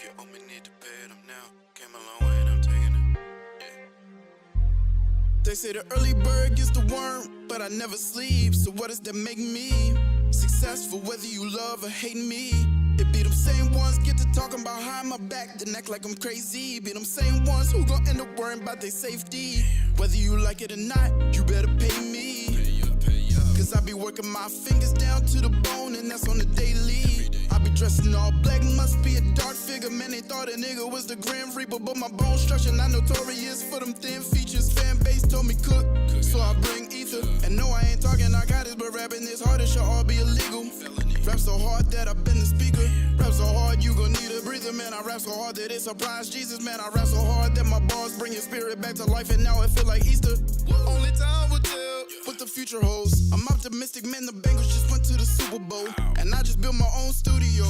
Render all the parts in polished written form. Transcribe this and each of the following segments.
you only need to pay it up now. Came a long way and I'm taking it. Yeah. They say the early bird gets the worm, but I never sleep. So what does that make me? Successful whether you love or hate me. It be them same ones get to talking about behind my back, then act like I'm crazy. Be them same ones who gon' end up worrying about their safety. Whether you like it or not, you better pay me. Cause I be working my fingers down to the bone, and that's on the daily. I be dressing all black, must be a dark figure. Man, they thought a nigga was the Grim Reaper, but my bone structure not notorious for them thin features. Fan base told me cook, so I bring ether. And no, I ain't talking narcotics, but rapping this hard, it should all be illegal. Rap so hard that I've been the speaker. Rap so hard you gon' need a breather, man. I rap so hard that it surprised Jesus, man. I rap so hard that my bars bring your spirit back to life, and now it feel like Easter. Only time will tell what the future holds. I'm optimistic, man. The Bengals just went to the Super Bowl, and I just built my own studio.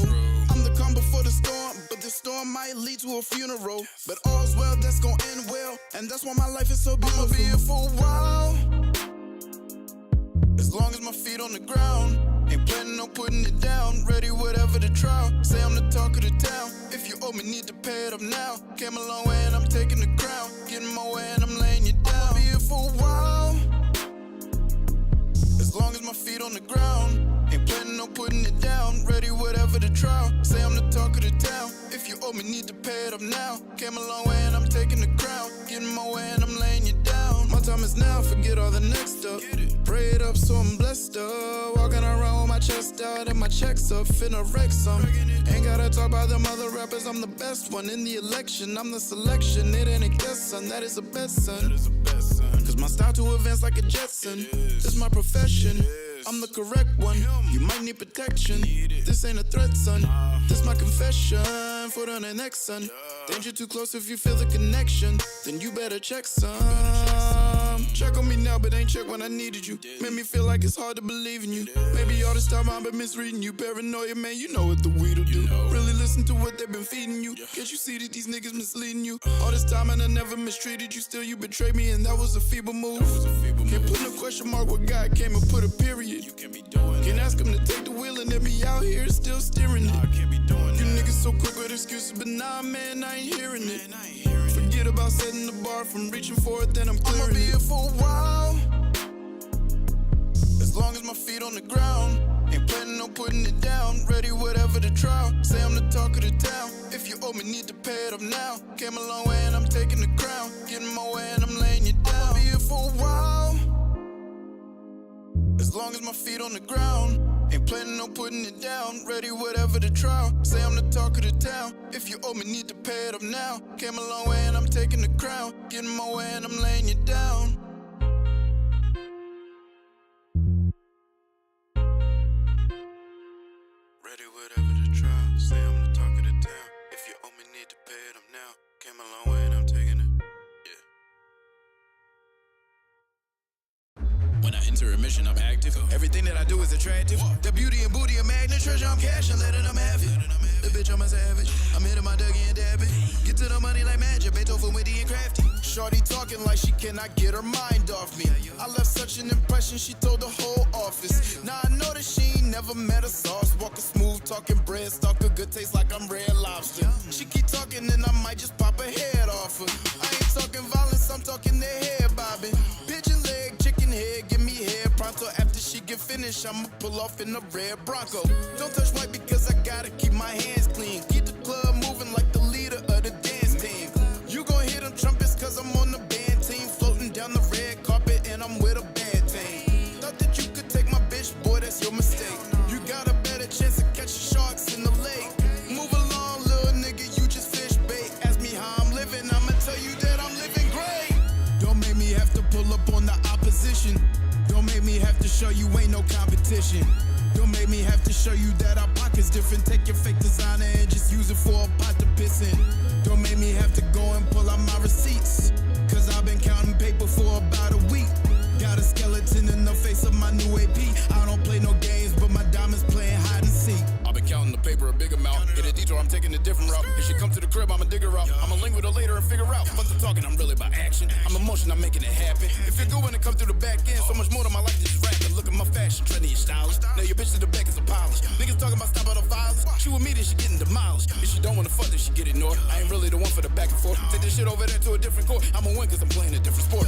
I'm the calm before the storm, but the storm might lead to a funeral. But all's well, that's gon' end well, and that's why my life is so beautiful. I'ma be here for a while, as long as my feet on the ground. Ain't planning on putting it down. Ready, whatever the trial. Say I'm the talk of the town. If you owe me, need to pay it up now. Came a long way and I'm taking the crown. Getting my way and I'm laying you down. I'ma be here for a while, as long as my feet on the ground. Ain't planning on putting it down. Ready, whatever the trial. Say I'm the talk of the town. If you owe me, need to pay it up now. Came a long way and I'm taking the crown. Getting my way and I'm laying you down. My time is now, forget all the next stuff. Pray it up so I'm blessed up. Walking around with my chest out and my checks up. Finna wreck some. Ain't gotta talk about them other rappers, I'm the best one. In the election, I'm the selection. It ain't a guess, son, that is a bet, son. Cause my style to advance like a Jetson. This my profession, I'm the correct one. You might need protection. This ain't a threat, son. This my confession. Foot on the next, son. Danger too close if you feel the connection. Then you better check some. Check on me now, but ain't check when I needed you. Made me feel like it's hard to believe in you. Maybe all this time I've been misreading you. Paranoia, man, you know what the weed'll do. Really listen to what they've been feeding you. Can't you see that these niggas misleading you? All this time and I never mistreated you. Still you betrayed me and that was a feeble move. Can't put no question mark where God came and put a period. Can't ask him to take the wheel and then be out here still steering it. You niggas so quick with excuses, but nah, man, I ain't hearing it. Forget about setting the bar, from reaching for it, then I'm clearing it. I'ma be here for a while, as long as my feet on the ground. Ain't planning on putting it down. Ready, whatever the trial. Say I'm the talk of the town. If you owe me, need to pay it up now. Came a long way and I'm taking the crown. Getting my way and I'm laying you down. I'ma be here for a while, as long as my feet on the ground. Ain't planning on putting it down. Ready, whatever the trial. Say I'm the talk of the town. If you owe me, need to pay it up now. Came a long way and I'm taking the crown. Getting my way and I'm laying you down. Ready, whatever the trial. Say I'm the talk of the town. If you owe me, need to pay it up now. Came a long way and I'm taking it. When I enter a mission, I'm active. Everything that I do is attractive. The beauty and booty of magnet treasure, I'm cashing, letting them have it. The bitch, I'm a savage. I'm hitting my Dougie and dabbing. Get to the money like magic. Beethoven, witty and crafty. Shorty talking like she cannot get her mind off me. I left such an impression, she told the whole office. Now I know that she ain't never met a sauce. Walking smooth, talking bread, stalker, good taste like I'm Red Lobster. She keep talking and I might just pop her head off her. I ain't talking violence, I'm talking their head bobbing. Pigeon leg, chicken head, give me head pronto. After she get finished, I'ma pull off in a red Bronco. Don't touch white because I gotta keep my hands clean. Keep the club moving like the leader of the dance team. You gon' hear them trumpets cause I'm on the band team. Floating down the red carpet and I'm with a bad team. Thought that you could take my bitch, boy, that's your mistake. You got a better chance of catching sharks in the lake. Move along, little nigga, you just fish bait. Ask me how I'm living, I'ma tell you that I'm living great. Don't make me have to pull up on the opposition. Don't make me have to show you ain't no competition. Don't make me have to show you that our pocket's different. Take your fake designer and just use it for a pot to piss in. Don't make me have to go and pull out my receipts, cause I've been counting paper for about a week. Got a skeleton in the face of my new AP. I don't play no games, but my diamonds playing hide and seek. I've been counting the paper a big amount. Hit a detour, I'm taking a different route. If she come to the crib, I'ma dig her out. I'ma link with her later and figure out. Fuck the talking, I'm really about action. I'm emotion, I'm making it happen. If it good when it come through the back end, so much more to my life than just rapping. Look at my fashion, trendy and stylish. Now your bitch to the back is a polish. Niggas talking about stop out of violence. She with me, then she getting demolished. If she don't wanna fuck, then she get ignored. I ain't really the one for the back and forth. Take this shit over there to a different court. I'ma win cause I'm playing a different sport.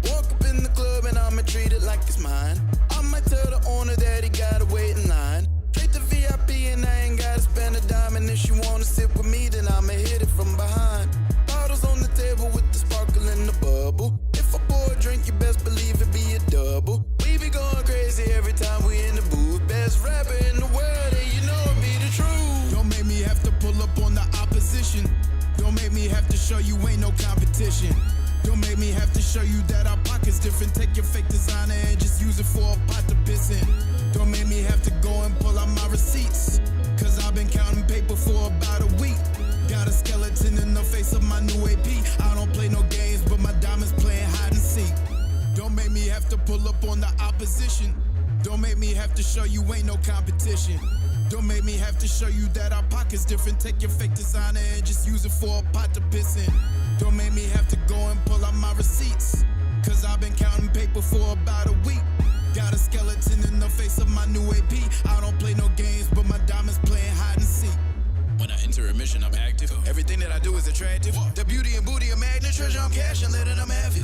Walk up in the club and I'ma treat it like it's mine. I might tell the owner that he gotta wait in line. Straight to VIP and I ain't gotta spend a dime. And if she wanna sit with me, then I'ma hit it from behind. Bottles on the table with the sparkle in the bubble. If I pour a drink, you best believe it be a double. We be going crazy every time we in the booth. Best rapper in the world, and you know it be the truth. Don't make me have to pull up on the opposition. Don't make me have to show you ain't no competition. Don't make me have to show you that our pockets different. Take your fake designer and just use it for a pot to piss in. Don't make me have to go and pull out my receipts, cause I've been counting paper for about a week. Got a skeleton in the face of my new AP. I don't play no games, but my diamonds playing hide and seek. Don't make me have to pull up on the opposition. Don't make me have to show you ain't no competition. Don't make me have to show you that our pockets different. Take your fake designer and just use it for a pot to piss in. Don't make me have to go and pull out my receipts, cause I've been counting paper for about a week. Got a skeleton in the face of my new AP. I don't play no games, but my diamonds playing hide and seek. When I enter a mission, I'm active. Everything that I do is attractive. The beauty and booty, a magnet, treasure, I'm cashing, letting them have it.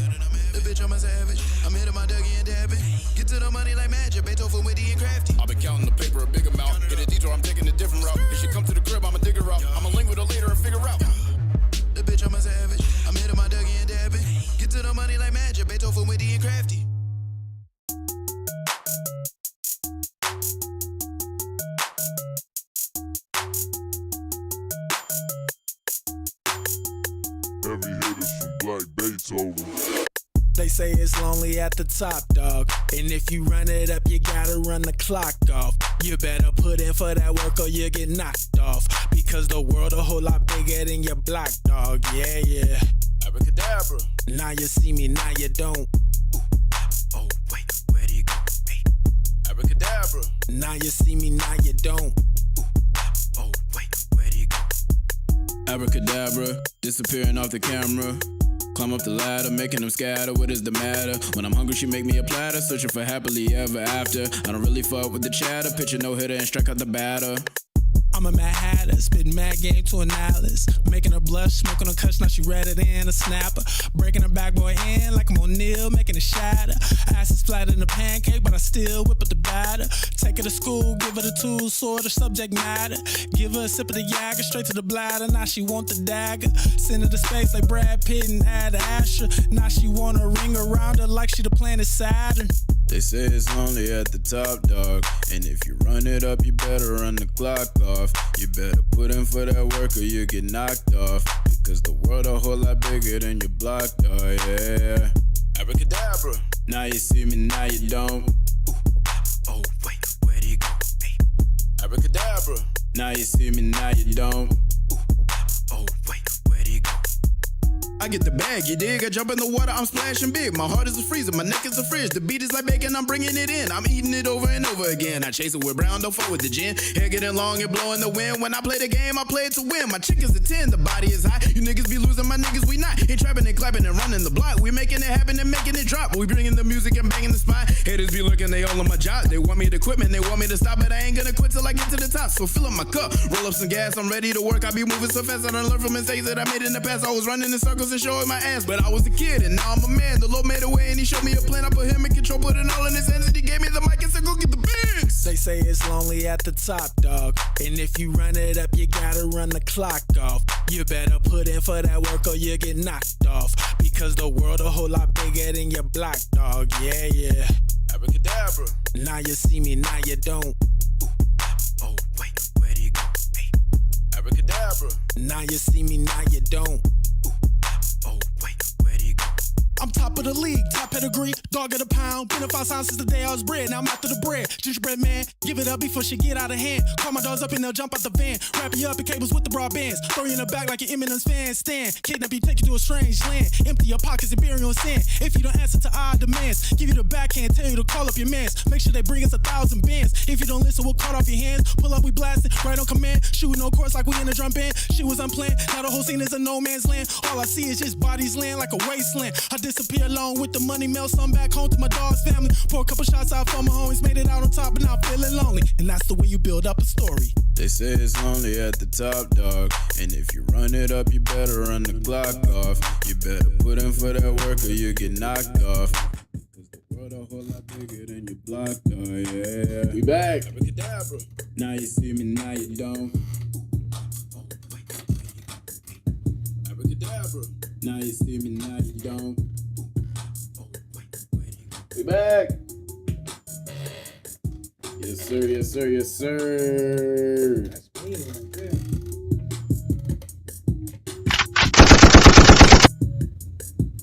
The bitch, I'm a savage. I'm hitting my Dougie and dabbing. Get to the money like magic, Beethoven, witty and crafty. I've been counting the paper a big amount. Hit a detour, I'm taking a different route. If she come to the crib, I'ma dig her out. I'ma link with her later and figure out. The bitch, I'm a savage. I'm hitting my Dougie and dabbing. Get to the money like magic, Beethoven, witty and crafty. Heavy hitters from Black Beethoven. They say it's lonely at the top, dog. And if you run it up, you gotta run the clock off. You better put in for that work or you get knocked off. Because the world a whole lot bigger than your block, dog. Yeah, yeah. Abracadabra. Now you see me, now you don't. Ooh. Oh, wait, where do you go? Hey. Abracadabra. Now you see me, now you don't. Ooh. Oh, wait, where do you go? Abracadabra, disappearing off the camera. Climb up the ladder, making them scatter. What is the matter? When I'm hungry, she make me a platter. Searching for happily ever after. I don't really fuck with the chatter. Pitch a no-hitter and strike out the batter. I'm a Mad Hatter, spitting mad game to an Alice. Making her blush, smoking her cuts, now she redder than a snapper. Breaking her backboard in like I'm O'Neal, making it shatter. Ass is flat in a pancake, but I still whip up the batter. Take her to school, give her the tools, sort of subject matter. Give her a sip of the Jagger, straight to the bladder, now she want the dagger. Send her to space like Brad Pitt and Ad Asher. Now she want a ring around her like she the planet Saturn. They say it's lonely at the top, dog. And if you run it up, you better run the clock off. You better put in for that work or you get knocked off. Because the world a whole lot bigger than your block, dog, yeah. Abracadabra. Now you see me, now you don't. Ooh. Oh, wait, where do you go? Hey. Abracadabra. Now you see me, now you don't. Ooh. Oh, wait, where do you go? I get the bag, you dig? I jump in the water, I'm splashing big. My heart is a freezer, my neck is a fridge. The beat is like bacon, I'm bringing it in. I'm eating it over and over again. I chase it with brown, don't fuck with the gin. Hair getting long and blowing the wind. When I play the game, I play it to win. My chick is a 10, the body is high. You niggas be losing, my niggas we not. Ain't trapping and clapping and running the block. We making it happen and making it drop. We bringing the music and banging the spot. Haters be looking, they all on my job. They want me to quit, man, they want me to stop. But I ain't gonna quit till I get to the top. So fill up my cup, roll up some gas, I'm ready to work. I be moving so fast, I done learned from mistakes that I made in the past. I was running in circles and showing my ass. But I was a kid and now I'm a man. The Lord made a way and he showed me a plan. I put him in control, put it all in his hands, and he gave me the mic and said, go get the bigs. They say it's lonely at the top, dog. And if you run it up, you gotta run the clock off. You better put in for that work or you get knocked off. Because the world a whole lot bigger than your block, dog. Yeah, yeah. Abracadabra. Now you see me, now you don't. Ooh. Oh, wait, where do you go? Hey. Abracadabra. Now you see me, now you don't. Ooh. Oh, wait, where do you go? I'm top of the league, top pedigree, dog of the pound. Been a 5 signs since the day I was bred. Now I'm after the bread. Gingerbread man, give it up before shit get out of hand. Call my dogs up and they'll jump out the van. Wrap you up in cables with the broadbands. Throw you in the back like an Eminem's fan stand. Kidnap you, take you to a strange land. Empty your pockets and bury you in sand. If you don't answer to our demands, give you the backhand, tell you to call up your mans. Make sure they bring us 1,000 bands. If you don't listen, we'll cut off your hands. Pull up, we blasting, right on command. Shooting no course like we in a drum band. Shit was unplanned, now the whole scene is a no man's land. All I see is just bodies land like a wasteland. I disappear along with the money, mail some back home to my dog's family. Pour a couple shots out for my homies, made it out on top, but now I'm feeling lonely. And that's the way you build up a story. They say it's lonely at the top, dog. And if you run it up, you better run the clock off. You better put in for that work or you get knocked off. Cause the world a whole lot bigger than your block, dog, yeah. We back. Abracadabra. Now you see me, now you don't. Abracadabra. Now you see me, now you don't. We back. Yes, sir, yes, sir, yes, sir. That's me right there.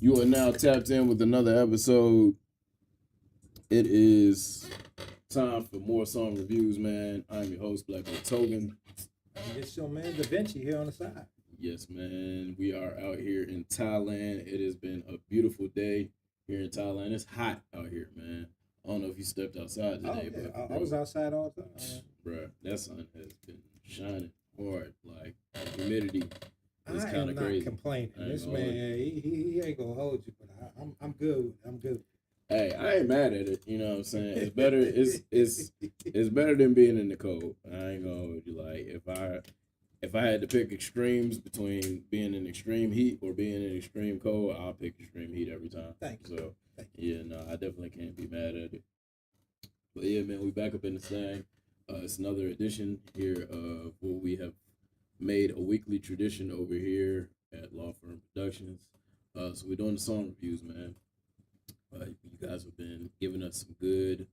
You are now tapped in with another episode. It is time for more song reviews, man. I'm your host, Black Togan. It's your man Da Vinci here on the side. Yes, man. We are out here in Thailand. It has been a beautiful day here in Thailand. It's hot out here, man. I don't know if you stepped outside today, Yeah. but I was outside all the time. Bruh, that sun has been shining hard. Like, the humidity is I kind am of not crazy. complaining. I ain't This gonna man, hold he ain't gonna hold you, but I'm good. I'm good. Hey, I ain't mad at it. You know what I'm saying? It's better. It's better than being in the cold. I ain't gonna hold you. Like if I had to pick extremes between being in extreme heat or being in extreme cold, I'll pick extreme heat every time. Thank you. So yeah, no, I definitely can't be mad at it. But yeah, man, we back up in the thing. It's another edition here of what we have made a weekly tradition over here at Law Firm Productions. So we're doing the song reviews, man. You guys have been giving us some good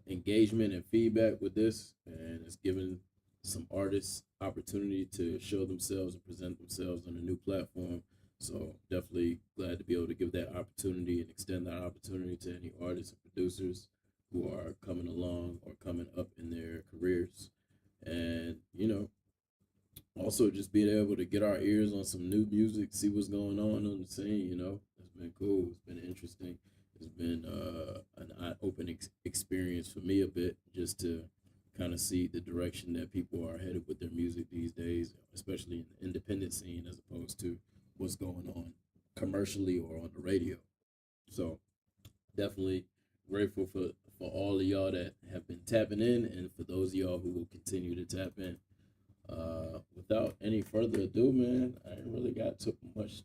engagement and feedback with this, and it's given some artists opportunity to show themselves and present themselves on a new platform. So definitely glad to be able to give that opportunity and extend that opportunity to any artists and producers who are coming along or coming up in their careers. And, you know, also just being able to get our ears on some new music, see what's going on the scene, you know. It's been cool. It's been interesting. It's been an eye-opening experience for me a bit, just to kind of see the direction that people are headed with their music these days, especially in the independent scene as opposed to what's going on commercially or on the radio. So definitely grateful for all of y'all that have been tapping in, and for those of y'all who will continue to tap in. Without any further ado, man, I ain't really got too much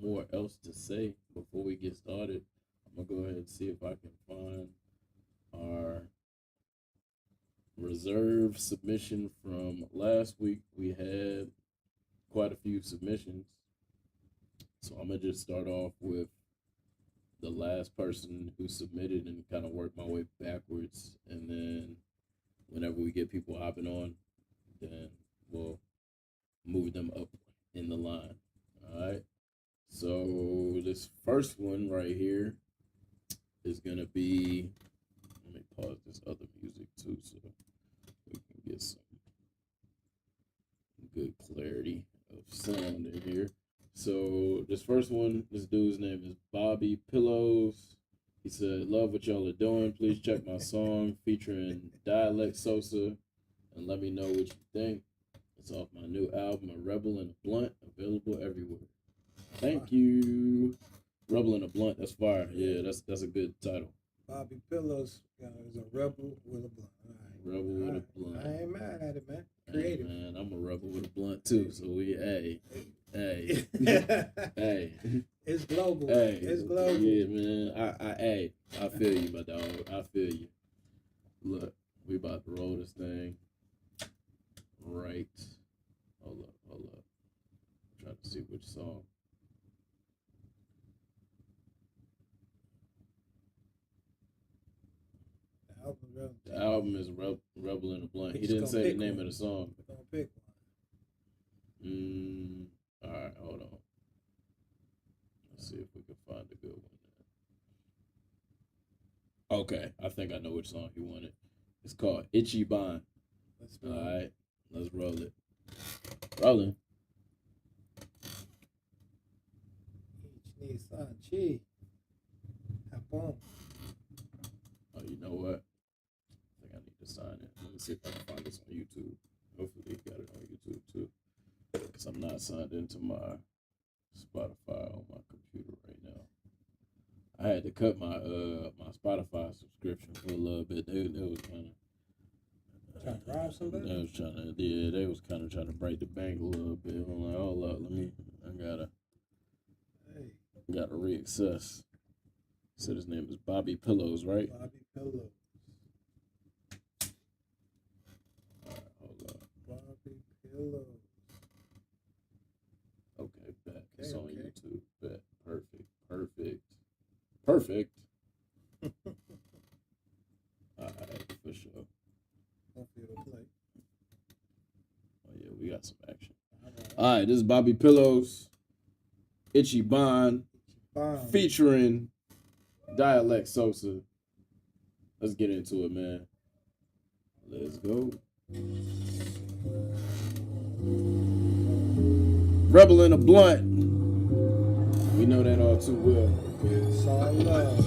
more else to say before we get started. I'm gonna go ahead and see if I can find our reserve submission from last week. We had quite a few submissions, so I'm gonna just start off with the last person who submitted and kind of work my way backwards, and then whenever we get people hopping on, then we'll move them up in the line. All right. So this first one right here is gonna be. Let me pause this other music too, so we can get some good clarity of sound in here. So this first one, this dude's name is Bobby Pillows. He said, "Love what y'all are doing. Please check my song featuring Dialect Sosa and let me know what you think. It's off my new album, A Rebel and a Blunt, available everywhere." Thank you. Rebel and a Blunt, that's fire. Yeah, that's a good title. Bobby Pillows is a rebel with a blunt. All right. Rebel with a blunt. I ain't mad at it, man. Creative. Hey, man, I'm a rebel with a blunt too. So hey. Hey. It's global. Hey. It's global. Yeah, man. I feel you, my dog. I feel you. Look, we about to roll this thing. Right. Hold up. Trying to see which song. The album is Rebel in a Blunt. He didn't say the name of the song. We're gonna pick one. All right, hold on. Let's see if we can find a good one. Okay, I think I know which song he wanted. It's called Itchy Bond. All right, let's roll it. Rolling. Chi. Hop on. Oh, you know what? I think I need to sign it. Let me see if I can find this on YouTube. Hopefully, you got it on YouTube too. Because I'm not signed into my Spotify on my computer right now. I had to cut my my Spotify subscription for a little bit. They was kind of Trying to rob somebody? They was kind of trying to break the bank a little bit. I'm like, hold up, I gotta reassess. Said his name is Bobby Pillows, right? Bobby Pillows. All right, hold up. Bobby Pillows. Okay, bet. Okay, It's on okay. YouTube. Bet. Perfect. All right, for sure. Hopefully it'll play. Oh yeah, we got some action. All All right, this is Bobby Pillows, Itchy Bond, right. featuring Dialect Sosa. Let's get into it, man. Let's go. Rebel in a blunt. We know that all too well. It's all love.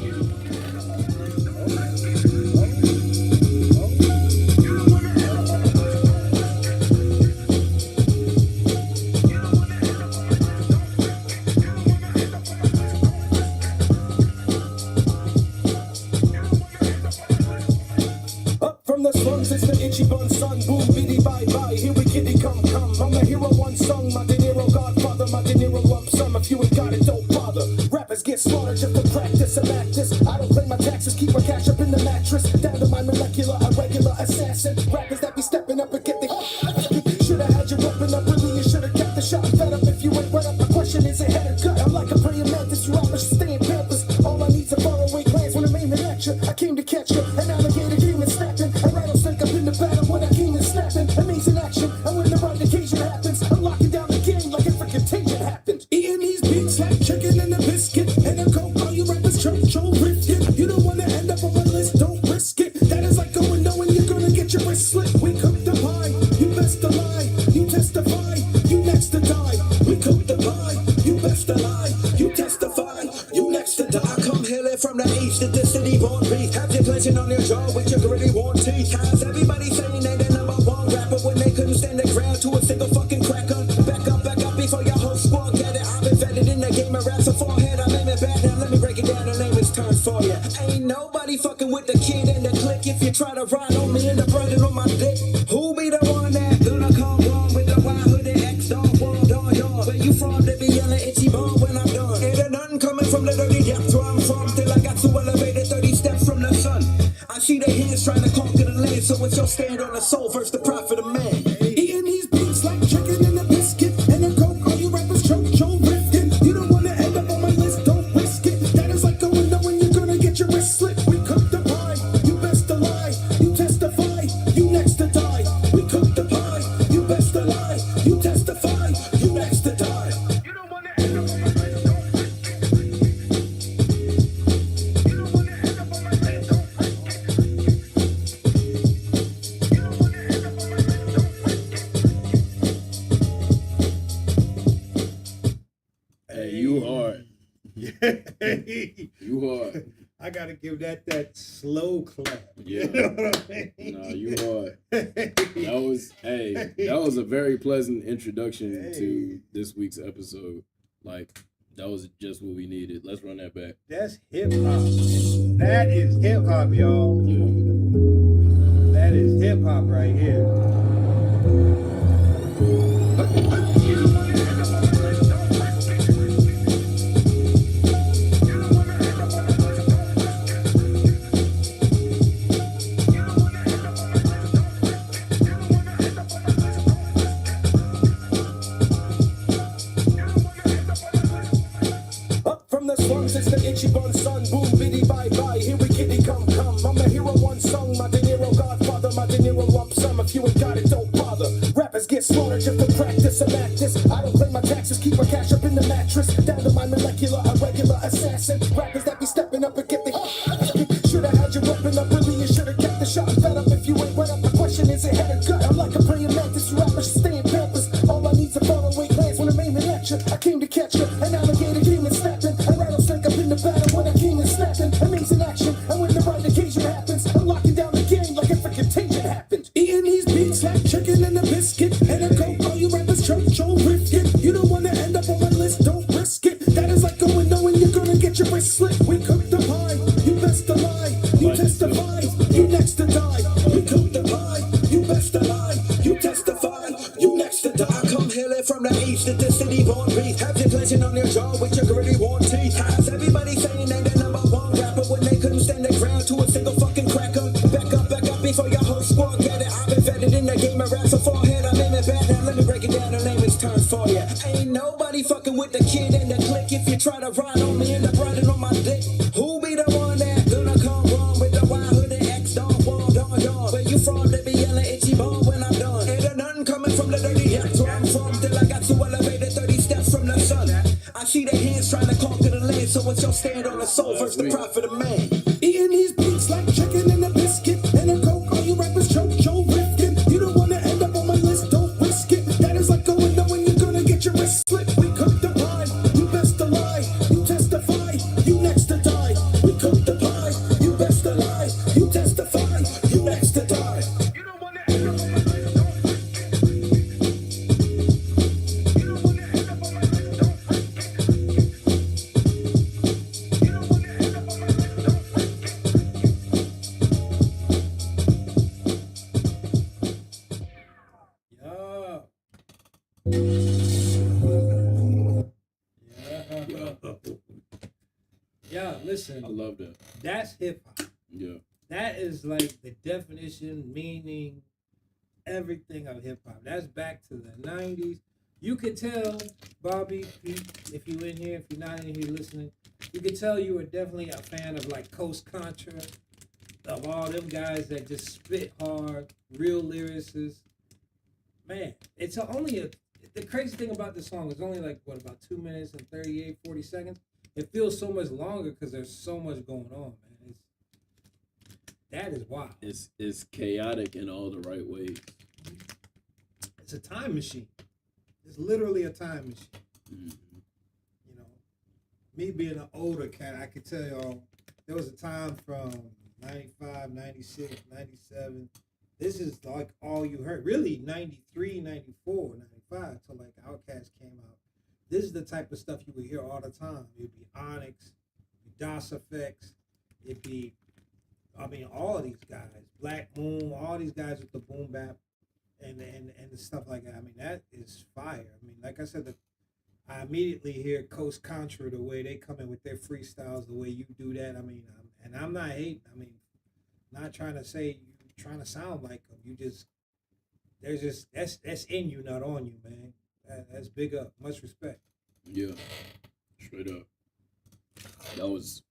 From the slums, it's the itchy bun son. Boom, biddy, bye, bye. Here we kitty, come. I'm the hero, one song. My De Niro godfather, my De Niro lump sum. If you ain't got it, don't bother. Rappers get slaughtered just to practice and act this. I don't pay my taxes, keep my cash up in the mattress. Down to my molecular, irregular assassin. Rappers that be stepping up and get the should've had your weapon up, really, you should've kept the shot. Fed up if you ain't wet up. My question is, it head or gut? I'm like a praying mantis, you rappers should stay in Pampers. All I need's a faraway glance when I'm aiming at you. I came to catch you, an alligator demon snapping. A rattlesnake up in the battle when I came in snapping. Amazing action, and when the right occasion happens, I'm locking down the game like if a contagion happened. Eating these beats like chicken and a biscuit and a coke. All you rappers church or rifkin'. You don't wanna end up on my list, don't risk it. That is like going knowing you're gonna get your wrist slit. We cook the pie, you best to lie. You testify, you next to die. We cook the pie, you best to lie. You testify, you next to die. I come hailing from the east, the city born beast. Have you clenching on your jaw with your gritty worn teeth. Cause everybody saying they the number one rapper when they couldn't stand the ground to a single fucking cracker. Back up before your whole squad get it. I'm embedded in the game of rap, so forehead, I name it bad. Now let me break it down, the name is turned for ya. Ain't nobody fucking with the kid in the clique. If you try to ride on me and the burden on my dick, who be the one that gonna come wrong with the wild hooded X dog world on yours? Where you from? They be yelling itchy bone when I'm done. Ain't nothing coming from the dirty depths where I'm from. Till I got to elevated 30 steps from the sun. I see the hands trying to conquer the land, so it's your stand on the soul versus the prophet of man. Eating these beats like chicken and a biscuit and a coke. All you rappers choke, rifkin'. You don't wanna end up on my list, don't risk it. That is like going knowing you're gonna get your wrist slit. We cook the pie, you best to lie. You testify, you next to die. We cook the pie, you best to lie. You testify, you next to die. You don't wanna end up on my list, don't risk it. You don't wanna end up on my list, don't risk it. You don't wanna end up on my list, don't risk it. Hey, you hard. Yeah. You hard. I gotta give that slow clap. Yeah. You know what I mean? Nah, you hard. That was a very pleasant introduction to this week's episode. Like, that was just what we needed. Let's run that back. That's hip hop. That is hip hop, y'all. Yeah. That is hip hop right here. Up from the slums, it's the itchy bun son. Boom, biddy, bye, bye. Here we kitty, come. I'm the hero, one song. My De Niro godfather, my De Niro lump sum. If you ain't got it, don't bother. Rappers get slaughtered just to practice and act this. I don't pay my taxes, keep my cash up in the mattress. Down to my molecular, irregular assassin. assassin. Rappers that be stepping up and get the shoulda had your weapon up early, you shoulda kept the shot. Fed up if you ain't wet up. The question is, it head or gut? I'm like a praying mantis, you rappers should stay in pampers. All I need's a faraway glance when I'm aiming at you. I came to catch you, an alligator came and snapping. A rattlesnake up in the battle when I came and snapping. Amazing action, and when the right occasion happens, I'm locking down the game like if a contagion happened. Eating these beats like chicken and a biscuit, and a coke. All you rappers church, Joe Rifkin. You don't wanna end up on my list, don't risk it. That is like going knowing you're gonna get your wrist slit. We cook the pie, you best to lie. You testify, you next to die. We cook the pie, you best to lie. You testify, you next to die. I come hailing from the east at the city born beast. Have you clenching on your jaw with your gritty worn teeth? How's everybody saying they the number one rapper when they couldn't stand the ground to a single fucking cracker? Back up before your whole squad get it. I've been vetted in the game of rap, so forehead I'm aiming bad. Now let me break it down, the layman's term for ya. Ain't nobody fucking with the kid and the clique. If you try to ride on me, end up riding on my dick. Who be the one that gonna come wrong with the wild hood and X Don Juan Don Don? Where you from? They be yelling itchy bone when I'm done. Ain't there nothing coming from the dirty yaks where I'm from. Till I got to elevated 30 steps from the sun. I see their hands trying to conquer the land. So what's your stand on the soul versus the prophet of man? Eating these beats like chicken and a biscuit and a coke. All you rappers choke, Joe Rifkin. You don't wanna end up on my list, don't risk it. That is like going knowing you're gonna get your wrist slit. We cook the pie, you best to lie. You testify, you next to die. We cook the pie, you best to lie. You testify, you next to die. You don't wanna end up on my list, don't risk it. You don't wanna end up on my list, don't risk it. You don't wanna end up on my list, don't risk it. Yeah, listen. I love that. That's hip hop. Yeah. That is like the definition, meaning, everything of hip hop. That's back to the 90s. You could tell, Bobby, if you in here, if you're not in here listening, you could tell you were definitely a fan of like Coast Contra, of all them guys that just spit hard, real lyricists. Man, it's the crazy thing about this song is only like, what, about 2 minutes and 40 seconds? It feels so much longer because there's so much going on, man. That is wild. It's chaotic in all the right ways. It's a time machine. It's literally a time machine. Mm-hmm. You know, me being an older cat, I could tell y'all, there was a time from 95, 96, 97. This is like all you heard. Really, 93, 94, 95, till like Outkast came out. This is the type of stuff you would hear all the time. It'd be Onyx, DOS Effects, it'd be, all of these guys, Black Moon, all these guys with the boom bap and the stuff like that. I mean, that is fire. I mean, like I said, I immediately hear Coast Contra, the way they come in with their freestyles, the way you do that. I mean, I'm not hating. I mean, not trying to say you trying to sound like them. You just, there's just, that's in you, not on you, man. That's big up. Much respect. Yeah, straight up. That was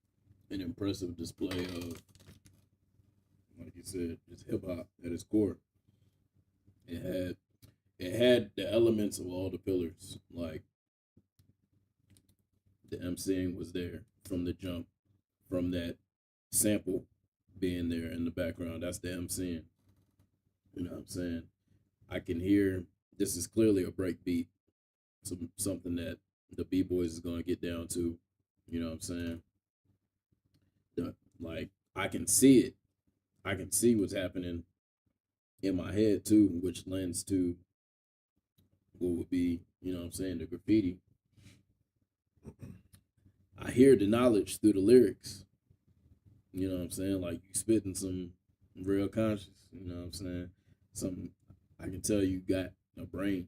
an impressive display of, like you said, just hip hop at its core. It had the elements of all the pillars. Like the MCing was there from the jump, from that sample being there in the background. That's the MCing. You know what I'm saying? I can hear this is clearly a break beat, something that the B-boys is going to get down to. You know what I'm saying? Like, I can see it. I can see what's happening in my head, too, which lends to what would be, you know what I'm saying, the graffiti. I hear the knowledge through the lyrics. You know what I'm saying? Like, you spitting some real conscious, you know what I'm saying? Something I can tell you got a brain.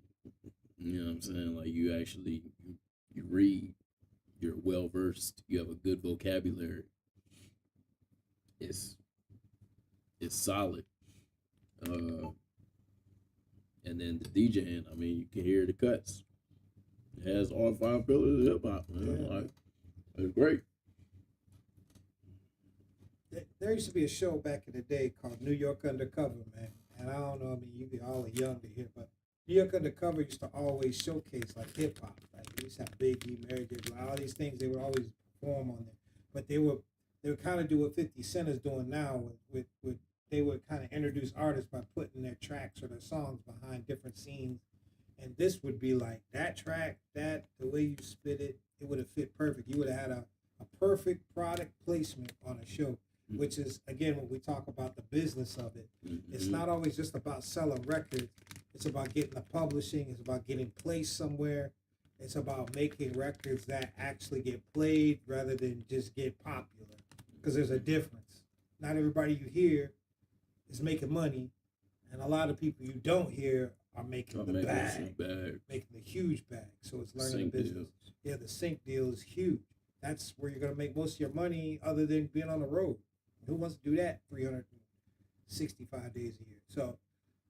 You know what I'm saying? Like, you actually, you read, you're well-versed, you have a good vocabulary. It's solid. And then the DJing, I mean, you can hear the cuts. It has all 5 pillars of hip-hop, man. Yeah. Like, it's great. There used to be a show back in the day called New York Undercover, man. And I don't know, I mean, you all are young to hear, but New York Undercover used to always showcase like hip hop. Like, we used to have Biggie, Mary J. Blige, all these things they would always perform on there. But they would kind of do what 50 Cent is doing now with they would kind of introduce artists by putting their tracks or their songs behind different scenes. And this would be like that track, that the way you spit it, it would have fit perfect. You would have had a perfect product placement on a show, which is, again, when we talk about the business of it, it's not always just about selling records. It's about getting the publishing. It's about getting placed somewhere. It's about making records that actually get played rather than just get popular. Because there's a difference. Not everybody you hear is making money, and a lot of people you don't hear are making the bag, making the huge bag. So it's learning the business. Yeah, the sync deal is huge. That's where you're going to make most of your money other than being on the road. Who wants to do that 365 days a year? So,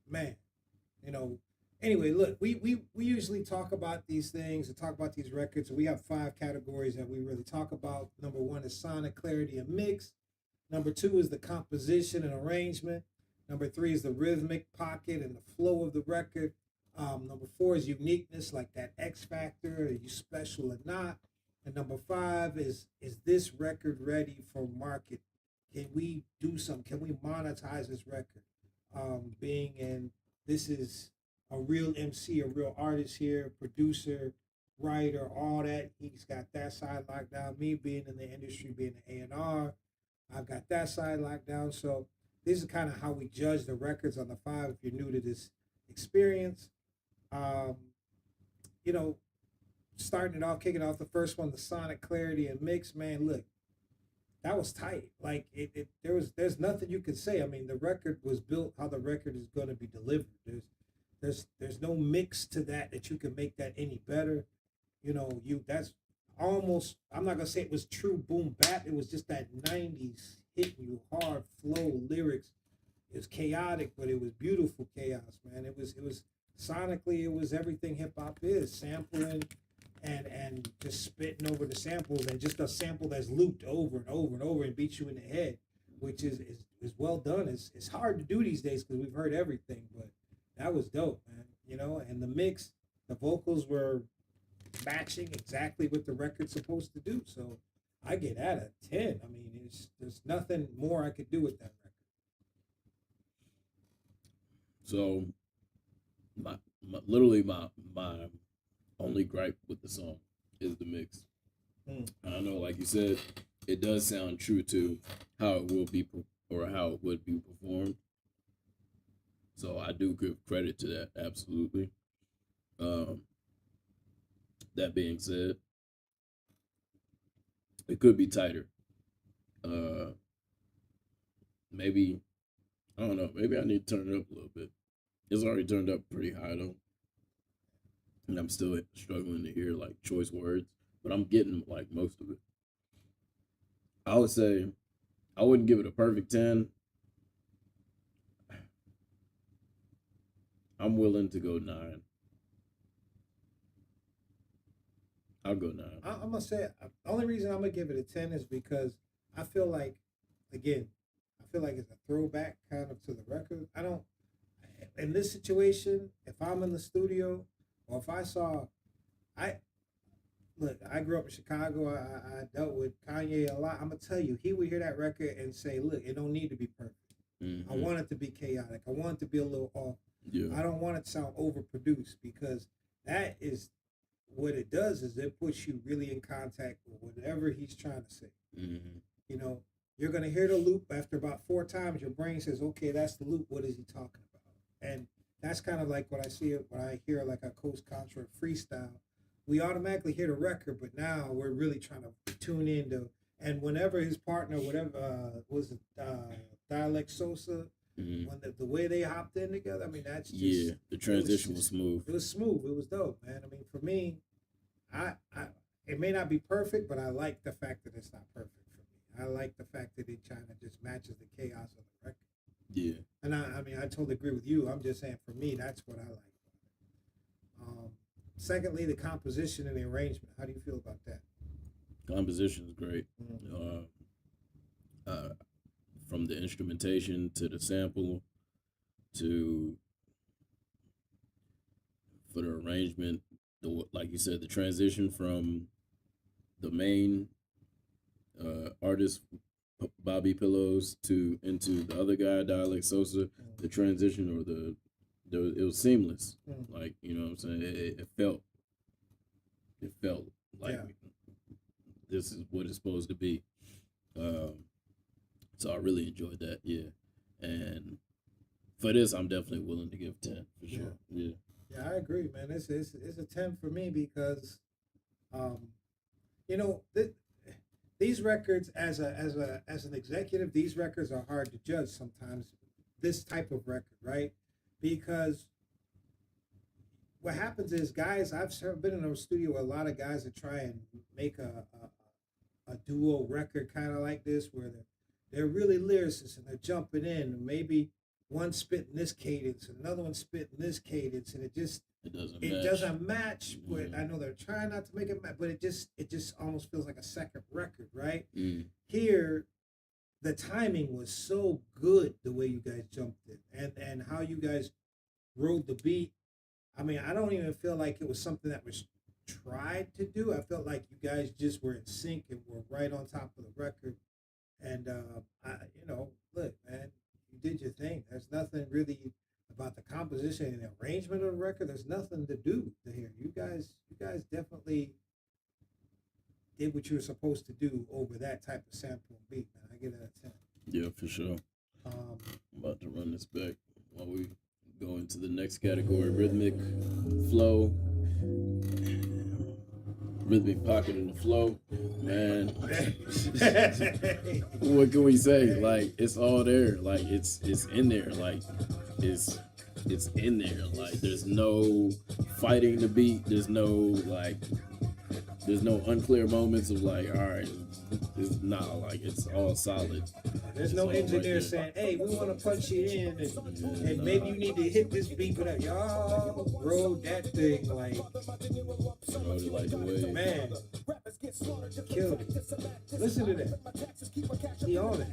man, anyway, look, we usually talk about these things and talk about these records. We have 5 categories that we really talk about. Number 1 is sonic clarity and mix. Number 2 is the composition and arrangement. Number 3 is the rhythmic pocket and the flow of the record. Number 4 is uniqueness, like that X factor, are you special or not? And number 5 is this record ready for market? Can we do something? Can we monetize this record? This is a real MC, a real artist here, producer, writer, all that. He's got that side locked down. Me being in the industry, being an A&R, I've got that side locked down. So this is kind of how we judge the records on the 5 if you're new to this experience. Starting it off, kicking off the first one, the sonic clarity and mix, man, look, that was tight. Like there's nothing you could say. I mean, the record was built how the record is going to be delivered. There's no mix to that you can make that any better. That's almost, I'm not gonna say it was true boom bap. It was just that 90s hitting you hard flow lyrics. It was chaotic, but it was beautiful chaos, man. It was sonically, it was everything hip hop is, sampling and just spitting over the samples, and just a sample that's looped over and over and over and beats you in the head, which is well done. It's hard to do these days because we've heard everything, but that was dope, man. And the mix, the vocals were matching exactly what the record's supposed to do. So I get at a 10. I mean, there's nothing more I could do with that record. So my only gripe with the song is the mix. I know, like you said, it does sound true to how it will be or how it would be performed. So I do give credit to that, absolutely. That being said, it could be tighter. Maybe, I don't know, maybe I need to turn it up a little bit. It's already turned up pretty high though. And I'm still struggling to hear like choice words, but I'm getting like most of it. I would say I wouldn't give it a perfect 10. I'm willing to go 9. I'll go 9. I'm gonna say the only reason I'm gonna give it a 10 is because I feel like, again, it's a throwback kind of to the record. I don't, in this situation, if I'm in the studio or if I grew up in Chicago. I dealt with Kanye a lot. I'm gonna tell you, he would hear that record and say, "Look, it don't need to be perfect. I want it to be chaotic. I want it to be a little off. I don't want it to sound overproduced, because that is what it does. Is it puts you really in contact with whatever he's trying to say. You're gonna hear the loop after about 4 times. Your brain says, "Okay, that's the loop. What is he talking about?" And that's kind of like what I see when I hear like a Coast Contra freestyle. We automatically hear the record, but now we're really trying to tune into. And whenever his partner, whatever was it, Dialect Sosa, when the way they hopped in together, I mean, that's just the transition was smooth. It was smooth. It was dope, man. I mean, for me, I it may not be perfect, but I like the fact that it's not perfect for me. I like the fact that it kind of just matches the chaos of the record. Yeah. And I mean, I totally agree with you. I'm just saying, for me, that's what I like. Secondly, the composition and the arrangement. How do you feel about that? Composition is great. From the instrumentation to the sample to for the arrangement, like you said, the transition from the main artist Bobby Pillows to into the other guy, Dialect Sosa, the transition or it was seamless. Like, you know what I'm saying? It felt like this is what it's supposed to be. So I really enjoyed that, yeah. And for this, I'm definitely willing to give 10 for sure. Yeah. Yeah, I agree, man. It's a 10 for me because, you know, these records as an executive, these records are hard to judge sometimes. This type of record, right? Because what happens is, guys, I've been in a studio with a lot of guys that try and make a duo record kind of like this, where they're really lyricists and they're jumping in, and maybe one spitting this cadence and another one spitting this cadence, and it doesn't match. But I know they're trying not to make it match, but it just almost feels like a second record, right? Here, the timing was so good, the way you guys jumped it and how you guys rode the beat. I mean, I don't even feel like it was something that was tried to do. I felt like you guys just were in sync and were right on top of the record. And look, man, you did your thing. There's nothing really about the composition and the arrangement of the record. There's nothing to do here. You guys definitely did what you were supposed to do over that type of sample and beat, man. I give it a 10. Yeah, for sure. I'm about to run this back while we go into the next category, rhythmic flow. Rhythmic pocket in the flow, man. What can we say? Like, it's all there. Like, it's in there. Like, it's in there. Like, there's no fighting the beat. There's no unclear moments of like, all right, it's not like it's all solid. There's no engineer saying, hey, we want to punch you in and maybe you need to hit this beat, but y'all rode that thing like the way. Man, killed it. Listen to that. He on it.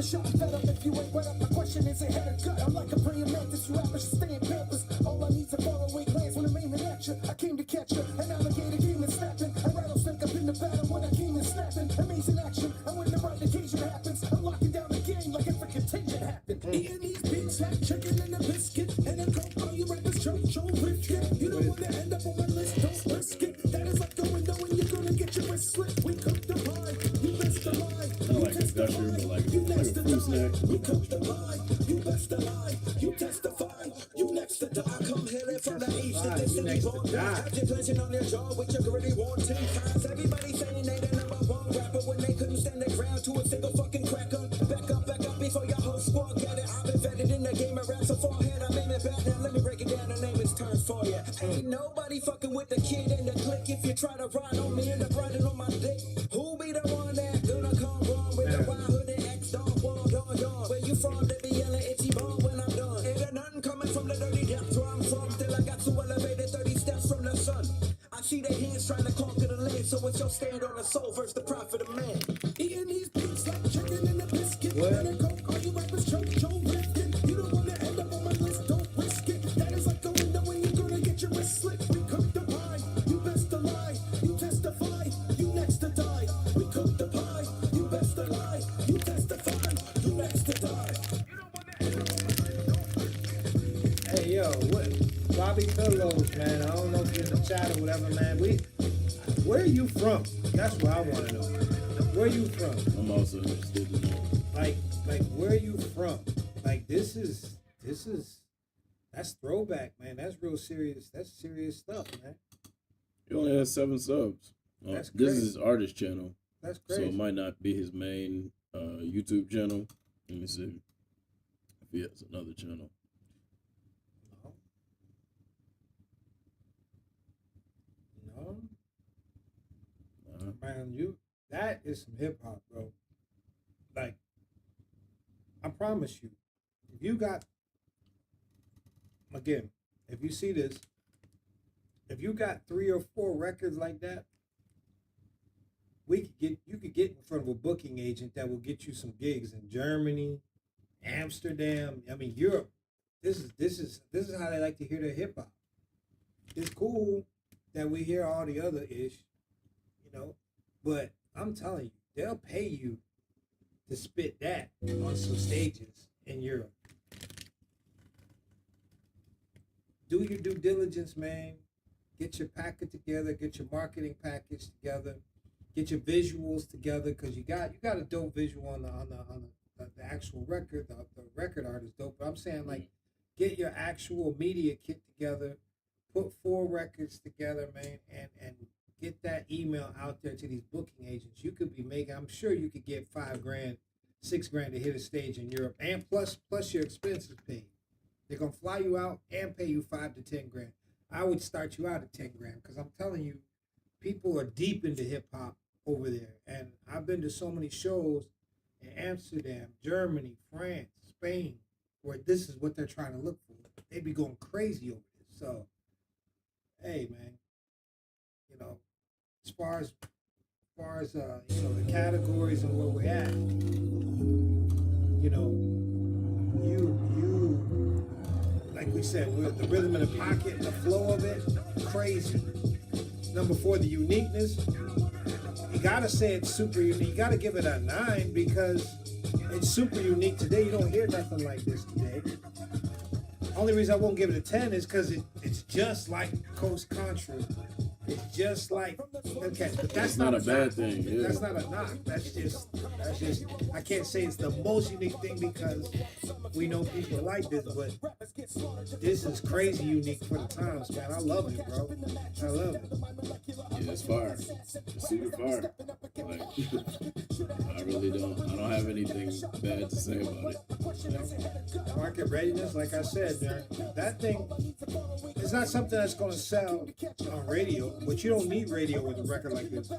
Shot fed up if you ain't wet up. My question is a head or gut. I'm like a praying mantis. You rappers should stay in pampers. All I need's a faraway glance when I'm aiming at you. I came to catch you. An alligator came and snapping. A rattlesnake up in the battle when I came and snapping. Amazing action. And when the right occasion happens, I'm locking down the game like if a contagion happened. Eating these beats like chicken and a biscuit. And a coke, all you rappers choke, brisket. You don't want to end up on my list, don't risk it. That is like the window and you're gonna get your wrist slit. We cook the pie, you best the lie. Kind of like a gusher, but like a fruit snack. We cook the lie, you best the lie. You testify, you next to die. I come here from the east, the distant born. Have you clenching on your jaw with your gritty wanting times. Everybody saying they the number one rapper when they couldn't stand the ground to a single fucking cracker. Back up before your whole squad get it. I've been vetted in the game of rap so far ahead. I'm aiming back now. Let me break it down. The name is turns for you. Ain't nobody fucking with the kid in the clique. If you try to ride on me, end up riding on my dick. Who be the one that gonna come wrong with the wild hood and X dog wall dog? Where you from? They be yelling itchy ball when I'm done. Ain't nothing coming from the dirty depths where I'm from. Till I got to elevated 30 steps from the sun. I see their hands trying to conquer the land. So it's your stand on the soul versus the prophet of man. Eating these beats like chicken and a biscuit. And a coke, all you rappers choke, lifting. You don't want to end up on my list, don't risk it. That is like the window when you're gonna get your wrist slit. We cook the pie, you best to lie. You testify, you next to die. We cook the pie, you best to lie. You testify, you next to die. Hey, yo, what? Bobby Pillows, man. I don't know if you're in the chat or whatever, man. Where are you from? That's what I want to know. Where are you from? I'm also interested in that. Like, where are you from? Like, that's throwback, man. That's real serious. That's serious stuff, man. He only has 7 subs. That's this crazy. is his artist channel. That's So crazy. it might not be his main YouTube channel. Let me see if he has another channel. No. Man, that is some hip hop, bro. Like, I promise you, if you got, again, if you see this, if you got 3 or 4 records like that, you could get in front of a booking agent that will get you some gigs in Germany, Amsterdam. I mean, Europe. This is how they like to hear their hip hop. it's cool that we hear all the other ish, but I'm telling you, they'll pay you to spit that on some stages in Europe. Do your due diligence, man. Get your packet together, get your marketing package together, get your visuals together, because you got a dope visual on the actual record. The record art is dope, but I'm saying, like, get your actual media kit together, put 4 records together, man, and get that email out there to these booking agents. You could be making, I'm sure you could get $5,000, $6,000 to hit a stage in Europe, and plus your expenses paid. They're gonna fly you out and pay you $5,000 to $10,000. I would start you out at $10,000, because I'm telling you, people are deep into hip hop over there, and I've been to so many shows in Amsterdam, Germany, France, Spain, where this is what they're trying to look for. They be going crazy over this. So, hey, man, as far as the categories and where we're at, you like we said, with the rhythm in the pocket, the flow of it, crazy. Number 4, the uniqueness. You gotta say it's super unique. You gotta give it a 9 because it's super unique today. You don't hear nothing like this today. Only reason I won't give it a 10 is because it's just like Coast Contra. It's just like, okay, but that's not a bad thing. Yeah. That's not a knock. That's just. I can't say it's the most unique thing because we know people like this, but this is crazy unique for the times, man. I love it, bro. I love it. Yeah, it's fire. It's super fire. Like, I really don't. I don't have anything bad to say about it. Market readiness, like I said, man, that thing, it's not something that's going to sell on radio, but you don't need radio with a record like this.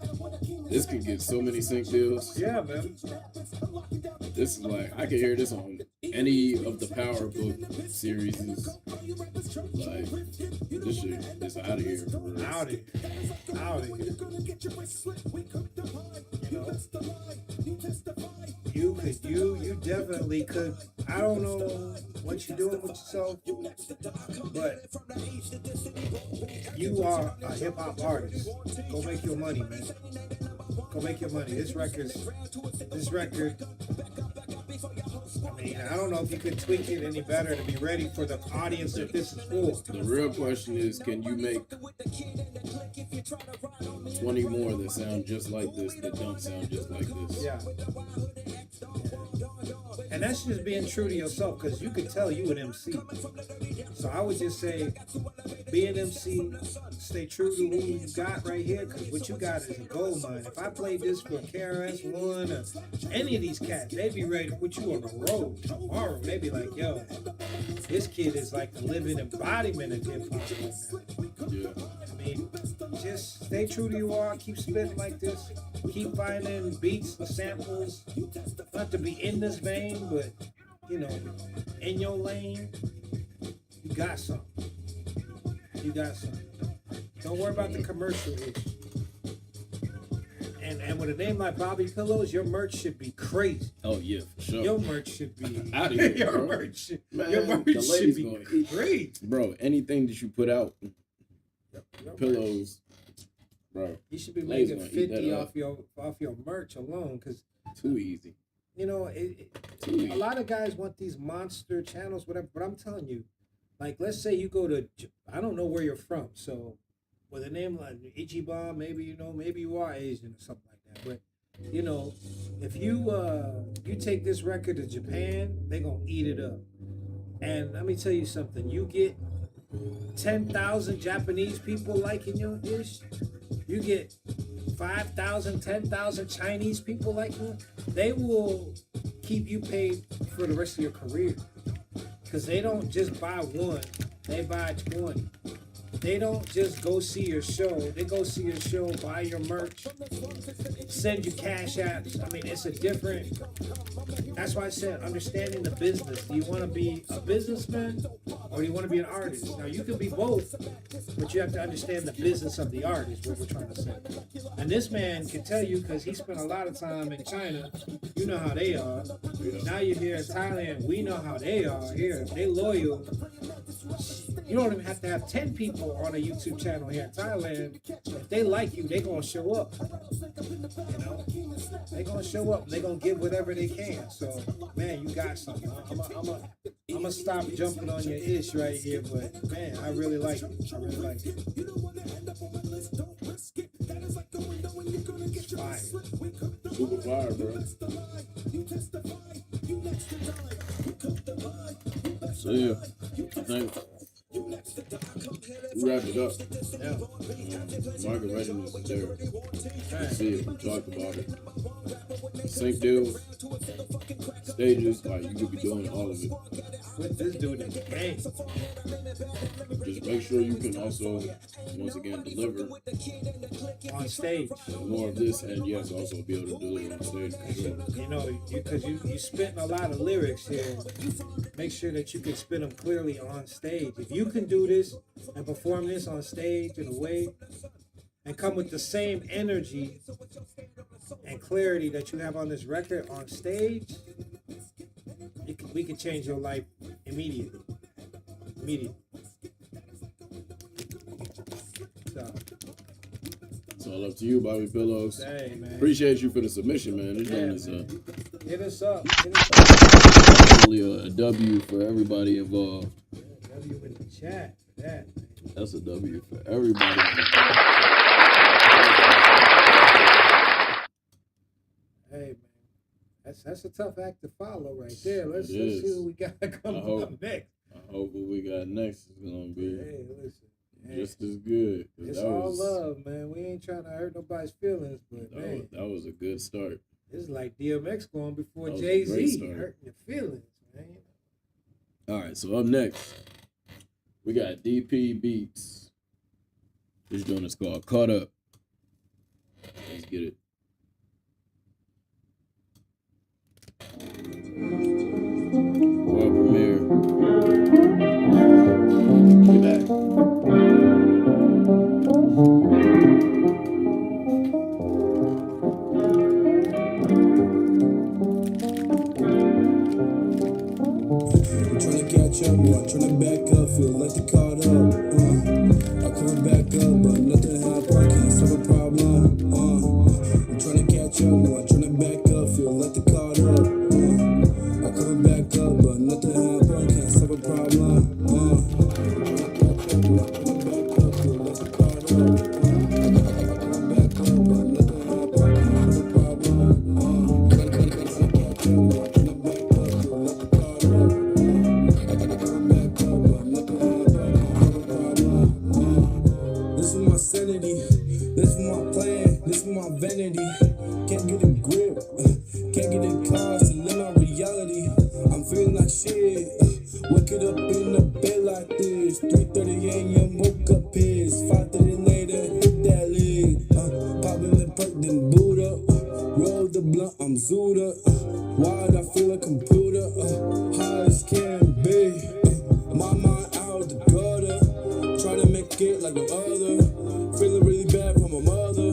This could get so many sync deals. Yeah, man. This is like, I could hear this on any of the Power Book series. Like, this shit is out of here. Out of here. You definitely could. I don't know what you're doing with yourself, but you are a hip hop artist. Go make your money, man. Go make your money. This record. I mean, I don't know if you could tweak it any better to be ready for the audience that this is for. The real question is, can you make 20 more that sound just like this, that don't sound just like this? Yeah. And that's just being true to yourself, because you could tell you an MC. So I would just say, be an MC, stay true to who you got right here, because what you got is a gold mine. If I played this for KRS-One or any of these cats, they'd be ready to put you on the road tomorrow. They'd be like, yo, this kid is like the living embodiment of hip hop. Yeah. I mean, just stay true to you are, keep spitting like this, keep finding beats and samples, not to be in this vein, but, in your lane, you got something. Don't worry about the commercial issue. And with a name like Bobby Pillows, your merch should be crazy. Oh yeah, for sure. Your merch should be out of here. Your merch should be crazy, bro. Anything that you put out, pillows, bro. You should be making 50 off your merch alone, because too easy. A lot of guys want these monster channels, whatever. But I'm telling you, like, let's say you go to, I don't know where you're from, so with a name like Ichiban, maybe you are Asian or something like that. But if you take this record to Japan, they gonna eat it up. And let me tell you something: you get 10,000 Japanese people liking your dish, you get 5,000, 10,000 Chinese people liking it. They will keep you paid for the rest of your career, because they don't just buy one; they buy 20. They don't just go see your show. They go see your show, buy your merch, send you cash apps. I mean, it's a different. That's why I said understanding the business. Do you want to be a businessman, or do you want to be an artist? Now you can be both, but you have to understand the business of the art is what we're trying to say. And this man can tell you because he spent a lot of time in China. You know how they are. Now you're here in Thailand. We know how they are here. They loyal. You don't even have to have 10 people on a YouTube channel here in Thailand. If they like you, they're going to show up. You know? They're going to show up. They're going to give whatever they can. So, man, you got something. I'm going to stop jumping on your ish right here, but, man, I really like it. I really like it. It's fire. Super fire, bro. So, yeah, I think we wrapped it up. Yeah. Market readiness is there. You see it. We talked about it. Sync deals, stages, like you could be doing all of it. Put this dude in the game. Just make sure you can also, once again, deliver On stage. more of this, and yes, also be able to deliver on stage. For sure. You know, because you spitting a lot of lyrics here. Make sure that you can spit them clearly on stage. If you can do this and perform this on stage in a way and come with the same energy and clarity that you have on this record on stage, we can change your life immediately. So, It's all up to you, Bobby Pillows. hey, man. Appreciate you for the submission, man. This one is Hit us up. Hit us up. really a W for everybody involved. W in the chat for that. That's a W for everybody. Hey, man. That's a tough act to follow right there. Let's It see is. what we got coming up next. I hope what we got next is gonna be Hey, listen. Hey, just as good. 'Cause it's that all was, love, man. We ain't trying to hurt nobody's feelings, but man, that was a good start. it's like DMX going before That was a great Jay-Z, start. hurting your feelings, man. All right, so up next, we got DP Beats. This joint is called Caught Up. Let's get it. World premiere. Get back. I'm tryna catch up, I'm tryna back up, feel like they caught up. I come back up, but nothing happened, I can't solve a problem. I'm tryna catch up, I'm tryna back up, feel like they caught up. I come back up, but nothing happened, I can't solve a problem. I'm tryna catch up, I'm tryna back up, feel like they caught up. I come back up, but nothing happened, I can't solve a problem. I'm tryna catch up, I'm tryna back up, feel like they caught up. This is my sanity, this is my plan, this is my vanity. Can't get a grip, can't get a cause to live my reality. I'm feeling like shit, waking up in the bed like this. 3:30 a.m. woke up pissed, 5:30 later hit that lid. Popping the perk, then boot up, roll the blunt, I'm zooed up. Why'd I feel a computer, high as can be. My mind out the gutter, try to make it like no other. Feeling really bad for my mother,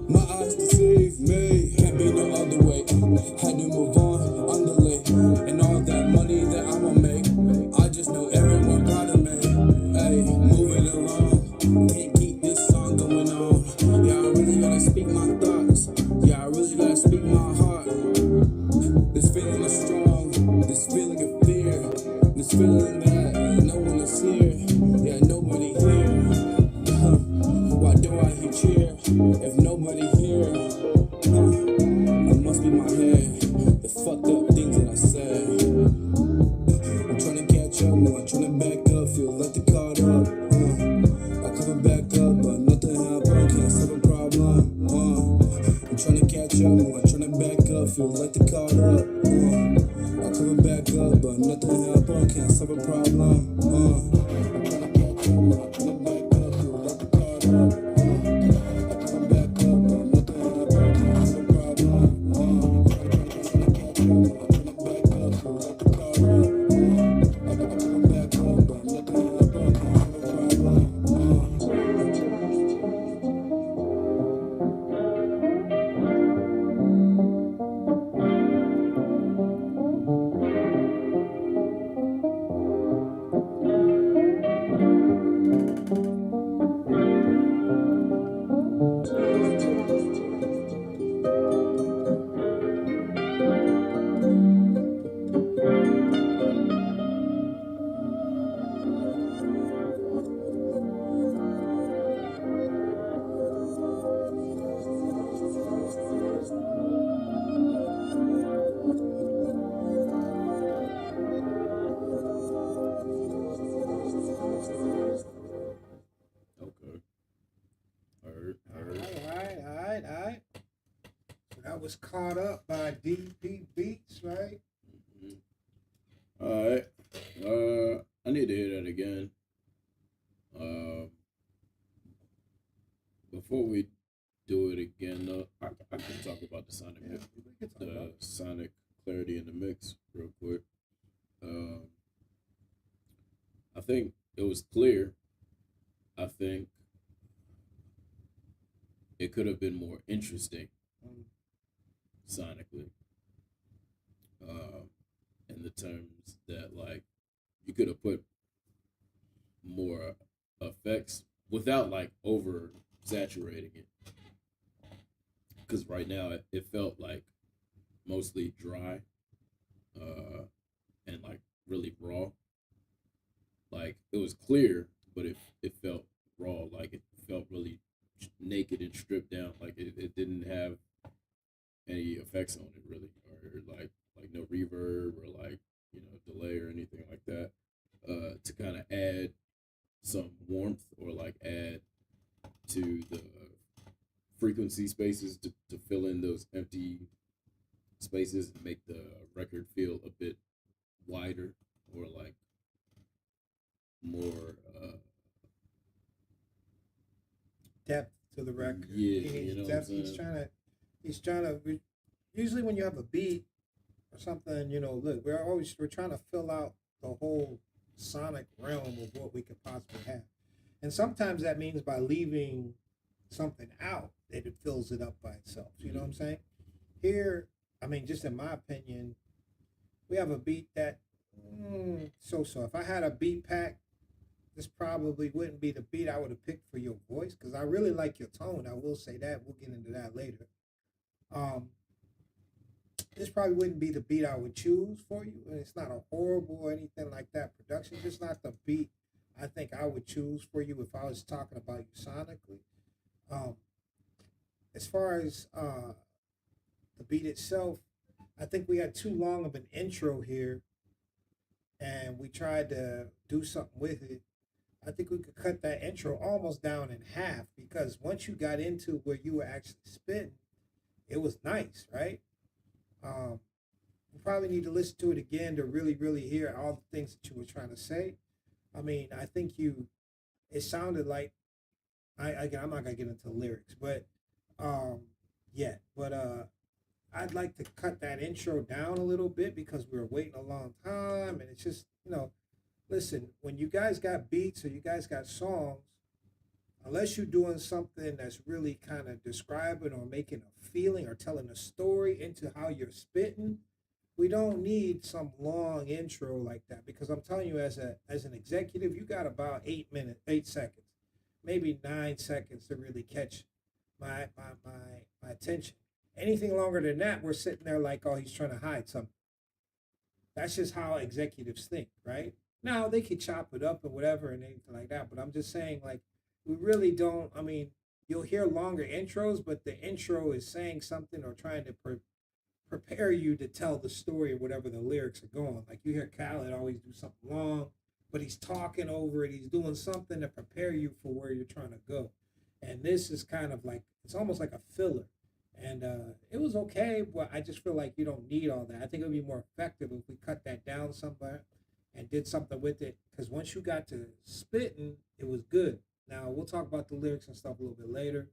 my eyes deceive me. Can't be no other way, had to move on, underlay. And all that money that I'ma make, I just know everyone proud of me. Hey, moving along, can't keep this song going on. Yeah, I really gotta speak my thoughts, yeah, I really gotta speak my heart. This feeling is strong, this feeling of fear, this feeling that no one is here, yeah, nobody here. Why do I hear cheer if nobody here? I must be my head, the fucked up things that I said. I'm tryna catch up, I'm tryna back up, feel like they caught up. I coming back up, but nothing happened, can't solve a problem. I'm tryna catch up, I'm tryna back up, feel like they caught up. I coming back up, but nothing happened, can't solve a problem. I'm tryna catch up, I'm tryna back up, feel like they caught up. I coming back up, but nothing happened, can't solve a problem. I'm tryna catch up, I'm tryna back up, feel like they caught up. I coming back up, but nothing was Caught Up by DP Beats, right? All right. I need to hear that again. Before we do it again, though, I can talk about the sonic, Yeah, we can talk about it. sonic clarity in the mix real quick. I think it was clear. I think it could have been more interesting sonically, in the terms that like you could have put more effects without like over saturating it. Because right now it felt like mostly dry, and like really raw. Like it was clear, but it felt raw. Like it felt really naked and stripped down. Like it didn't have any effects on it really, or like no reverb or like delay or anything like that, to kind of add some warmth or like add to the frequency spaces to fill in those empty spaces and make the record feel a bit wider or like more Depth to the record. Yeah, He needs you know what I'm depth. saying? He's trying to. Usually, when you have a beat or something, look, we're trying to fill out the whole sonic realm of what we could possibly have, and sometimes that means by leaving something out that it fills it up by itself. You know what I'm saying? Here, I mean, just in my opinion, we have a beat that so. If I had a beat pack, this probably wouldn't be the beat I would have picked for your voice because I really like your tone. I will say that. We'll get into that later. This probably wouldn't be the beat I would choose for you. And it's not a horrible or anything like that production. Just not the beat I think I would choose for you if I was talking about you sonically. As far as the beat itself, I think we had too long of an intro here, and we tried to do something with it. I think we could cut that intro almost down in half because once you got into where you were actually spitting, it was nice, right? You probably need to listen to it again to really, really hear all the things that you were trying to say. I mean, I think it sounded like, again, I'm not gonna get into the lyrics, but I'd like to cut that intro down a little bit because we were waiting a long time, and it's just, listen, when you guys got beats or you guys got songs, unless you're doing something that's really kind of describing or making a feeling or telling a story into how you're spitting, we don't need some long intro like that because I'm telling you, as an executive, you got about 8 seconds, maybe 9 seconds to really catch my attention. Anything longer than that, we're sitting there like, oh, he's trying to hide something. That's just how executives think, right? Now they could chop it up or whatever and anything like that, but I'm just saying, like, we really don't. I mean, you'll hear longer intros, but the intro is saying something or trying to prepare you to tell the story or whatever the lyrics are going. Like you hear Khaled always do something long, but he's talking over it. He's doing something to prepare you for where you're trying to go. And this is kind of like, it's almost like a filler. And it was okay, but I just feel like you don't need all that. I think it would be more effective if we cut that down somewhere and did something with it. Because once you got to spitting, it was good. Now we'll talk about the lyrics and stuff a little bit later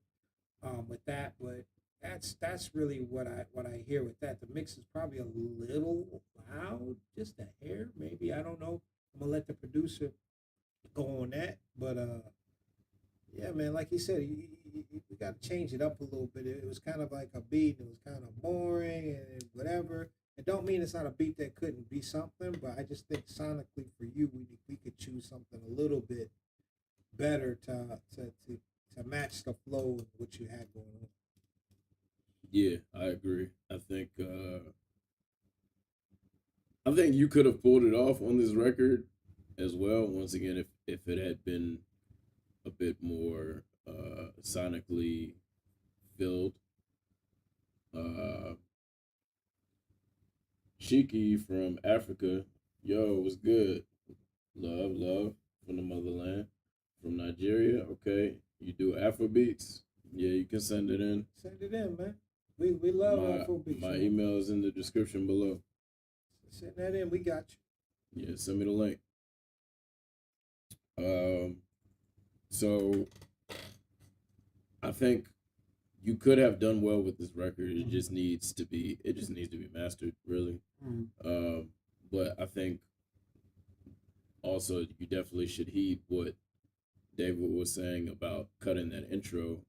with that, but that's really what I hear with that. The mix is probably a little loud, just a hair, maybe. I don't know. I'm gonna let the producer go on that, but yeah, man, like he said, we got to change it up a little bit. It was kind of like a beat. It was kind of boring and whatever. It don't mean it's not a beat that couldn't be something, but I just think sonically for you, we could choose something a little bit better to match the flow of what you had going on. Yeah, I agree. I think you could have pulled it off on this record as well. Once again, if it had been a bit more sonically filled. Shiki from Africa, yo, was good. Love from the motherland. From Nigeria, okay. You do Afro beats, yeah, you can send it in. Send it in, man. We love My Afrobeats. my email is in the description below. Send that in. We got you. Yeah, send me the link. So I think you could have done well with this record. It just needs to be mastered, really. But I think also you definitely should heed what David was saying about cutting that intro,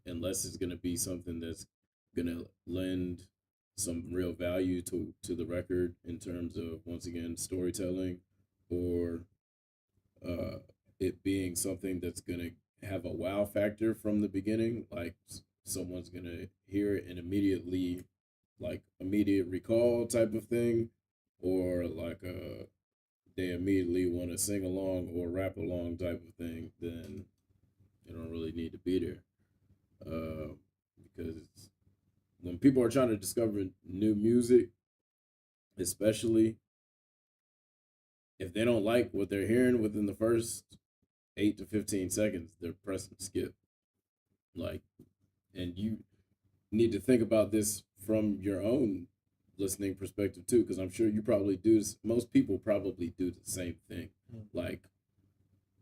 unless it's going to be something that's going to lend some real value to the record in terms of, once again, storytelling, or it being something that's going to have a wow factor from the beginning, like someone's going to hear it and immediately, like, immediate recall type of thing, or like they immediately want to sing along or rap along type of thing, then you don't really need to be there. Because when people are trying to discover new music, especially if they don't like what they're hearing within the first 8 to 15 seconds, they're pressing skip. Like, and you need to think about this from your own listening perspective too, because I'm sure you probably do. Most people probably do the same thing. Like,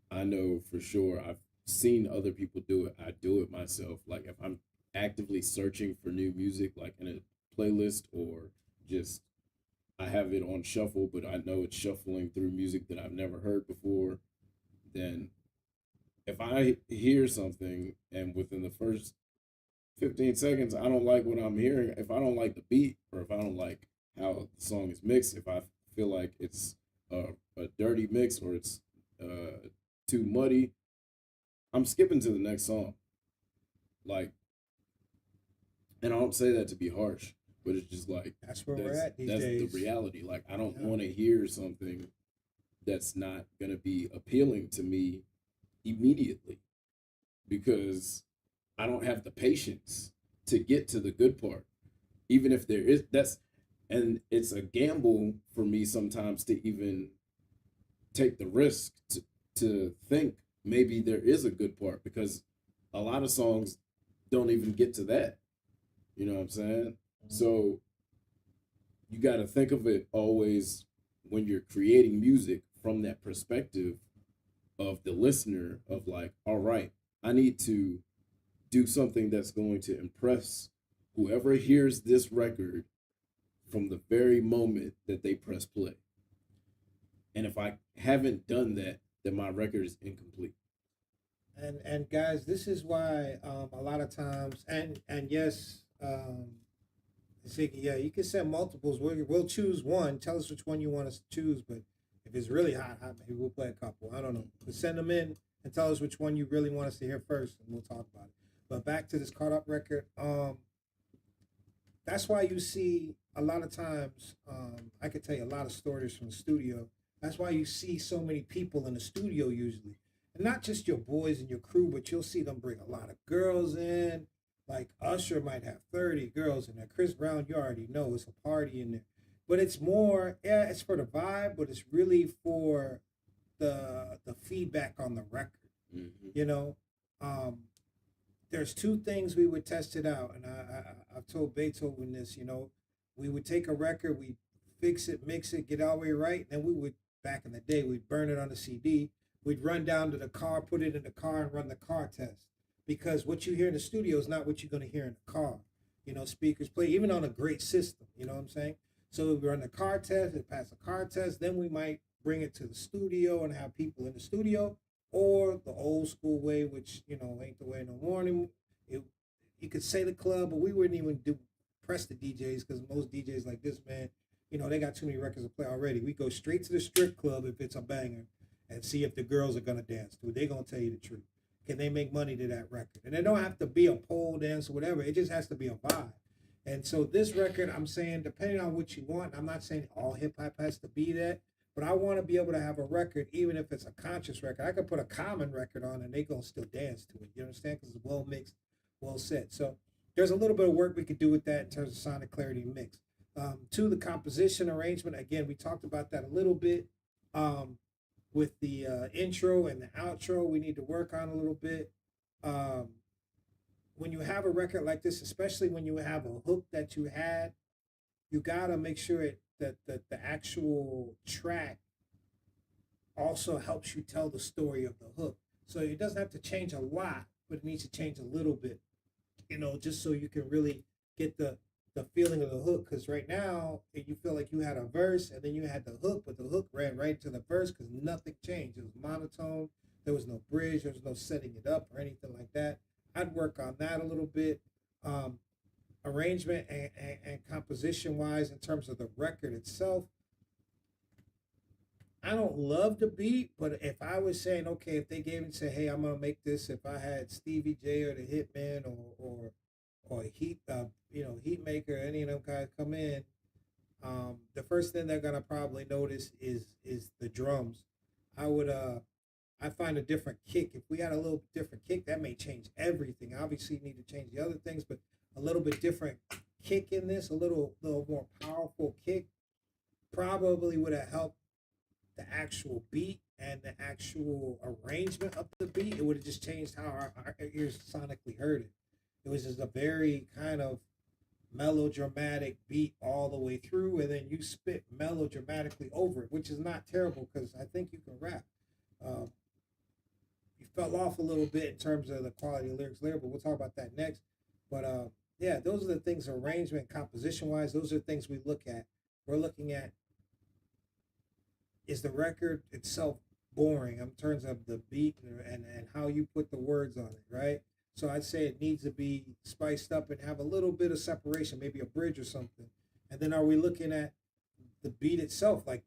I know for sure I've seen other people do it. I do it myself. Like, if I'm actively searching for new music, like in a playlist, or just I have it on shuffle, but I know it's shuffling through music that I've never heard before, then if I hear something and within the first 15 seconds I don't like what I'm hearing, if I don't like the beat, or if I don't like how the song is mixed, if I feel like it's a dirty mix, or it's too muddy, I'm skipping to the next song. Like, and I don't say that to be harsh, but it's just like, That's where we're at these that's days. the reality. Like, I don't want to hear something that's not going to be appealing to me immediately, because I don't have the patience to get to the good part. Even if there is, and it's a gamble for me sometimes to even take the risk to think maybe there is a good part, because a lot of songs don't even get to that. You know what I'm saying? So you got to think of it always, when you're creating music, from that perspective of the listener, of like, all right, I need to do something that's going to impress whoever hears this record from the very moment that they press play. And if I haven't done that, then my record is incomplete. And guys, this is why a lot of times, and yes, Ziggy, yeah, you can send multiples. We'll choose one. Tell us which one you want us to choose. But if it's really hot, maybe we'll play a couple. I don't know. But send them in and tell us which one you really want us to hear first, and we'll talk about it. But back to this Caught Up record. That's why you see a lot of times, I could tell you a lot of stories from the studio. That's why you see so many people in the studio usually. And not just your boys and your crew, but you'll see them bring a lot of girls in. Like Usher might have 30 girls in there. Chris Brown, you already know, it's a party in there. But it's more, yeah, it's for the vibe, but it's really for the feedback on the record. You know, there's two things we would test it out, and I've told Beethoven this. You know, we would take a record, we fix it, mix it, get our way right, and then we would, back in the day, we'd burn it on the CD. We'd run down to the car, put it in the car, and run the car test, because what you hear in the studio is not what you're going to hear in the car. You know, speakers play even on a great system. You know what I'm saying? So we run the car test, it passed the car test, then we might bring it to the studio and have people in the studio, or the old school way, which, you know, ain't the way no more anymore. You could say the club, but we wouldn't even press the DJs, because most DJs like this, man, you know, they got too many records to play already. We go straight to the strip club if it's a banger, and see if the girls are gonna dance to it. They're gonna tell you the truth. Can they make money to that record? And it don't have to be a pole dance or whatever. It just has to be a vibe. And so this record, I'm saying, depending on what you want, I'm not saying all hip hop has to be that, but I want to be able to have a record, even if it's a conscious record. I could put a common record on and they gonna still dance to it. You understand? Because it's well mixed, well set. So there's a little bit of work we could do with that in terms of sonic clarity and mix. To the composition arrangement, again, we talked about that a little bit. With the intro and the outro, we need to work on a little bit. when you have a record like this, especially when you have a hook that you had, you gotta make sure that the actual track also helps you tell the story of the hook. So it doesn't have to change a lot, but it needs to change a little bit, just so you can really get the feeling of the hook. Because right now, you feel like you had a verse and then you had the hook, but the hook ran right to the verse because nothing changed. It was monotone. There was no bridge. There was no setting it up or anything like that. I'd work on that a little bit. Arrangement and composition wise, in terms of the record itself, I don't love the beat, but if I was saying, okay, if they gave me say, hey, I'm gonna make this, if I had Stevie J or the Hitman or Heat, Heatmaker, any of them guys come in, the first thing they're gonna probably notice is the drums. I find a different kick. If we had a little different kick, that may change everything. Obviously, you need to change the other things, but a little bit different kick in this, a little more powerful kick, probably would have helped the actual beat and the actual arrangement of the beat. It would have just changed how our ears sonically heard it. It was just a very kind of melodramatic beat all the way through, and then you spit melodramatically over it, which is not terrible because I think you can rap. You fell off a little bit in terms of the quality of lyrics later, but we'll talk about that next. But yeah, those are the things, arrangement, composition wise, those are things we look at. We're looking at, is the record itself boring in terms of the beat and how you put the words on it, right? So I'd say it needs to be spiced up and have a little bit of separation, maybe a bridge or something. And then are we looking at the beat itself, like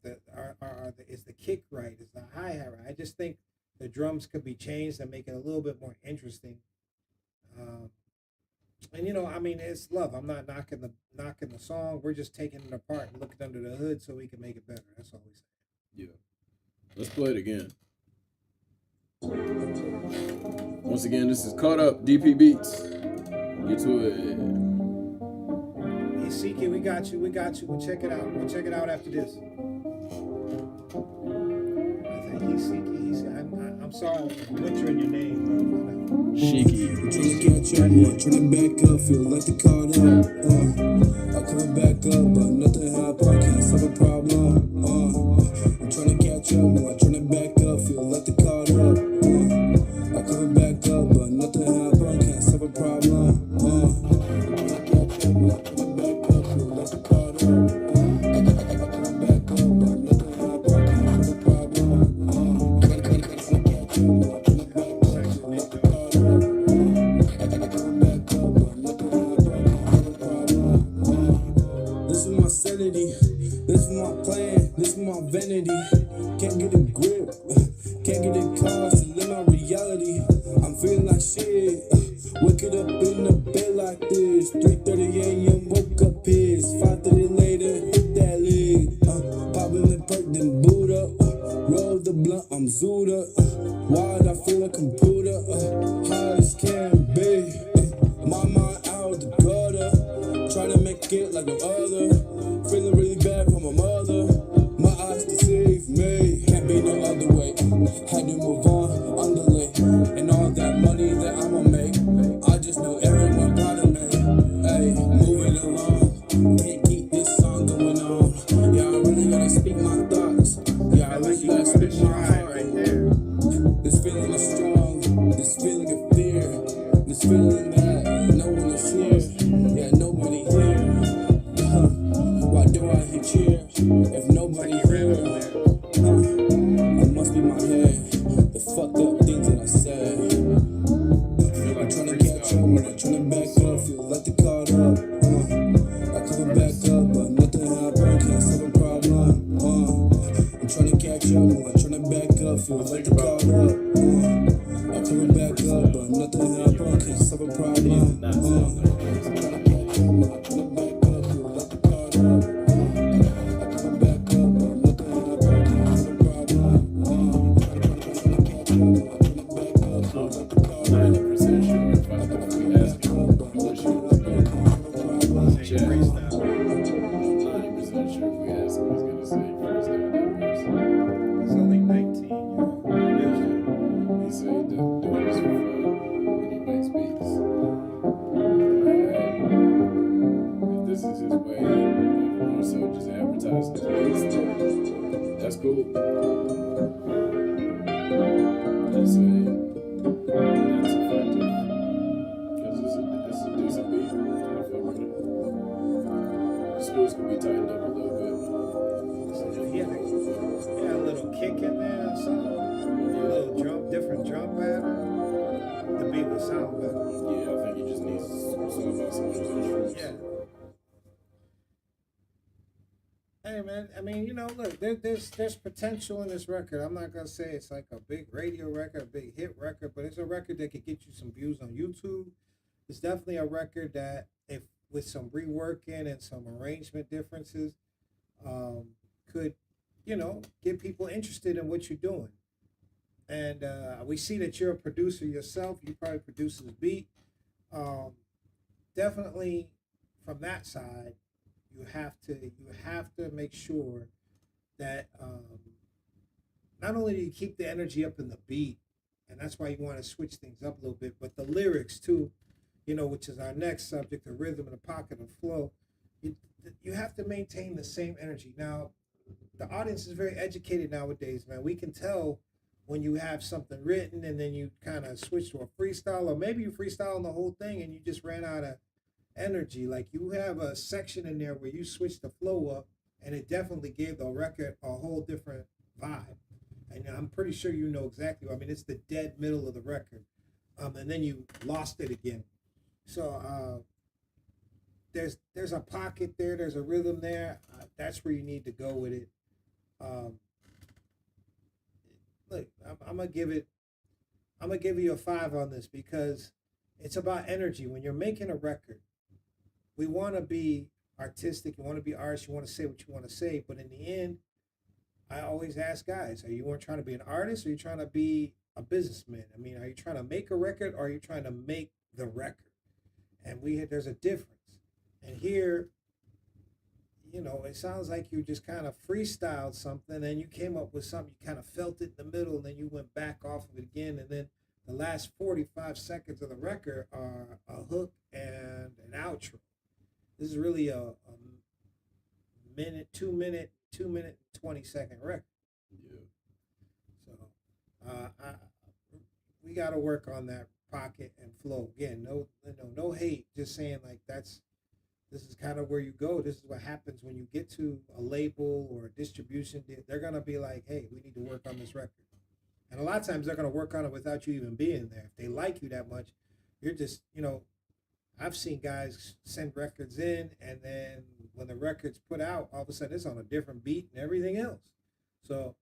is the kick right? Is the hi-hat right? I just think the drums could be changed and make it a little bit more interesting. And I mean, it's love. I'm not knocking the song. We're just taking it apart and looking under the hood so we can make it better. That's all we say. Yeah. Let's play it again. Once again, this is Caught Up, DP Beats. Get to it. Hey, CK, we got you. We'll check it out. We'll check it out after this. I think he's CK. I'm sorry for butchering your name, bro. Shiki. Tryna catch up, tryna back up, feel like the caught up. I come back up, but nothing happened, can't solve a problem. I'm tryna catch up, tryna back up, feel like the caught up. I come back up, but nothing happened, can't solve a problem. Tryna catch up, tryna back up, feel like the caught up. I come back up, but nothing happened, can't solve a problem. Tryna catch up, tryna back up, feel like the caught up. This is my sanity, this is my plan, this is my vanity. Can't get a grip, can't get a cause to live my reality. I'm feeling like shit, waking up in the bed like this. 3:30 a.m. woke up pissed, 5:30 later hit that leg. Popping the perk, then boot up, roll the blunt, I'm zooed up. Why'd I feel a computer, high as can be. My mind out the gutter, trying to make it like no other. Feeling really bad for my mother, my eyes deceive me. Can't be no other way, had to move on, underlay. And all that money that I'ma make, I just know everyone proud of me. Hey, moving along, can't keep this song going on. Yeah, I really gotta speak my thoughts. Yeah, I really gotta speak my heart right there. This feeling is strong, this feeling of fear, this feeling that no one is here. Yeah, nobody here. Why do I hear cheer if nobody here? It must be my head, the fucked up things that I said. I'm tryna catch up, I'm tryna back up, feel like the caught up. I come back up, but nothing happened, can't solve a problem. I'm tryna catch up, I'm tryna back up, feel like the caught up. I come back up, but nothing happened, can't solve a problem. I'm tryna catch up, I'm tryna back up, feel like the caught up. I come back up, but nothing happened, can't solve a problem. I'm tryna catch up, I'm tryna back up, feel like the caught up. 90% sure if we ask you what you was gonna chat. 90% sure if we ask him, he's gonna say first name that person. He's only 19, yo. in there or something, a little different drum pattern, the beat would sound better. Yeah, I think you just need something about some of those instruments. Yeah. Hey man, I mean, look, there's potential in this record. I'm not gonna say it's like a big radio record, a big hit record, but it's a record that could get you some views on YouTube. It's definitely a record that, if with some reworking and some arrangement differences, could, get people interested in what you're doing. And we see that you're a producer yourself. You probably produce this beat. Definitely, from that side, you have to make sure that not only do you keep the energy up in the beat, and that's why you want to switch things up a little bit, but the lyrics too, which is our next subject, the rhythm and the pocket and flow. You have to maintain the same energy. Now, the audience is very educated nowadays, man. We can tell when you have something written and then you kind of switch to a freestyle, or maybe you freestyle the whole thing and you just ran out of energy. Like, you have a section in there where you switched the flow up, and it definitely gave the record a whole different vibe. And I'm pretty sure you know exactly. I mean, it's the dead middle of the record, and then you lost it again. So there's a pocket there. There's a rhythm there. That's where you need to go with it. Look, I'm gonna give you a 5 on this, because it's about energy. When you're making a record, we want to be artistic. You want to be artists. You want to say what you want to say. But in the end, I always ask guys, are you trying to be an artist, or are you trying to be a businessman? I mean, are you trying to make a record, or are you trying to make the record? And there's a difference. And here, it sounds like you just kind of freestyled something, and you came up with something. You kind of felt it in the middle, and then you went back off of it again. And then the last 45 seconds of the record are a hook and an outro. This is really a 2 minute, 20-second record. Yeah. So we got to work on that pocket and flow. Again, no hate. Just saying, like, this is kind of where you go. This is what happens when you get to a label or a distribution. They're gonna be like, hey, we need to work on this record. And a lot of times they're gonna work on it without you even being there. If they like you that much, you're just, I've seen guys send records in, and then when the record's put out, all of a sudden it's on a different beat and everything else. So,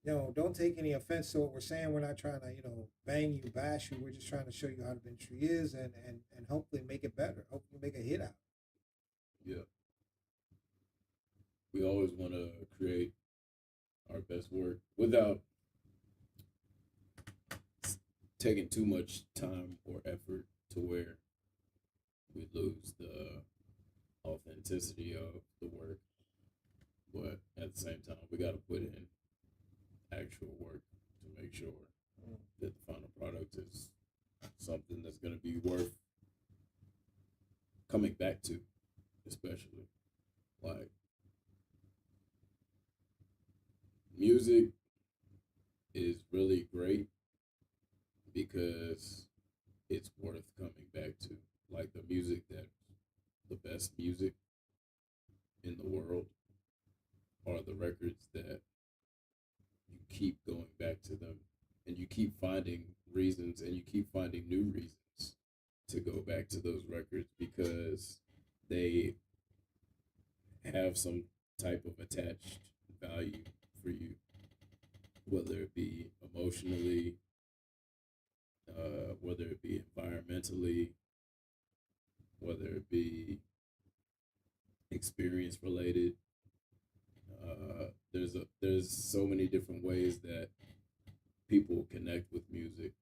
don't take any offense to what we're saying. We're not trying to, bang you, bash you. We're just trying to show you how the industry is, and hopefully make it better. Hopefully make a hit out. Yeah. We always want to create our best work without taking too much time or effort to where we lose the authenticity of the work. But at the same time, we got to put in actual work to make sure that the final product is something that's going to be worth coming back to, especially. Like, music is really great because it's worth coming back to. Like, the music that's the best music in the world are the records that you keep going back to them, and you keep finding reasons, and you keep finding new reasons to go back to those records because they have some type of attached value for you, whether it be emotionally, whether it be environmentally, whether it be experience related. There's so many different ways that people connect with music.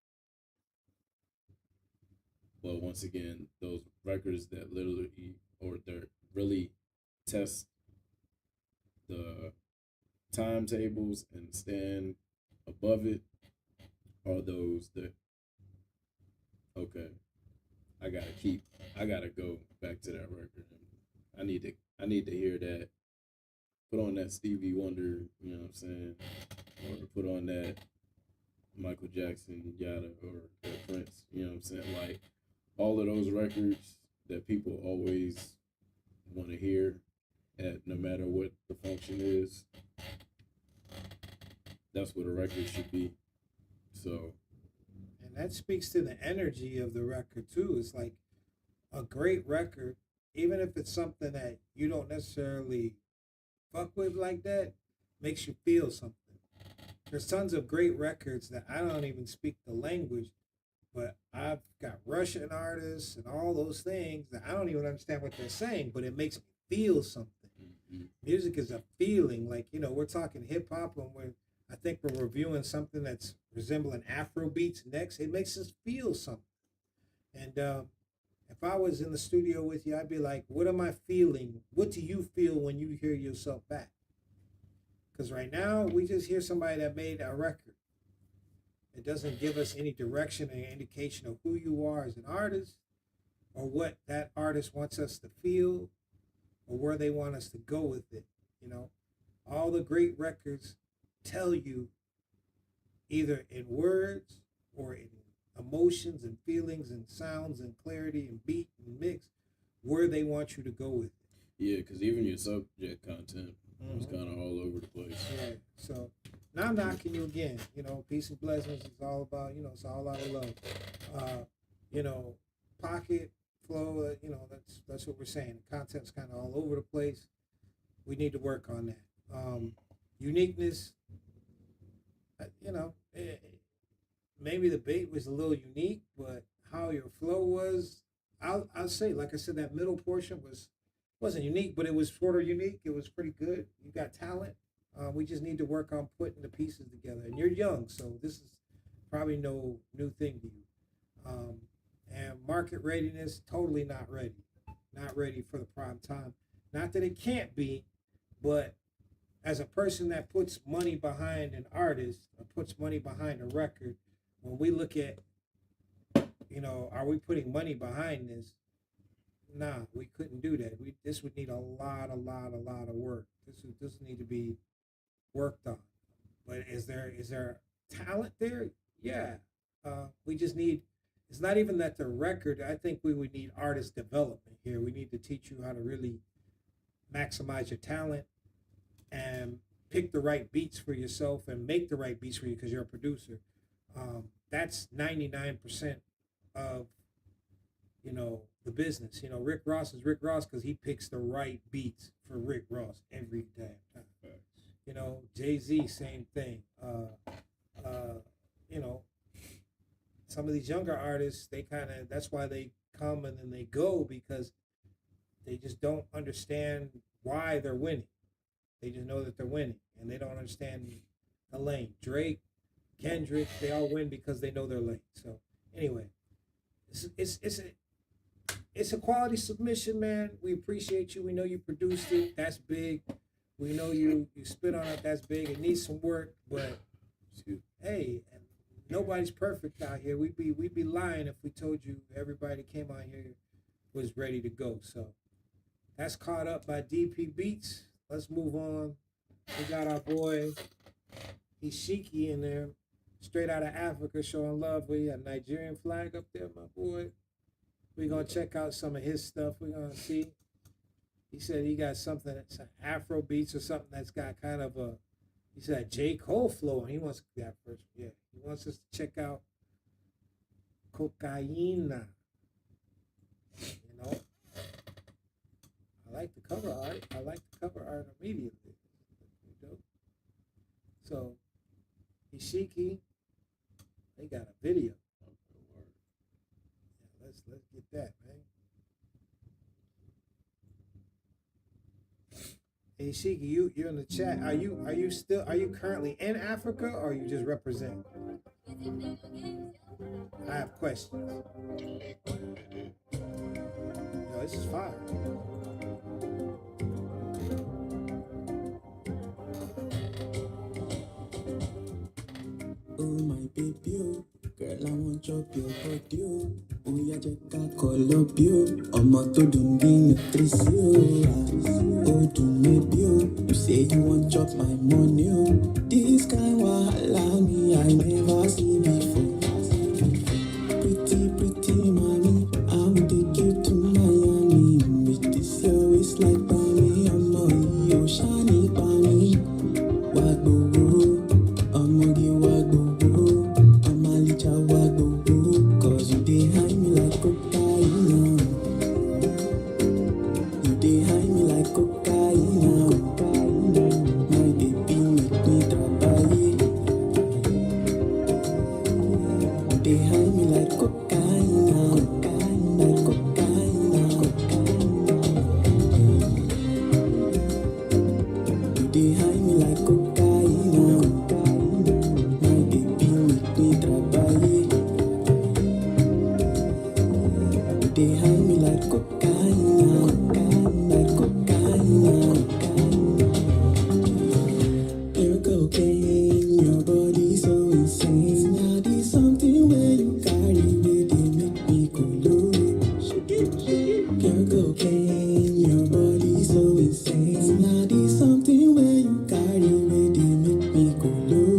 But once again, those records that literally or they're really test the timetables and stand above it are those that, okay, I gotta go back to that record. I need to hear that. Put on that Stevie Wonder, you know what I'm saying? Or put on that Michael Jackson, Yada, or Prince, you know what I'm saying? Like, all of those records that people always want to hear, at no matter what the function is, that's what a record should be. So, and that speaks to the energy of the record too. It's like a great record, even if it's something that you don't necessarily fuck with like that, makes you feel something. There's tons of great records that I don't even speak the language, but I've got Russian artists and all those things that I don't even understand what they're saying, but it makes me feel something. Music is a feeling. Like, you know, we're talking hip hop and I think we're reviewing something that's resembling Afro beats next. It makes us feel something. And if I was in the studio with you, I'd be like, what am I feeling? What do you feel when you hear yourself back? Because right now, we just hear somebody that made a record. It doesn't give us any direction or indication of who you are as an artist or what that artist wants us to feel or where they want us to go with it. You know, all the great records tell you either in words or in emotions and feelings and sounds and clarity and beat and mix where they want you to go with it. Yeah, because even your subject content was kind of all over the place. Yeah, so now I'm knocking you again. You know, peace and blessings is all about, you know, it's all out of love. You know, pocket flow, you know, that's what we're saying. The content's kind of all over the place. We need to work on that. Uniqueness, you know, maybe the bait was a little unique, but how your flow was, I'll say, like I said, that middle portion wasn't unique, but it was sort of unique. It was pretty good. You got talent. We just need to work on putting the pieces together. And you're young, so this is probably no new thing to you. And market readiness, totally not ready. Not ready for the prime time. Not that it can't be, but as a person that puts money behind an artist or puts money behind a record, when we look at, you know, are we putting money behind this? Nah, we couldn't do that. This would need a lot of work. This would need to be worked on. But is there talent there? Yeah. We just need. It's not even that the record. I think we would need artist development here. We need to teach you how to really maximize your talent and pick the right beats for yourself and make the right beats for you because you're a producer. That's 99% of, you know, the business. You know, Rick Ross is Rick Ross because he picks the right beats for Rick Ross every damn time. You know, Jay-Z, same thing. You know, some of these younger artists, that's why they come and then they go, because they just don't understand why they're winning. They just know that they're winning and they don't understand the lane. Drake, Kendrick, they all win because they know their lane. So anyway, it's a quality submission, man. We appreciate you. We know you produced it. That's big. We know you spit on it. That's big. It needs some work, but hey, nobody's perfect out here. We'd be lying if we told you everybody that came out here was ready to go. So that's Caught Up by DP Beats. Let's move on. We got our boy Ishiki in there, straight out of Africa, showing love. We got a Nigerian flag up there, my boy. We're going to check out some of his stuff. We're going to see. He said he got something that's an Afro beats or something that's got kind of a, he said J. Cole flow, and he wants that first. Yeah, he wants us to check out Cocaína. You know? I like the cover art immediately. So, Ishiki, they got a video. Yeah, let's get that, man. Hey Ishiki, you're in the chat. Are you currently in Africa, or you just represent? I have questions. Yo, this is fire. Oh my baby, oh, girl I want chop your body, oh, oh yeah, jeka call up you, ọmọ tó dùn bí nutrition, oh do maybe oh, you say you want chop my money, oh, this kind wahala me I never see before. Pretty mommy, I will take you to Miami, with this your waist like Bami, ọmọ yìí ó shiny Bami, wá gbowó. they high me like cocaine, cocaine, like cocaine, you they high me like cocaine, my baby make me trabaye. You they high me like cocaine, like cocaine. You're cocaine, your body so insane. Now there's something where you carry where they make me go low. You're cocaine, your body so insane. Now there's something where you carry where they make me go low.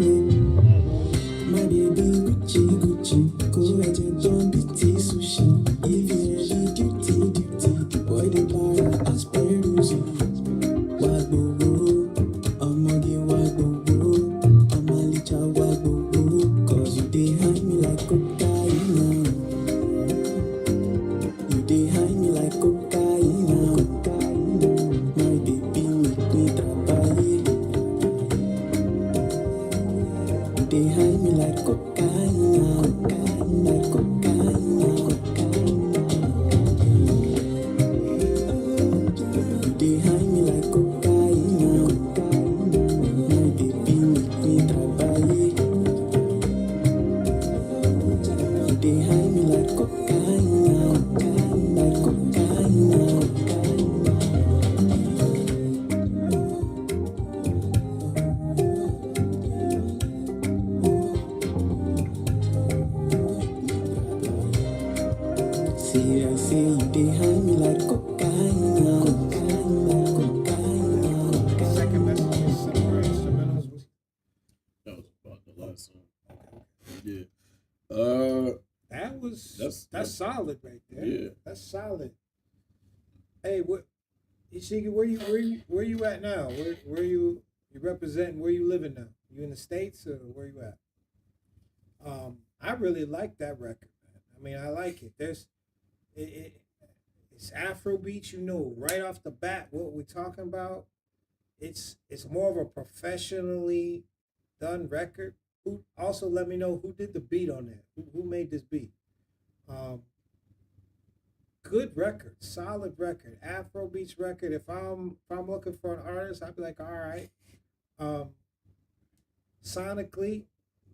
My baby Gucci, Gucci, go ahead and don't be sushi. If you really duty, boy the bar asperus. Wagbo, I'ma wagbo, I'ma licha wagbo, cause you dey hide me like cocaine. You dey hide me like cocaine. My baby make me trabaye. You dey hide me like cocaine, like cocaine. You dey hide me like cocaine. My baby make me trabaye. You dey hide me like cocaine, like cocaine. See, I say you dey hide me like cocaine, cocaine. Second message is similar instrumentals. That was about the last song. Yeah. That's solid right there. Yeah. That's solid. Hey, what? Ishiki, where you at now? Where you representing? Where you living now? You in the States or where you at? I really like that record, man. I mean, I like it. It's Afrobeat, right off the bat what we're talking about. It's more of a professionally done record. Who also let me know who did the beat on that? Who made this beat? Good record, solid record, Afrobeats record. If I'm looking for an artist, I'd be like, all right. Sonically,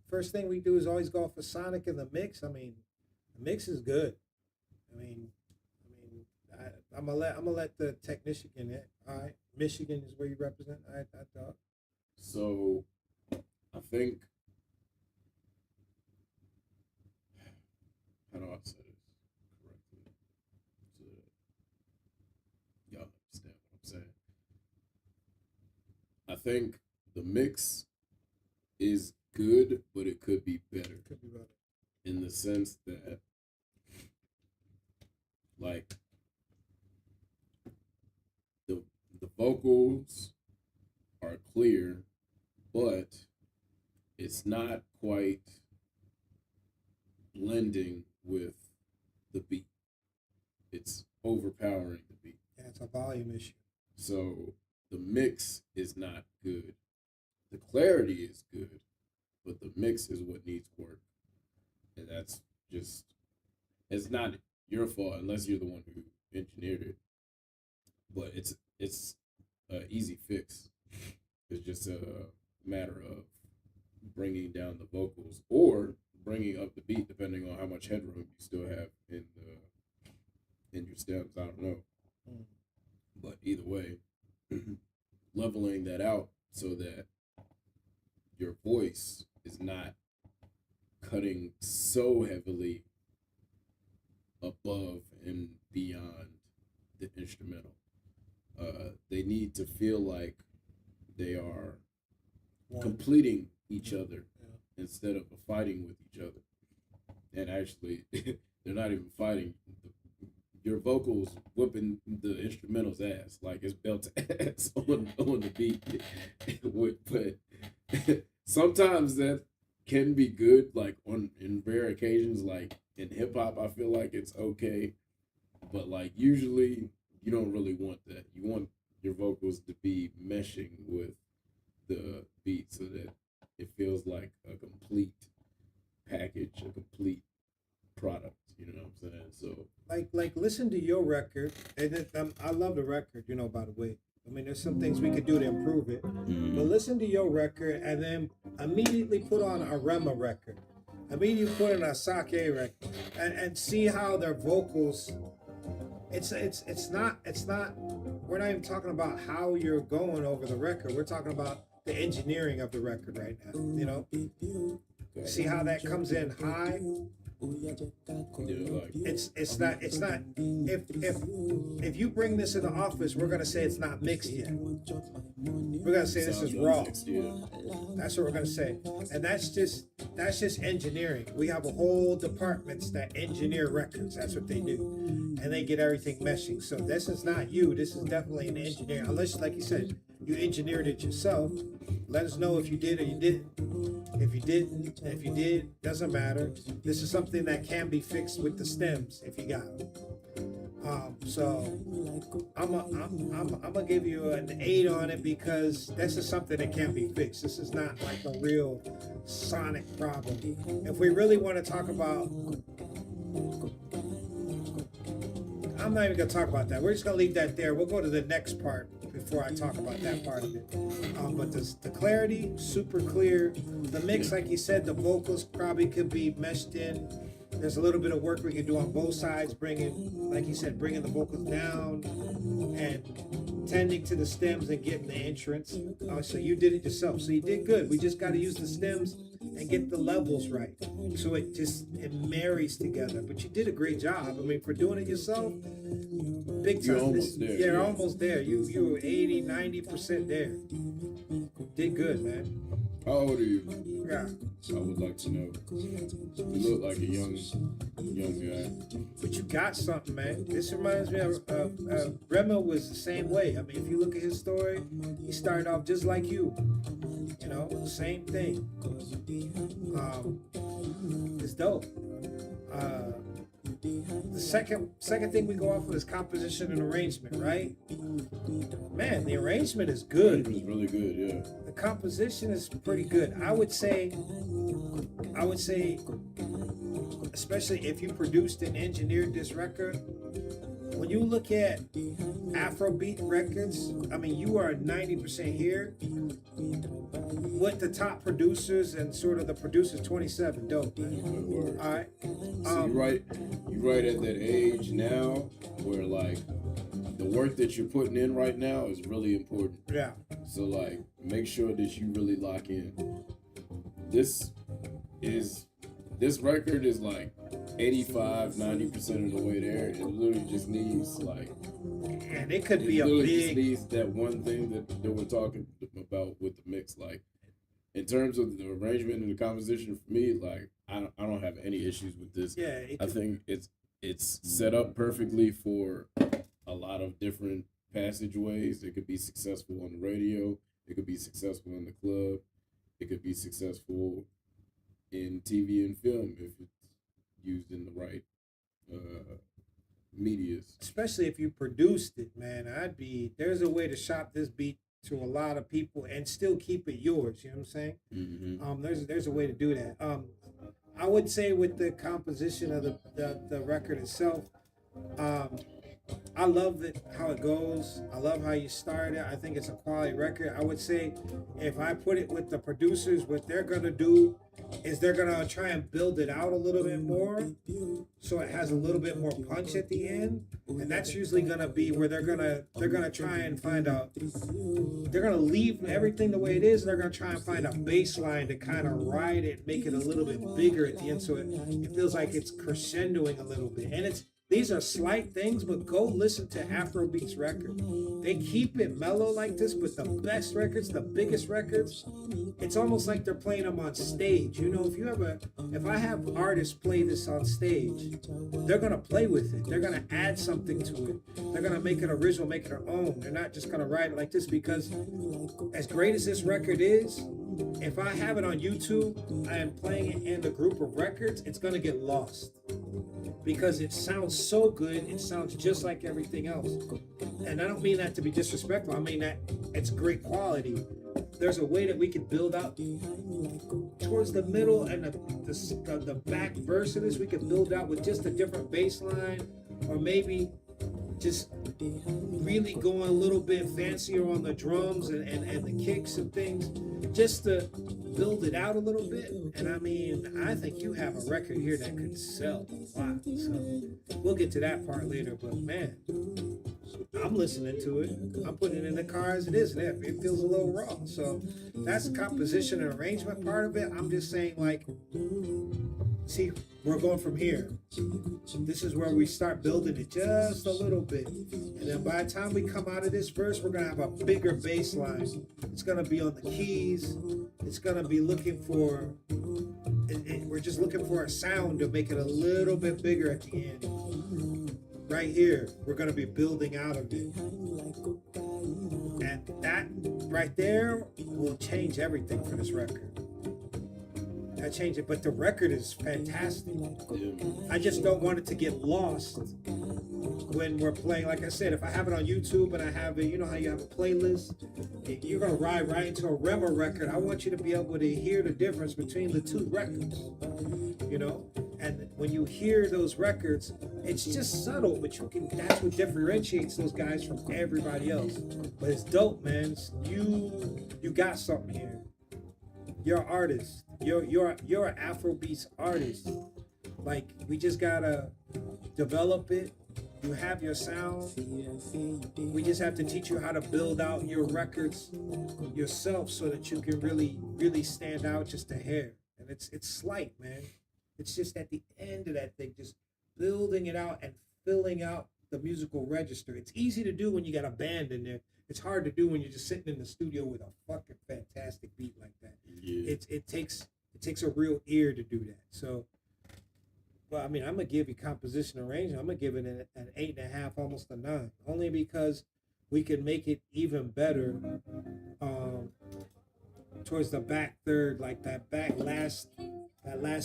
first thing we do is always go for sonic in the mix. I mean, the mix is good. I'm gonna let the technician in it. All right, Michigan is where you represent. All right, I thought. So, I think, how do I say this correctly? So, y'all understand what I'm saying? I think the mix is good, but it could be better. Could be better. In the sense that, like, the vocals are clear, but it's not quite blending with the beat. It's overpowering the beat. Yeah, it's a volume issue. So the mix is not good. The clarity is good, but the mix is what needs work. And that's just, it's not your fault unless you're the one who engineered it. But it's an easy fix. It's just a matter of bringing down the vocals or bringing up the beat, depending on how much headroom you still have in your stems. I don't know, but either way, leveling that out so that your voice is not cutting so heavily above and beyond the instrumental. They need to feel like they are completing each other instead of fighting with each other. And actually, they're not even fighting. Your vocals whipping the instrumental's ass like it's belt ass on the beat. But sometimes that can be good, like in rare occasions, like in hip hop, I feel like it's okay. But like usually you don't really want that. You want your vocals to be meshing with the beat so that it feels like a complete package, a complete like listen to your record, and I love the record. By the way, I mean, there's some things we could do to improve it, but listen to your record, and then immediately put on a Rema record. Immediately put on a Sake record, and see how their vocals. It's not. We're not even talking about how you're going over the record. We're talking about the engineering of the record right now. See how that comes in high. It's not. If you bring this in the office, we're gonna say it's not mixed yet. We're gonna say this is raw. That's what we're gonna say, and that's just engineering. We have a whole departments that engineer records. That's what they do, and they get everything meshing. So this is not you. This is definitely an engineer. Unless, like you said, you engineered it yourself. Let us know if you did or you didn't. If you didn't, if you did, doesn't matter. This is something that can be fixed with the stems if you got them. So I'm gonna give you an 8 on it because this is something that can't be fixed. This is not like a real sonic problem. If we really want to talk about, I'm not even gonna talk about that. We're just gonna leave that there. We'll go to the next part before I talk about that part of it. But the clarity, super clear. The mix, like you said, the vocals probably could be meshed in. There's a little bit of work we can do on both sides, like you said, bringing the vocals down and tending to the stems and getting the entrance. So you did it yourself. So you did good. We just got to use the stems and get the levels right. So it marries together. But you did a great job. I mean, for doing it yourself, big time. You're almost there. Yeah, you're almost there. You were 80, 90% there. Did good, man. How old are you? Yeah. I would like to know. You look like a young guy. But you got something, man. This reminds me of Rema was the same way. I mean, if you look at his story, he started off just like you. Same thing. It's dope. The second thing we go off of is composition and arrangement, right? Man, the arrangement is good. It was really good, yeah. The composition is pretty good. I would say, especially if you produced and engineered this record, when you look at Afrobeat records, I mean, you are 90% here with the top producers and sort of the producers 27. Dope, man. All right. So you right at that age now where like the work that you're putting in right now is really important. Yeah. So like make sure that you really lock in. This record is like 85-90% of the way there. It literally just needs like, and it could be a big. big. Just needs that one thing that we're talking about with the mix. Like in terms of the arrangement and the composition, for me, like I don't have any issues with this. Yeah. I think it's set up perfectly for a lot of different passageways. It could be successful on the radio. It could be successful in the club. It could be successful in TV and film if it's used in the right medias. Especially if you produced it, man. There's a way to shop this beat to a lot of people and still keep it yours. You know what I'm saying? Mm-hmm. There's a way to do that. I would say with the composition of the record itself, I love how it goes. I love how you started. I think it's a quality record. I would say if I put it with the producers, what they're going to do is they're going to try and build it out a little bit more so it has a little bit more punch at the end. And that's usually going to be where they're going to try and find out. They're going to leave everything the way it is, and they're going to try and find a bass line to kind of ride it, make it a little bit bigger at the end so it feels like it's crescendoing a little bit. And these are slight things, but go listen to Afrobeats record. They keep it mellow like this, but the best records, the biggest records, it's almost like they're playing them on stage. If I have artists play this on stage, they're gonna play with it. They're gonna add something to it. They're gonna make it original, make it their own. They're not just gonna write it like this because as great as this record is, if I have it on YouTube, I am playing it in the group of records, it's gonna get lost. Because it sounds so good, it sounds just like everything else. And I don't mean that to be disrespectful, I mean that it's great quality. There's a way that we can build out towards the middle and the back verse of this, we can build out with just a different bass line, or maybe just really going a little bit fancier on the drums and the kicks and things, just to build it out a little bit. And I mean, I think you have a record here that could sell a lot. So we'll get to that part later, but man, I'm listening to it. I'm putting it in the car as it is. And it feels a little raw. So that's the composition and arrangement part of it. I'm just saying, like, see, we're going from here. This is where we start building it just a little bit. And then by the time we come out of this verse, we're going to have a bigger bass line. It's going to be on the keys. It's going to be looking for, we're just looking for a sound to make it a little bit bigger at the end. Right here, we're going to be building out of it. And that right there will change everything for this record. That changed it, but the record is fantastic. I just don't want it to get lost when we're playing. Like I said, if I have it on YouTube and I have it, you know how you have a playlist, you're gonna ride right into a Rema record. I want you to be able to hear the difference between the two records, you know. And when you hear those records, it's just subtle, but you can. That's what differentiates those guys from everybody else. But it's dope, man. You got something here. You're an artist. You're an Afrobeats artist. Like, we just gotta develop it. You have your sound. We just have to teach you how to build out your records yourself so that you can really, really stand out just a hair. And it's slight, man. It's just at the end of that thing, just building it out and filling out the musical register. It's easy to do when you got a band in there. It's hard to do when you're just sitting in the studio with a fucking fantastic beat like that. Yeah. It takes a real ear to do that. So, well, I mean, I'm gonna give you composition arrangement. I'm gonna give it an 8.5, almost a 9, only because we can make it even better towards the back third, like that last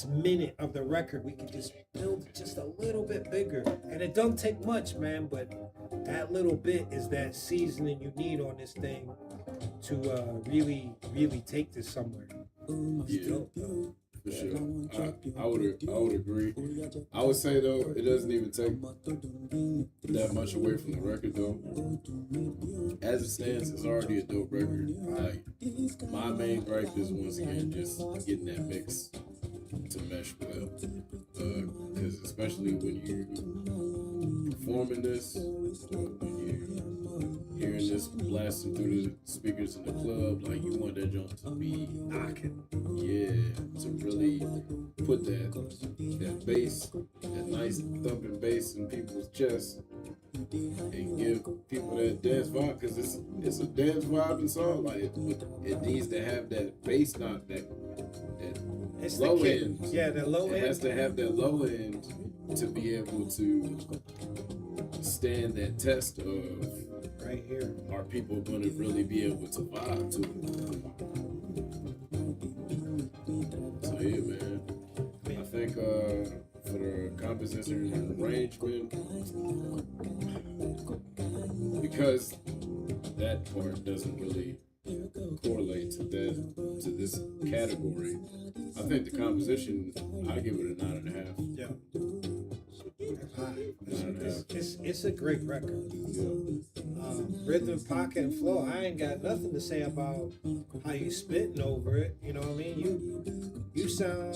minute of the record. We can just build it just a little bit bigger, and it don't take much, man. But that little bit is that seasoning you need on this thing to really, really take this somewhere. Yeah, for sure. I would agree. I would say though, it doesn't even take that much away from the record though. As it stands, it's already a dope record. Like, my main gripe is once again just getting that mix to mesh well, because especially when you're performing this, when you're hearing this blasting through the speakers in the club, like, you want that jump to be knocking, to really put that bass, that nice thumping bass in people's chest, and give people that dance vibe, because it's a dance vibing song. Like, it needs to have that bass knock, that it's low end. Yeah, the low end. It has to have that low end to be able to stand that test of, right here, are people going to really be able to vibe to it? So yeah, man. I think for the composition and arrangement, because that part doesn't really correlate to this category, I think the composition, I give it a 9.5. Yeah. It's a great record. Rhythm, pocket, and flow. I ain't got nothing to say about how you spitting over it. You know what I mean? You sound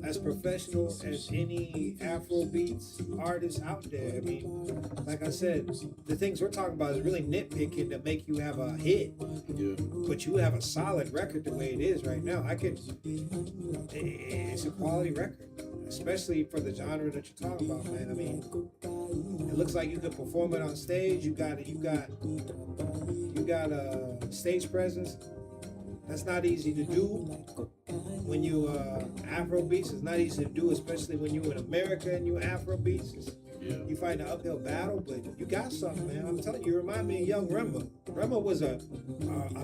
as professional as any Afrobeats artist out there. I mean, like I said, the things we're talking about is really nitpicking to make you have a hit. Yeah. But you have a solid record the way it is right now. It's a quality record, especially for the genre that you're talking about, man. I mean, it looks like you could perform it on stage. You got a stage presence. That's not easy to do. When you Afrobeats, it's not easy to do, especially when you in America and you Afrobeats. You fight an uphill battle, but you got something, man. I'm telling you, you remind me of young Rema. Rema was a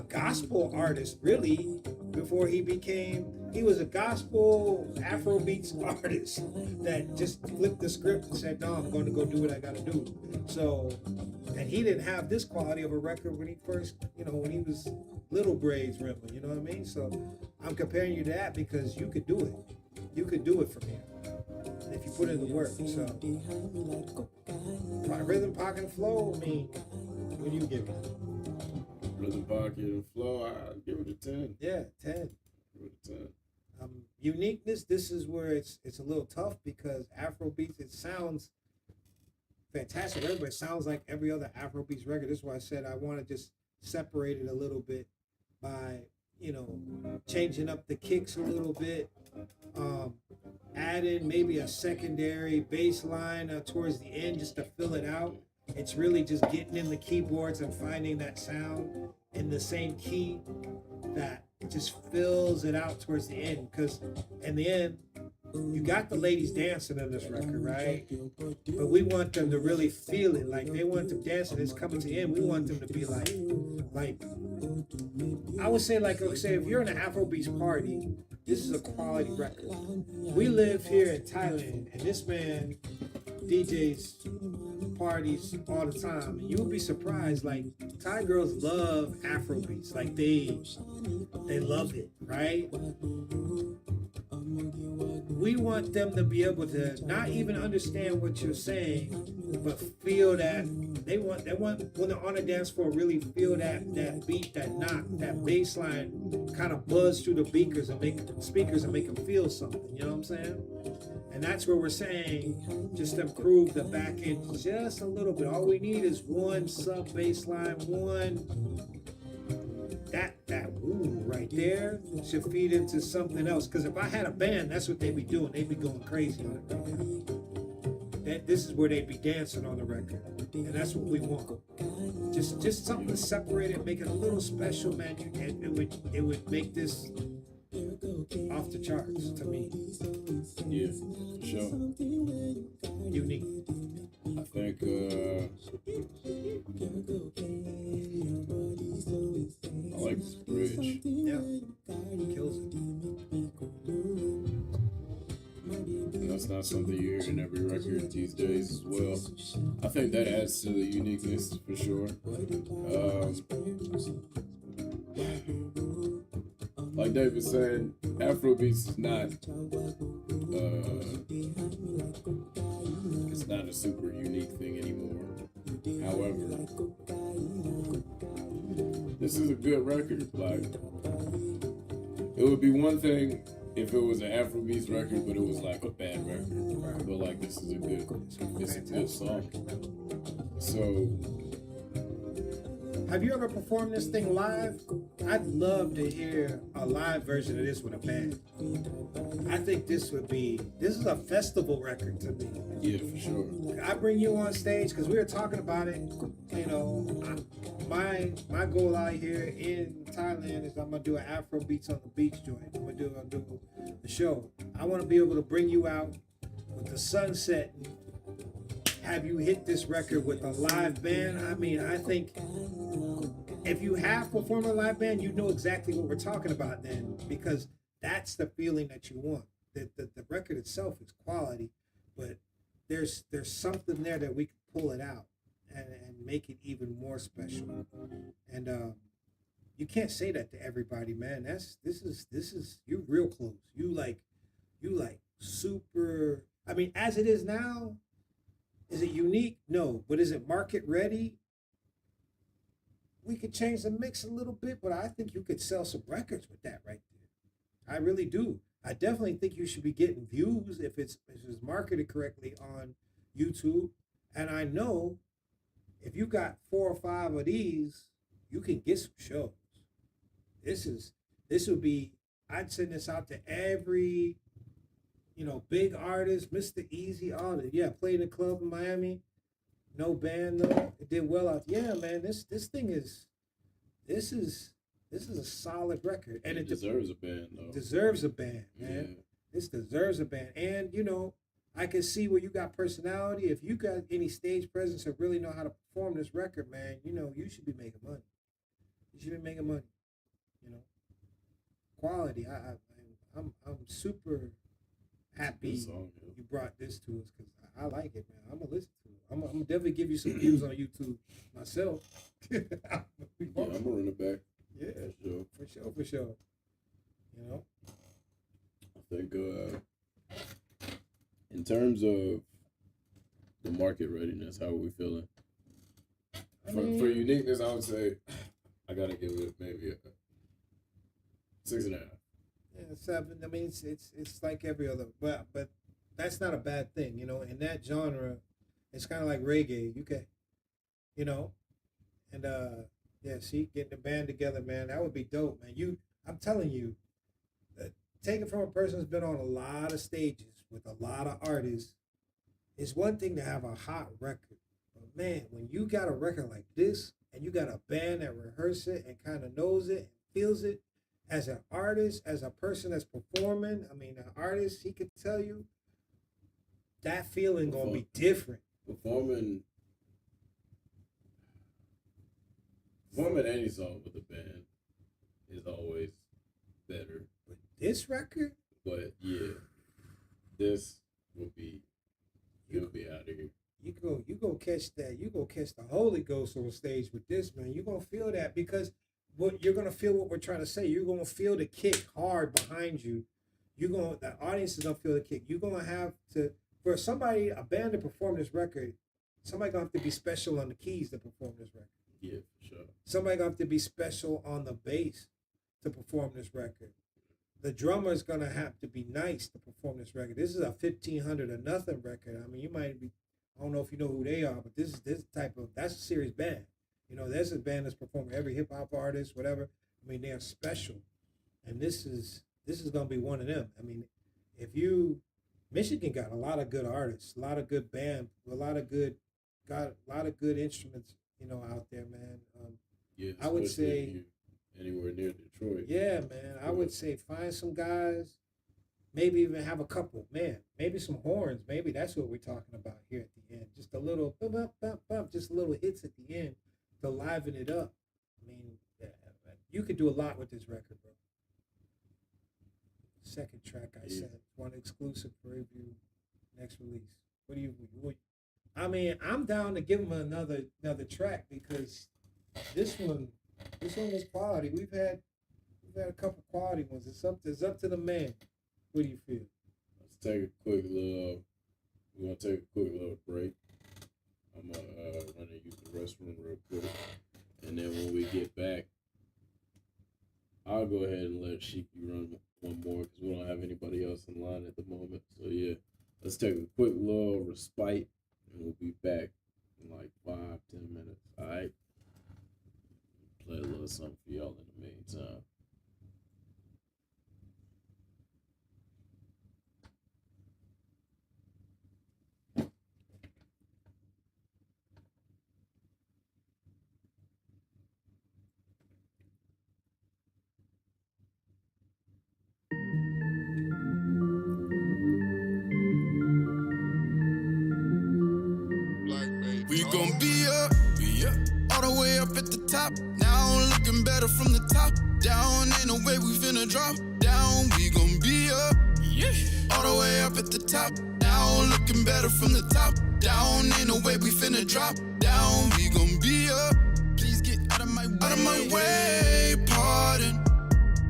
gospel artist, really, before he was a gospel Afrobeats artist that just flipped the script and said, no, I'm going to go do what I got to do. So, and he didn't have this quality of a record when he first, when he was Little Braids Rema, you know what I mean? So I'm comparing you to that because you could do it. You could do it from here. if you put in the work. So rhythm, pocket, and flow. I mean, what do you give it? Rhythm, pocket, and flow. I'd give it a 10. Yeah, 10. Give it a 10. Uniqueness. This is where it's a little tough because Afrobeats. It sounds fantastic. Everybody sounds like every other Afrobeats record. This is why I said I want to just separate it a little bit by, you know, changing up the kicks a little bit, adding maybe a secondary bass line towards the end just to fill it out. It's really just getting in the keyboards and finding that sound in the same key that it just fills it out towards the end. Because in the end, you got the ladies dancing on this record, right? But we want them to really feel it. Like they want them dancing. It's coming to the end. We want them to be like I would say, like, say if you're in an Afrobeats party, this is a quality record. We live here in Thailand, and this man DJs parties all the time. And you would be surprised, like Thai girls love Afrobeats. Like they love it, right? We want them to be able to not even understand what you're saying, but feel that they want when they're on the dance floor, really feel that beat, that knock, that bass line kind of buzz through the speakers and make them feel something. You know what I'm saying? And that's where we're saying just improve the back end just a little bit. All we need is one sub bass line, that woo right there should feed into something else. Because if I had a band, that's what they'd be doing. They'd be going crazy on it. This is where they'd be dancing on the record, and that's what we want. Just something to separate it, make it a little special, man. And it would make this off the charts to me. Yeah, for sure. Unique. I think I like this bridge. Yeah, kills it. And that's not something you hear in every record these days as well. I think that adds to the uniqueness for sure. Like David said, Afrobeats is not it's not a super unique thing anymore. However, this is a good record. Like, it would be one thing if it was an Afrobeats record, but it was like a bad record. But like, this is a good song. So, have you ever performed this thing live? I'd love to hear a live version of this with a band. I think this is a festival record to me. Yeah, for sure. I bring you on stage because we were talking about it. You know, my goal out here in Thailand is I'm gonna do an Afrobeats on the beach joint. I'm gonna do the show. I want to be able to bring you out with the sunset. Have you hit this record with a live band? I mean, I think if you have performed a live band, you know exactly what we're talking about then, because that's the feeling that you want. The record itself is quality, but there's something there that we can pull it out and make it even more special. And you can't say that to everybody, man. This is you real close. You like super. I mean, as it is now. Is it unique? No. But is it market ready? We could change the mix a little bit, but I think you could sell some records with that right there. I really do. I definitely think you should be getting views if it's marketed correctly on YouTube. And I know if you got 4 or 5 of these, you can get some shows. This would be, I'd send this out to every, big artist, Mr. Easy, all that. Yeah, played in a club in Miami. No band though. It did well out. Yeah, man, this thing is a solid record. And it deserves a band though. Deserves a band, man. Yeah. This deserves a band. And I can see where you got personality. If you got any stage presence or really know how to perform this record, man, you should be making money. You should be making money. Quality. I'm super happy you brought this to us because I like it, man. I'm gonna listen to it. I'm gonna definitely give you some views on YouTube myself. Yeah, I'm gonna run it back. Yeah, for sure. I think In terms of the market readiness, how are we feeling? For uniqueness, I would say I gotta give it maybe a 6.5. Yeah, 7. I mean, it's like every other, but that's not a bad thing, you know. In that genre, it's kind of like reggae. You can, you know, and yeah, see, getting the band together, man, that would be dope, man. I'm telling you, take it from a person who's been on a lot of stages with a lot of artists. It's one thing to have a hot record, but man, when you got a record like this and you got a band that rehearses it and kind of knows it and feels it, as an artist, as a person that's performing, I mean, an artist, he could tell you that feeling gonna be different. Performing any song with a band is always better. But this record, but yeah, this will be you'll be out of here. You go catch that. You go catch the Holy Ghost on stage with this, man. You gonna feel that because you're gonna feel what we're trying to say. You're gonna feel the kick hard behind you. The audience is gonna feel the kick. You're gonna have to, for a band to perform this record, somebody gonna have to be special on the keys to perform this record. Yeah, for sure. Somebody gonna have to be special on the bass to perform this record. The drummer is gonna have to be nice to perform this record. This is a 1,500 or nothing record. I mean, you might be, I don't know if you know who they are, but that's a serious band. You know, there's a band that's performing every hip hop artist, whatever. I mean, they're special, and this is gonna be one of them. I mean, Michigan got a lot of good artists, a lot of good band, a lot of good instruments, you know, out there, man. Yeah, I would say anywhere near Detroit. Yeah, man. I would say find some guys, maybe even have a couple, man. Maybe some horns. Maybe that's what we're talking about here at the end. Just a little bump, bump, bump, just little hits at the end to liven it up. I mean, you could do a lot with this record, bro. Second track, I said, one exclusive for review, next release. I mean, I'm down to give him another track because this one was quality. We've had a couple quality ones. It's up to the man. What do you feel? Let's take a quick little. We're gonna take a quick little break. I'm gonna run and use the restroom real quick, and then when we get back, I'll go ahead and let Sheepy run one more because we don't have anybody else in line at the moment. So yeah, let's take a quick little respite, and we'll be back in like 5-10 minutes. All right. Play a little something for y'all in the meantime. We gon' be up, all the way up at the top. Now I'm looking better from the top down. Ain't no way we finna drop down. We gon' be up, all the way up at the top. Now I'm looking better from the top down. Ain't no way we finna drop down. We gon' be up. Please get out of my way, pardon.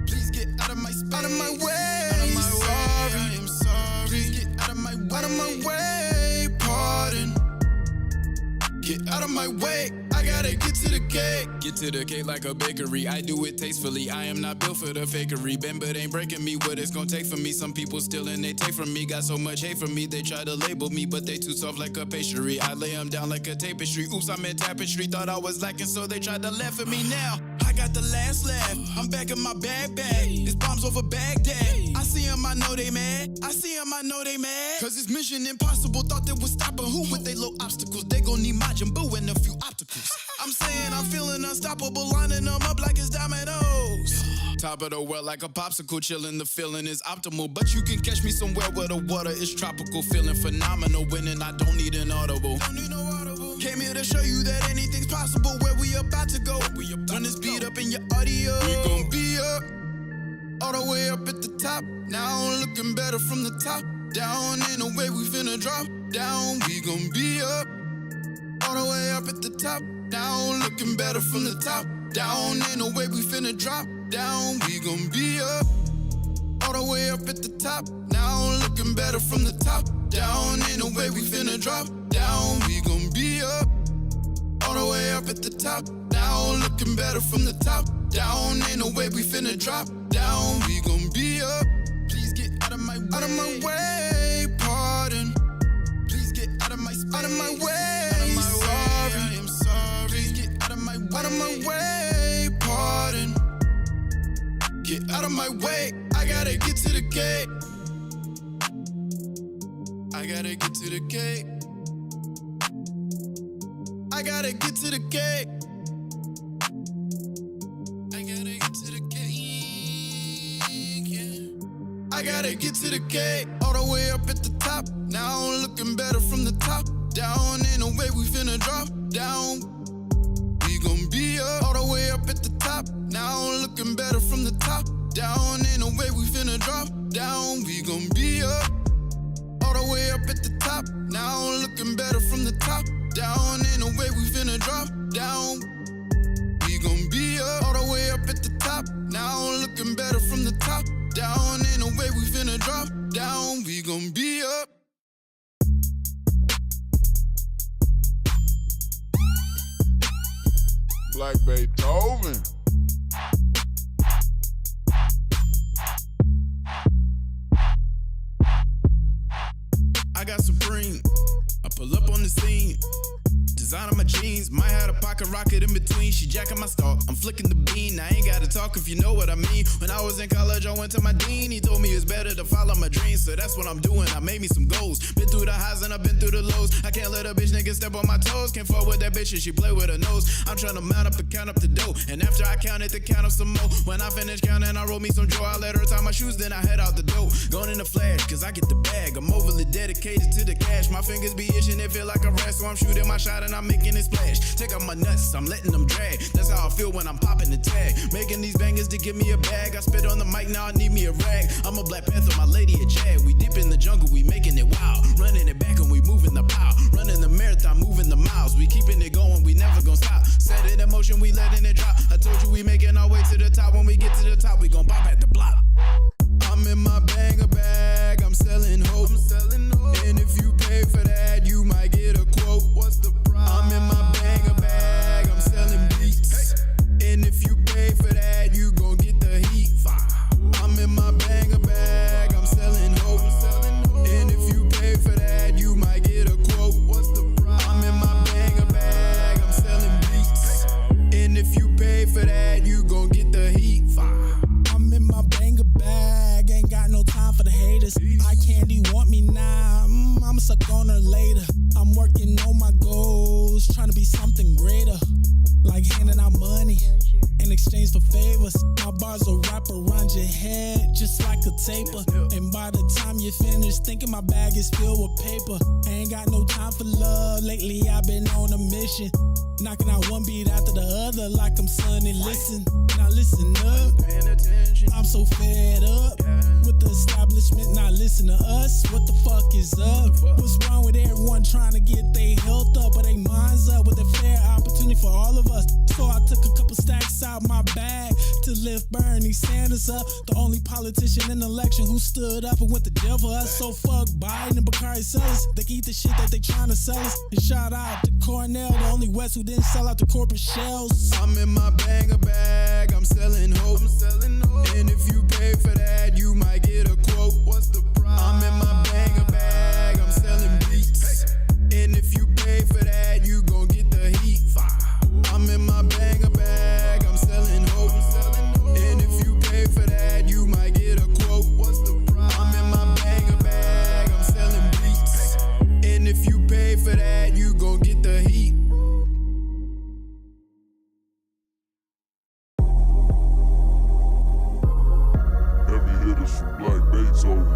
Please get out of my space, out of my way. I'm sorry. Please get out of my way, pardon. Get out of my way, I gotta get to the cake. Get to the cake like a bakery, I do it tastefully. I am not built for the fakery. Bend but ain't breaking me, what it's gonna take from me. Some people steal and they take from me. Got so much hate from me, they try to label me, but they too soft like a pastry. I lay them down like a tapestry. Oops, I'm in tapestry, thought I was lacking, so they tried to laugh at me now. I got the last laugh, I'm back in my bag. It's bombs over Baghdad. I see them, I know they mad. Cause it's mission impossible, thought they would stop them. Who with they low obstacles? They gon' need Majin Buu and a few obstacles. I'm saying I'm feeling unstoppable, lining them up like it's dominoes. Top of the world like a popsicle, chillin', the feeling is optimal. But you can catch me somewhere where the water is tropical, feeling phenomenal. Winning, I don't need an audible. Came here to show you that anything's possible. Where we about to go? Turn this beat up in your audio. We gon' be up, all the way up at the top. Now I'm looking better from the top down. Ain't no way we finna drop down. We gon' be up, all the way up at the top. Now I'm looking better from the top down. Ain't no way we finna drop down. We gon' be up, all the way up at the top. Now I'm looking looking better from the top down. Ain't no way we finna drop down. We gon' be up, all the way up at the top now. Looking better from the top down. Ain't no way we finna drop down. We gon' be up. Please get out of my way, pardon. Please get out of my way. Sorry, I'm sorry. Please get out of my way, pardon. Get out of my way. I gotta get to the gate. I gotta get to the gate. I gotta get to the gate. I gotta get to the gate. Yeah. I gotta get to the gate. All the way up at the top. Now looking better from the top down. Ain't no way we finna drop down. We gon' be up. All the way up at the top. Now looking better from the top down. Ain't no way we finna drop down. We gon' be up. All the way up at the top. Now looking better from the top down. Ain't no way we finna drop down. We gon' be up. All the way up at the top. Now looking better from the top down. Ain't no way we finna drop down. We gon' be up. Black Beethoven. I got Supreme. I pull up on the scene. Design on my jeans, might have a pocket rocket in between. She jacking my stalk, I'm flicking the bean. I ain't gotta talk if you know what I mean. When I was in college, I went to my dean. He told me it's better to follow my dreams, so that's what I'm doing. I made me some goals. Been through the highs and I've been through the lows. I can't let a bitch nigga step on my toes. Can't fuck with that bitch and she play with her nose. I'm trying to mount up and count up the dough. And after I counted to count up some more. When I finish counting, I roll me some joy. I let her tie my shoes, then I head out the door. Going in a flash, cause I get the bag. I'm overly dedicated to the cash. My fingers be itching, it feel like a rat. So I'm shooting my shot and I'm making it splash. Take out my nuts, I'm letting them drag. That's how I feel when I'm popping the tag. Making these bangers to give me a bag. I spit on the mic, now I need me a rag. I'm a Black Panther, my lady a jag. We deep in the jungle, we making it wild. Running it back and we moving the pile. Running the marathon, moving the miles. We keeping it going, we never gonna stop. Set it in motion, we letting it drop. I told you we making our way to the top. When we get to the top, we gon' pop at the block. I'm in my banger bag, I'm selling hope. And if you pay for that, you might get a quote. What's the price? I'm in my banger bag, I'm selling beats. And if you pay for that, you gon' get the heat. I'm in my banger bag, I'm selling hope. And if you pay for that, you might get a quote. What's the price? I'm in my banger bag, I'm selling beats. And if you pay for that, you gon' get the heat. I'm in my banger bag, ain't got no time for the haters. I candy want me now, I'ma suck on her later. I'm working on my goals, trying to be something greater. Like handing out money in exchange for favors. My bars will wrap around your head just like a taper. And by the time you finish thinking my bag is filled with paper. I ain't got no time for love, lately I've been on a mission. Knocking out one beat after the other like I'm Sonny. Listen, now listen up. I'm so fed up with the establishment not listen to us. What the fuck is up? What's wrong with everyone trying to get their health up, but they minds up with a fair opportunity for all of us? So I took a couple stacks out my bag to lift Bernie Sanders up, the only politician in the election who stood up and went to jail for us. So fuck Biden and Bakari Sellers, they can eat the shit that they trying to sell us. And shout out to Cornell, the only West who didn't sell out the corporate shells. I'm in my banger bag, I'm selling hope. And if you pay for that, you might get a quote. What's the price? I'm in my banger bag, I'm selling beats. And if you pay for that, you gon' get the heat. I'm in my banger bag, I'm selling hope. And if you pay for that, you might get a quote. What's the price? I'm in my banger bag, I'm selling beats. And if you pay for that, you gon' get the heat. Heavy hitters from Black Beethoven.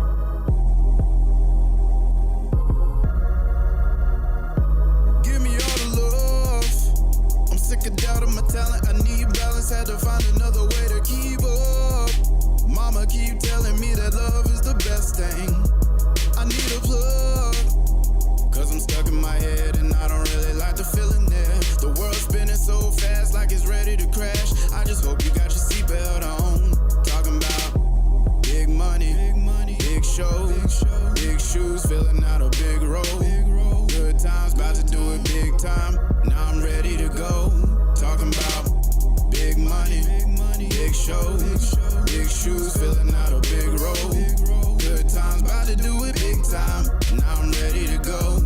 Big shoes, filling out a big role. Good times, about to do it big time. Now I'm ready to go. Talking about big money, big shows. Big shoes, filling out a big role. Good times, about to do it big time. Now I'm ready to go.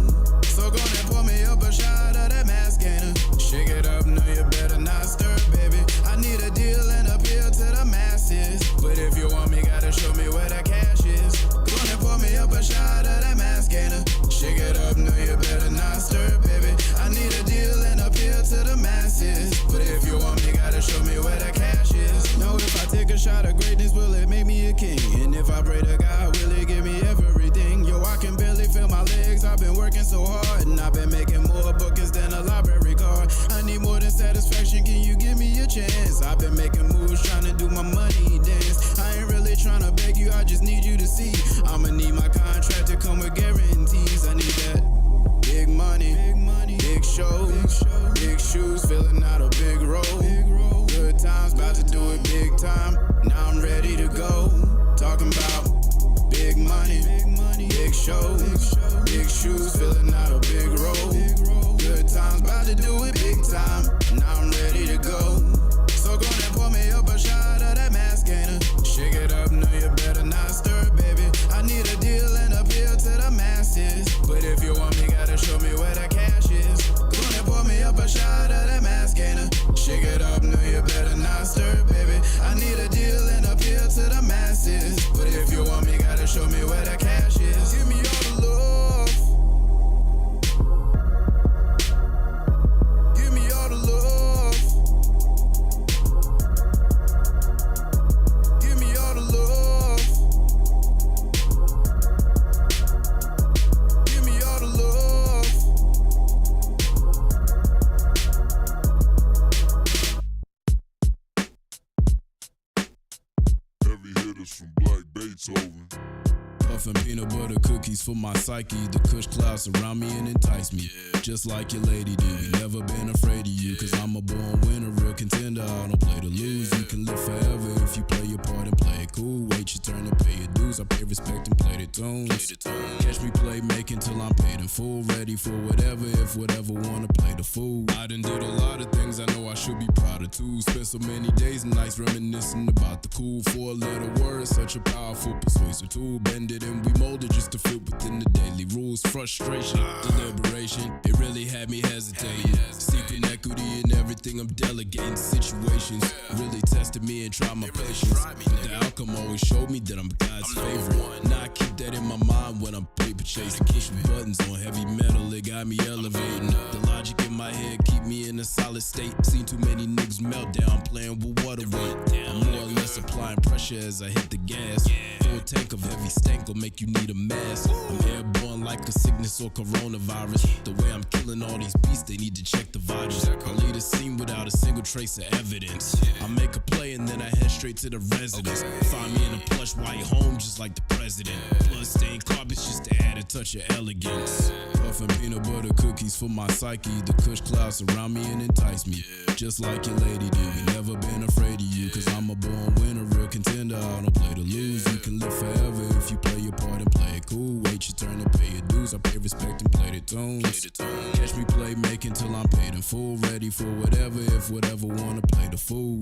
So go and pour me up a shot of that mascara. Shake it up, no you better not stir, baby. I need a deal and appeal to the masses. But if you want me, gotta show me where the cash is. Go and pour me up a shot of that mascara. Shake it up, no you better not stir, baby. I need a deal and appeal to the masses. But if you want me, gotta show me where the cash is. Know if I take a shot of greatness, will it make me a king? And if I pray to God, will it give me everything? Yo, I can barely feel my legs, I've been working so hard. And I've been making more bookings than a library card. I need more than satisfaction, can you give me a chance? I've been making moves, trying to do my money dance. I ain't really trying to beg you, I just need you to see. I'ma need my contract to come with guarantees. I need that big money, big shows, big shoes, filling out a big role. Good times, about to do it big time. Now I'm ready to go. Talking about big money, big shows, big shoes, filling out a big role. Good times, about to do it big time. Now I'm ready to go. So go and pour me up a shot of that mascara. Shake it up, no you better not stir, baby. I need a deal and appeal to the masses. But if you want me, gotta show me where the cash is. Go and pour me up a shot of that mascara. Shake it up, no you better not stir, baby. I need a deal and appeal to the masses. But if you want me, gotta show me where the cash is. Give me all the love. Give me all the love. Give me all the love. Give me all the love. Heavy hitters from Black Beethoven. Puffin' peanut butter cookies for my psyche. The kush clouds surround me and entice me. Just like your lady do. Never been afraid of you, cause I'm a born winner, real contender. I don't play to lose. You can live forever if you play your part and play it cool. Wait your turn to pay your dues. I pay respect and play the tunes. Catch me play making till I'm paid in full. Ready for whatever, if whatever wanna play the fool. I done did a lot of things I know I should be proud of too. Spent so many days and nights reminiscing about the cool. 4 letter words, such a powerful persuasive tool. Bend it and we molded just to fit within the daily rules. Frustration, deliberation, it really had me hesitating. Seeking equity in everything I'm delegating. Situations really tested me and tried my patience. But the outcome always showed me that I'm God's favorite. Now I keep that in my mind when I'm paper chasing. Pushing buttons on heavy metal, it got me elevating. The logic in my head keep me in a solid state. Seen too many niggas melt down playing with water weight. I'm more or less applying pressure as I hit the gas. Full tank of heavy stank will make you need a mask. I'm airborne like a sickness or coronavirus. The way I'm killing all these beasts, they need to check the vitals. I leave the scene without a single trace of evidence. I make a play and then I head straight to the residence. Find me in a plush white home just like the president. Blood stained carpets just to add a touch of elegance. Puffin' peanut butter cookies for my psyche. The kush clouds surround me and entice me. Just like your lady do. Never been afraid of you, cause I'm a born winner, real contender. I don't play to lose. You can live forever if you play your part and play it cool. Wait your turn to pay your dues. I pay respect and play the tunes. Catch me play making till I'm paid in full. Ready for whatever, if whatever wanna play the fool.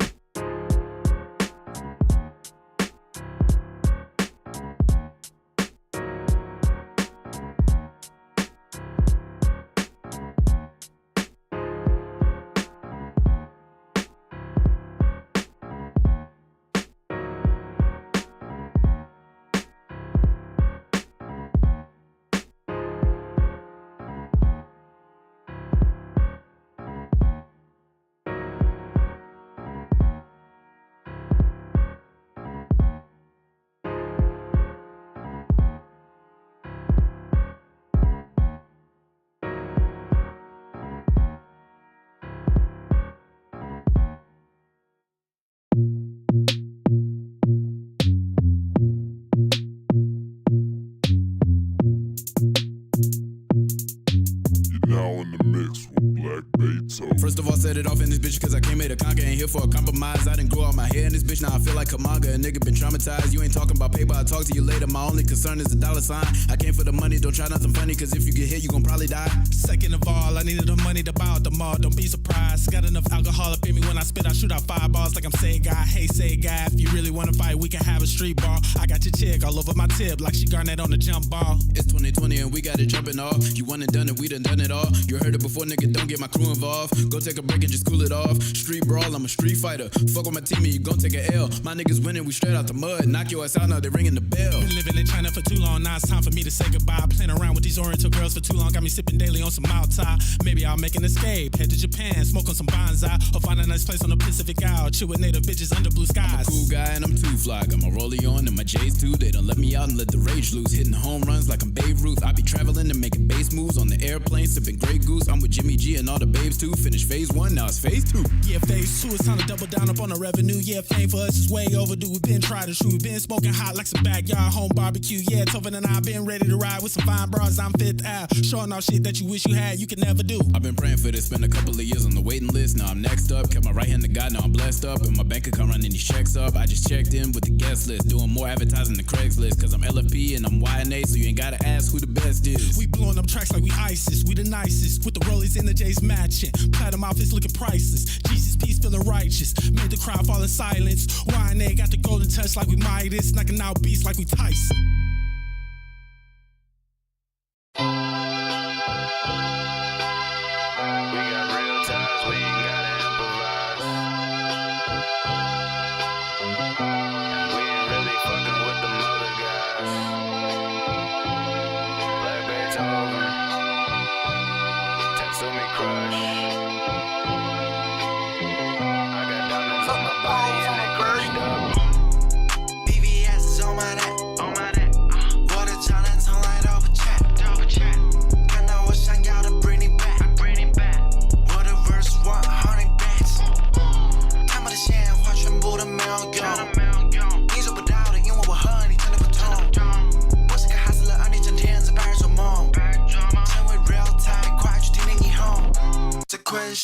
Now in the mix with Black Beethoven. First of all, set it off in this bitch cause I came here to conquer. Ain't here for a compromise. I didn't grow out my hair in this bitch. Now I feel like Kamaga. A nigga been traumatized. You ain't talking about paper. I'll talk to you later. My only concern is the dollar sign. I came for the money. Don't try nothing funny cause if you get hit, you gon' probably die. Second of all, I needed the money to buy out the mall. Don't be surprised. Got enough alcohol up in me when I spit. I shoot out fireballs like I'm say guy. Hey, say guy. If you really wanna fight, we can have a street ball. I got your chick all over my tip like she Garnett on the jump ball. It's 2020 and we got it jumping off. You won and done it, we done it all. You heard it before, nigga, don't get my crew involved. Go take a break and just cool it off. Street brawl, I'm a street fighter. Fuck with my team and you gon' take a L. My niggas winning, we straight out the mud. Knock your ass out, now they ringing the bell. Been living in China for too long, now it's time for me to say goodbye. Playing around with these Oriental girls for too long, got me sipping daily on some Malta. Maybe I'll make an escape, head to Japan, smoke on some bonsai, or find a nice place on the Pacific Isle, chill with native bitches under blue skies. I'm a cool guy and I'm too fly. Got my rollie on and my J's too. They done let me out and let the rage loose. Hitting home runs like I'm Babe Ruth. I be traveling and making bass moves on the airplane, sipping Grey Goose. I'm with Jimmy G and all the babes too. Finished phase 1, now it's phase 2. Yeah, phase 2, it's time to double down up on the revenue. Yeah, fame for us is way overdue. We've been tried and true. We've been smoking hot like some backyard home barbecue. Yeah, Tovin and I been ready to ride with some fine bras. I'm Fifth Ave, showing off shit that you wish you had, you can never do. I've been praying for this, spent a couple of years on the waiting list. Now I'm next up, kept my right hand to God, now I'm blessed up. And my bank account running these checks up. I just checked in with the guest list, doing more advertising than Craigslist. Cause I'm LFP and I'm YNA, so you ain't gotta ask who the best is. We blowing up tracks like we ISIS, we the nicest. With the rollies and the J's matching. Platinum outfits looking priceless. Jesus peace feeling righteous. Made the crowd fall in silence. YNA got the golden touch like we Midas. Knocking out beats like we Tyson.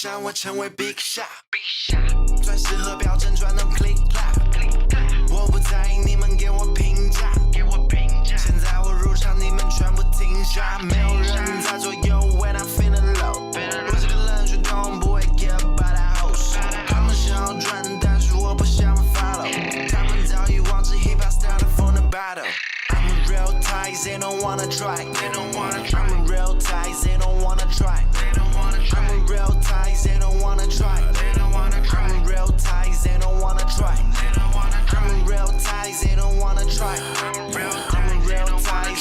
让我成为 Big Shot， 钻石和表针转动 click clap， 我不在意你们给我评价，现在我入场，你们全部停下，没有人在左右 when I'm feeling low， 我是个冷血动，不会 care about that hoes， 他们想要赚，但是我不想 follow， 他们早已忘记 hip hop started from the bottom。I'm a real tight, they don't wanna try. I'm a real tight, they don't wanna try. I'm a real tight, they don't wanna try. I'm a real tight, they don't wanna try. I'm a real tight, they don't wanna try. I'm a real tight,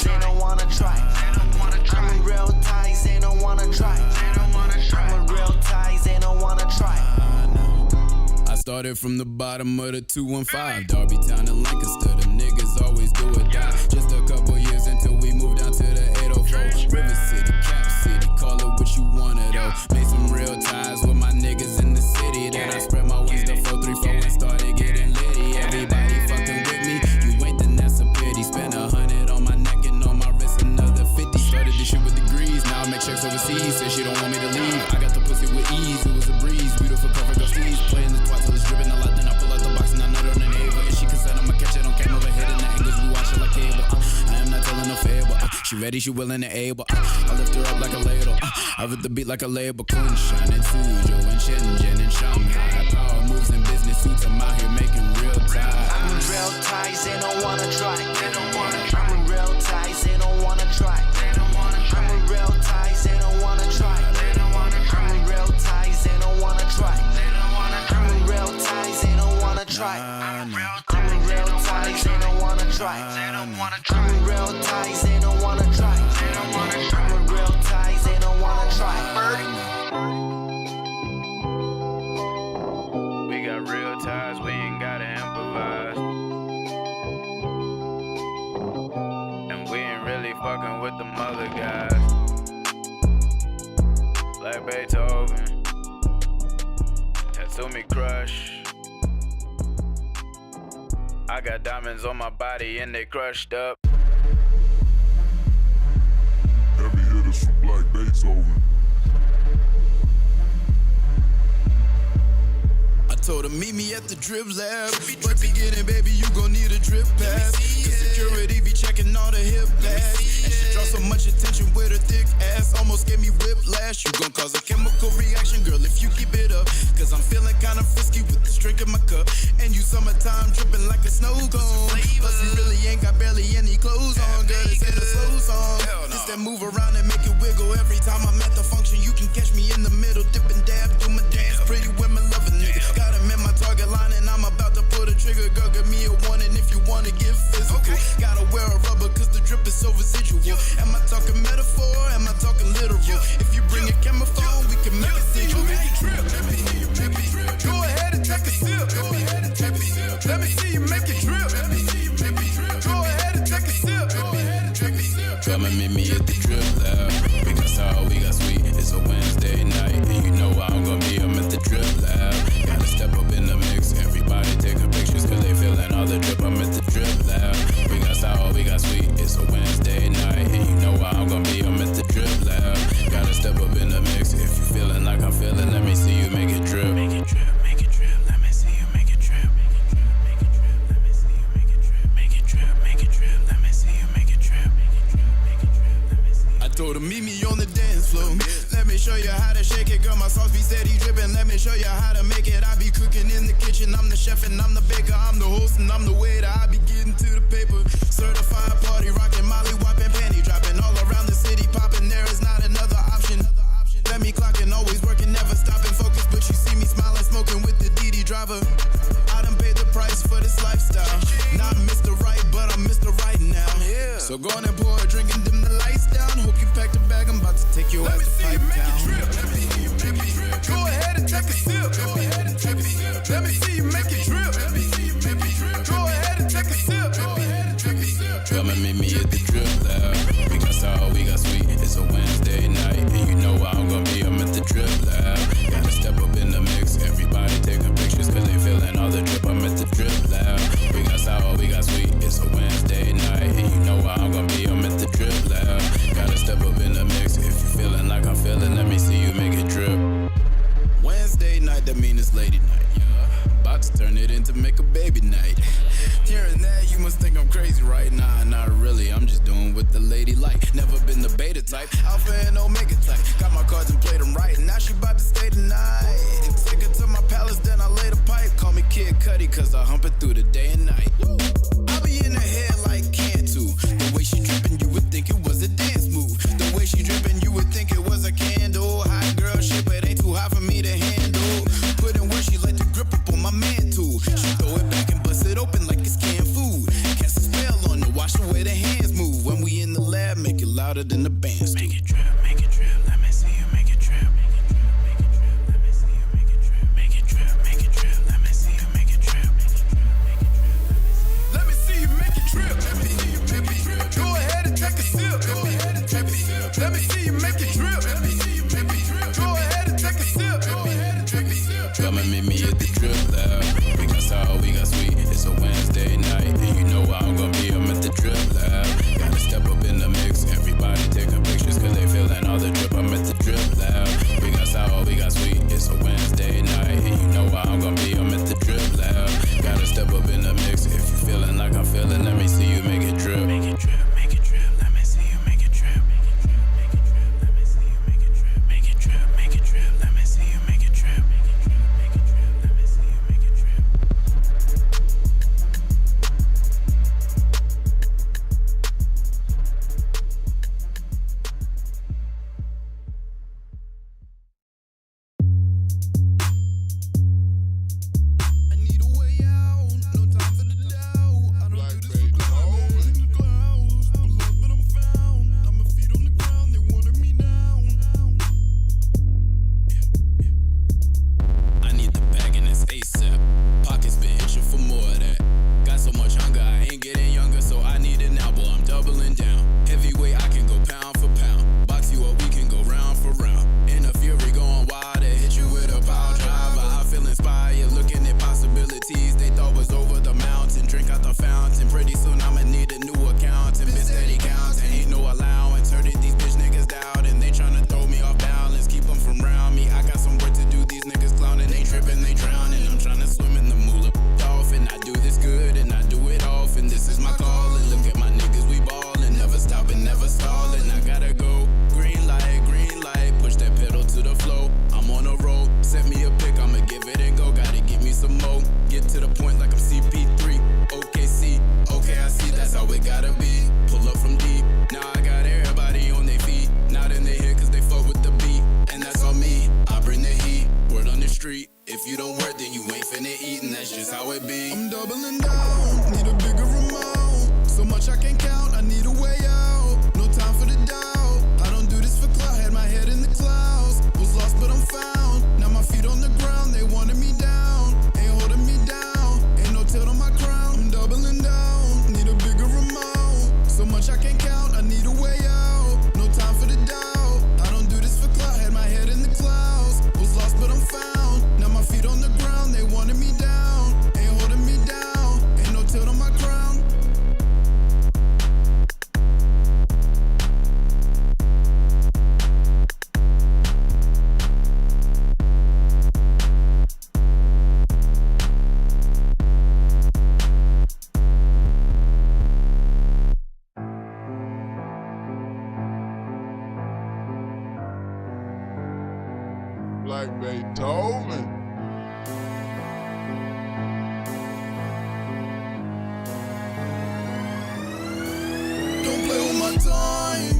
they don't wanna try. I'm a real tight, they don't wanna try. I'm a real tight, they don't wanna try. I started from the bottom of the 215, Darby Town and Lancaster. The niggas always do it die. Just a couple years until we moved down to the 804. River City, Cap City, call it what you wanna though. Made some real ties with my niggas in the city. Then I spread my wings to 434 and started getting litty. Everybody fucking with me, you ain't then that's a pity. Spent 100 on my neck and on my wrist another 50. Started this shit with degrees, now I make checks overseas. Said she don't want me to leave, I got the pussy with ease. It was a breeze, beautiful cover, go sleeves. Playing the twat till it's dripping a lot, then I pull out the box and I nut on the navel. And she consent, I'ma catch it on camera, hitting the angles, we watch it like cable. I am not telling no fable, she ready, she willing and able. I lift her up like a ladle, I rip the beat like a label. Kunshan and Suzhou and Shenzhen and Shanghai. Power moves in business suits, I'm out here making real ties. I'm a real tight, they don't wanna try. I'm a real tight, they don't wanna try. I'm a real tight, they don't wanna try. I'm a real tight, they don't wanna try. I'm a real tight, they don't wanna try. I'm a real tight, they don't wanna try. I'm a real tight, they don't wanna try. I'm a real tight, they don't wanna try. We got real ties, we ain't gotta improvise. And we ain't really fucking with them other guys. Like Beethoven, tattoo me crush. I got diamonds on my body and they crushed up. Heavy hitters from Black Beethoven. her meet me at the drip lab. But to get in, baby, you gon' need a drip pass. Cause security be checking all the hip bags. And she draw so much attention with her thick ass. Almost gave me whiplash. You gon' cause a chemical reaction, girl, if you keep it up. Cause I'm feeling kinda frisky with the drink in my cup. And you summertime dripping like a snow cone. Plus we really ain't got barely any clothes on, girl, it's in a slow song. It's that move around and make it wiggle. Every time I'm at the function, you can catch me in the middle, dip and dab, do my dance. Pretty women love a nigga. Got him in my target line and I'm about to pull the trigger. Girl, give me a warning if you wanna get physical. Gotta wear a rubber cause the drip is so residual. Am I talking metaphor? Am I talking literal? If you bring a camera phone, we can make a signal. Go ahead and take a sip. Let me see you make it drip. Go ahead and take a sip. Come and meet me at the drip lab. We got sour, we got sweet. It's a Wednesday night, and you know I'm gonna be. I'm at the drip lab. Gotta step up in the mix. Everybody taking pictures cause they feeling all the drip. I'm at the drip lab. We got sour, we got sweet. It's a Wednesday night, and you know I'm gonna be. I'm at the drip lab. Gotta step up in the mix. If you feeling like I'm feeling, let me see you make it drip. Make it drip, make it drip. Let me see you make it drip. Make it drip, make it drip. Let me see you make it drip. Make it drip, make it drip. Let me see you make it drip. I told her meet me on the dance floor. Let me show you how to shake it, girl. My sauce be steady dripping. Let me show you how to make it. I be cooking in the kitchen. I'm the chef and I'm the baker. I'm the host and I'm the waiter. I be getting to the paper. Certified party rocking, Molly whopping, panty dropping all around the city popping. There is not another option. Let me clocking, always working, never stopping. Focus, but you see me smiling, smoking with the DD driver. I done paid the price for this lifestyle. Not Mr. Right, but I'm Mr. Right now. So go on and pour a drink and dim the lights down. Hope you packed a bag, I'm about to take your ass to Pipe Town. Go ahead and take a sip. Let me see you make it drip. Go ahead and take a sip. Come and meet me at the drip lab. We got sour, we got sweet. It's a Wednesday night, and you know I'm gonna be. I'm at the drip lab. Gotta step up in the mix. Everybody taking pictures cause they feeling all the drip. I'm at the drip lab. We got sour, we got sweet. It's a Wednesday night, and you know I'm gonna be. I'm at the drip lab. Gotta step up in the mix. If you feeling like I'm feeling, let me see you make it drip. Wednesday night, that mean it's lady night. About to turn it into make a baby night. Hearing that, you must think I'm crazy, right? Nah, not really. I'm just doing what the lady like. Never been the beta type, alpha and omega type. Got my cards and played them right, and now she about to stay tonight. And take her to my palace, then I lay the pipe. Call me Kid Cudi, cause I hump it through the day and night. I be in her head like Cantu. The way she drippin', you would think it was a dance move. The way she drippin', you would think it was a candle. Hot girl shit, but it ain't too hot for me to handle. Put in work, she like to grip up on my mantle. She throw it back and bust it open like it's canned food. Cast a spell on her, watch the way the hands move. When we in the lab, make it louder than the bands do. Make it drip, make it drip. Let me see you make it drip. Make it drip, make it drip. Let me see you make it drip. Make it drip, make it drip. Let me see you make it drip. Let me see you make it drip. Go ahead and take a sip. Let me see you make it drip. Go ahead and take a sip. Come and meet me at the drip lab. We got sour, we got sweet. It's a Wednesday night, and you know I'm gonna be. I'm at the drip lab. Gotta step up in the mix. Everybody taking pictures cause they feeling like Beethoven. Don't play with my time.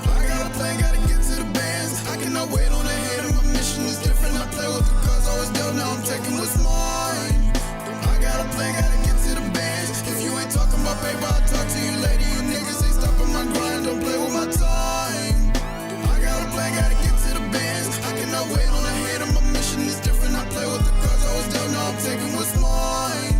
I got a plan, gotta get to the bands. I cannot wait on the head, and my mission is different. I play with the cards, always dealt, now I'm taking what's mine. I got a plan, gotta get to the bands. If you ain't talking about paper, I'll talk to you later. You niggas ain't stopping my grind, don't play with my time. I got a plan, gotta get to the bands. I cannot wait on the head, and my mission is different. I play with the cards, always dealt, now I'm taking what's mine.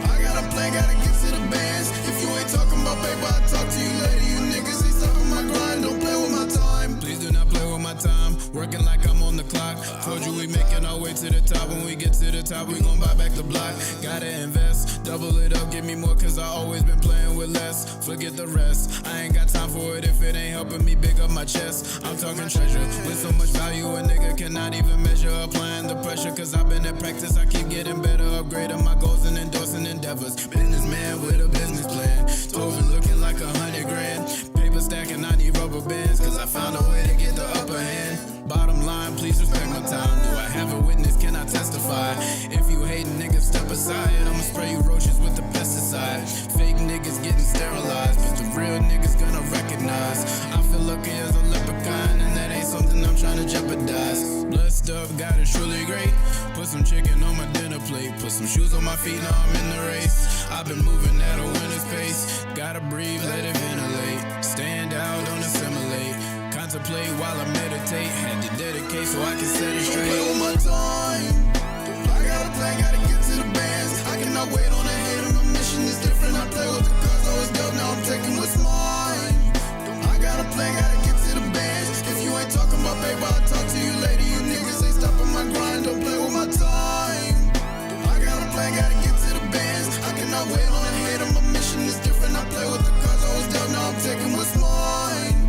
I got a plan, gotta get to the bands. If you ain't talking about paper, I'll talk to you later. You niggas ain't stopping my grind, don't play with my time. Please do not play with my time. Working like I'm on the clock. Told you we making our way to the top. When we get to the top, we gon' buy back the block. Gotta invest, double it up, give me more, cause I always been playing with less. Forget the rest, I ain't got time for it if it ain't helping me big up my chest. I'm talking treasure, with so much value a nigga cannot even measure. Applying the pressure, cause I've been in practice. I keep getting better, upgrading my goals and endorsing endeavors. Businessman with a business plan. Tovin looking like 100 grand. Paper stacking, I need rubber bands, cause I found a way to get the upper hand. Bottom line, please respect my time. Do I have a witness? Can I testify? If you hating niggas, step aside. I'ma spray you roaches with the pesticide. Fake niggas getting sterilized, but the real niggas gonna recognize. I feel lucky as a leprechaun, and that ain't something I'm trying to jeopardize. Blessed up, God is truly great. Put some chicken on my dinner plate. Put some shoes on my feet, now I'm in the race. I've been moving at a winner's pace. Gotta breathe, let it ventilate. Stand out, don't assimilate. Contemplate while I meditate. Had to dedicate so I can set it straight. Don't play with my time. I got a plan, gotta get to the bands. I cannot wait on the head, and my mission is different. I play with the cards, always dealt, now I'm taking what's mine. I got a plan, gotta get to the bands. If you ain't talking about paper, I'll talk to you later. You niggas ain't stopping my grind, don't play with my time. I got a plan, gotta get to the bands. I cannot wait on the head, and my mission is different. I play with the cards, always dealt, now I'm taking what's mine.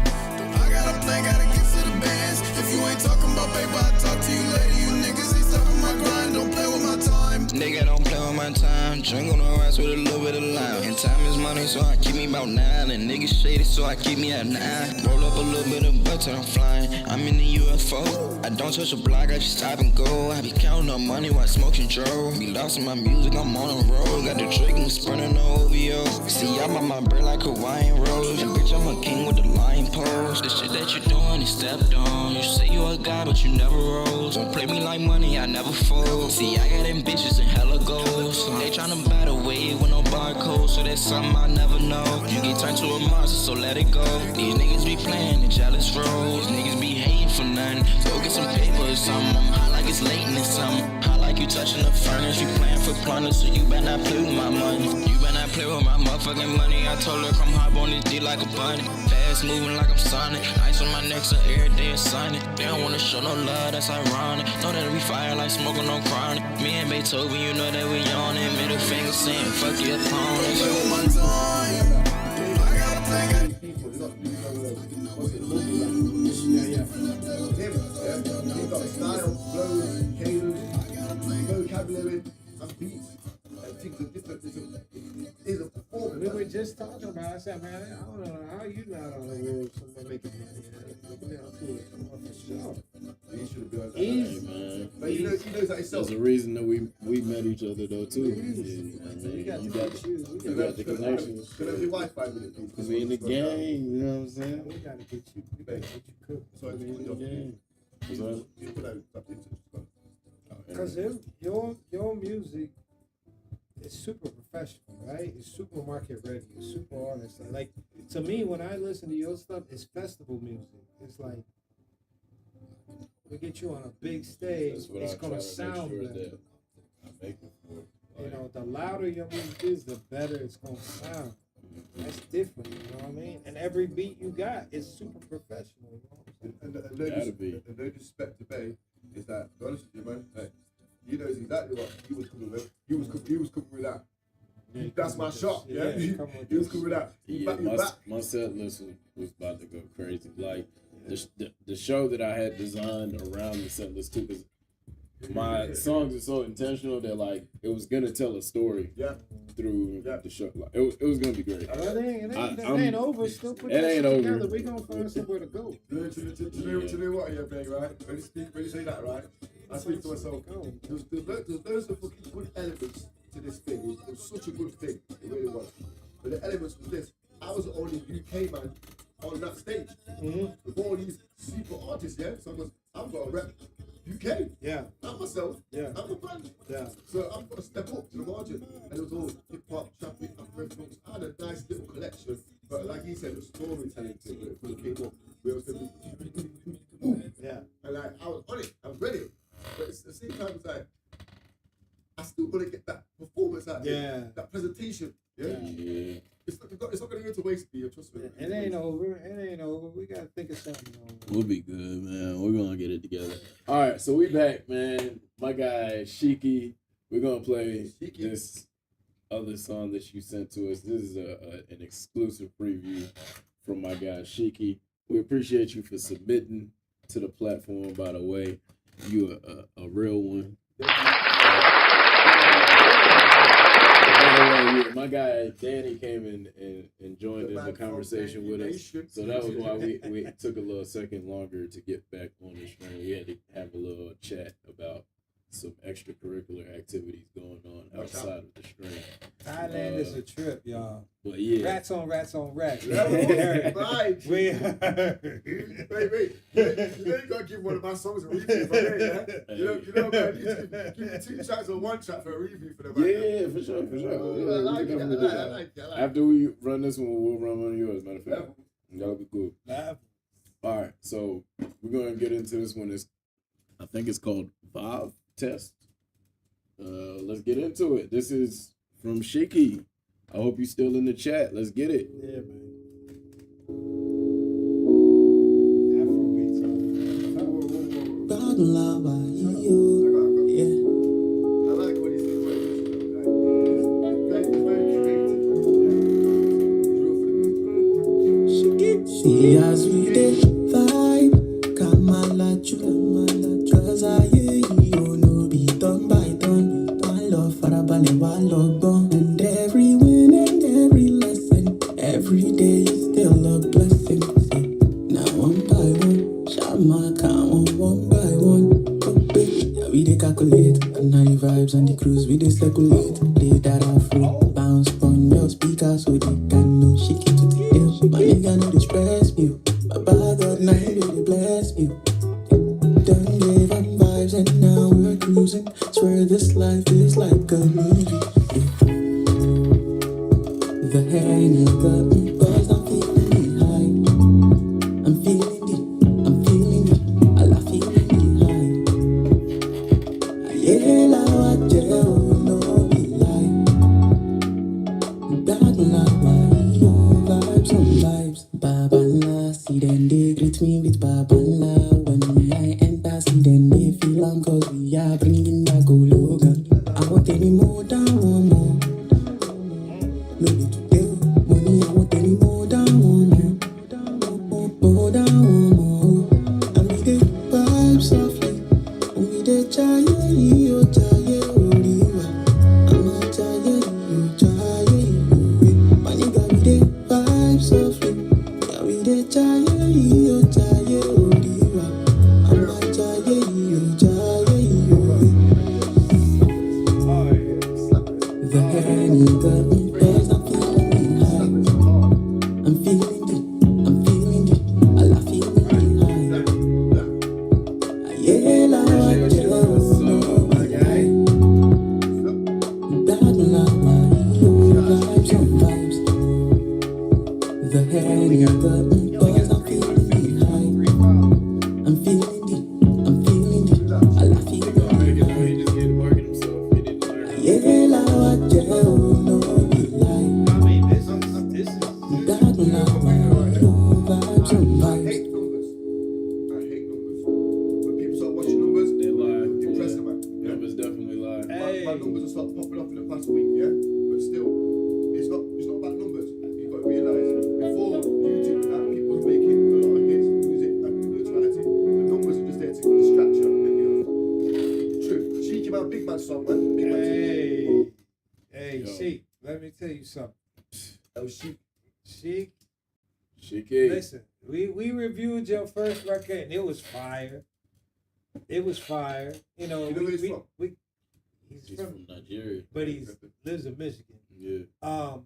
I got a plan, gotta get to the bands. If you ain't talking about paper, I'll talk to you later. You niggas ain't stopping my grind, don't play with my time. Nigga, don't play with my time. Drink on the rocks with a little bit of lime. And time is money, so I keep me about 9. And niggas shady, so I keep me at 9. Roll up a little bit of butter, I'm flying. I'm in the UFO. I don't touch a block, I just stop and go. I be counting up money while smoking Dro. Be lost in my music, I'm on the road. Got the trick and sprinting the OVO. See, I'm on my bread like Hawaiian rolls. And bitch, I'm a king with the lion pose. The shit that you doing is stepped on. You say you a guy, but you never rose. Don't play me like money, I never fold. See, I got them bitches and hella goals. They tryna buy the wave with no barcode, so that's something I never know. You get turned to a monster, so let it go. These niggas be playing the jealous role. These niggas be hating for nothing. So get some paper or something. I'm hot like it's late in the summer. Hot like you touching the furnace. You playing for plunder, so you better not play with my money. You better not play with my motherfucking money. I told her come hop on this D like a bunny. Fast moving like I'm Sonic. Ice on my neck, so every day is sunny. They don't wanna show no love, that's ironic. Know that we fire like smoking no chronic. Me and Beethoven, you know that we on it. Middle finger saying fuck your opponents. Play with my time. I got a plan, He's got style, flows, cadence, vocabulary, and beats. And things are different. He's a performer. We were just talking about. I said, man, I don't know how you not on the road. Someone making money. For sure. He should be on that. Easy, man. But he knows that himself. There's a reason that we met each other though too. We got the connections. Can I have your Wi-Fi with it, please? Cause we in the game, you know what I'm saying? We gotta get you. We gotta get you cooked. So We in the game. you put that up into Because your music is super professional, right? It's super market ready. It's super honest. Like to me, when I listen to your stuff, it's festival music. It's like we get you on a big stage, it's gonna sound better. You know, the louder your music is, the better it's gonna sound. That's different, you know what I mean? And every beat you got is super professional. You know what I'm saying? And no disrespect to Bay is that, to be honest with you, man, like, he knows exactly what he was coming with. He was coming with that. That's my shot. Yeah, he was coming with that. Yeah, my set list was about to go crazy. Like the show that I had designed around the set list too, because my songs are so intentional that like it was gonna tell a story. Yeah. through the show. Like, it was gonna be great. It ain't over. Still put that shit together. We gonna find somewhere to go. To know what, yeah, babe, right? When you say that, right? I speak to myself. There's loads of fucking good elements to this thing. It was such a good thing. It really was. But the elements was this. I was the only UK man on that stage. With all these super artists, yeah? So I've got to rep UK. Yeah. Not myself. Yeah. I'm the brand. Yeah. So I've got to step up to the margin. And it was all hip hop, traffic, Afro-films. I had a nice little collection. But like he said, the storytelling thing when it came up. We was going to be, yeah. And like, I was on it. I was ready. But it's, at the same time, it's like, I still want to get that performance out there. That presentation. Yeah. It's not going to go to waste, B, trust me. It ain't over. We got to think of something. We'll be good, man. We're going to get it together. All right, so we back, man. My guy, Shiki. We're going to play this other song that you sent to us. This is an exclusive preview from my guy, Shiki. We appreciate you for submitting to the platform, by the way. You a real one. My guy Danny came in and joined in the conversation with us, so that was why we took a little second longer to get back on the stream. We had to have a little chat about some extracurricular activities going on outside of the stream. Thailand is a trip, y'all. But yeah, rats on rats. Wait. You gotta give one of my songs a review for me, yeah? You know, man, you give me 2 tracks or 1 track for a review for the man. Yeah, for sure. I like it. After we run this one, we'll run one of yours, matter of fact. That'll be cool. All right, so we're gonna get into this one. I think it's called Vibe Test. Let's get into it. This is from Shiki. I hope you're still in the chat. Let's get it. Yeah, man. I like what he says. See as we did vibe, Kamala Traza, you know, be done by done. One love for a bally, one love bomb. And every win and every lesson, every day is still a blessing. Now one by one, Shama count one by one. Yeah, we dey calculate, and now the vibes and the cruise, we dey circulate. Play that afro, bounce on your speaker so they can know shake it to the hill. My nigga know they stress me, my bad God now they bless me. Done gave up vibes and now we're cruising. Swear this life is like a movie. The Henny got me cause I'm feeling the high. I'm feeling the I love feeling the high. Yeah, la watch it, no be lie. That la yo vibes on vibes. Baba la, see then they greet me with Baba la. When I enter, see then they feel I'm cause we are bringing that go Logan. I want any more down one more. No need to tell money, I want any more down one more. More down one more. And we dey vibe softly. And we dey chaye, yo chaye, oriwa. I'm a chaye, yo chaye, yo. My nigga, we dey vibe softly. Yeah, we dey chaye, yo chaye, oriwa. I'm a chaye, yo chaye, yo. The Henny got me cause I'm feeling the high. I'm feeling the I love feeling the high. Yeah, la watch it, no be lie. That la yo vibes on vibes. The Henny got me cause I'm feeling the high. you something. Oh, Sheik. Listen, we reviewed your first record and it was fire. It was fire. You know where he's from? He's from Nigeria, but he lives in Michigan. Yeah.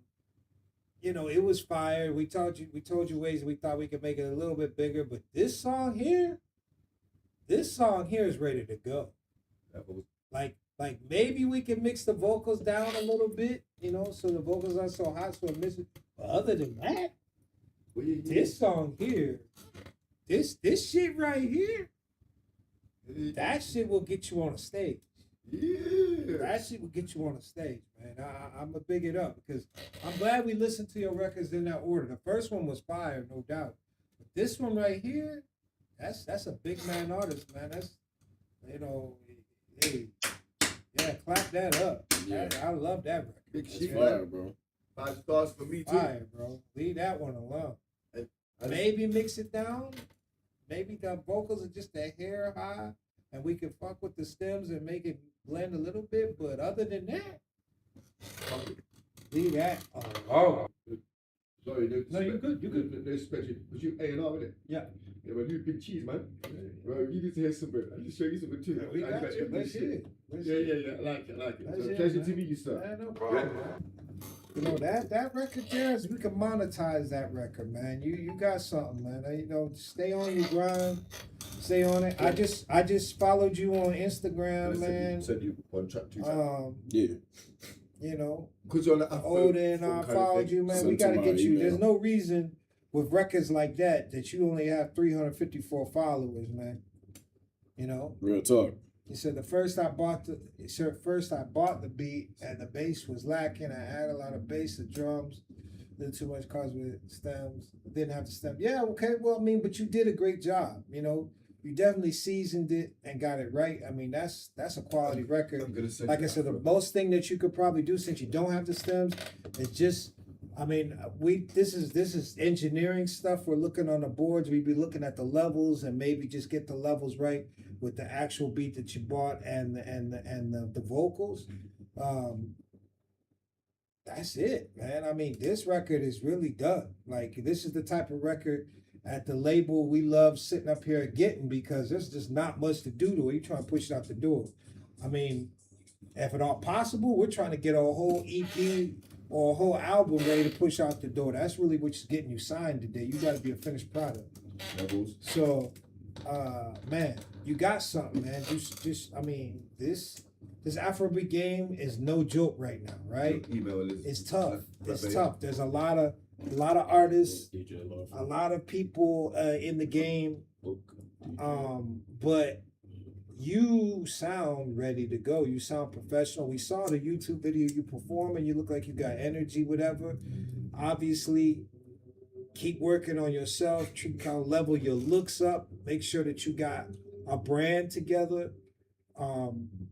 You know, it was fire. We told you ways we thought we could make it a little bit bigger, but this song here is ready to go. Like maybe we can mix the vocals down a little bit, you know, so the vocals aren't so hot, so it misses. But other than that, this song here, this shit right here, that shit will get you on a stage. Yeah. That shit will get you on a stage, man. I'm gonna big it up because I'm glad we listened to your records in that order. The first one was fire, no doubt. But this one right here, that's a big man artist, man. That's, you know, hey, yeah, clap that up. Yeah. I love that record. Big shit, fire, bro. 5 stars for me too. Fire, bro. Leave that one alone. Maybe mix it down. Maybe the vocals are just a hair high, and we can fuck with the stems and make it blend a little bit. But other than that, leave that alone. Sorry, no, you're good. You're good. No special. Was you A&R with it? Yeah. Yeah, well, you big cheese, man. Well, you need to hear something. I need to show you something too. Yeah, we got you. Let's hear it. Yeah. I like it. Let's So hear pleasure it, to man. meet you, sir. Yeah, no problem, man. You know, that record there, we can monetize that record, man. You got something, man. You know, stay on your grind. Stay on it. I just followed you on Instagram, man. Said you one track, 2 tracks. Yeah. You know, because you're like older and I followed you, man. We gotta get you. There's no reason with records like that you only have 354 followers, man. You know, real talk. He said first I bought the beat and the bass was lacking. I added a lot of bass, the drums, a little too much cause with stems. Didn't have the stem. Yeah, okay. Well, I mean, but you did a great job. You know, you definitely seasoned it and got it right. I mean, that's a quality record. Like I said, the most thing that you could probably do since you don't have the stems is just, I mean, this is engineering stuff. We're looking on the boards. We'd be looking at the levels and maybe just get the levels right with the actual beat that you bought and the vocals. That's it, man. I mean, this record is really done. Like, this is the type of record at the label we love sitting up here getting because there's just not much to do to it. You're trying to push it out the door. I mean, if at all possible, we're trying to get a whole EP or a whole album ready to push out the door. That's really what's getting you signed today. You got to be a finished product. So, man, you got something, man. Just, I mean, this Afrobeat game is no joke right now, right? It's tough. It's tough. There's a lot of artists, a lot of people in the game, but you sound ready to go. You sound professional. We saw the YouTube video you performing. You look like you got energy, whatever. Obviously, keep working on yourself. Kind of level your looks up. Make sure that you got a brand together.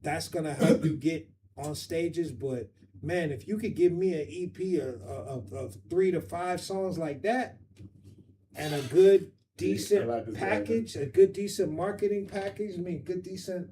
That's gonna help you get on stages. But man, if you could give me an EP of 3 to 5 songs like that, and a good decent package, a good decent marketing package. I mean, good decent.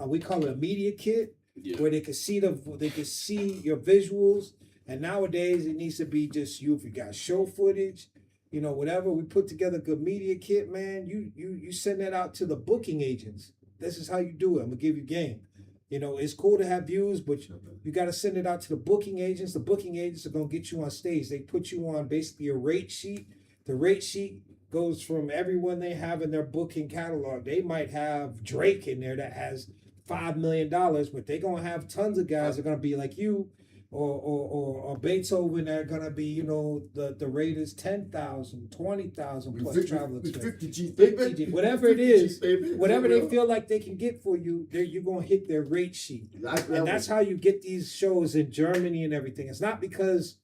We call it a media kit, where they can see your visuals. And nowadays, it needs to be just you. If you got show footage, you know, whatever. We put together a good media kit, man. You send that out to the booking agents. This is how you do it. I'm gonna give you game. You know, it's cool to have views, but you got to send it out to the booking agents. The booking agents are gonna get you on stage. They put you on basically a rate sheet. The rate sheet goes from everyone they have in their booking catalog. They might have Drake in there that has $5 million, but they're gonna have tons of guys that are gonna be like you, or Beethoven that are gonna be, you know, the rate is 10,000, 20,000 plus travel expense. 50 G, whatever it is, whatever they feel like they can get for you, you're gonna hit their rate sheet. And that's how you get these shows in Germany and everything. It's not because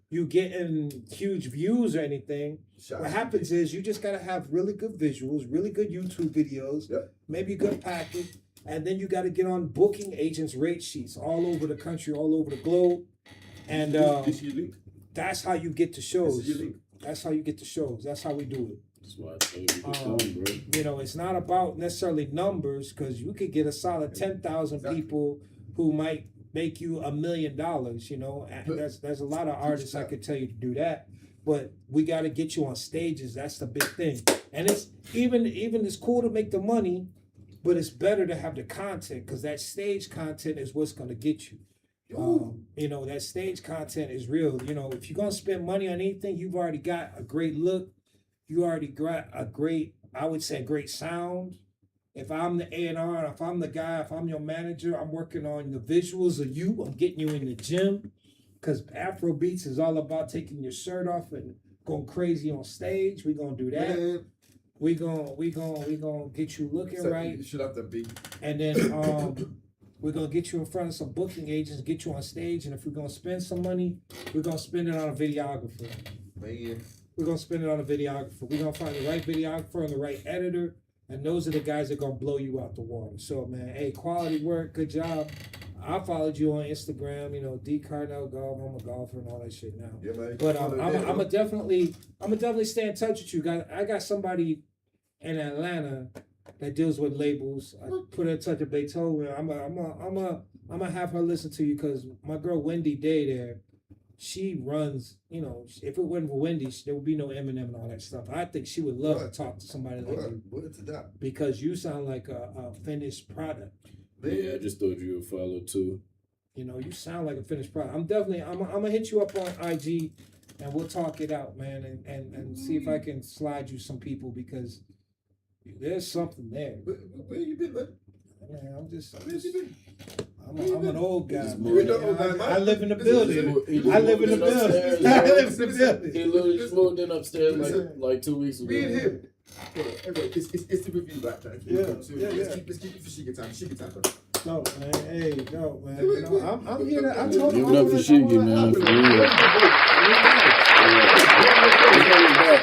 you getting huge views or anything. What happens is you just gotta have really good visuals, really good YouTube videos, maybe a good package, and then you gotta get on booking agents' rate sheets all over the country, all over the globe. And that's how you get to shows. That's how you get to shows. That's how we do it. That's why I tell you, bro. You know, it's not about necessarily numbers, because you could get a solid 10,000 people who might make you $1 million. You know, there's a lot of artists I could tell you to do that, but we got to get you on stages. That's the big thing. And it's even it's cool to make the money, but it's better to have the content, because that stage content is what's gonna get you. You know, that stage content is real. You know, if you're gonna spend money on anything, you've already got a great look. You already got a great, I would say, great sound. If I'm the A&R, if I'm the guy, if I'm your manager, I'm working on the visuals of you. I'm getting you in the gym, because Afro beats is all about taking your shirt off and going crazy on stage. We're gonna do that. Man. We gonna get you looking right. You should have the beat. And then we're gonna get you in front of some booking agents, get you on stage, and if we're gonna spend some money, we're gonna spend it on a videographer. Man. We're gonna spend it on a videographer. We're gonna find the right videographer and the right editor, and those are the guys that are gonna blow you out the water. So man, hey, quality work, good job. I followed you on Instagram, you know, D Carnell Golf, I'm a golfer and all that shit now. Yeah, man. But I'm a definitely stay in touch with you. I got somebody in Atlanta that deals with labels. I put her in touch with Beethoven. I'm gonna have her listen to you, because my girl Wendy Day there, she runs. You know, if it wasn't for Wendy, there would be no Eminem and all that stuff. I think she would love to talk to somebody like you, because you sound like a finished product. Yeah, I just thought you would follow too. You know, you sound like a finished product. I'm gonna hit you up on IG, and we'll talk it out, man, and see if I can slide you some people, because there's something there. Where you been, man? Man, I'm been? I'm an old guy. I live in the building. I live in the building. I live in the building. He literally just moved in upstairs like 2 weeks ago. Me and him. Anyway, it's the review right now. Yeah. Let's keep it for Shiggy time. Shiggy time, man. No, man. Hey, no, man. You know, I'm here. I told Give it up for Shiggy, man. For real.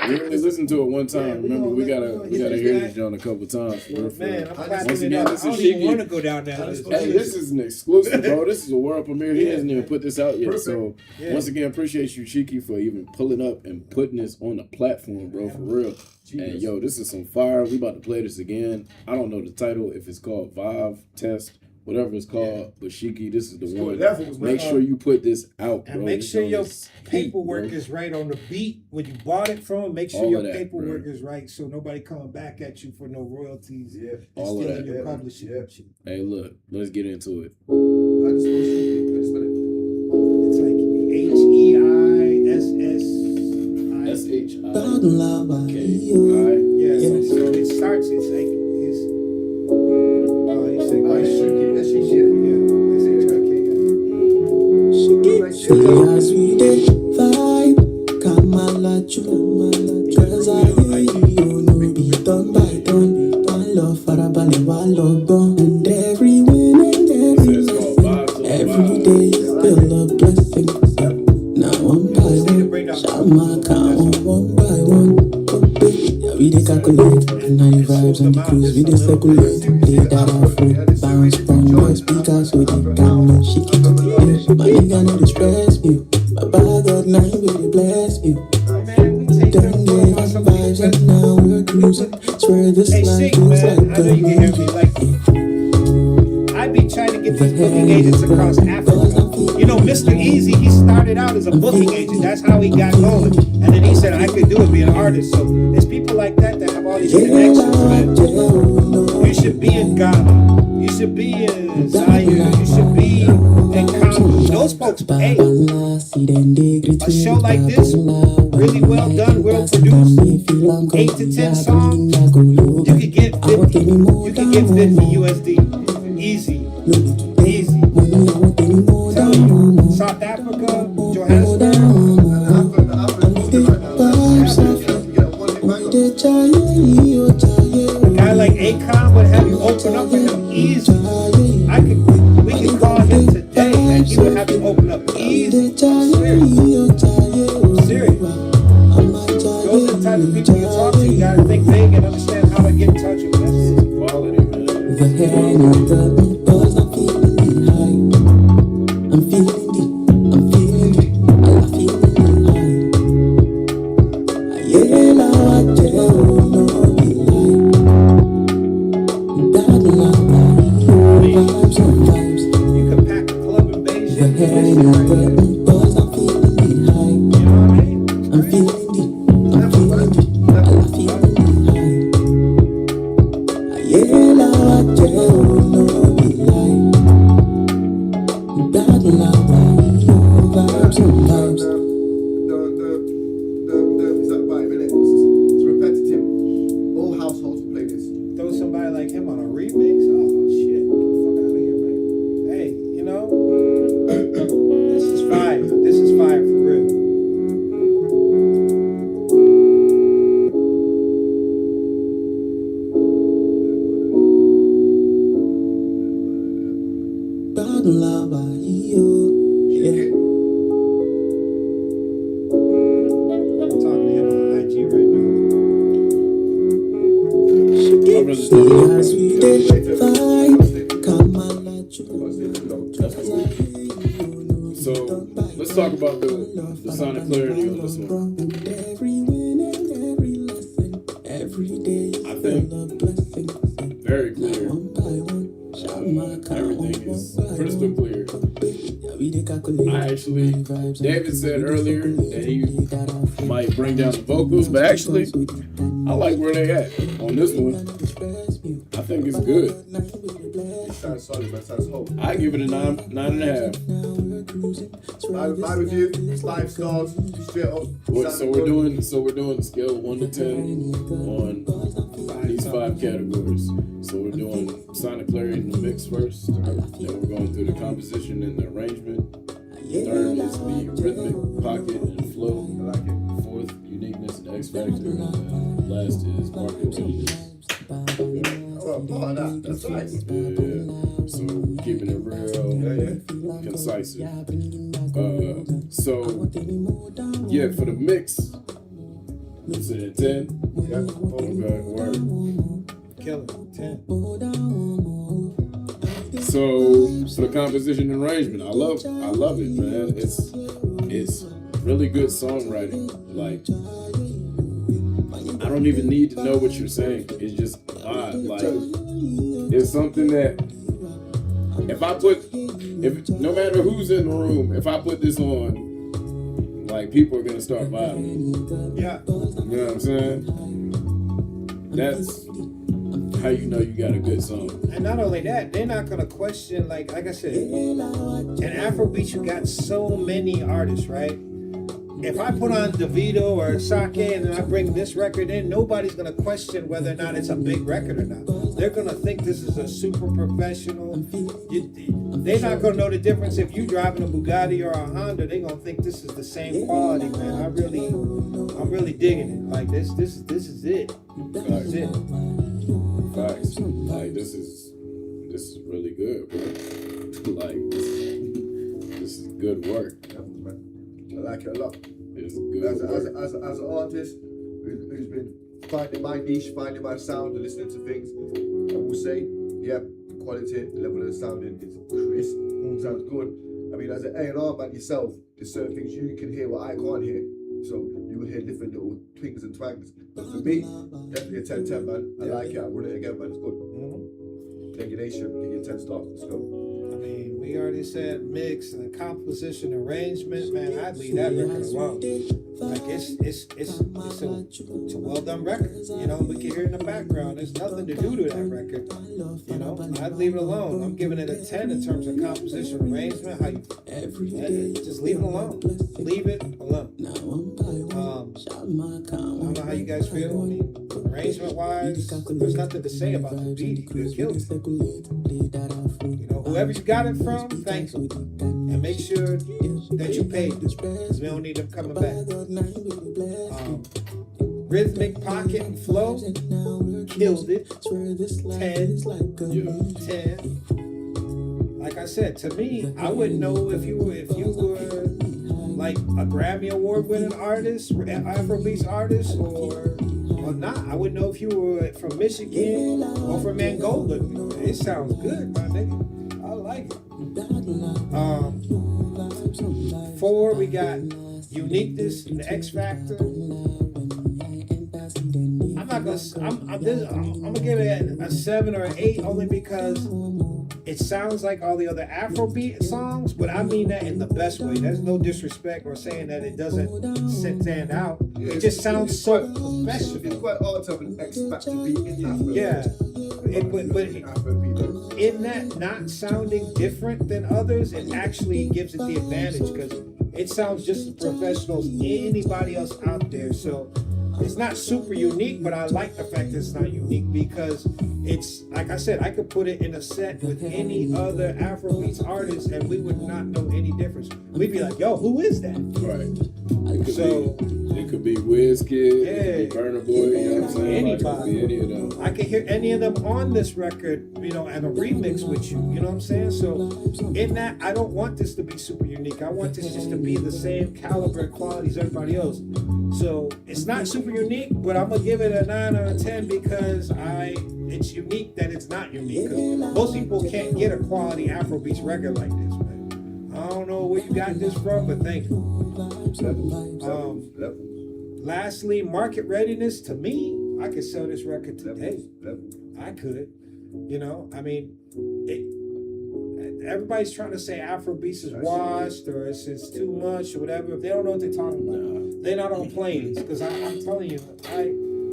We only listened to it one time. Remember, we gotta hear this joint a couple times. Man, I'm once again, this I is don't even want to Shiggy. go down that list. Hey, this is an exclusive, bro. This is a world premiere. He hasn't even put this out yet. So once again, appreciate you, Shiki, for even pulling up and putting this on the platform, bro. For real. And yo, this is some fire. We about to play this again. I don't know the title, if it's called Vive Test, whatever it's called, but Shiki, this is the one. Make sure you put this out, bro. And make sure your paperwork is right on the beat when you bought it from. Make sure your paperwork is right, so nobody coming back at you for no royalties. Yeah, all of that. Your publishing. Hey, look, let's get into it. It's like HEISSISHI. Yeah, so it starts. It's like As we did vibe, Kamala Cause I hear you know be done by done. One love Farabale, one love gone. And every win and every blessing, every day is still a blessing. Now one by one, Shama count one by one. Yeah, we dey calculate, and now the vibes and the cruise we dey circulate. They that are full, bounce from your speakers, so they can know she keep it. My nigga know the stress me, my bag got 9 with the blast me. Done gave us vibes and now we're cruising. Swear this life is like a movie. I be trying to get these booking agents across Africa. You know, Mr. Easy, he started out as a booking agent. That's how he got going. And then he said, I could do it, be an artist. So there's people like that have all these connections, man. You should be in Ghana. You should be in Zaire. You should be in Congo. Those folks pay. A show like this, really well done, well produced, 8 to 10 songs, you could get 50. You could get 50 USD. Easy. Easy. Tell you, South Africa, Johannesburg. A guy like Akon would have you open up for him easy. We could call him today and he would have you open up easy. Serious. Those are the type of people you talk to. You gotta think big and understand how to get in touch with them. That's quality, man. I'm feeling it, I'm feeling high. Yeah, now I tell no be lie. That love, vibes and vibes. You can pack a club in him on a remix? Oh shit! Get the fuck out of here, man. Hey, you know, this is fire. This is fire for real. Yeah. I'm talking to him on IG right now. So let's talk about the sonic clarity on this one. I think very clear. Everything is crystal clear. David said earlier that he might bring down the vocals, but actually, I like where they at on this one. I think it's good. Sounds solid, man. Sounds whole. I give it a 9.5. My review, 5 stars, straight up. So we're doing the scale of 1 to 10 on these 5 categories. So we're doing sonic clarity in the mix first, then we're going through the composition and the arrangement. Third is the rhythmic pocket and flow. I like it. Fourth, uniqueness and X factor. And last is marketability. That's nice. Yeah. So keeping it real, concise. So yeah, for the mix, is it a 10? Yeah. Okay, word. Killer, 10. So for the composition and arrangement, I love it, man. It's really good songwriting. Like, I don't even need to know what you're saying. It's just vibe. Like, it's something that no matter who's in the room, if I put this on, like, people are gonna start vibing. Yeah. You know what I'm saying? That's how you know you got a good song. And not only that, they're not gonna question, like I said, in Afrobeat you got so many artists, right? If I put on DeVito or Sake and then I bring this record in, nobody's gonna question whether or not it's a big record or not. They're gonna think this is a super professional. They're not gonna know the difference if you driving a Bugatti or a Honda. They're gonna think this is the same quality, man. I'm really digging it. Like this is it. This is it. Facts. Like this is really good, bro. Like this is good work. I like it a lot. It's good As work. an artist who's been finding my niche, finding my sound, and listening to things, I will say, yeah, the quality, the level of the sounding is crisp. Sounds good. I mean, as an A&R man yourself, there's certain things you can hear what I can't hear. So you will hear different little twings and twangs. But for me, definitely a 10-10, man. I like it. I'll run it again, man. It's good. Regulation, get your 10 stars. Let's go. I mean, we already said mix and the composition arrangement, man. I'd leave that record alone. Like it's a well done record. You know, we can hear it in the background. There's nothing to do to that record. You know, I'd leave it alone. I'm giving it a 10 in terms of composition arrangement. How you just leave it alone. Leave it alone. I don't know how you guys feel. I mean, arrangement wise, there's nothing to say about the beat. You killed it. You know, whoever you got it from, thank them. And make sure that you paid them, because we don't need them coming back. Rhythmic pocket and flow, killed it. 10. Like I said, to me, I wouldn't know if you were like a Grammy Award winning artist, Afrobeats artist, or not. I wouldn't know if you were from Michigan or from Angola. It sounds good, my nigga. I like it. 4, we got uniqueness and the X factor. I'm gonna give it a 7 or an 8 only because it sounds like all the other Afrobeat songs, but I mean that in the best way. There's no disrespect or saying that it doesn't stand out. It just sounds so professional. It's quite hard to have an X factor beat in Afrobeat. Yeah. But in that not sounding different than others, it actually gives it the advantage because it sounds just as professional as anybody else out there. So it's not super unique, but I like the fact that it's not unique because it's, like I said, I could put it in a set with any other Afrobeats artist and we would not know any difference. We'd be like, yo, who is that? Right. It could be Wizkid, it could be Burna Boy, you know what I'm saying? Anybody. Like, it could be any of them. I can hear any of them on this record, you know, and a remix with you, you know what I'm saying? So in that, I don't want this to be super unique. I want this just to be the same caliber and quality as everybody else. So it's not super unique, but I'm gonna give it a 9 out of 10 because it's unique that it's not unique. 'Cause most people can't get a quality Afrobeats record like this, man. I don't know where you got this from, but thank you. Lastly, market readiness. To me, I could sell this record today. I could. You know, I mean, everybody's trying to say Afrobeats is washed or it's too much or whatever. If they don't know what they're talking about, they're not on planes. Because I'm telling you,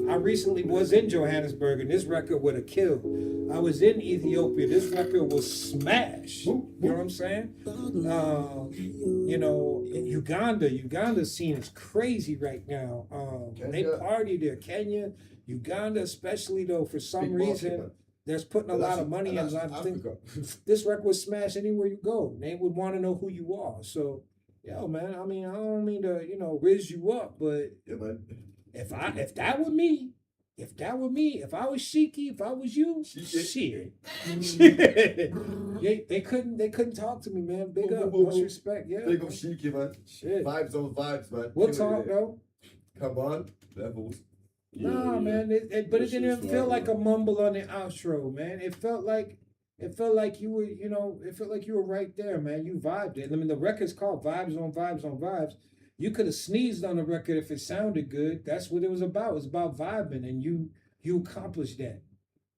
I recently was in Johannesburg and this record would have killed. I was in Ethiopia. This record was smash. You know what I'm saying? You know, Uganda scene is crazy right now. They party there. Kenya, Uganda, especially though, for some reason, there's putting a lot of money in. I think this record was smash anywhere you go. They would want to know who you are. So, yo, man. I mean, I don't mean to, you know, riz you up, but if that were me. If that were me, if I was Shiki, if I was you, shit. They couldn't talk to me, man. Big up, much respect. Yeah. Big up Shiki, man. Shit. Vibes on vibes, man. We'll talk, though. Come on, levels. Nah, man. But it didn't even feel like a mumble on the outro, man. It felt like you were, you know, it felt like you were right there, man. You vibed it. I mean, the record's called Vibes on Vibes on Vibes. You could have sneezed on the record if it sounded good. That's what it was about. It was about vibing, and you accomplished that.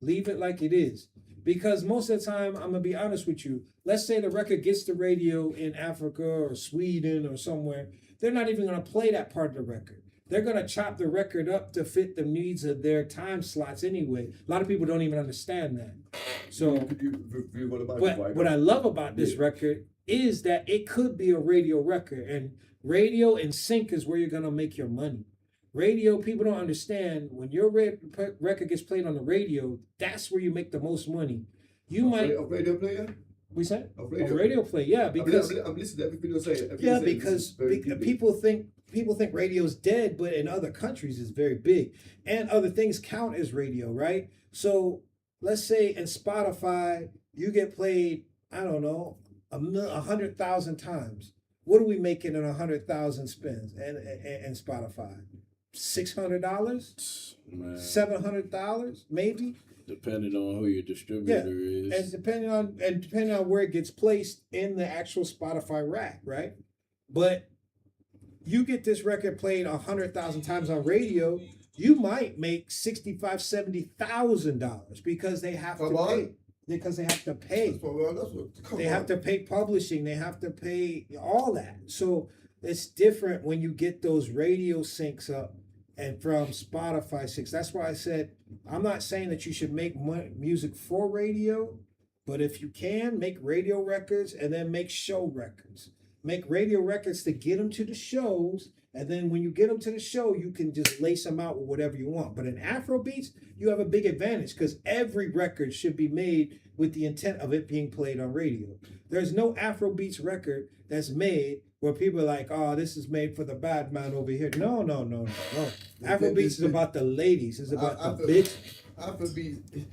Leave it like it is. Because most of the time, I'm gonna be honest with you. Let's say the record gets the radio in Africa or Sweden or somewhere. They're not even gonna play that part of the record. They're gonna chop the record up to fit the needs of their time slots anyway. A lot of people don't even understand that. So, what I love about this record is that it could be a radio record, and radio and sync is where you're gonna make your money. Radio, people don't understand, when your record gets played on the radio, that's where you make the most money. You might a radio player. We said a radio play, yeah, because I'm listening to everything you're saying. Yeah, because people think radio's dead, but in other countries it's very big, and other things count as radio, right? So let's say in Spotify you get played, I don't know, 100,000 times. What are we making in 100,000 spins and Spotify? $600, $700, maybe. Depending on who your distributor is, and depending on where it gets placed in the actual Spotify rack, right? But you get this record played 100,000 times on radio, you might make $65,000-$70,000 because they have to pay. Because they have to pay. They have to pay publishing. They have to pay all that. So it's different when you get those radio syncs up and from Spotify syncs. That's why I said, I'm not saying that you should make music for radio, but if you can, make radio records and then make show records. Make radio records to get them to the shows. And then when you get them to the show, you can just lace them out with whatever you want. But in Afrobeats, you have a big advantage because every record should be made with the intent of it being played on radio. There's no Afrobeats record that's made where people are like, oh, this is made for the bad man over here. No. Afrobeats is about the ladies. It's about the bitch. Afrobeats.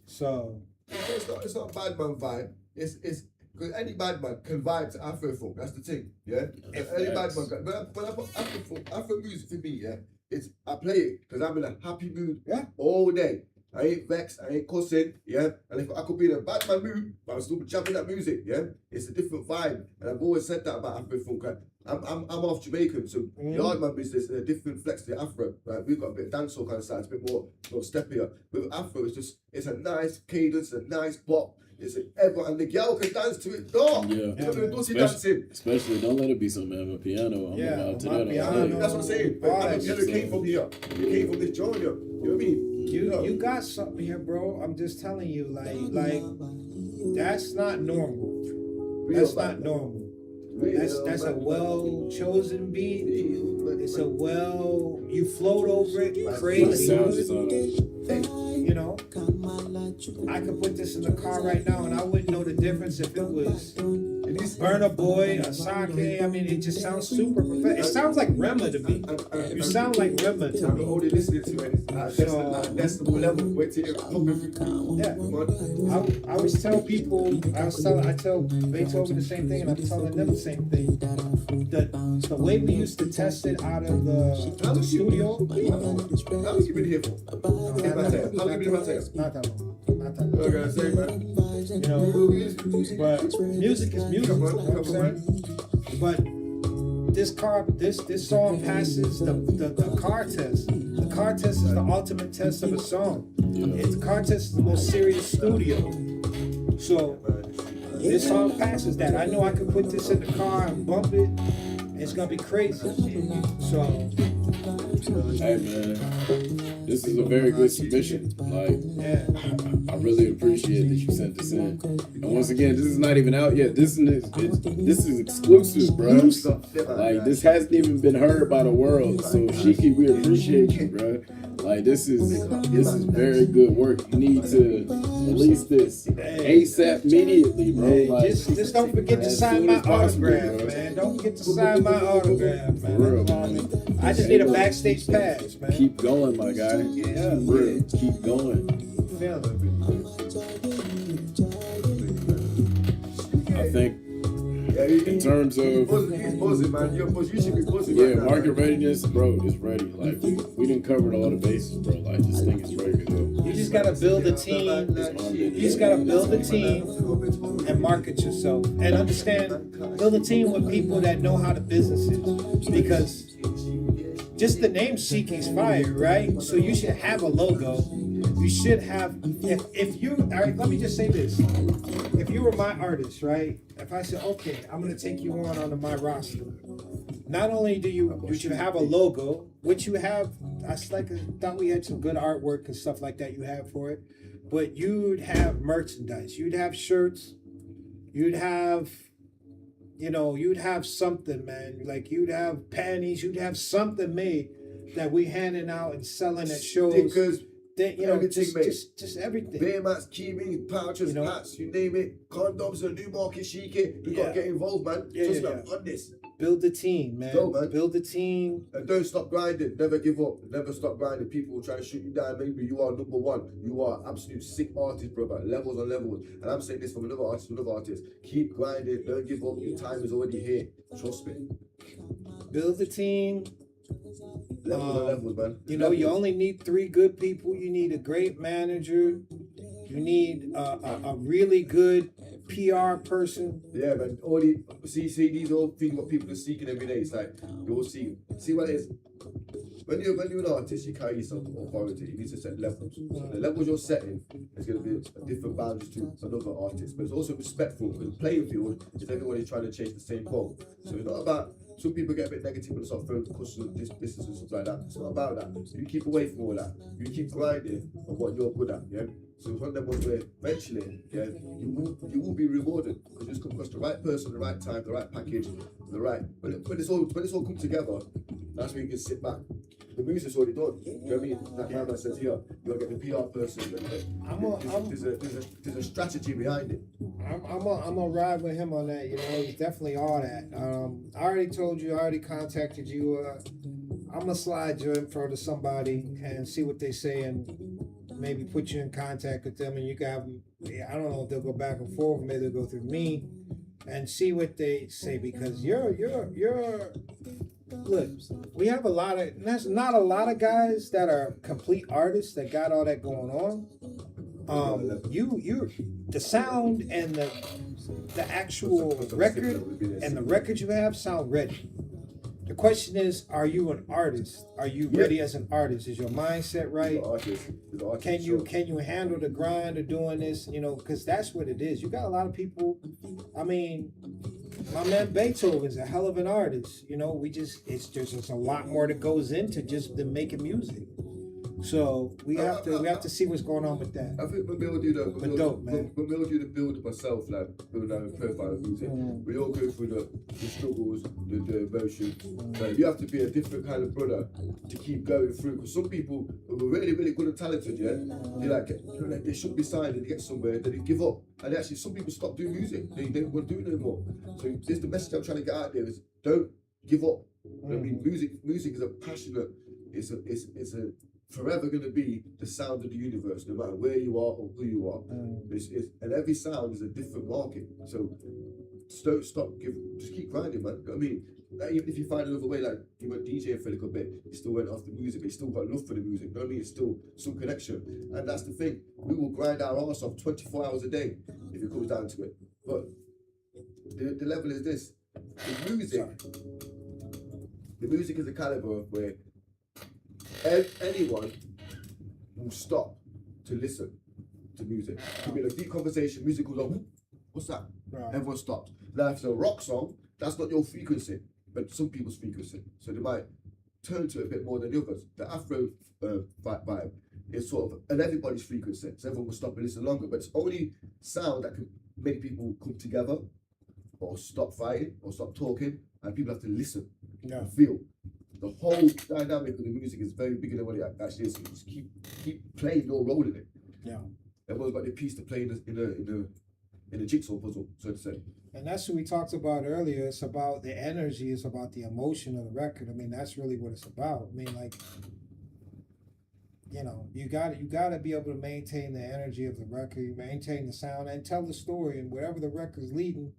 So it's not bad man vibe. It's because any bad man can vibe to Afro folk. That's the thing, yeah. Any bad man can. But I put Afro music for me, yeah. I play it because I'm in a happy mood, all day. I ain't vexed, I ain't cussing, yeah. And if I could be in a bad man mood, but I'm still jamming that music, yeah. It's a different vibe, and I've always said that about Afro folk. I'm half Jamaican, so yard man business is a different flex to Afro. Right? We've got a bit of dancehall kind of side, it's a bit more steppier. But with Afro, it's a nice cadence, a nice pop. Everyone and the girl can dance to it. Especially don't let it be some piano. That's what I'm saying. Piano came from here. It came from this genre. You know what I mean? You got something here, bro. I'm just telling you, like that's not normal. That's not normal. That's a well chosen beat. It's a you float over it crazy. You know, I could put this in the car right now and I wouldn't know the difference if it was Burna Boy, Asake. I mean, it just sounds super professional. It sounds like Rema to me. You sound like Rema to me. Only listening to it. That's the level. Wait till it yeah. I always tell people, I tell Beethoven the same thing, and I'm telling them the same thing. The way we used to test it out of the studio. How long you been here for? How long you been about to? Not that long. Not that long. What I gotta say, man? You know, but music is music. You know what I'm saying? But this song passes the car test. The car test is the ultimate test of a song. The car test is the most serious studio. So this song passes that. I know I could put this in the car and bump it. And it's gonna be crazy. So hey man, this is a very good submission. Like, I really appreciate that you sent this in. And once again, this is not even out yet. This is exclusive, bro. Like, this hasn't even been heard by the world. So Shiki, we appreciate you, bro. Like, this is very good work. You need to release this ASAP immediately, bro. Like, just don't forget to sign my autograph, man. Don't forget to sign my autograph, man. For real, man. I just need a backstage pass, man. Keep going, my guy. Yeah, real. Keep going. I think in terms of buzzing, man. You should be buzzing. Yeah, market readiness, bro, is ready. Like, we done covered all the bases, bro. Like, this thing is ready to go. You just gotta build a team. You just gotta build a team and market yourself. And understand, build a team with people that know how the business is. Because just the name Shiki's fire, right? So you should have a logo. You should have, if you, all right, let me just say this. If you were my artist, right? If I said, okay, I'm gonna take you on my roster. Not only do you have a logo, which you have, I thought we had some good artwork and stuff like that you have for it, but you'd have merchandise. You'd have shirts. You'd have, you'd have something, man. Like, you'd have panties. You'd have something made that we handing out and selling at shows. Stickers. Everything, just everything. Bear mats, key rings, pouches, hats, you name it. Condoms, a new market, Shiki. You gotta get involved, man. Trust me, I'm on this. Build the team, man. Go, man. Build the team. And don't stop grinding. Never give up. Never stop grinding. People will try to shoot you down. Maybe you are number one. You are absolute sick artist, brother. Levels on levels. And I'm saying this from another artist, Keep grinding. Don't give up. Your time is already here. Trust me. Build the team. Levels on levels, man. You only need 3 good people. You need a great manager. You need a really good PR person. Yeah, man. See, these all things what people are seeking every day. It's like, you'll see what it is. When you're an artist, you carry yourself with authority. You need to set levels. So the levels you're setting is going to be a different boundaries to another artist. But it's also respectful, because the playing field is everybody trying to chase the same goal. So it's not about, some people get a bit negative and start throwing customers, this and stuff like that. It's not about that. You keep away from all that. You keep grinding on what you're good at, yeah? So it's one of them ones where eventually, yeah, you will be rewarded, because you just come across the right person, the right time, the right package, the right. When it's all come together, that's when you can sit back. The music's already done. You know what I mean? That man says here, you gotta get the PR person. There's a strategy behind it. I'm gonna ride with him on that. He's definitely all that. I already told you. I already contacted you. I'm gonna slide your info to somebody and see what they say, and maybe put you in contact with them, and you can have them. I don't know if they'll go back and forth. Maybe they'll go through me and see what they say, because you're. Look, we have there's not a lot of guys that are complete artists that got all that going on. You the sound and the actual record and the record you have sound ready. The question is, are you an artist? Are you ready as an artist? Is your mindset right? Can you handle the grind of doing this? Because that's what it is. You got a lot of people. I mean, my man Beethoven's a hell of an artist. There's just a lot more that goes into just the making music. So we have to see what's going on with that. I think when Bill do that, But dope, man. when Bill do the build myself, like building out a profile of music, we all go through the struggles, the emotions. Like, you have to be a different kind of brother to keep going through. Because some people who are really, really good and talented, yeah, they like, they should be signed and they get somewhere, then they give up. And actually, some people stop doing music. They don't want to do it anymore. So this the message I'm trying to get out there is don't give up. I mean, music is a passionate. It's a forever going to be the sound of the universe, no matter where you are or who you are. And every sound is a different market. So don't stop, just keep grinding, man. I mean, even if you find another way, like you went DJing for a little bit, you still went after music, but you still got love for the music. You know what I mean? It's still some connection. And that's the thing. We will grind our arse off 24 hours a day if it comes down to it. But the level is this. The music is a caliber of where anyone will stop to listen to music. It could be a deep conversation, music will go, what's that? Right. Everyone stops. Now, if it's a rock song, that's not your frequency, but some people's frequency. So they might turn to it a bit more than the others. The Afro vibe is sort of an everybody's frequency. So everyone will stop and listen longer, but it's only sound that can make people come together or stop fighting or stop talking, and people have to listen and feel. The whole dynamic of the music is very bigger than what it actually is. So you just keep playing your role in it. Yeah. Everyone's got their piece to play in the jigsaw puzzle, so to say. And that's what we talked about earlier. It's about the energy. It's about the emotion of the record. I mean, that's really what it's about. I mean, like, you know, you got to be able to maintain the energy of the record, maintain the sound, and tell the story. And wherever the record's leading,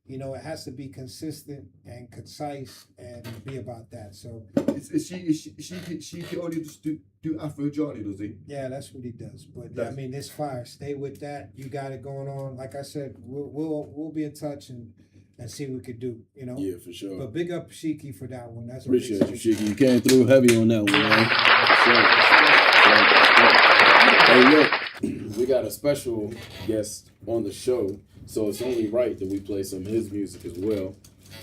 you know, it has to be consistent and concise and be about that. So, she can only just do Afro Johnny, does he? Yeah, that's what he does. But I mean, this fire. Stay with that. You got it going on. Like I said, we'll be in touch and see what we could do. You know. Yeah, for sure. But big up Shiki for that one. That's appreciate you, Shiki. You came through heavy on that one, man. Hey, look, we got a special guest on the show. So it's only right that we play some of his music as well.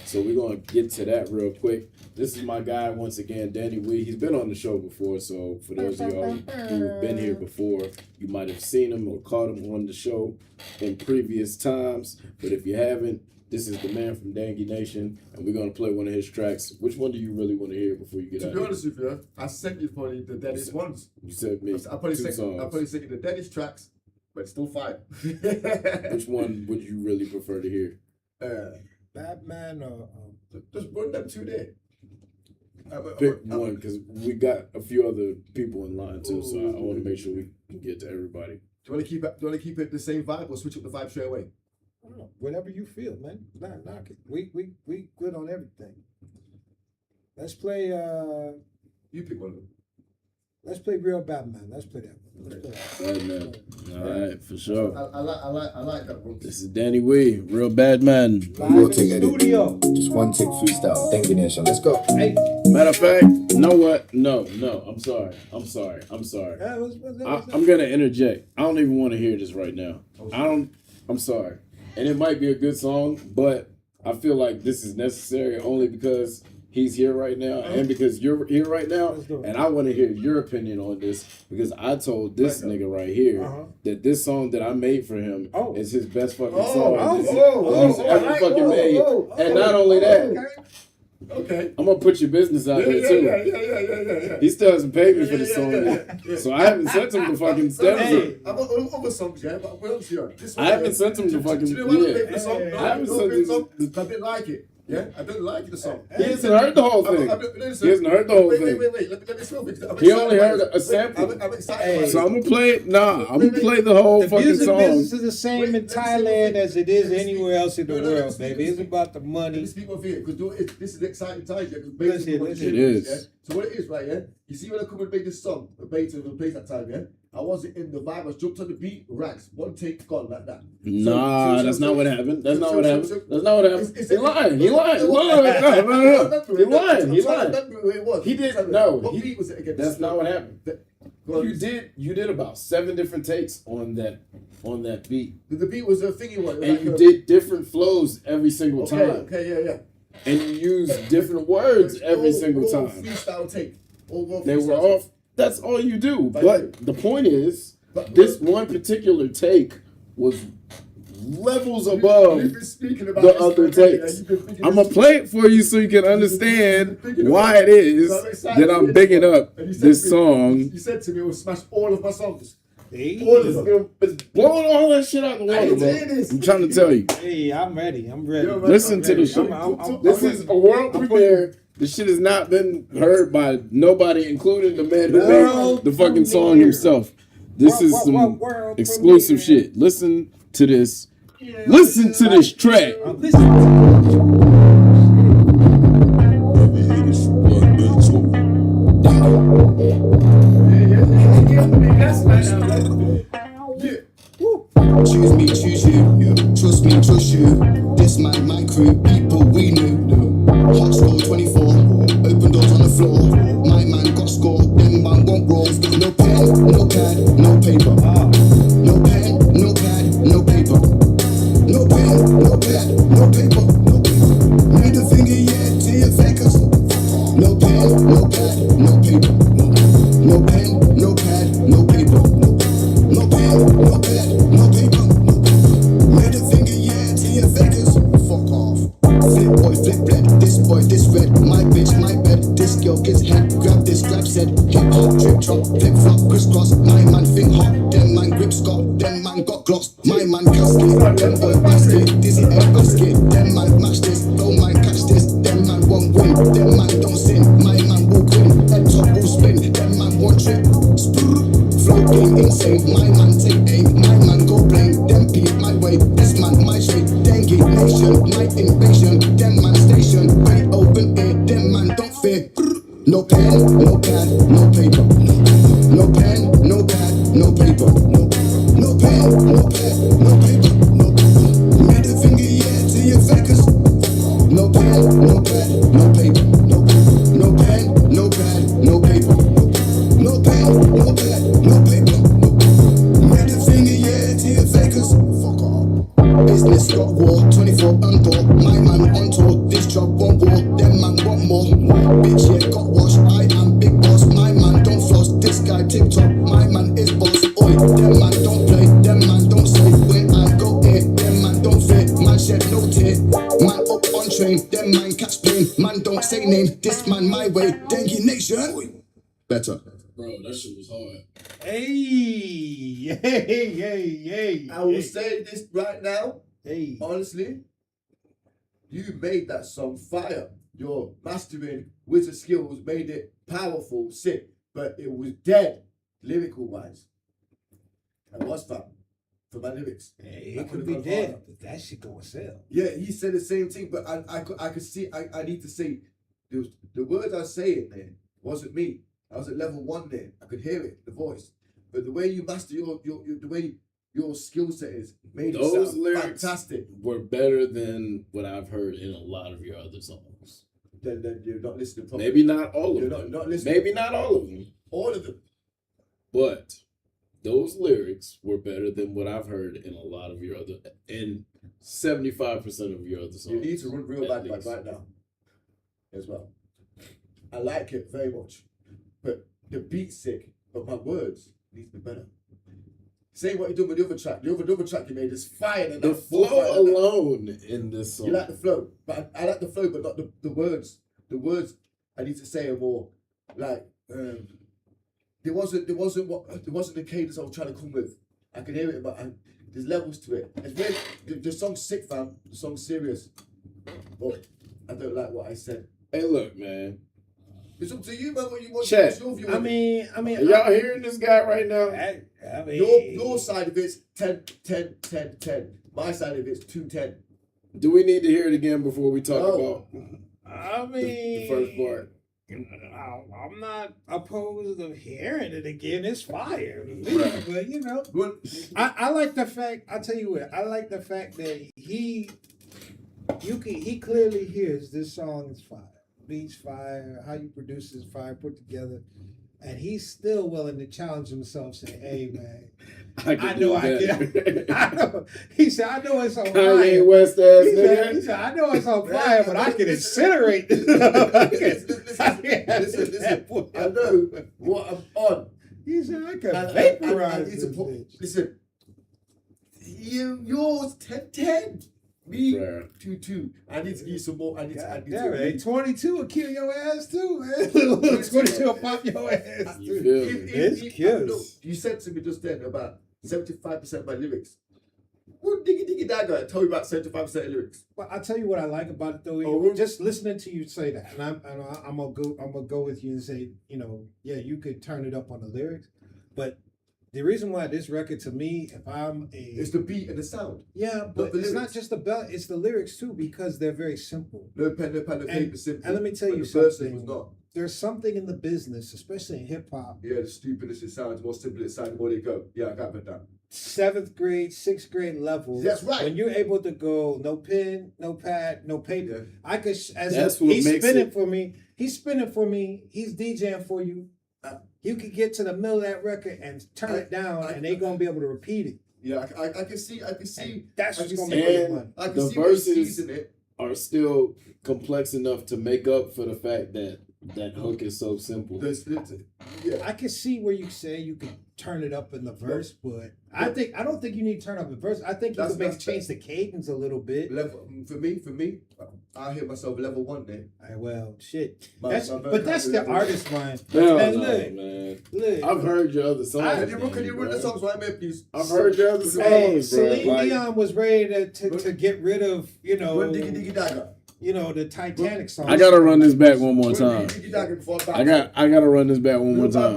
So we're going to get to that real quick. This is my guy, once again, Danny Wee. He's been on the show before, so for those of y'all who've been here before, you might have seen him or caught him on the show in previous times. But if you haven't, this is the man from Dangy Nation, and we're going to play one of his tracks. Which one do you really want to hear before you get out of here? To be honest with you, I sent you probably the deadest ones. You said me. I probably sent you the deadest tracks. But still fine. Which one would you really prefer to hear? Batman or just run them two there. Pick one, because we got a few other people in line too, so I want to make sure we can get to everybody. Do you want to keep it the same vibe or switch up the vibe straight away? I don't know. Whatever you feel, man. Knock it. We good on everything. Let's play. You pick one of them. Let's play Real Batman. Let's play that one. Batman. All right, for sure. I like that one. This is Danny Wee, Real Batman. Live in studio. Just one take freestyle. Dangy Nation. Let's go. Hey. Matter of fact, you know what? No. I'm sorry. I'm gonna interject. I don't even want to hear this right now. I'm sorry. And it might be a good song, but I feel like this is necessary only because he's here right now, and because you're here right now, and I want to hear your opinion on this, because I told this nigga right here that this song that I made for him is his best fucking song he's ever fucking made. And not only that, okay, I'm gonna put your business out there too. Yeah. He still hasn't paid me for the song, so I haven't sent him the fucking stems. I've got other songs, yeah, but we'll see. I haven't sent him the fucking. I haven't sent him. I didn't like it. Yeah, I didn't like the song. He hasn't heard the whole thing. He hasn't heard the whole thing. Wait. Let me film it. He only heard a sample. I'm excited. So I'm gonna play it. I'm gonna play the whole fucking song. The music business is the same in Thailand as it is anywhere else in the world, baby. It's about the money. Let's speak of it, because this is an exciting time, yeah. It is. Yeah? So what it is, right? Yeah. You see when I come and make this song, Beethoven plays that time, yeah. I wasn't in the vibe. I jumped on the beat, rags, one take, gone like that. That's not what happened. That's not what happened. That's not what happened. He lied. He lied. No. He lied. He lied. He didn't. No. What beat was it again? That's not what happened. You did about 7 different takes on that beat. The beat was a thingy one. And you did different flows every single time. Okay, yeah. And you used different words every single time. Freestyle take. They were off. That's all you do. But the point is, this one particular take was levels above the other takes. I'm gonna play it for you so you can understand why it is that I'm bigging up this song. You said to me, it will smash all of my songs. All of them. It's blowing all that shit out the water, bro. I'm trying to tell you. Hey, I'm ready. I'm ready. Listen to the shit. This is a world premiere. The shit has not been heard by nobody, including the man who made the fucking song himself. This is some exclusive shit. Listen to this. Listen to this track. Choose me, choose you. Trust me, trust you. This man, my crew, people we knew. Hot score 24. Open doors on the floor. My man got score. Them man won't roll. No pen, no pad, no paper. No pen, no pad, no paper. No pen, no pad, no paper. Made a finger, yeah, to your fakers. No pen, no pad, no paper. No pen, no pad, no paper. No pen, no pad, no paper. Made a finger, yeah, to your fakers. Fuck off. Flip boy, flip red. This boy, this red. My bitch, my bed. This girl gets head. Grab this, grab said. Hip hop, trip trap, flip flop, crisscross. My man think hot. Them man grip Scott. Them man got gloss. My man casket. Them boy basket. Dizzy head basket. Them man match this. Don't mind catch this. Them man won't win. Them man don't sin. My man will win. Head top will spin. Them man won't trip. Flow game insane. My man take aim. My man go blame. Them beat my way. This man my shade. Dengue nation. My invasion. Them man station. Ready open air. Them man don't fear. No pen, no pad, no paper. No pen, no pad, no paper. No pen, no pad, no paper. Made a finger, yeah, to your fakers. No pen, no pad, no paper. No pen, no pad, no paper. No pen, no pad, no paper. Made a finger, yeah, to your fakers. Fuck off. Business got war, 24 on door. My man on tour, this job won't war. Them man want more. Bitch, yeah, got washed. I am big boss. My man don't floss. This guy TikTok. My man is boss. Oi, them man don't play. Them man don't say where I go here. Them man don't fit. Man shed no tear. Man up on train. Them man catch plane. Man don't say name. This man my way. Dengue nation. Better. Bro, that shit was hard. Hey. I will say this right now. Hey, honestly, you made that song fire. Your mastering with the skills made it powerful, sick, but it was dead, lyrical wise. And what's that? For my lyrics. Hey, it could be dead, but that shit gonna sell. Yeah, he said the same thing, but I could see, I need to say, the words I say it there wasn't me. I was at level 1 there. I could hear it, the voice. But the way you master the way your skill set is made it sound fantastic. Were better than what I've heard in a lot of your other songs. Then you're not listening properly. Maybe not all of them. Not listening. Maybe not all of them. All of them. But those lyrics were better than what I've heard in a lot of your other, in 75% of your other songs. You need to run real bad right now as well. I like it very much. But the beat's sick, but my words need to be better. Say what you're doing with the other track. The other track you made is fire. Than the flow alone in this song. You like the flow, but I like the flow, but not the words. The words I need to say are more like there wasn't the cadence I was trying to come with. I could hear it, but there's levels to it. It's weird. The song's sick, fam. The song's serious, but I don't like what I said. Hey, look, man. It's up to you, man. What you want? Check. I mean, are y'all hearing this guy right now? I mean, your side of it's 10, 10, 10, 10. My side of it's 2, 10. Do we need to hear it again before we talk about I mean, the first part? I'm not opposed to hearing it again. It's fire. Right. But, you know, I like the fact, I'll tell you what, I like the fact that he clearly hears this song is fire. Beats fire, how you produce is fire, put together, and he's still willing to challenge himself, say, hey man, I know I can. I know. He said, I know it's on fire. Kanye West ass nigga. He said, I know it's on fire, but I can incinerate this. Listen. I know what I'm on. He said, I can vaporize this bitch. bitch. Listen, yours 10-10. Me, 2-2. I need to give you some more. I need to. 22 will kill your ass too, man. 22 will pop your ass too. It's kills. You said to me just then about 75% of my lyrics. What diggy dagger told me about 75% of lyrics? Well, I'll tell you what I like about it though. Just listening to you say that, and I'm gonna go with you and say, yeah, you could turn it up on the lyrics, but the reason why this record to me, it's the beat and the sound. Yeah, but it's not just the belt; it's the lyrics too, because they're very simple. No pen, no paper, simple. And let me tell you something. There's something in the business, especially in hip hop. Yeah, the stupidest it sounds, the more simple it sounds, the more they go. Yeah, I got that. 7th grade, 6th grade level. That's right. When you're able to go no pen, no pad, no paper. Yeah. I could he's spinning for me. He's spinning for me. He's DJing for you. You could get to the middle of that record and turn it down, and they're gonna be able to repeat it. Yeah, I can see. And that's what's gonna make it fun. I can the see verses are still complex enough to make up for the fact that that hook is so simple. Yeah, I can see where you say you could turn it up in the verse, but I don't think you need to turn up the verse. I think you could change the cadence a little bit. For me, I hit myself level 1 there. Well, shit. That's the artist mind. Man, look, I've heard your other songs. Can you run the songs right, man, please? I've heard your other songs, Hey, Celine Dion was ready to get rid of, the Titanic song. I gotta run this back one more time. I gotta run this back one more time.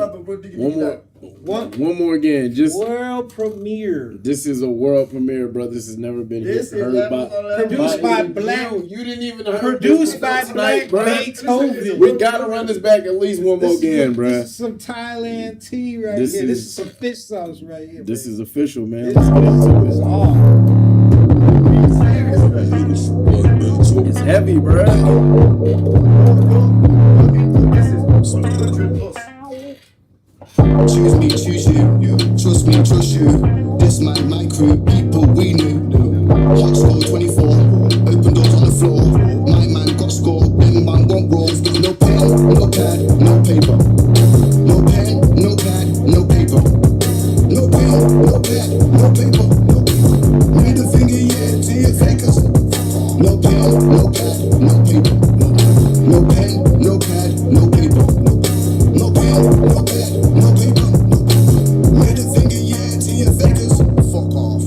One more again. Just world premiere. This is a world premiere, bro. This has never been heard by. Produced by Black. You didn't even heard. Produced by Black Beethoven. We gotta run this back at least one more again, bro. This is some Thailand tea right here. This is some fish sauce right here. This is official, man. Let's get into it. It's heavy, bro. Choose me, choose you. Trust me, trust you. This man, my crew, people we knew. Hot score 24. Open doors on the floor. My man got score. Them man want rolls. No pen, no pad, no paper. No pen, no pad, no paper. No pen, no pad, no paper. Made a finger, yeah, to your fakers. No pen, no pad, no paper. No pen, no pad, no paper. No pen, no pad, no paper. Made a finger, yeah, to your fakers. Fuck off.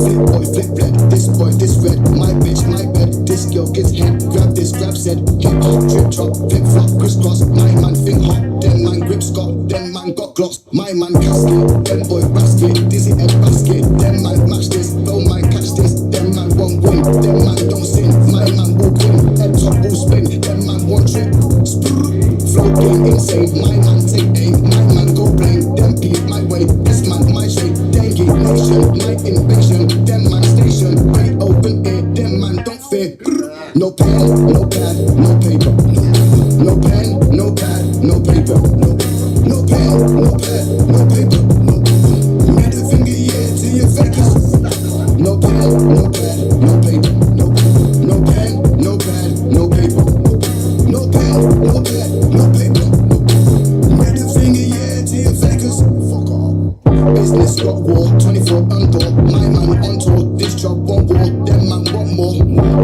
Flip boy, flip red. This boy, this red. My bitch, my bed. This girl gets head. Grab this, grab said. Hip hop, drip drop, flip flop, crisscross. My man think hot. Them man grip Scott. Them man got gloss. My man casket. Them boy basket. Dizzy head basket. Them man match this. Don't mind catch this. Them man won't win. Them man don't sin. My man will win. Head top will spin. Them man won't trip. Flow game insane. My man take aim. My man go blame. Them beat my way. This man my shade. Dengue nation. My invasion. Them man station. Ready open air. Them man don't fear. No pen, no pad, no paper. No pen, no pad, no paper. No pen, no pad, no paper. Made a finger, yeah, to your fakers. No pen, no pad, no paper. No pen, no pad, no paper. No pen, no pad, no paper. Made a finger, yeah, to your fakers. Fuck off. Business got war, 24 on door. My man on tour, this job won't war. Them man want more.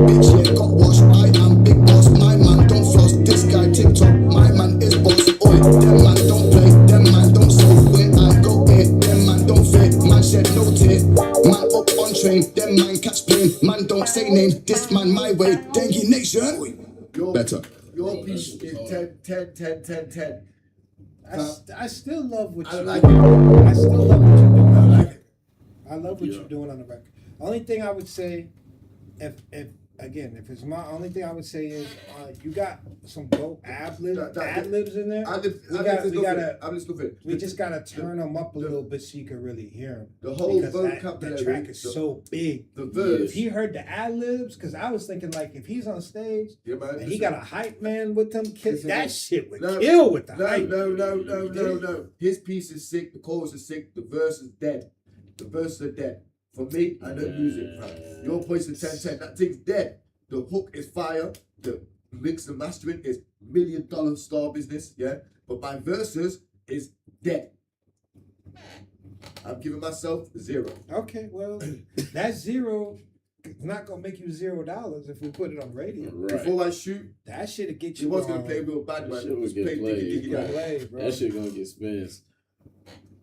Bitch, yeah, got washed. I am big boss. My man don't floss. This guy TikTok. My man is boss. Oi, them man don't play. Them man don't say where I go here. Them man don't fit. Man shed no tear. Man up on train. Them man catch plane. Man don't say name. This man my way. Dengue nation. Better. Your piece is 10. I still love what you. like it. I still love what you're doing. I like it. I love what you're doing on the record. Only thing I would say, if it's my only thing I would say is you got some dope ad libs in there. We just gotta turn them up a little bit so you can really hear them. The whole that track is so big. The verse. If he heard the ad libs, because I was thinking like if he's on stage and he got a hype man with him, that shit would kill with the hype. No. His piece is sick. The chorus is sick. The verse is dead. The verses are dead. For me, I know music, fam. Your voice is 10-10. That thing's dead. The hook is fire. The mix and mastering is $1 million star business, yeah? But my verses is dead. I'm giving myself 0. Okay, well, that 0 is not gonna make you $0 if we put it on radio. Right. Before I shoot, that shit'll get he you. was gonna play real bad, man. Shit was Play get played. diggy, bro. That shit gonna get spins.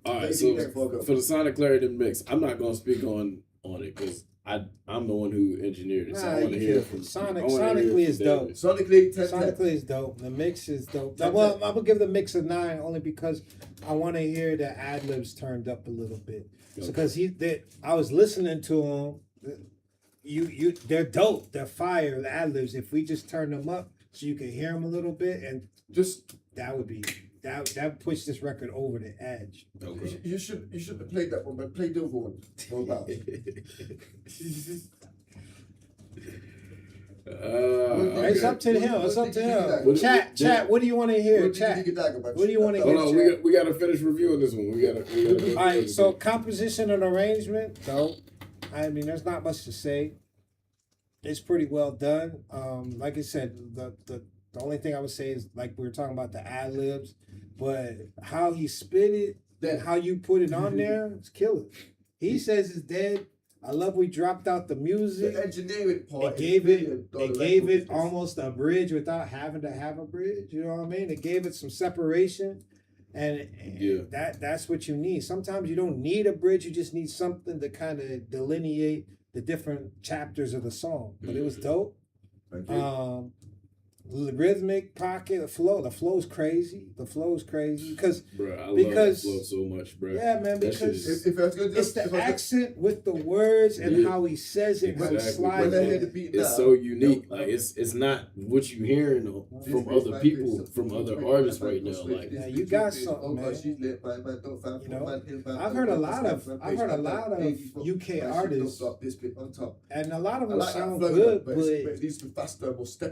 All right, Play so diggy, for the Sonic Clarity mix, I'm not gonna speak on it because I'm the one who engineered it. So I want to hear it from Sonically is dope. Sonically, 10-10. Sonically is dope. The mix is dope. Well, I'm gonna give the mix a 9 only because I want to hear the ad libs turned up a little bit. So because I was listening to them. They're dope. They're fire. The ad libs. If we just turn them up so you can hear them a little bit, and just that would be that push this record over the edge. Okay. You should have played that one, but play the other one. What about? It's up to him. It's up to him. Chat. What do you want to hear? Chat. What do you want to hear? Hold on, we got to finish reviewing this one. We got All right. So composition and arrangement, though. I mean, there's not much to say. It's pretty well done. Like I said, the only thing I would say is like we were talking about the ad libs, but how he spit it and how you put it on there, it's killer. He says it's dead. I love we dropped out the music. The engineering part. It gave it almost a bridge without having to have a bridge. You know what I mean? It gave it some separation, and that's what you need. Sometimes you don't need a bridge. You just need something to kind of delineate the different chapters of the song. But it was dope. Rhythmic pocket, the flow is crazy. The flow is crazy because I love that flow so much, bro. Yeah, man, because it's the accent with the words and how he says it, how he slides it. It's so unique. Like it's not what you hearing from other people, from other artists right now. Like you got something, man. You know, I've heard a lot of UK artists, and a lot of them sound good, but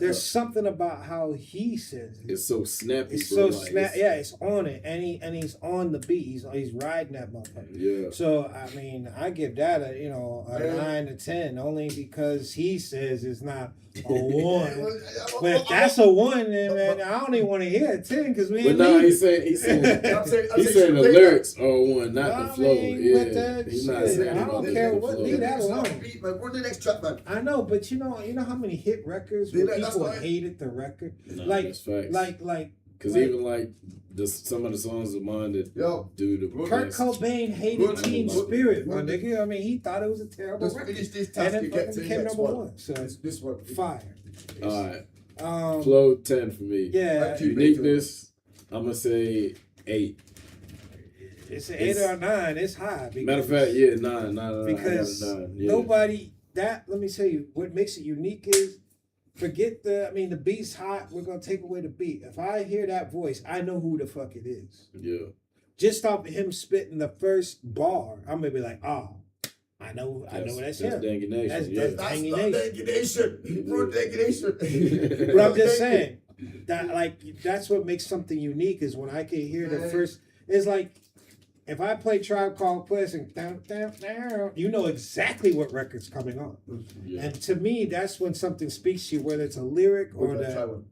there's something about how he says it. It's so snappy. It's so snap. Yeah, it's on it, and he's on the beat. He's riding that motherfucker. Yeah. So I mean, I give that a 9 to 10 only because he says it's not a 1. But if that's a 1, then man, I don't even want to hear a 10 because we. But no, he's saying the lyrics are 1, not the flow. He's not saying I don't care what. Leave that alone. Run the next track, man. I know, but you know how many hit records where people hated the record. No, like because even like some of the songs of mine that do the Kurt Cobain hated Teen Spirit, my nigga. I mean, he thought it was a terrible record. Finish this task and it became number 1. So this one, fire. All right, flow 10 for me. Yeah, uniqueness. I'm gonna say 8. It's an 8 or a 9. It's high. Matter of fact, 9. Because I got a 9. nobody let me tell you what makes it unique is. Forget the beat's hot. We're gonna take away the beat. If I hear that voice, I know who the fuck it is. Yeah. Just off him spitting the first bar, I'm gonna be like, I know that's him. Dangy Nation. That's Dangy Nation. But I'm just saying that that's what makes something unique is when I can hear the first. It's like if I play Tribe Called Quest and down, you know exactly what record's coming on. Yeah. And to me, that's when something speaks to you, whether it's a lyric or the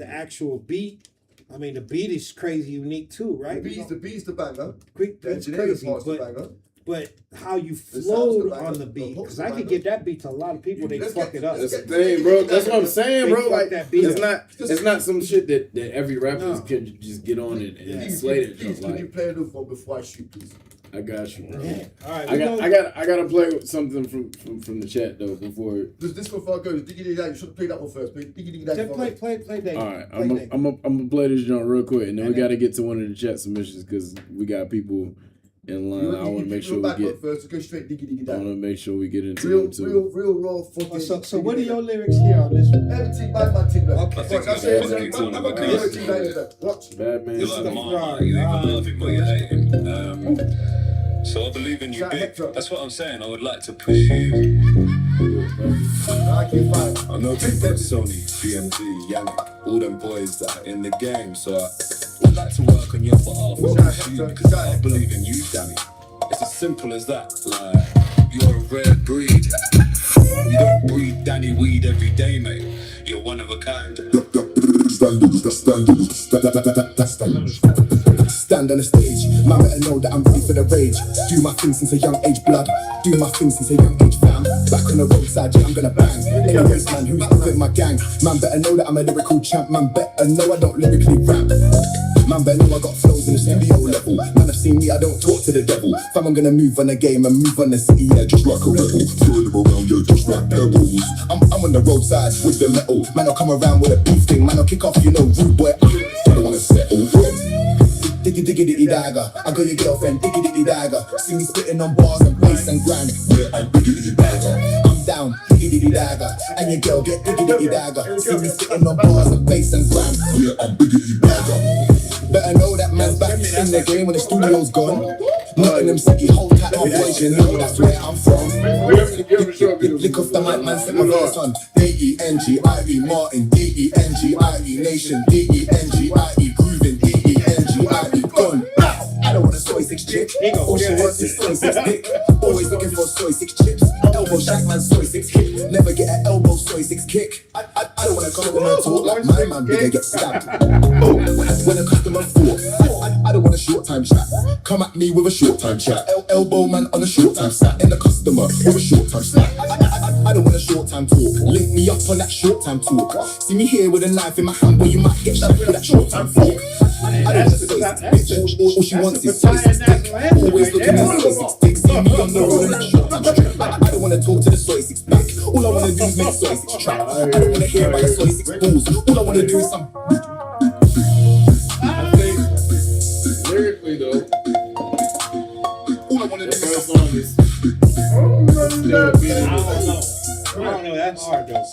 actual beat. I mean, the beat is crazy unique too, right? The beat's the banger. It's crazy, but how you flowed on the beat, because I could give that beat to a lot of people, they fuck it up. That's the thing, bro. That's what I'm saying, bro. Like it's not some shit that every rapper can just get on and slay it. Please, can you play another one before I shoot, please? I got you, bro. Yeah. All right, I gotta play something from the chat though before. This before I go, Diggity Dag, you should play that one first. Play Diggity Dag. Play Dag. All right, I'm gonna play this joint real quick, and then we gotta get to one of the chat submissions because we got people in line. I want to make sure we get. First, go straight Diggity Dag. I want to make sure we get into them too. Real raw fucking. So what are your lyrics here on this one? Everything bad team. Okay. Watch. Bad man. You like mine, you either love him or you hate him. So I believe in you, big. That's what I'm saying. I would like to push you. I know big bad Sony, BMG, Yannick, all them boys that are in the game. So I would like to work on your behalf and push you because I believe in you, Danny. It's a simple as that. Like, you're a rare breed. You don't breed Danny Weed every day, mate. You're one of a kind. Stand on the stage, man better know that I'm ready for the rage. Do my thing since a young age, blood. Do my thing since a young age, fam. Back on the roadside, yeah, I'm gonna bang. Anyways, man, who's with my gang? Man better know that I'm a lyrical champ. Man better know I don't lyrically rap. Man better know I got flows in the studio level. Man have seen me, I don't talk to the devil. Fam, I'm gonna move on the game and move on the city, yeah, just like a rebel. Throw them around, yeah, just like pebbles. I'm on the roadside with the metal. Man, I'll come around with a beef thing. Man, I'll kick off, you know, rude boy. I don't wanna settle. Diggy diggy diggy dagger. I got your girlfriend, diggy diggy dagger. See me spitting on bars and bass and grind. Yeah, I'm diggy diggy dagger. I'm down, diggy diggy dagger. And your girl get diggy diggy dagger. See me spitting on bars and bass and grind. Yeah, I'm diggy diggy dagger. Better know that man's back in the game when the studio's gone. Nottingham City, hold tight, my boys, you know that's where I'm from. Lick off the mic, man, set my verse on. D-E-N-G-I-E, Martin, D-E-N-G-I-E, Nation, D-E-N-G-I-E, grooving, D-E-N-G-I-E, gone. I don't want a soy 6 chick, all she wants is soy 6 dick. Always looking for soy 6 chips, elbow shack man, soy 6 kick. Never get an elbow soy 6 kick. I don't want a customer talk like my man, bigger get stabbed. When a customer falk, I don't want a short time chat. Come at me with a short time chat. Elbow man on a short time sat. And the customer with a short time sat. I don't want a short time talk. Link me up on that short time talk. See me here with a knife in my hand, boy, you might get shot with that short time fork. I don't want a soy 6 bitch. All she wants is soy 6 dick. Always looking at soy 6 dick. See me on the road in that short time strip. I don't wanna talk to the soy 6 back. All I wanna do is make soy 6 trap. I don't wanna hear about your soy 6 balls. All I wanna do is some. Lyrically though, all I wanna do is some. I don't know, that's hard though.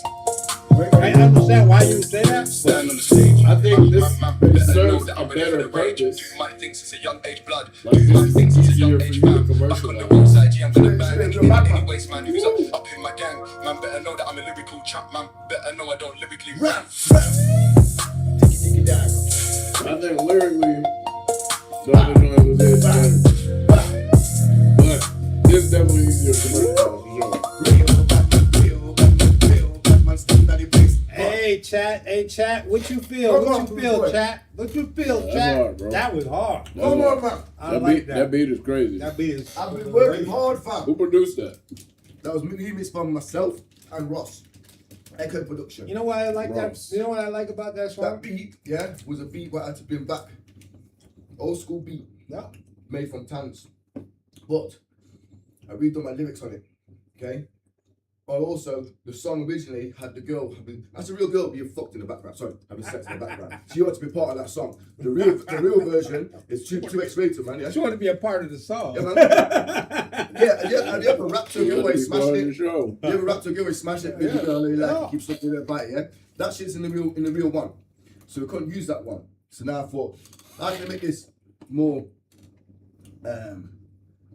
I understand why you would say that. Stand on the stage. I think this serves a better purpose. Do my thing since a young age, blood. Like, Do my thing since a young age, man. commercial. Back on the roadside, yeah, I'm gonna bang. Anyways, man, who's up in my gang? Man, better know that I'm a lyrical champ. Man, better know I don't lyrically rap. I think lyrically, Dr. Jones was there together. But this definitely is your commercial for sure. Hey chat, what you feel? What you feel, chat? What you feel, chat? Hard, bro. That was hard. I That like beat, that. that beat is crazy. That beat is. I've been working hard, fam. Who produced that? That was remixed from myself and Ross. Echo Production. You know why I like Ross. that? You know what I like about that song? That beat, yeah, was a beat where I had to bring back. Old school beat. Yeah. Made from Tans. But I redone my lyrics on it. Okay? But also, the song originally had the girl that's a real girl being fucked in the background. Sorry, having sex in the background. She ought to be part of that song. The real version is too X-rated, man. Yeah? She wanted to be a part of the song. Yeah, man. yeah, have you ever rapped to a girl where you smashed it? You ever rapped to a girl where you smashed it? Baby girl, you like, keep sucking their bite, yeah? That shit's in the real one. So we couldn't use that one. So now I thought, how can I make this more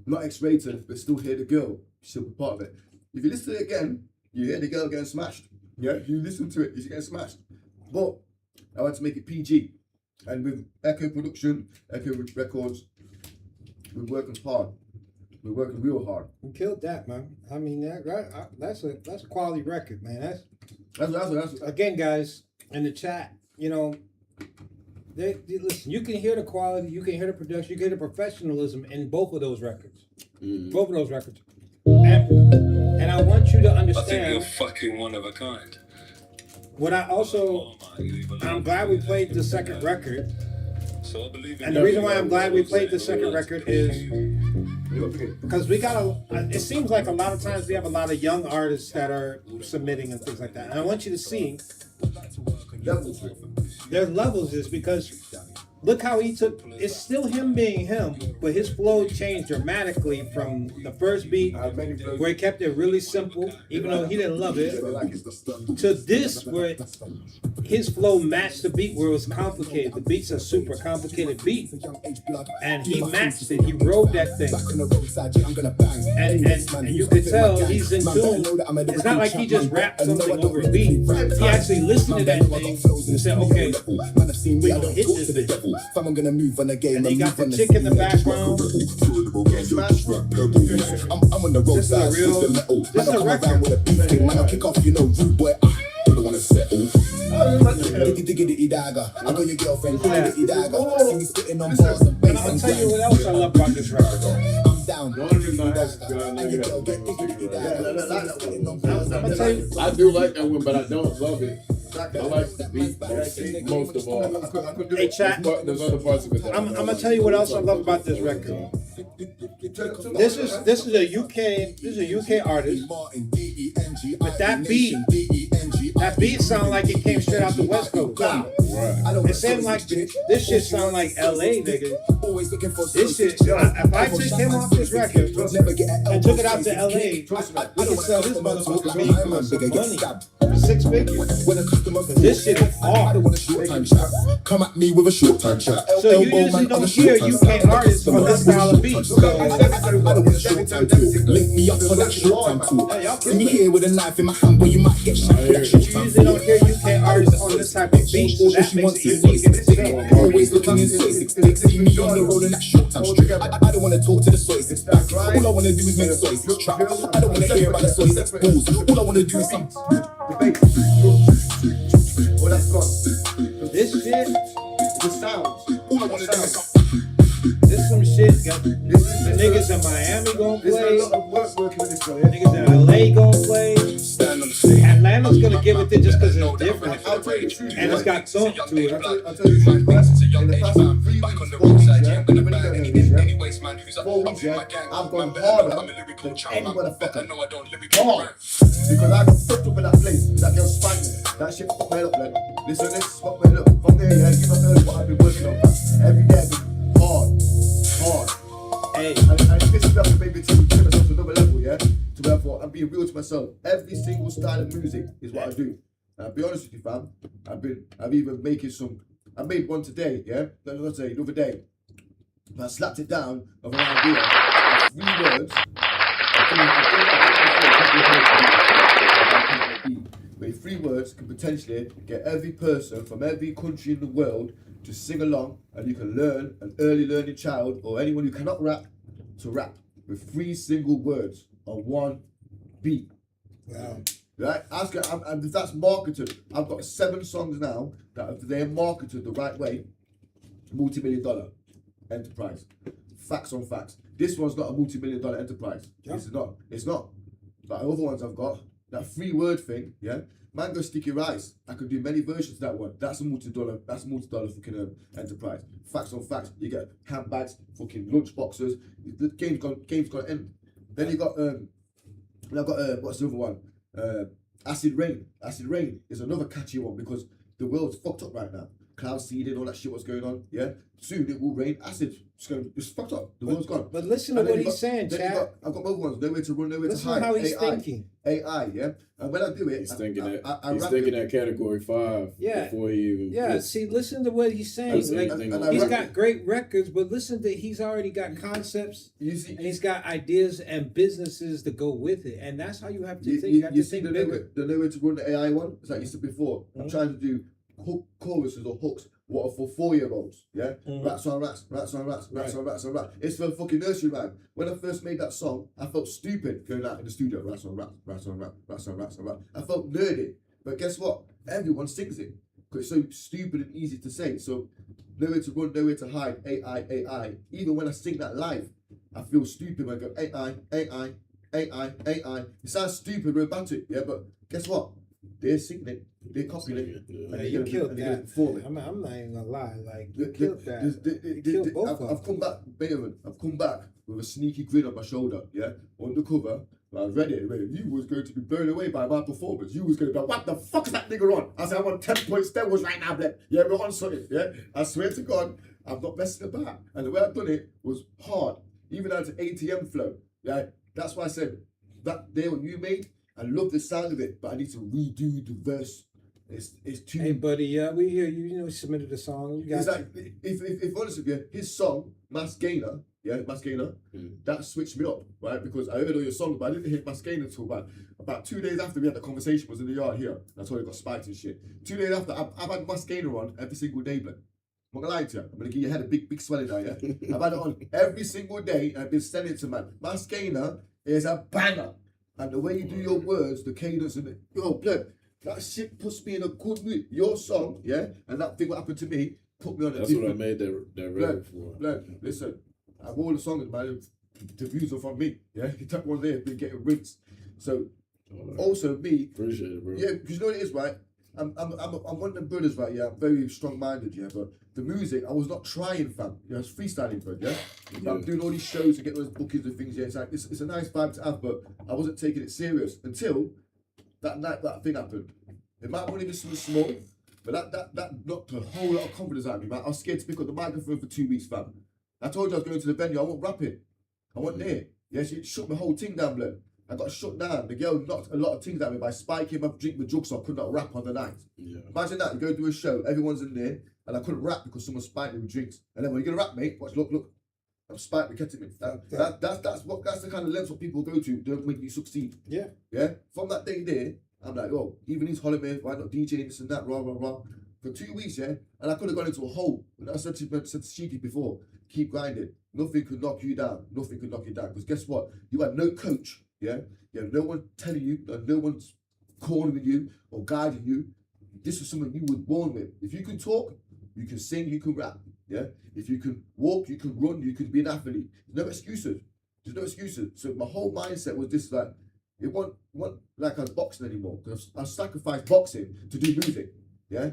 not X-rated, but still hear the girl? She'll be part of it. If you listen to it again, you hear the girl getting smashed. Yeah, if you listen to it, she's getting smashed. But I want to make it PG. And with Echo Production, Echo Records, we're working hard. We're working real hard. You killed that, man. I mean, that's a quality record, man. That's again, guys, in the chat, you know, listen, you can hear the quality, you can hear the production, you can hear the professionalism in both of those records. Both of those records. And I want you to understand. I think you're fucking one of a kind. What I also, I'm glad we played the second record. So I believe in and the reason why I'm glad we played the second record is because we got it seems like a lot of times we have a lot of young artists that are submitting and things like that. And I want you to see there's levels is because look how he took, it's still him being him, but his flow changed dramatically from the first beat, where he kept it really simple, even though he didn't love it, to this, where his flow matched the beat, where it was complicated. The beat's a super complicated beat, and he matched it, he rode that thing. And you could tell he's in tune. It's not like he just rapped something over a beat. He actually listened to that thing and said, okay, we gonna hit this thing. Fam, I'm gonna move on the game. And they got move on the chick in the background. I'm on the road side, This is a real. the metal. This is a Come around record. with a beef thing, man. I'll kick off, you know, rude boy. I don't wanna settle. Diggy dagger. I know your girlfriend, diggy dagger. See me spitting on bars and bass. I'll tell you what else I love about this record. I'm down. The only reason I ask is because I know you got the diggy I'm gonna tell you. I do like that one, but I don't love it. I like the beat most of all. Hey, chat. There's other parts of it that I'm gonna tell you what else I love about this record. This is a UK artist, but that beat sound like it came straight out the West Coast. It seemed like this shit sound like LA, nigga. This shit, if I took him off this record and took it out to LA, we could sell this motherfucker for money. 6 figures. This shit is hard. Come at me with a short time chat. So you usually don't hear UK artists on this style of beat. Link me up for that short time tour. See me here with a knife in my hand, but you might get shot for that short You time. usually don't hear UK artists on this type of beat. That makes it unique in itself. Always looking in soy 6 sticks. See me on the road in that short time strip. I don't wanna talk to the soy 6 back. All I wanna do is make soy 6 trap. I don't wanna hear about the soy 6 balls. All I wanna do is some. Oh, that's gone. This shit, The sounds. All I wanna do is some. this some shit. The niggas in Miami gon' There's play. a lot of work working with this guy. Yeah? Niggas in LA gon' play. Stand on the stage. Atlanta's gonna give it to just because it's different. I'll tell you the truth. And it's got thump to it. I'll tell you the truth, man. In the past 3 weeks, 4 weeks, yeah, I've been doing this, yeah. 4 weeks, yeah, I've gone harder than any motherfucker. Hard. Because I got fucked up in that place. That girl spanked me. That shit fucked me up, like. Listen, this is fucked me up. From there, yeah, give up what I've been working on. Every day I've been hard. Hey, And this is nothing, baby, to take myself to another level, yeah? So therefore, I'm being real to myself. Every single style of music is what I do. And I'll be honest with you, fam. I've even making some. I made one today, yeah? Not today, the other day. And I slapped it down of an idea of 3 words. Where 3 words can potentially get every person from every country in the world to sing along, and you can learn an early learning child or anyone who cannot rap to rap with 3 single words on 1 beat. wow. Right? And if that's marketed, I've got 7 songs now that if they're marketed the right way, multi-million-dollar enterprise. Facts on facts. This one's not a multi-million-dollar enterprise. Yeah. This is not. It's not. Like the other ones I've got, that 3-word thing, yeah. Mango sticky rice. I could do many versions of that one. That's a multi-dollar. That's a multi-dollar fucking enterprise. Facts on facts. You get handbags, fucking lunch boxes. The game's gone end. Then you got I've got what's the other one? Acid Rain. Acid Rain is another catchy one because the world's fucked up right now. Cloud seeding, all that shit, what's going on? Yeah. Soon it will rain acid. It's fucked up. The world's gone. But listen to what he's saying, Chad. I've got other ones. Nowhere to run, nowhere to Listen hide. to how he's AI. thinking. AI, yeah. And when I do it, He's thinking that. I He's rap thinking it. that category 5 Yeah. before he even. Yeah, see, listen to what he's saying. Like, he's got great records, but listen to he's already got concepts, and he's got ideas and businesses to go with it, and that's how you have to think. You have to see think the bigger. nowhere to run the AI one? It's like you said before. I'm trying to do choruses or hooks. What are for 4-year-olds? Yeah, rats on rats, rats on rats, rats on rats on rats. It's for fucking nursery rhyme. When I first made that song, I felt stupid going out in the studio. Rats on rats, rats on rats, rats on rats on rats. I felt nerdy, but guess what? Everyone sings it because it's so stupid and easy to say. So nowhere to run, nowhere to hide. AI, AI. Even when I sing that live, I feel stupid when I go AI, AI, AI, AI. It sounds stupid, we're about it, yeah. But guess what? They're singing it. They're copying it. Yeah, you killed that. I'm not even gonna lie. Like, you killed that. You killed both of them. I've come back, Beethoven. I've come back with a sneaky grin on my shoulder. Yeah, undercover. I read it. You was going to be blown away by my performance. You was going to be like, what the fuck is that nigga on? I said, I'm on 10 points steroids right now, blood. Yeah, we're on something. Yeah, I swear to God, I'm not messing about. And the way I've done it was hard. Even down to ATM flow. Yeah, that's why I said that day when you made, I love the sound of it, but I need to redo the verse. It's too. Hey, buddy, yeah, we hear you. You know, submitted a song. You got it's like, if honest with you, his song, Mass Gainer, that switched me up, right? Because I heard all your songs, but I didn't hear Mass Gainer until about 2 days after we had the conversation, was in the yard here. That's why it got spiked and shit. 2 days after, I've had Mass Gainer on every single day, blood. I'm not gonna lie to you. I'm gonna give your head a big swelling now, yeah? I've had it on every single day and I've been sending it to man. My scanner is a banger. And the way you do your words, the cadence and the blood, that shit puts me in a good mood. Your song, yeah, and that thing what happened to me put me on a That's different. what I made that record for. Blood, listen, I've all the songs, man. The views are from me, yeah. You take one there, been getting rinsed. So also me, appreciate it, bro. Yeah, because you know what it is, right? I'm one of them brothers, right? Yeah, I'm very strong-minded, yeah. But the music, I was not trying, fam. You know, it's freestyling, bro. Yeah. I'm doing all these shows to get those bookings and things. Yeah, it's like it's a nice vibe to have, but I wasn't taking it serious until that night that thing happened. It might have only been something small, but that knocked a whole lot of confidence out of me, man. I was scared to pick up the microphone for 2 weeks, fam. I told you I was going to the venue. I wasn't rapping. I wasn't there. Yeah, she shut my whole thing down, blood. I got shut down. The girl knocked a lot of things at me by spiking my drink with drugs, so I could not rap on the night. Yeah. Imagine that. You go do a show, everyone's in there, and I couldn't rap because someone spiked me with drinks. And then when you're gonna rap, mate, watch, look. I'm spiked with ketamine. That's the kind of lengths what people go to to make you succeed. Yeah. Yeah. From that day there, I'm like, oh, even these holidays, why not DJing this and that, rah rah rah. For 2 weeks, yeah, and I could have gone into a hole. And I said to Shiki before, keep grinding. Nothing could knock you down. Nothing could knock you down. Because guess what? You had no coach. Yeah, you have no one telling you, no one's calling you or guiding you. This is something you were born with. If you can talk, you can sing, you can rap. Yeah, if you can walk, you can run, you can be an athlete. There's no excuses. There's no excuses. So my whole mindset was this: like, it wasn't like I was boxing anymore because I sacrificed boxing to do music. Yeah,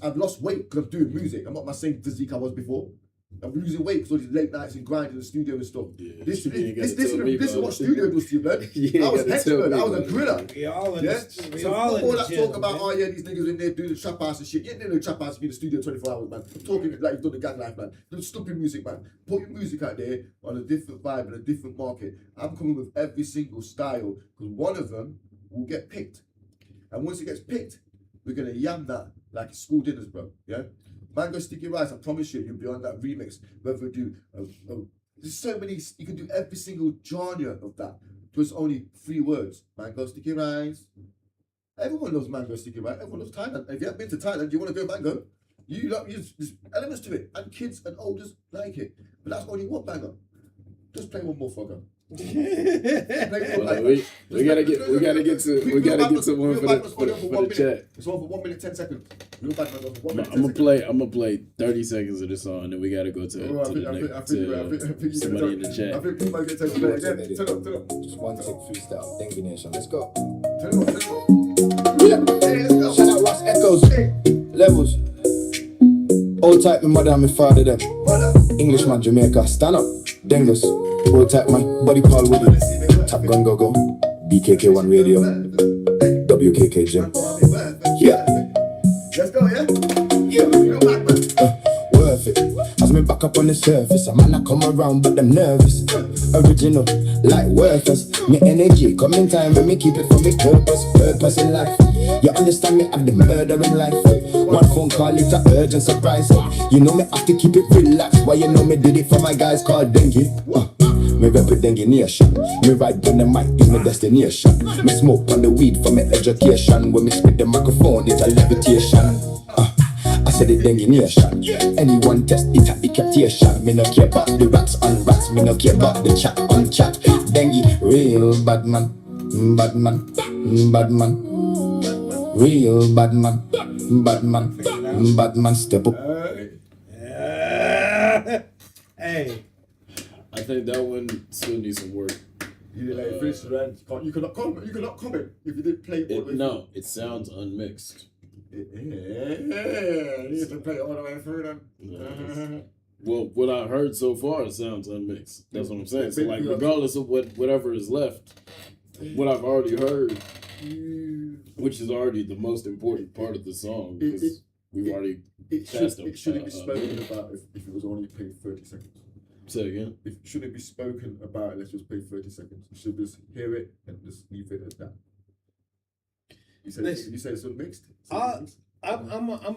I've lost weight because I'm doing music. I'm not my same physique I was before. I'm losing weight because all these late nights and grinding in the studio and stuff. Yeah, this is what studio does to you, man. I was hectic, man. I was a griller. We all in all that talk about, oh yeah, these niggas in there doing the trap house and shit. You ain't in the trap house, you in the studio 24 hours, man. I'm talking like you've done the gang life, man. Do stupid music, man. Put your music out there on a different vibe and a different market. I'm coming with every single style because one of them will get picked. And once it gets picked, we're going to yam that like school dinners, bro. Yeah? Mango Sticky Rice, I promise you'll be on that remix. Whether we do, there's so many, you can do every single genre of that. Just only 3 words. Mango Sticky Rice. Everyone knows Mango Sticky Rice. Everyone knows Thailand. If you haven't been to Thailand, you want to go mango, there's elements to it. And kids and olders like it. But that's only one banger. Just play one more frogger. We gotta get to one for the chat. It's on for 1 minute 10 seconds. I'm gonna play 30 seconds of this song, and then we gotta go to somebody in the chat. I think people might get taken back again. Turn up. Just one take freestyle. Dengue Nation. Let's go. Turn up. Yeah. Shout out Ross Echoes. Levels. Old type, my mother and my father them. Englishman, Jamaica, stand up. Dengus. Old type, my buddy Paul Woody. Top Gun Go-Go. BKK1 Radio. WKK Gym. Yeah. Let's go, yeah? Yeah. Worth it. As me back up on the surface, a man I come around, but them nervous. Original, like worthless. Me energy, come in time when me keep it for me purpose in life. You understand me, I'm the murder in life. One phone call, it's a urgent surprise. You know me have to keep it relaxed. Why you know me did it for my guys called Dengue. Me rep with Dengue Nation. Me ride on the mic, is my destination. Me smoke on the weed for my education. When me spit the microphone, it's a levitation. I said it Dengue Nation. Anyone test it at decapitation. Me no care about the rats on rats. Me no care about the chat on chat. Dengue, real bad man. Bad man. Bad man. Real bad man. Bad man. Bad man, step up. Hey. I think that one still needs some work. You like finish the rant. You cannot comment if you didn't play all the way. No, it sounds unmixed. You have to play it all the way through then. Well, what I heard so far, it sounds unmixed. That's what I'm saying. So, like, regardless of whatever is left, what I've already heard, which is already the most important part of the song, because we've already passed it shouldn't be spoken about if it was only played 30 seconds. Say again? It shouldn't be spoken about. Let's just play 30 seconds. You should just hear it and just leave it at that. You said it's unmixed? I'm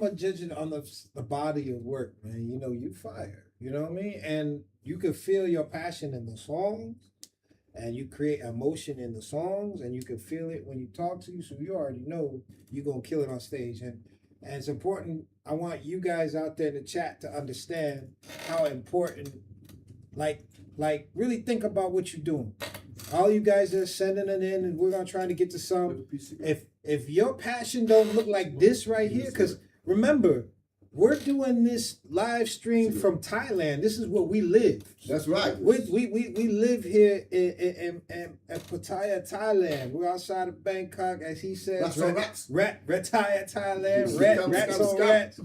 a judge it on the body of work, man. You know, you fire. You know what I mean? And you can feel your passion in the songs, and you create emotion in the songs, and you can feel it when you talk to you. So you already know you're gonna kill it on stage. And And it's important. I want you guys out there in the chat to understand how important, like really think about what you're doing. All you guys are sending it in, and we're gonna try to get to some. If your passion don't look like this right here, because remember, we're doing this live stream from Thailand. This is where we live. That's right. We live here in Pattaya, Thailand. We're outside of Bangkok, as he says. Rats on rats. Pattaya, Thailand. Rats on rats.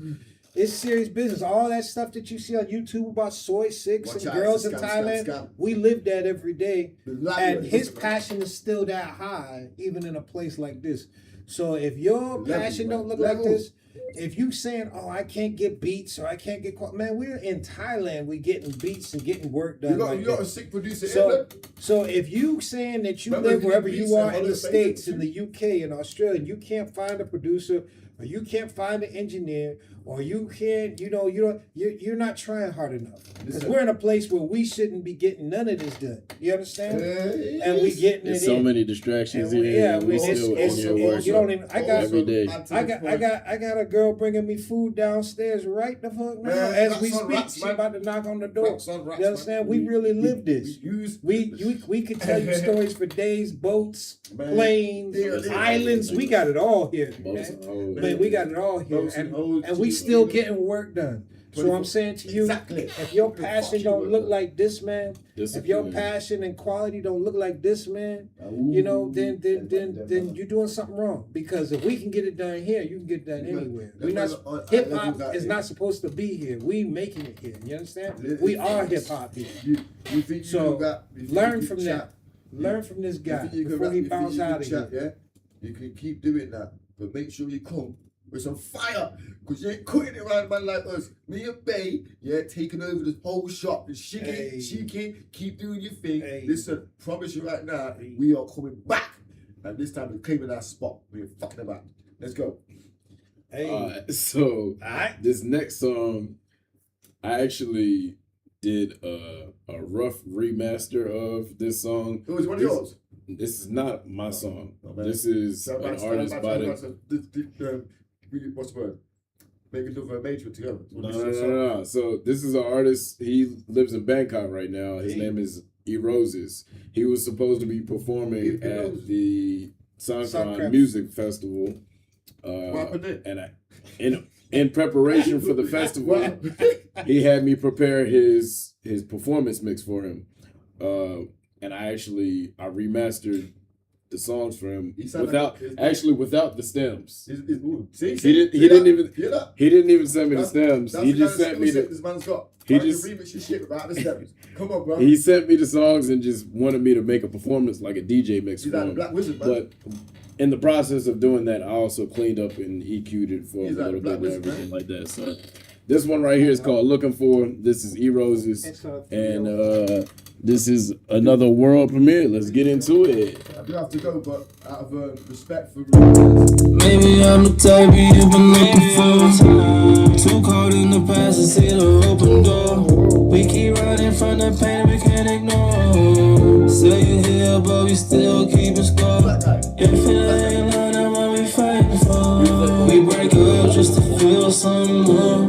It's serious business. All that stuff that you see on YouTube about soy six and girls in Thailand, we live that every day. And his passion is still that high, even in a place like this. So if your passion don't look like this, if you saying, oh, I can't get beats or I can't get man, we're in Thailand, we getting beats and getting work done. You got a sick producer. So if you saying that you live wherever you are in the States, in the UK, in Australia, and you can't find a producer, or you can't find an engineer, or you can't, you're not trying hard enough. Because we're in a place where we shouldn't be getting none of this done. You understand? And we getting There's it so in. many distractions And here. You don't even. Every day. I got a girl bringing me food downstairs right the fuck now as we speak. She about to knock on the door. You understand? We really live this. We could tell you stories for days. Boats, planes, islands. We got it all here. Man, we got it all here, and we still getting work done. So I'm saying to you, if your passion don't look like this, man, if your passion and quality don't look like this, man, then you're doing something wrong. Because if we can get it done here, you can get it done anywhere. Hip hop is not supposed to be here. We making it here. You understand? We are hip hop here. So learn from that. Learn from this guy before he bounce out of here. You can keep doing that, but make sure you come with some fire, because you ain't cutting it around a man like us. Me and Bay, taking over the whole shop. Chicken, keep doing your thing. Listen, promise you right now, we are coming back. And this time we're claiming that spot. We're fucking about. Let's go. This next song, I actually did a rough remaster of this song. It was one of yours? This is not my song. This is an artist by the... What's the word? Make another arrangement together. No. So this is an artist. He lives in Bangkok right now. His name is Roses. He was supposed to be performing at the Songkran Music Festival. And in preparation for the festival, he had me prepare his performance mix for him. And I remastered the songs for him without the stems. He didn't even send me the stems. He just sent me this man's got. He just remix your shit without the stems. Come on, bro. He sent me the songs and just wanted me to make a performance like a DJ mix for him. Black Wizard, man. But in the process of doing that, I also cleaned up and EQ'd it for a little bit and everything like that. So this one right here is called Looking For. This is Roses. And this is another world premiere. Let's get into it. I do have to go, but out of respect for... Maybe I'm the type you've been looking for. Too caught in the past to see the open door. We keep riding from the pain we can't ignore. Say you're here, but we still keep a score. If it ain't love, then what we fighting for? We break up just to feel some more.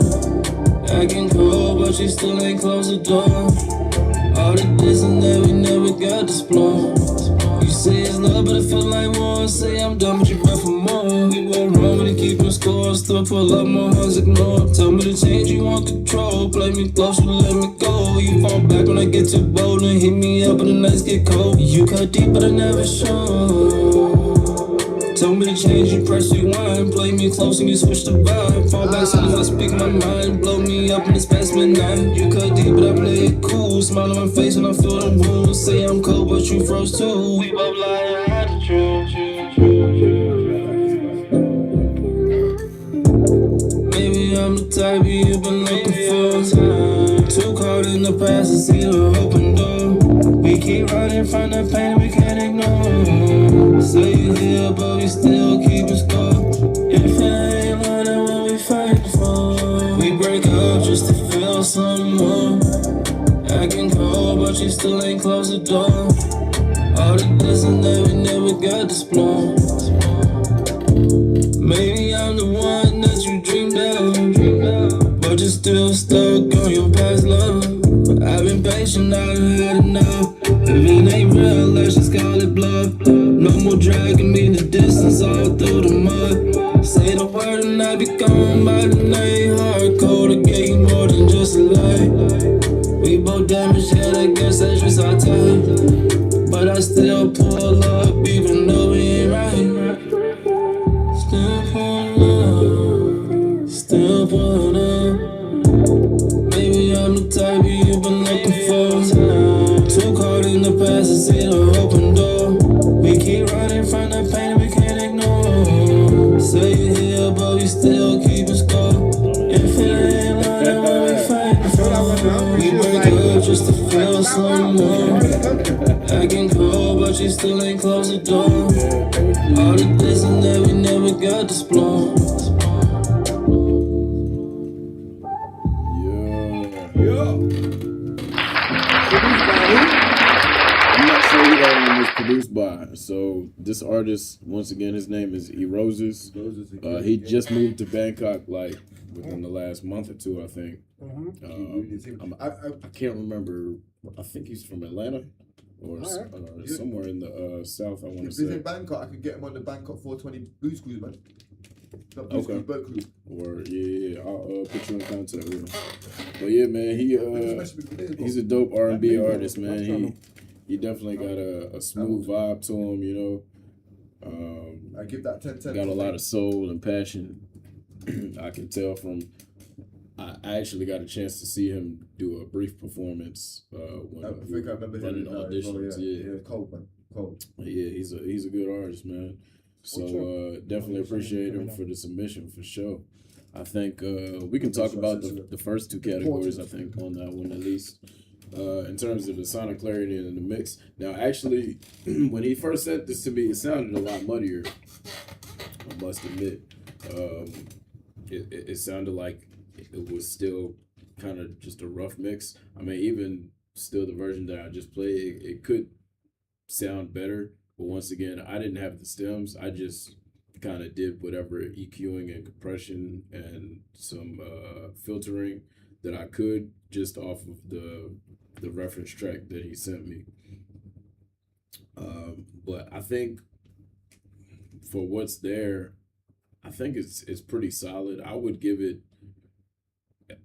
Acting cold, but you still ain't close the door. All the this and that, we never got to explore. You say it's love, but it feel like war. Say I'm done, but you run for more. We went wrong with keeping score. Still pull up, more hands ignored. Tell me to change, you want control. Play me close, you let me go. You fall back when I get too bold and hit me up when the nights get cold. You cut deep, but I never show. Tell me to change, you press rewind. Play me close and you switch the vibe. Fall back soon as I speak my mind. Blow me up and it's past midnight. You cut deep but I play it cool. Smile on my face when I feel the wounds. Say I'm cold but you froze too. We both lie and hide the truth. Maybe I'm the type you've been looking for. Too caught in the past to see the open door. We keep running from the pain we can't ignore. Say you here, but we still keep a score. If it ain't love, then what we fight for? We break up just to feel some more. Acting cold, but you still ain't close the door. All the this and that, we never got to explore. Maybe I'm the one that you up. No more dragging me the distance all through the mud. Say the word and I be gone by the night. Hardcore to get you more than just a lie. We both damaged head, I guess that's just our time. But I still pull up even though we ain't right. Still pulling up, still pulling up. Maybe I'm the type you've been looking for. Too caught in the past to see the open door. We keep running from the pain we can't ignore. Say you're here, but we still keep score. If it ain't lying, what we fighting for? We break up just to feel some more. Acting cold, but you still ain't close the door. All the distance that we never got to explore. I'm not sure who that one was produced by. So this artist, once again, his name is E Roses. He just moved to Bangkok like within the last month or two, I think. I can't remember. I think he's from Atlanta or somewhere in the south. I want to If say. he's in Bangkok, I could get him on the Bangkok 420 booze cruise, man. Not booze cruise, boat cruise. Or yeah, I'll put you in contact with him. But yeah, man, he's a dope R&B artist, man. He definitely got a smooth vibe to him, you know. I give that 10-10. Got a lot of soul and passion. I can tell from. I actually got a chance to see him do a brief performance when I think I remember running him auditions. yeah, cold, man, cold. Yeah, he's a good artist, man. So definitely appreciate him for the submission for sure. I think we can talk about the first two categories. I think on that one at least. In terms of the sonic clarity and the mix. Now, actually, when he first sent this to me, it sounded a lot muddier. I must admit, it sounded like it was still kind of just a rough mix. I mean, even still, the version that I just played, it could sound better. But once again, I didn't have the stems. I just kind of did whatever EQing and compression and some filtering that I could just off of the reference track that he sent me. But I think for what's there, I think it's pretty solid. I would give it,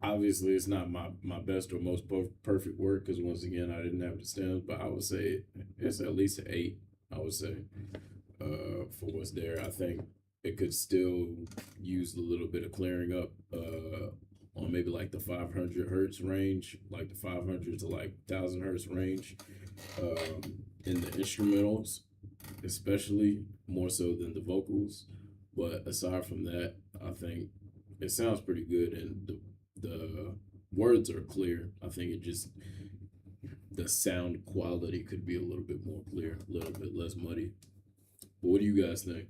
obviously it's not my best or most perfect work because once again, I didn't have the stems, but I would say it's at least an 8, I would say, for what's there. I think it could still use a little bit of clearing up on maybe like the 500 hertz range, like the 500 to like 1000 hertz range in the instrumentals, especially more so than the vocals. But aside from that, I think it sounds pretty good and the words are clear. I think it just, the sound quality could be a little bit more clear, a little bit less muddy. But what do you guys think?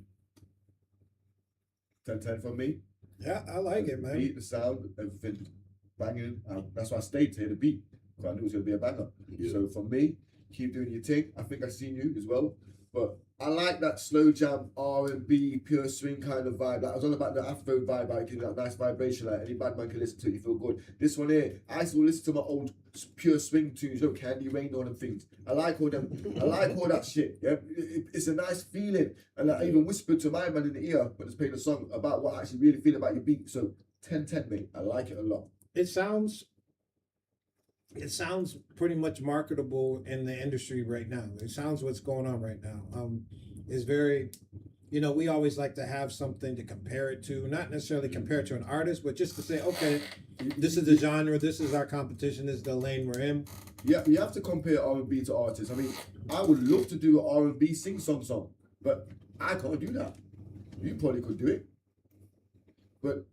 10-10 for me. Yeah, I like it, man. Beat, the sound, everything banging. That's why I stayed to hear the beat. Because I knew it was going to be a banger. Yeah. So for me, keep doing your thing. I think I've seen you as well. But I like that slow jam, R&B, pure swing kind of vibe. Like, I was on about the Afro vibe, like that nice vibration. Like any bad man can listen to it, you feel good. This one here, I still listen to my old pure swing tunes, you know, Candy Rain, all them things. I like all them. I like all that shit. Yeah, it's a nice feeling. And I even whispered to my man in the ear when I was playing the song about what I actually really feel about your beat. So 10-10, mate. I like it a lot. It sounds pretty much marketable in the industry right now. It sounds what's going on right now. It's very, you know, we always like to have something to compare it to, not necessarily compare it to an artist, but just to say, okay, this is the genre, this is our competition, this is the lane we're in. Yeah, you have to compare R&B to artists. I mean, I would love to do an R&B sing-song, but I can't do that. You probably could do it. But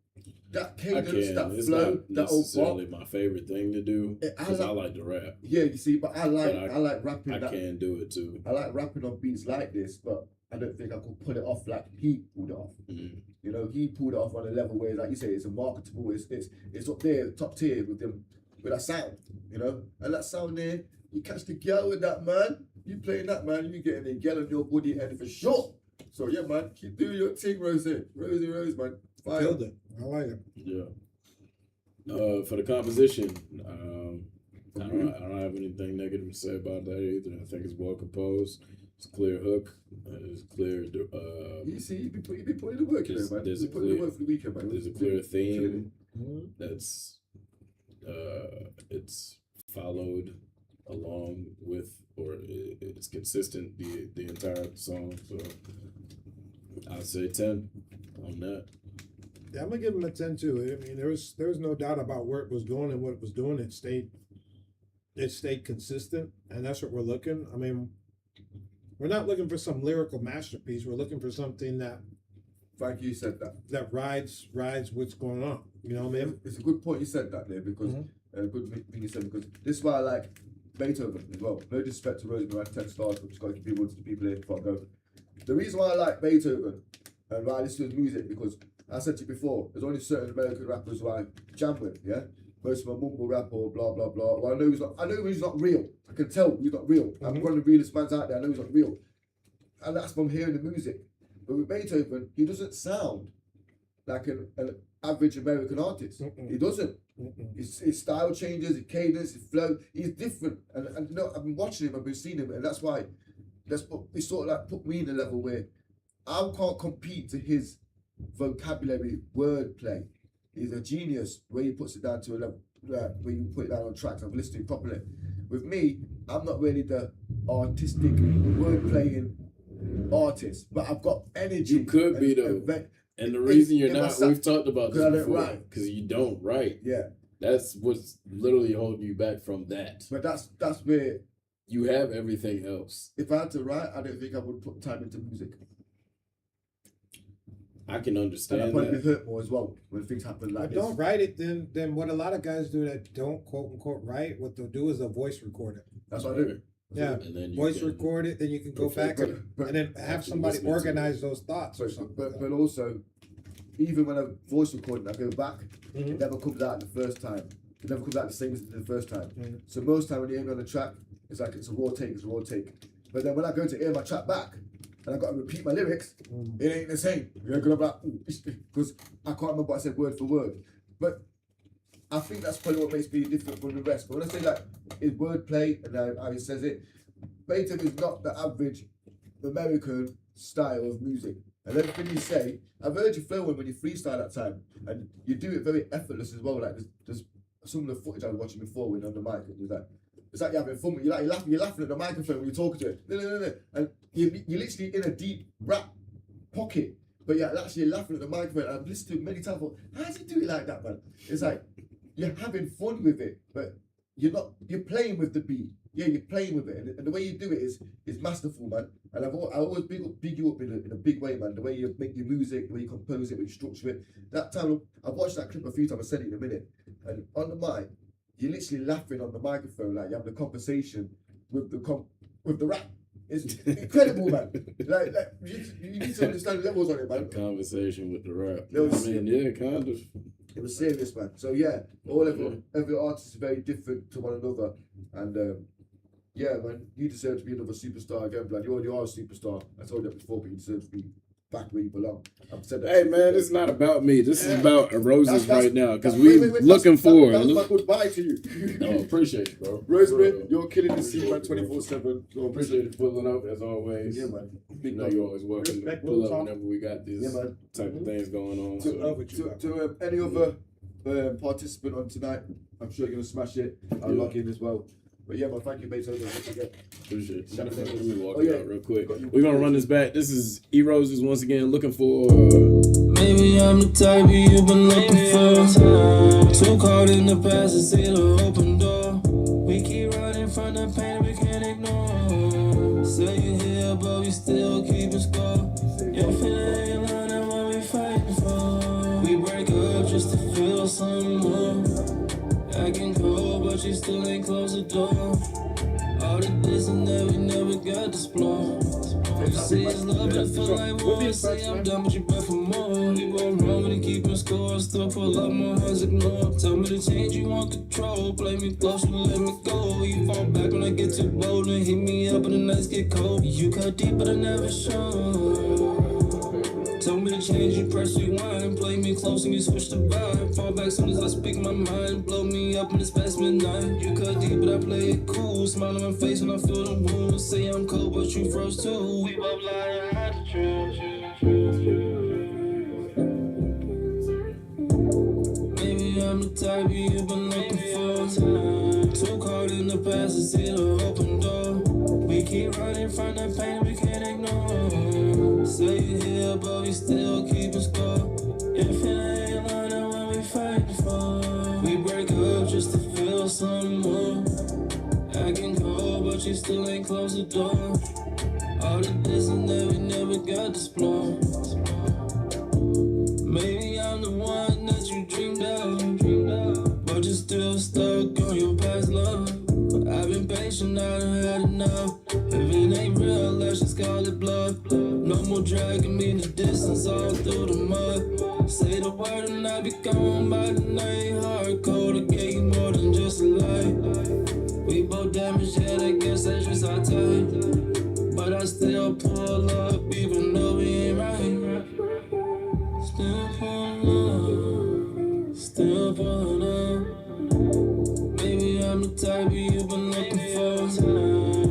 that cadence, that it's flow, not that old necessarily bop. my favorite thing to do because I like to rap. Yeah, you see, but I like rapping. I can do it too. I like rapping on beats like this, but I don't think I could pull it off like he pulled it off. Mm-hmm. You know, he pulled it off on a level where, like you say, it's a marketable. It's up there, top tier with them, with that sound. You know, and that sound there, you catch the girl with that, man. You playing that, man. You getting the girl on your body and for sure. So yeah, man, keep doing your thing, Rosie, man. Fire. Killed it. I like it. Yeah. For the composition, I don't have anything negative to say about that either. I think it's well composed. It's clear hook. It's clear. You see, you be putting the work in there, man. There's a putting the clear. work for the weekend, man. There's a clear theme that's it's followed along with, or it's consistent the entire song. So I'd say 10 on that. Yeah, I'm gonna give him a 10 too. I mean, there was no doubt about where it was going and what it was doing. It stayed consistent, and that's what we're looking. I mean, we're not looking for some lyrical masterpiece. We're looking for something that, Frank, you said that rides what's going on. You know what I mean? It's a good point you said that there because a good thing you said, because this is why I like Beethoven as well. No disrespect to Rosemary and 10 stars, but just got to keep people to the people here before I go. The reason why I like Beethoven and why I listen to his music, because I said to you before, there's only certain American rappers who I jam with, yeah? Most of them are mumble rap or blah blah blah. Well, I know he's not real. I can tell he's not real. I'm one of the realest fans out there. I know he's not real, and that's from hearing the music. But with Beethoven, he doesn't sound like an average American artist. He doesn't. His style changes, his cadence, his flow. He's different, and you know, I've been watching him, I've been seeing him, and that's why it's sort of like put me in a level where I can't compete to his vocabulary, wordplay. He's a genius where he puts it down to a level where you put it down on tracks. I've listened to it properly. With me, I'm not really the artistic word-playing artist, but I've got energy. You could be though. And the reason you're not, we've talked about this before, because you don't write. Yeah. That's what's literally holding you back from that. But that's where you have everything else. If I had to write, I don't think I would put time into music. I can understand and I'd probably hurt more as well when things happen like If this. don't write it, then what a lot of guys do that don't quote unquote write, what they'll do is they'll voice record it. That's what I do. Yeah, and then voice record it, then you can go back and then have somebody organize those thoughts or something. But also, even when I voice record and I go back, it never comes out the first time. It never comes out the same as the first time. So most time when you hear me on the track, it's like it's a raw take. But then when I go to hear my track back, and I got to repeat my lyrics, it ain't the same. You're gonna be like, because I can't remember what I said word for word. But I think that's probably what makes me different from the rest. But when I say that it's wordplay and how he says it, Beethoven is not the average American style of music. And everything you say, I've heard you flowing when you freestyle that time, and you do it very effortless as well. Like there's some of the footage I was watching before when on the mic, and you're like, it's like you're having fun. You're laughing at the microphone when you're talking to it. No. And you're literally in a deep rap pocket, but you're actually laughing at the microphone. And I've listened to it many times. How does he do it like that, man? It's like you're having fun with it, but you're not. You're playing with the beat. Yeah, you're playing with it, and the way you do it is masterful, man. And I always big you up in a big way, man. The way you make your music, the way you compose it, the way you structure it. That time, I've watched that clip a few times. I said it in a minute, and on the mic, you're literally laughing on the microphone, like you have the conversation with the rap. It's incredible, man. Like you need to understand the levels on it, man. Conversation with the rap. Kind of. It was serious, man. So yeah, every artist is very different to one another, and yeah, man, you deserve to be another superstar again, blood. You already are a superstar. I told you that before, but you deserve to be back where you belong. I've said that. Hey man, it's not about me. This is about Roses right now, because we're looking forward. That was my goodbye to you. No, appreciate you, bro. Rosemary, you're killing the scene, man, 24/7. Appreciate you pulling up as always. Yeah, man. You know you're always welcome to pull up whenever we got these type of things going on. To any other participant on tonight, I'm sure you're gonna smash it. I'll log in as well. But yeah, man, thank you, mate. Appreciate it. Let me walk it out real quick. We're gonna run this back. This is E Roses once again, looking for. Maybe I'm the type you've been looking for. Too caught in the past to see the open door. We keep running from the pain we can't ignore. Say you here, but we still keeping score. Your feeling ain't learning what we fighting for. We break up just to feel some more. Acting cold, but you still ain't close the door. All the this and that we never got to explore. You say it's love, but I feel like war. Say I'm done, but you bet for more. You go wrong when you keeping score. Still pull up, my heart's ignored. Tell me to change, you want control. Play me close, you let me go. You fall back when I get too bold. And hit me up when the nights get cold. You cut deep, but I never show. Told me to change, you press rewind. Play me close and you switch the vibe. Fall back soon as I speak my mind. Blow me up and it's past midnight. You cut deep, but I play it cool. Smile on my face when I feel the wounds. Say I'm cold, but you froze too. We both lie and hide the truth. Maybe I'm the type you've been looking for. Too caught in the past to see the open door. We keep running from the pain we can't ignore. Say you here, but we still keeping score. If it ain't learning what we fighting for. We break up just to feel some more. Acting cold, but you still ain't close the door. All the distance that we never got to explore. Maybe I'm the one that you dreamed of, but you're still stuck on your past love. I've been patient, I done had enough. If it ain't real, let's just call it bluff. No more dragging me the distance all through the mud. Say the word and I be gone by the night. Hardcore, I gave you more than just a lie. We both damaged, yeah, I guess that's just our time. But I still pull up even though we ain't right. Still pulling up, still pulling up. Maybe I'm the type you've been looking for.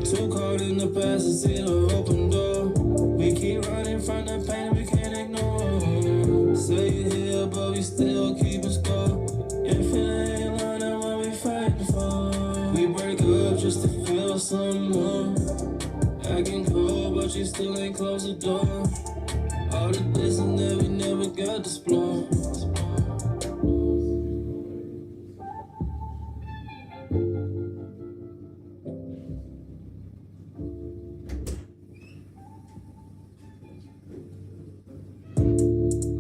Too caught in the past to see the open door. We keep running from the pain we can't ignore. Say you here, but we still keeping score. If it ain't learning what we fighting for. We break up just to feel some more. Acting cold, but you still ain't close the door. All the distance that we never got to explore.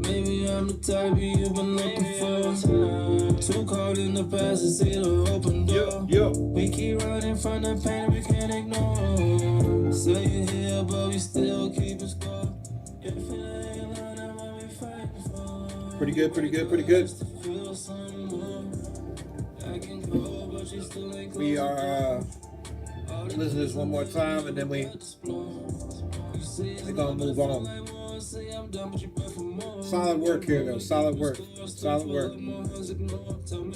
Maybe I'm the type you've been looking for. Too caught in the past to see the open door. We keep running from the pain we can't ignore. Say you here, but we still keep it score. If it ain't learning what we fighting for. Pretty good, pretty good, pretty good. We are listen to this one more time and then we're gonna move on. Solid work here though, solid work, solid work. Tell me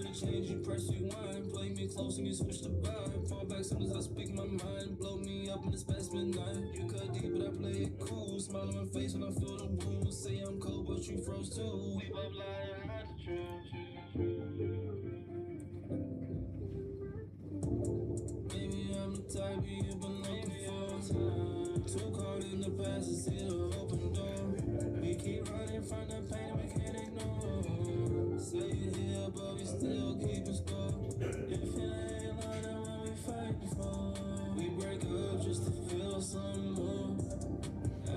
to change, you press rewind. Play me close and you switch the vibe. Fall back soon as I speak my mind. Blow me up when it's past midnight. You cut deep, but I play it cool. Smile on my face when I feel the wounds. Say I'm cold, but you froze too. We both lie and hide the truth. Maybe I'm the type you've been looking for. Too caught in the past to see the open door. We keep running from the pain we can't ignore. Say you here, but we still keeping score. If it ain't learning what we fighting for. We break up just to feel some more.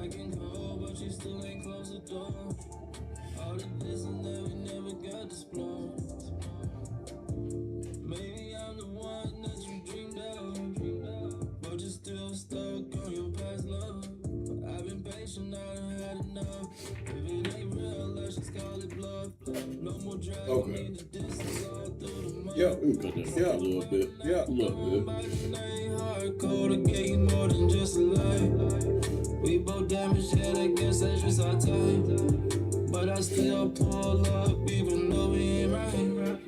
Acting cold, but you still ain't close the door. All the distance that we never got to explore. Maybe I'm the one that you dreamed of, but you're still stuck on your past love. I've been patient, I done had enough. If it ain't real, let's just call it bluff. No more dragging me the distance all through the mud. Yeah, we cut that off a little bit. Yeah, a little bit. Hardcore, I gave you more than just a lie. We both damaged, yeah, I guess that's just our time. But I still pull up even though we ain't right.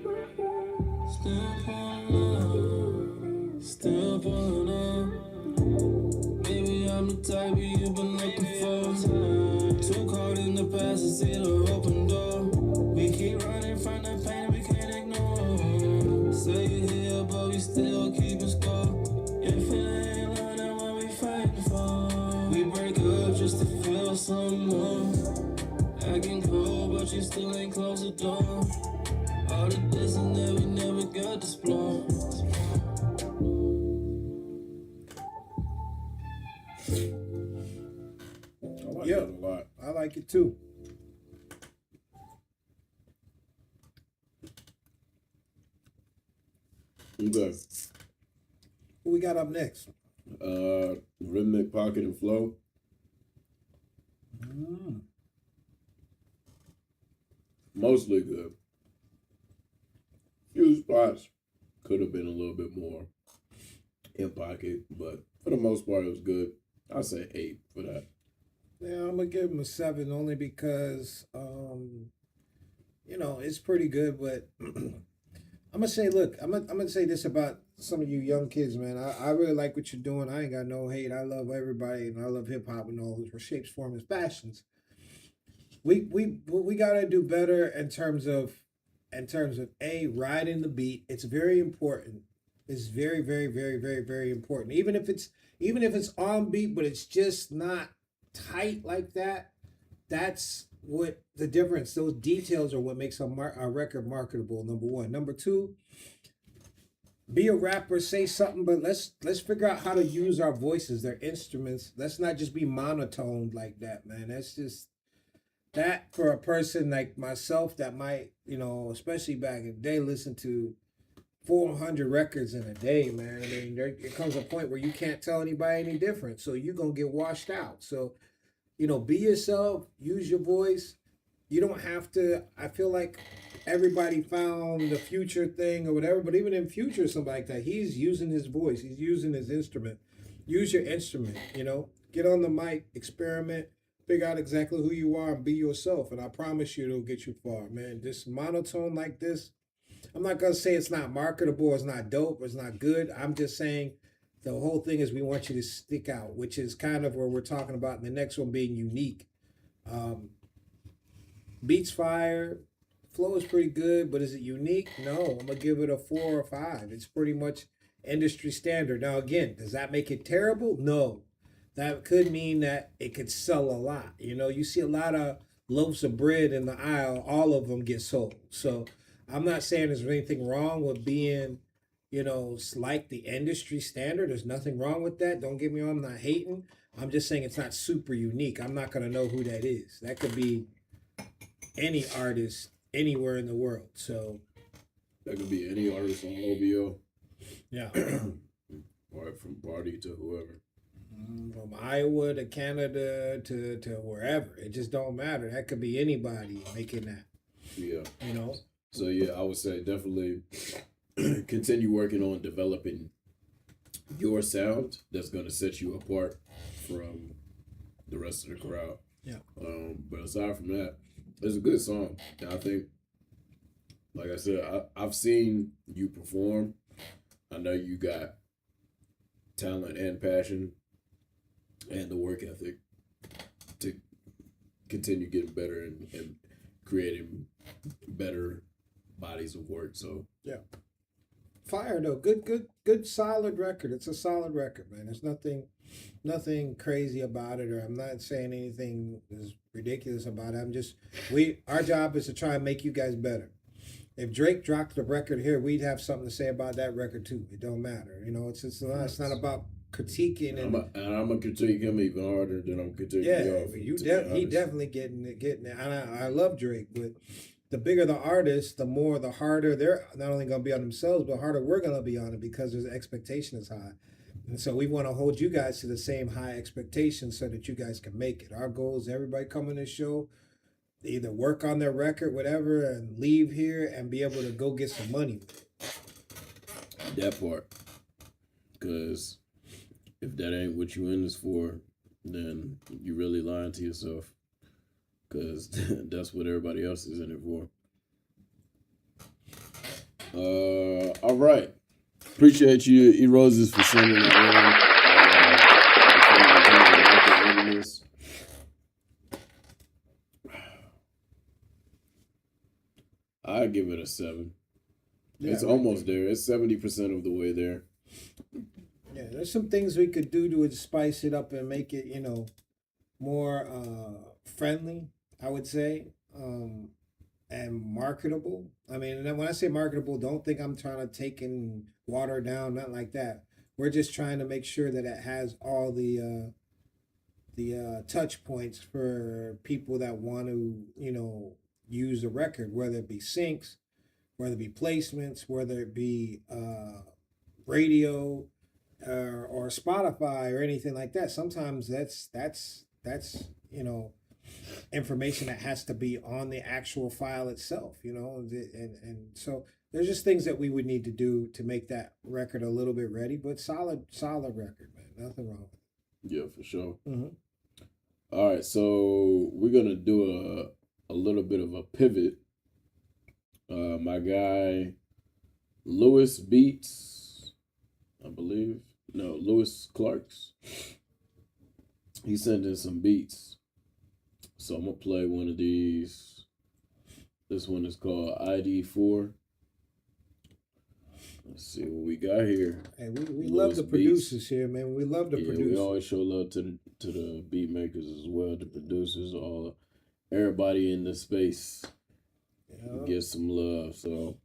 Still pulling up, still pulling up. Maybe I'm the type you've been looking for. Too caught in the past to see the open door. We keep running from the pain we can't ignore. Say you here, but we still keeping score. If it ain't learning what we fighting for. We break up just to feel some more. Acting cold, but you still ain't close the door. All the distance that we never got to explore. Yeah, I like it too. Okay. Who we got up next? Rhythmic Pocket and Flow. Mm. Mostly good. few spots could have been a little bit more in pocket, but for the most part, it was good. I'll say 8 for that. Yeah, I'm gonna give him a 7 only because it's pretty good. But I'm gonna say, look, I'm gonna say this about some of you young kids, man. I really like what you're doing. I ain't got no hate. I love everybody, and I love hip hop and all its shapes, forms, and fashions. We gotta do better in terms of riding the beat. It's very important. It's very, very, very, very, very important. Even if it's on beat, but it's just not tight like that. That's what the difference. Those details are what makes a record marketable. Number one. Number two. Be a rapper, say something, but let's figure out how to use our voices, their instruments. Let's not just be monotoned like that, man. That's just that for a person like myself that might, especially back in the day, listen to 400 records in a day, man. I mean, it comes a point where you can't tell anybody any different. So you're going to get washed out. So, be yourself, use your voice. You don't have to, I feel like everybody found the Future thing or whatever, but even in Future, somebody like that, he's using his voice. He's using his instrument. Use your instrument, Get on the mic, experiment, figure out exactly who you are and be yourself. And I promise you it'll get you far, man. This monotone like this, I'm not going to say it's not marketable, it's not dope, it's not good. I'm just saying the whole thing is we want you to stick out, which is kind of where we're talking about in the next one being unique. Beats fire, flow is pretty good, but is it unique? No, I'm going to give it a 4 or 5. It's pretty much industry standard. Now, again, does that make it terrible? No. That could mean that it could sell a lot. You see a lot of loaves of bread in the aisle, all of them get sold. So I'm not saying there's anything wrong with being, like the industry standard. There's nothing wrong with that. Don't get me wrong, I'm not hating. I'm just saying it's not super unique. I'm not going to know who that is. That could be any artist anywhere in the world. So that could be any artist on OVO. Yeah. Or from Party to whoever. From Iowa to Canada to wherever. It just don't matter. That could be anybody making that. Yeah. So yeah, I would say definitely continue working on developing your sound that's going to set you apart from the rest of the crowd. Yeah. But aside from that, it's a good song. And I think, like I said, I've seen you perform. I know you got talent and passion and the work ethic to continue getting better and creating better bodies of work. So yeah. Fire though. Good solid record. It's a solid record, man. There's nothing crazy about it, or I'm not saying anything is ridiculous about it. Our job is to try and make you guys better. If Drake dropped the record here, we'd have something to say about that record too. It don't matter. It's not about critiquing I'm gonna critique him even harder than I'm critiquing y'all. He definitely getting it. And I love Drake, but the bigger the artist, the harder they're not only gonna be on themselves, but harder we're gonna be on it because their expectation is high. And so we want to hold you guys to the same high expectations so that you guys can make it. Our goal is everybody come on this show, either work on their record, whatever, and leave here and be able to go get some money. That part. Because if that ain't what you in this for, then you really lying to yourself. Because that's what everybody else is in it for. All right. Appreciate you, E-Roses, for sending that in. I give it a 7. Yeah, it's almost there. It's 70% of the way there. Yeah, there's some things we could do to spice it up and make it, more friendly, I would say, and marketable. I mean, and when I say marketable, don't think I'm trying to take and water down, not like that. We're just trying to make sure that it has all the touch points for people that want to, use the record, whether it be syncs, whether it be placements, whether it be radio or Spotify or anything like that. Sometimes that's information that has to be on the actual file itself, you know, and so there's just things that we would need to do to make that record a little bit ready, but solid record, man. Nothing wrong with it. Yeah, for sure. Mm-hmm. All right, so we're gonna do a little bit of a pivot. My guy Lewis Beats, I believe. No, Lewis Clarks. He sent in some beats. So I'm gonna play one of these. This one is called ID4. Let's see what we got here. Hey, we love the producers here, man. We love the producers. We always show love to the beat makers as well, the producers, everybody in the space. Yeah. Get some love. So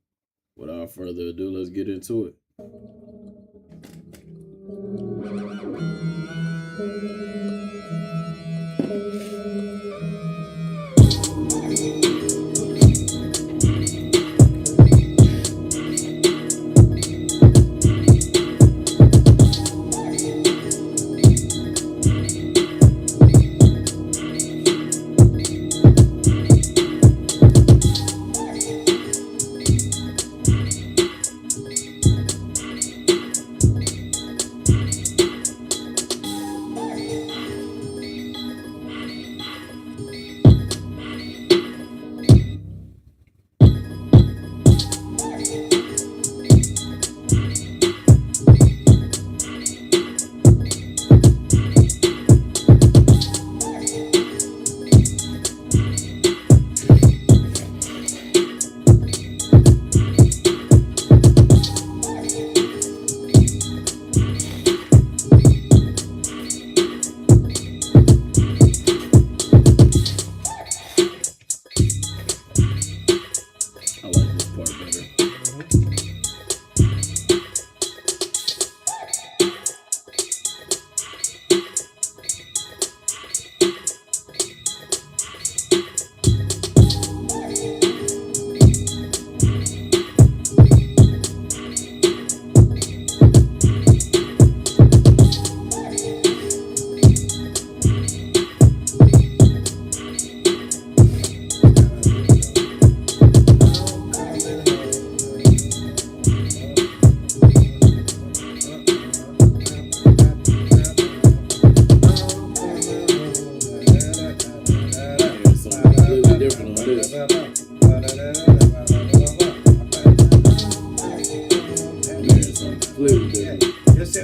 without further ado, let's get into it.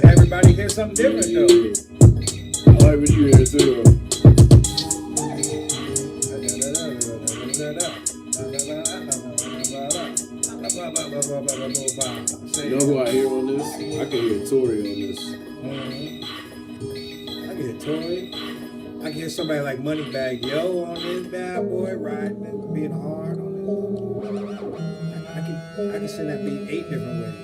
Everybody hears something different though. I like what you hear too. You know who I hear on this? I can hear Tory on this. I can hear Tory. I can hear somebody like Moneybag Yo on this bad boy, riding and being hard on it. I can send that beat 8 different ways.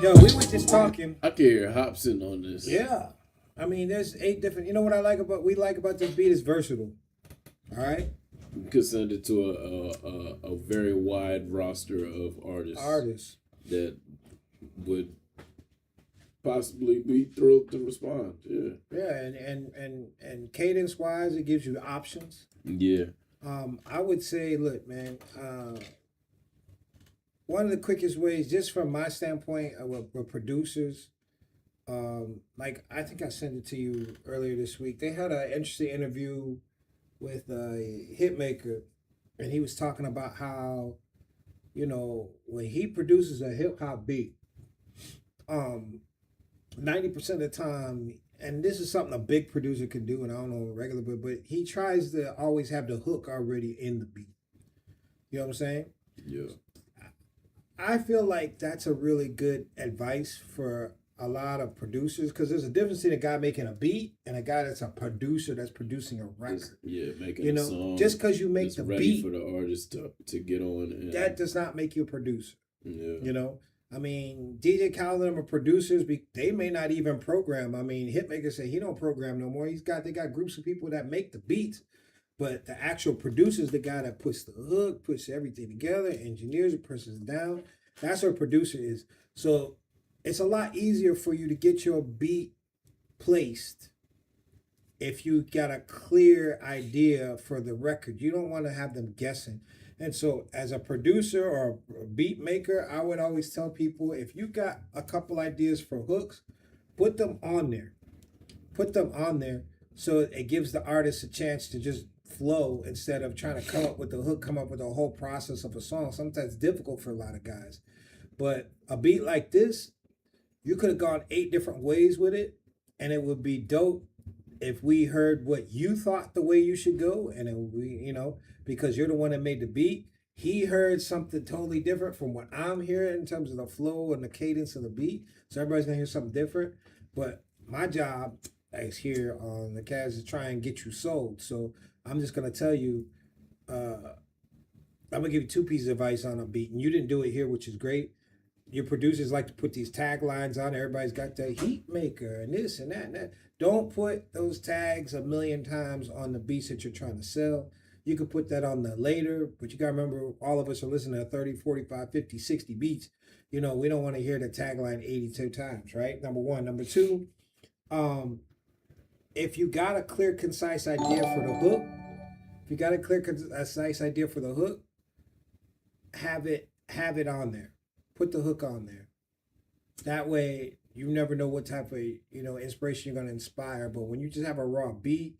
Yo, we were just talking. I can hear Hobson on this. Yeah. I mean, there's 8 different. You know what we like about this beat is versatile. All right. You could send it to a very wide roster of artists that would possibly be thrilled to respond. Yeah. Yeah, and cadence wise, it gives you options. Yeah. I would say, look, man. One of the quickest ways, just from my standpoint, with producers, like I think I sent it to you earlier this week. They had an interesting interview with a hitmaker, and he was talking about how, you know, when he produces a hip hop beat, 90% of the time, and this is something a big producer can do, and I don't know regular, but he tries to always have the hook already in the beat. You know what I'm saying? Yeah. I feel like that's a really good advice for a lot of producers, because there's a difference in a guy making a beat and a guy that's a producer that's producing a record. Making a song. Just because you make the ready beat for the artist to get on. And, that does not make you a producer. Yeah. You know, I mean, DJ Khaled and them are producers. They may not even program. I mean, hitmakers say he don't program no more. They got groups of people that make the beats. But the actual producer is the guy that puts the hook, puts everything together, engineers it, presses it down. That's what a producer is. So it's a lot easier for you to get your beat placed if you got a clear idea for the record. You don't want to have them guessing. And so, as a producer or a beat maker, I would always tell people, if you got a couple ideas for hooks, put them on there. Put them on there so it gives the artist a chance to just flow instead of trying to come up with the hook, come up with the whole process of a song. Sometimes it's difficult for a lot of guys. But a beat like this, you could have gone 8 different ways with it, and it would be dope if we heard what you thought the way you should go, and it would be, because you're the one that made the beat. He heard something totally different from what I'm hearing in terms of the flow and the cadence of the beat. So everybody's gonna hear something different. But my job is here on the Cast is try and get you sold. So I'm just gonna tell you, I'm gonna give you 2 pieces of advice on a beat, and you didn't do it here, which is great. Your producers like to put these taglines on. Everybody's got the heat maker and this and that and that. Don't put those tags a million times on the beats that you're trying to sell. You could put that on the later, but you got to remember, all of us are listening to 30, 45, 50, 60 beats. We don't want to hear the tagline 82 times, right? Number one. Number two, if you got a clear, concise idea for the hook, have it on there. Put the hook on there. That way, you never know what type of inspiration you're gonna inspire. But when you just have a raw beat,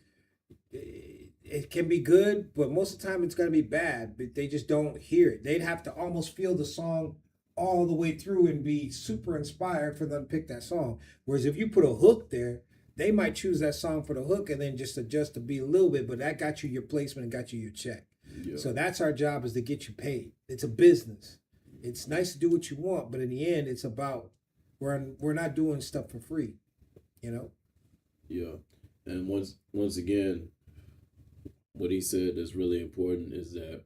it can be good, but most of the time it's gonna be bad. But they just don't hear it. They'd have to almost feel the song all the way through and be super inspired for them to pick that song. Whereas if you put a hook there, they might choose that song for the hook and then just adjust the beat a little bit. But that got you your placement and got you your check. Yeah. So that's our job, is to get you paid. It's a business. It's nice to do what you want, but in the end, it's about we're not doing stuff for free, Yeah, and once again, what he said is really important is that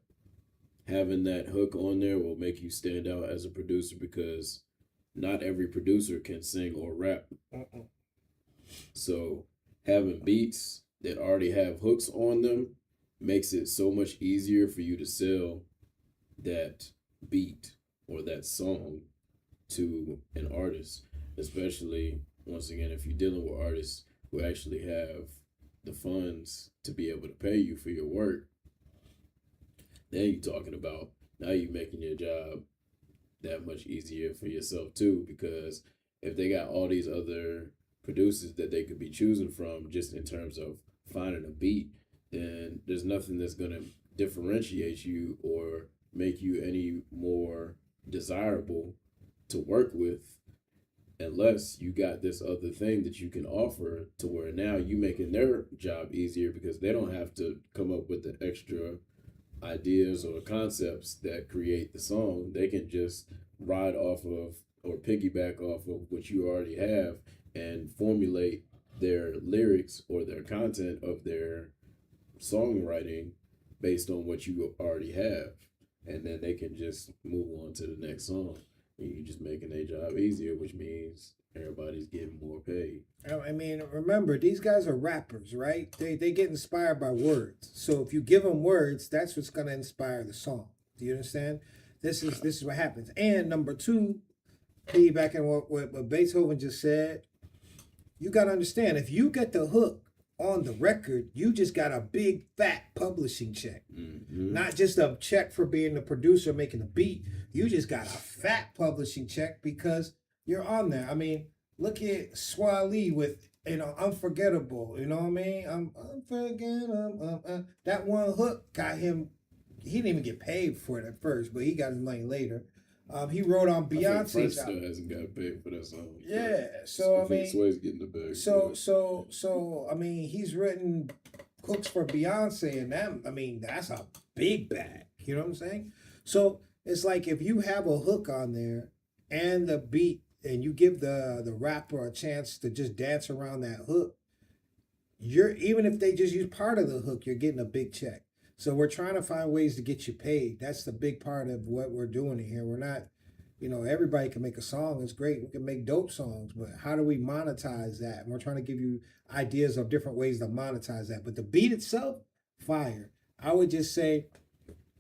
having that hook on there will make you stand out as a producer, because not every producer can sing or rap. So having beats that already have hooks on them makes it so much easier for you to sell that beat or that song to an artist, especially, once again, if you're dealing with artists who actually have the funds to be able to pay you for your work. Then you're talking about, now you're making your job that much easier for yourself too, because if they got all these other producers that they could be choosing from just in terms of finding a beat, then there's nothing that's going to differentiate you or make you any more desirable to work with, unless you got this other thing that you can offer, to where now you making their job easier, because they don't have to come up with the extra ideas or concepts that create the song. They can just ride off of or piggyback off of what you already have and formulate their lyrics or their content of their songwriting based on what you already have. And then they can just move on to the next song. And you're just making their job easier, which means everybody's getting more paid. I mean, remember, these guys are rappers, right? They get inspired by words. So if you give them words, that's what's going to inspire the song. Do you understand? This is what happens. And number two, back in what Beethoven just said, you got to understand, if you get the hook on the record, you just got a big fat publishing check. Not just a check for being the producer making the beat. You just got a fat publishing check because you're on there. I mean, look at Swali with Unforgettable. You know what I mean? I'm unforgettable. That one hook got him. He didn't even get paid for it at first, but he got his money later. He wrote on Beyonce's album. Still hasn't got paid for that song. Yeah, so I mean, Sway's getting the bag. So I mean, he's written hooks for Beyonce, and that's a big bag. You know what I'm saying? So it's like, if you have a hook on there and the beat, and you give the rapper a chance to just dance around that hook, even if they just use part of the hook, you're getting a big check. So we're trying to find ways to get you paid. That's the big part of what we're doing here. We're not, everybody can make a song. It's great. We can make dope songs, but how do we monetize that? And we're trying to give you ideas of different ways to monetize that. But the beat itself, fire. I would just say,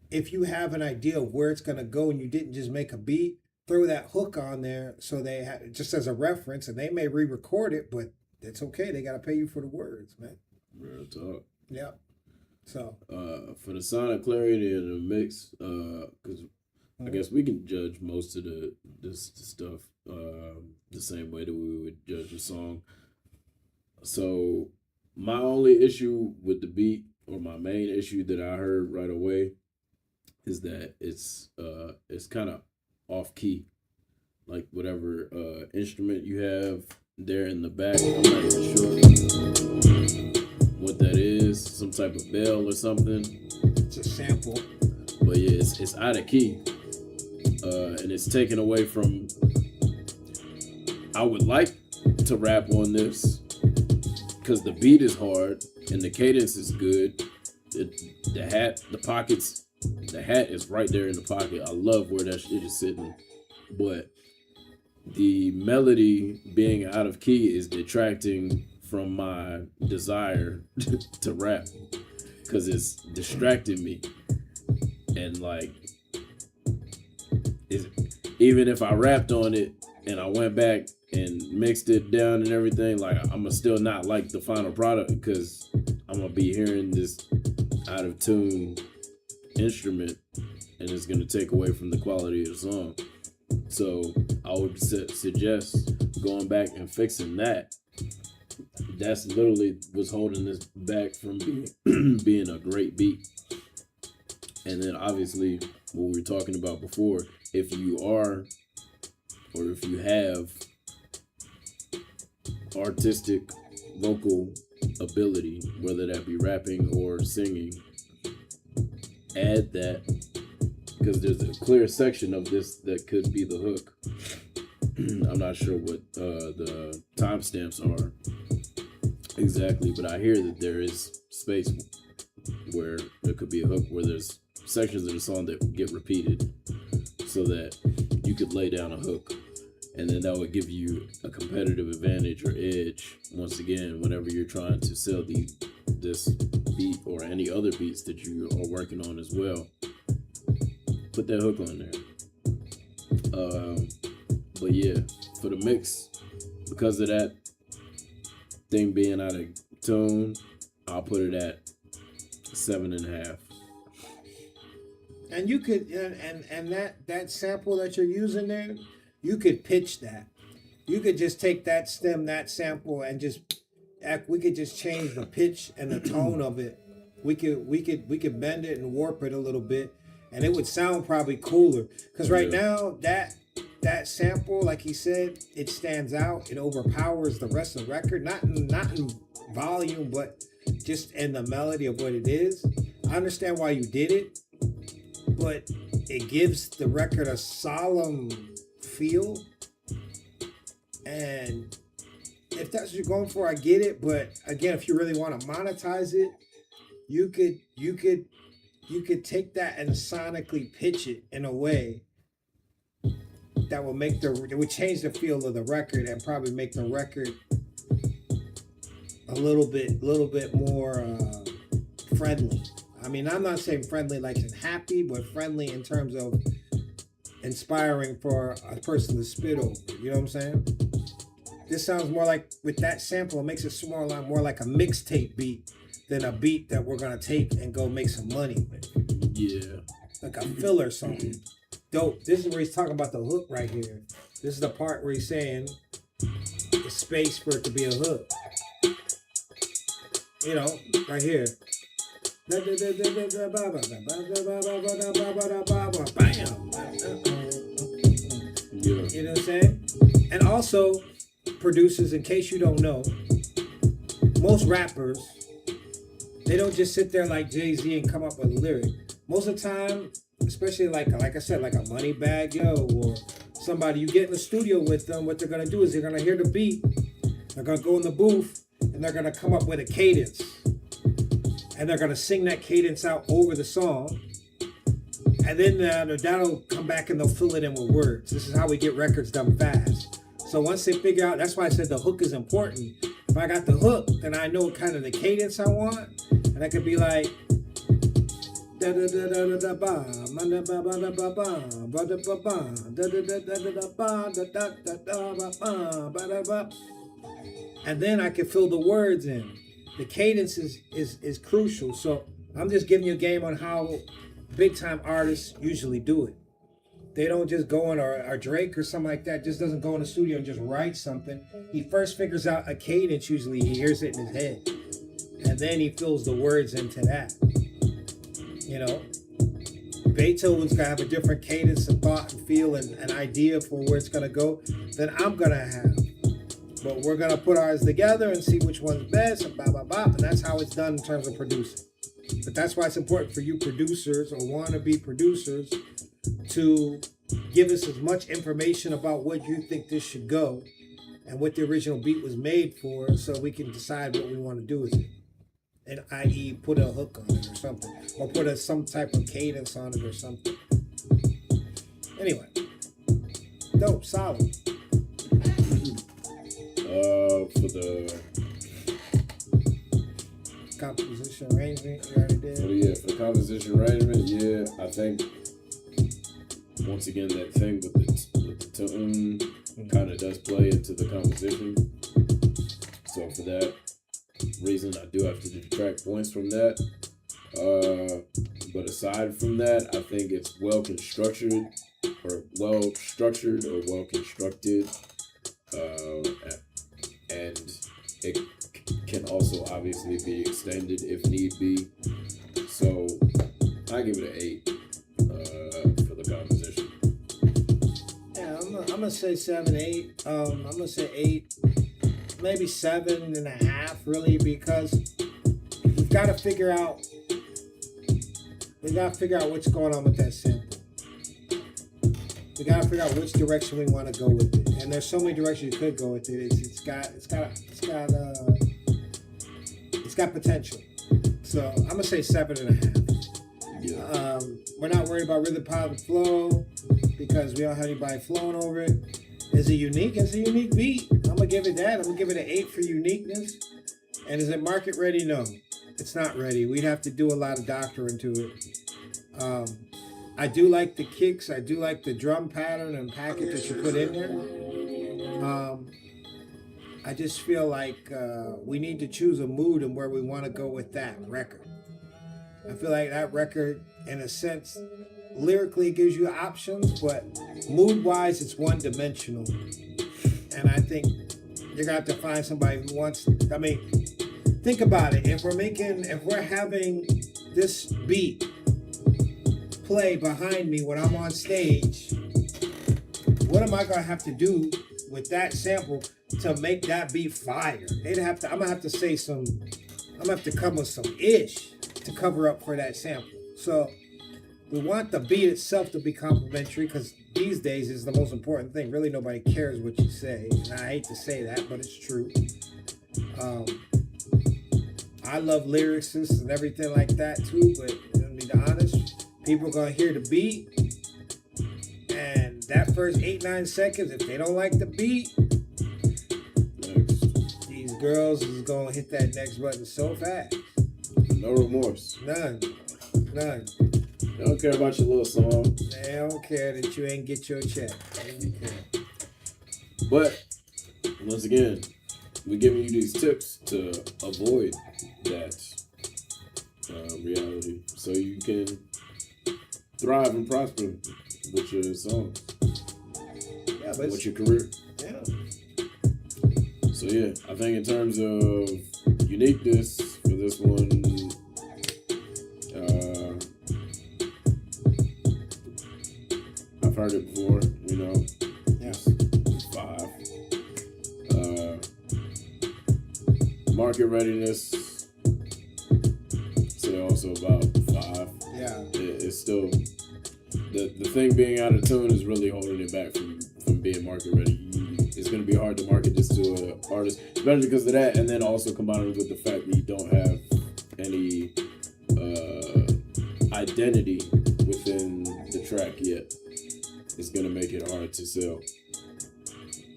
if you have an idea of where it's going to go and you didn't just make a beat, throw that hook on there so they have just as a reference, and they may re-record it, but it's okay. They got to pay you for the words, man. Real talk. Yep. So for the sonic clarity and the mix, because I guess we can judge most of this stuff the same way that we would judge a song. So my only issue with the beat, or my main issue that I heard right away, is that it's kind of off key. Like whatever instrument you have there in the back, I'm not even sure what that is. Some type of bell or something. It's a sample. But yeah, it's out of key. And it's taken away from. I would like to rap on this because the beat is hard and the cadence is good. The hat is right there in the pocket. I love where that shit is sitting. But the melody being out of key is detracting from my desire to rap because it's distracting me. And like, even if I rapped on it and I went back and mixed it down and everything, like I'm gonna still not like the final product because I'm gonna be hearing this out of tune instrument and it's gonna take away from the quality of the song. So I would suggest going back and fixing that. That's literally what's holding this back from being a great beat. And then obviously what we were talking about before, if you are or if you have artistic vocal ability, whether that be rapping or singing, add that, because there's a clear section of this that could be the hook. I'm not sure what the timestamps are exactly, but I hear that there is space where there could be a hook where there's sections of the song that get repeated so that you could lay down a hook, and then that would give you a competitive advantage or edge once again whenever you're trying to sell this beat or any other beats that you are working on as well. Put that hook on there. But yeah, for the mix, because of that thing being out of tune, I'll put it at 7.5. And you could, and that sample that you're using there, you could pitch that. You could just take that stem, that sample, and we could just change the pitch and the tone of it. We could bend it and warp it a little bit, and it would sound probably cooler. Because right now, that sample, like he said, it stands out. It overpowers the rest of the record. Not in volume, but just in the melody of what it is. I understand why you did it, but it gives the record a solemn feel. And if that's what you're going for, I get it. But again, if you really want to monetize it, you could take that and sonically pitch it in a way that will it would change the feel of the record and probably make the record a little bit more friendly. I mean, I'm not saying friendly like it's happy, but friendly in terms of inspiring for a person to spit over. You know what I'm saying? This sounds more like, with that sample, it makes it more like a mixtape beat than a beat that we're gonna take and go make some money with. Yeah. Like a filler song. Dope. This is where he's talking about the hook right here. This is the part where he's saying the space for it to be a hook. You know, right here. Bam. Yeah. You know what I'm saying? And also, producers, in case you don't know, most rappers, they don't just sit there like Jay-Z and come up with a lyric. Most of the time, especially like I said, like a Moneybagg Yo or somebody, you get in the studio with them, what they're gonna do is they're gonna hear the beat, they're gonna go in the booth, and they're gonna come up with a cadence. And they're gonna sing that cadence out over the song. And then that'll come back and they'll fill it in with words. This is how we get records done fast. So once they figure out, that's why I said the hook is important. If I got the hook, then I know kind of the cadence I want. And I could be like, and then I can fill the words in. the cadence is crucial. So I'm just giving you a game on how big time artists usually do it. They don't just go in, or Drake or something like that just doesn't go in the studio and just write something. He first figures out a cadence, usually he hears it in his head. And then he fills the words into that. You know? Beethoven's gonna have a different cadence and thought and feel and an idea for where it's gonna go than I'm gonna have. But we're gonna put ours together and see which one's best and blah, blah, blah. And that's how it's done in terms of producing. But that's why it's important for you producers or wannabe producers to give us as much information about what you think this should go and what the original beat was made for, so we can decide what we want to do with it. And i.e. put a hook on it or something, or put some type of cadence on it or something. Anyway, dope, solid. For the composition arrangement, you already did. For the composition arrangement, I think once again that thing with the tone kind of does play into the composition. So for that reason, I do have to detract points from that. But aside from that, I think it's well constructed or well constructed, and it can also obviously be extended if need be. So I give it an 8 for the composition. Yeah, I'm gonna say 7, 8. I'm gonna say 8, maybe 7.5, really, because we've got to figure out what's going on with that sample. We got to figure out which direction we want to go with it, and there's so many directions you could go with it. It's got potential. So I'm gonna say 7.5. Yeah. We're not worried about rhythm, power, and flow because we don't have anybody flowing over it. Is it unique? It's a unique beat. I'm gonna give it that. I'm gonna give it an 8 for uniqueness. And is it market ready? No, it's not ready. We'd have to do a lot of doctoring to it. I do like the kicks. I do like the drum pattern and package that you put in there. I just feel like we need to choose a mood and where we want to go with that record. I feel like that record, in a sense, lyrically gives you options, but mood-wise, it's one-dimensional. And I think you're gonna have to find somebody who wants. I mean, think about it. If we're having this beat play behind me when I'm on stage, what am I gonna have to do with that sample to make that beat fire? I'm gonna have to come with some ish to cover up for that sample. So we want the beat itself to be complimentary, because these days is the most important thing. Really, nobody cares what you say, and I hate to say that, but it's true. I love lyricists and everything like that too, but to be honest, people are gonna hear the beat, and that first 8-9 seconds, if they don't like the beat, these girls is gonna hit that next button so fast. No remorse. None. They don't care about your little song. They don't care that you ain't get your check. They don't care. But once again, we're giving you these tips to avoid that reality, so you can thrive and prosper with your songs. Yeah, but with your career. Yeah. So yeah, I think in terms of uniqueness for this one, I've heard it before, you know. Yes. 5. Market readiness, say also about 5. Yeah. It's still the thing being out of tune is really holding it back from being market ready. It's going to be hard to market this to an artist, especially because of that, and then also combined with the fact that you don't have any identity within the track yet. It's going to make it hard to sell.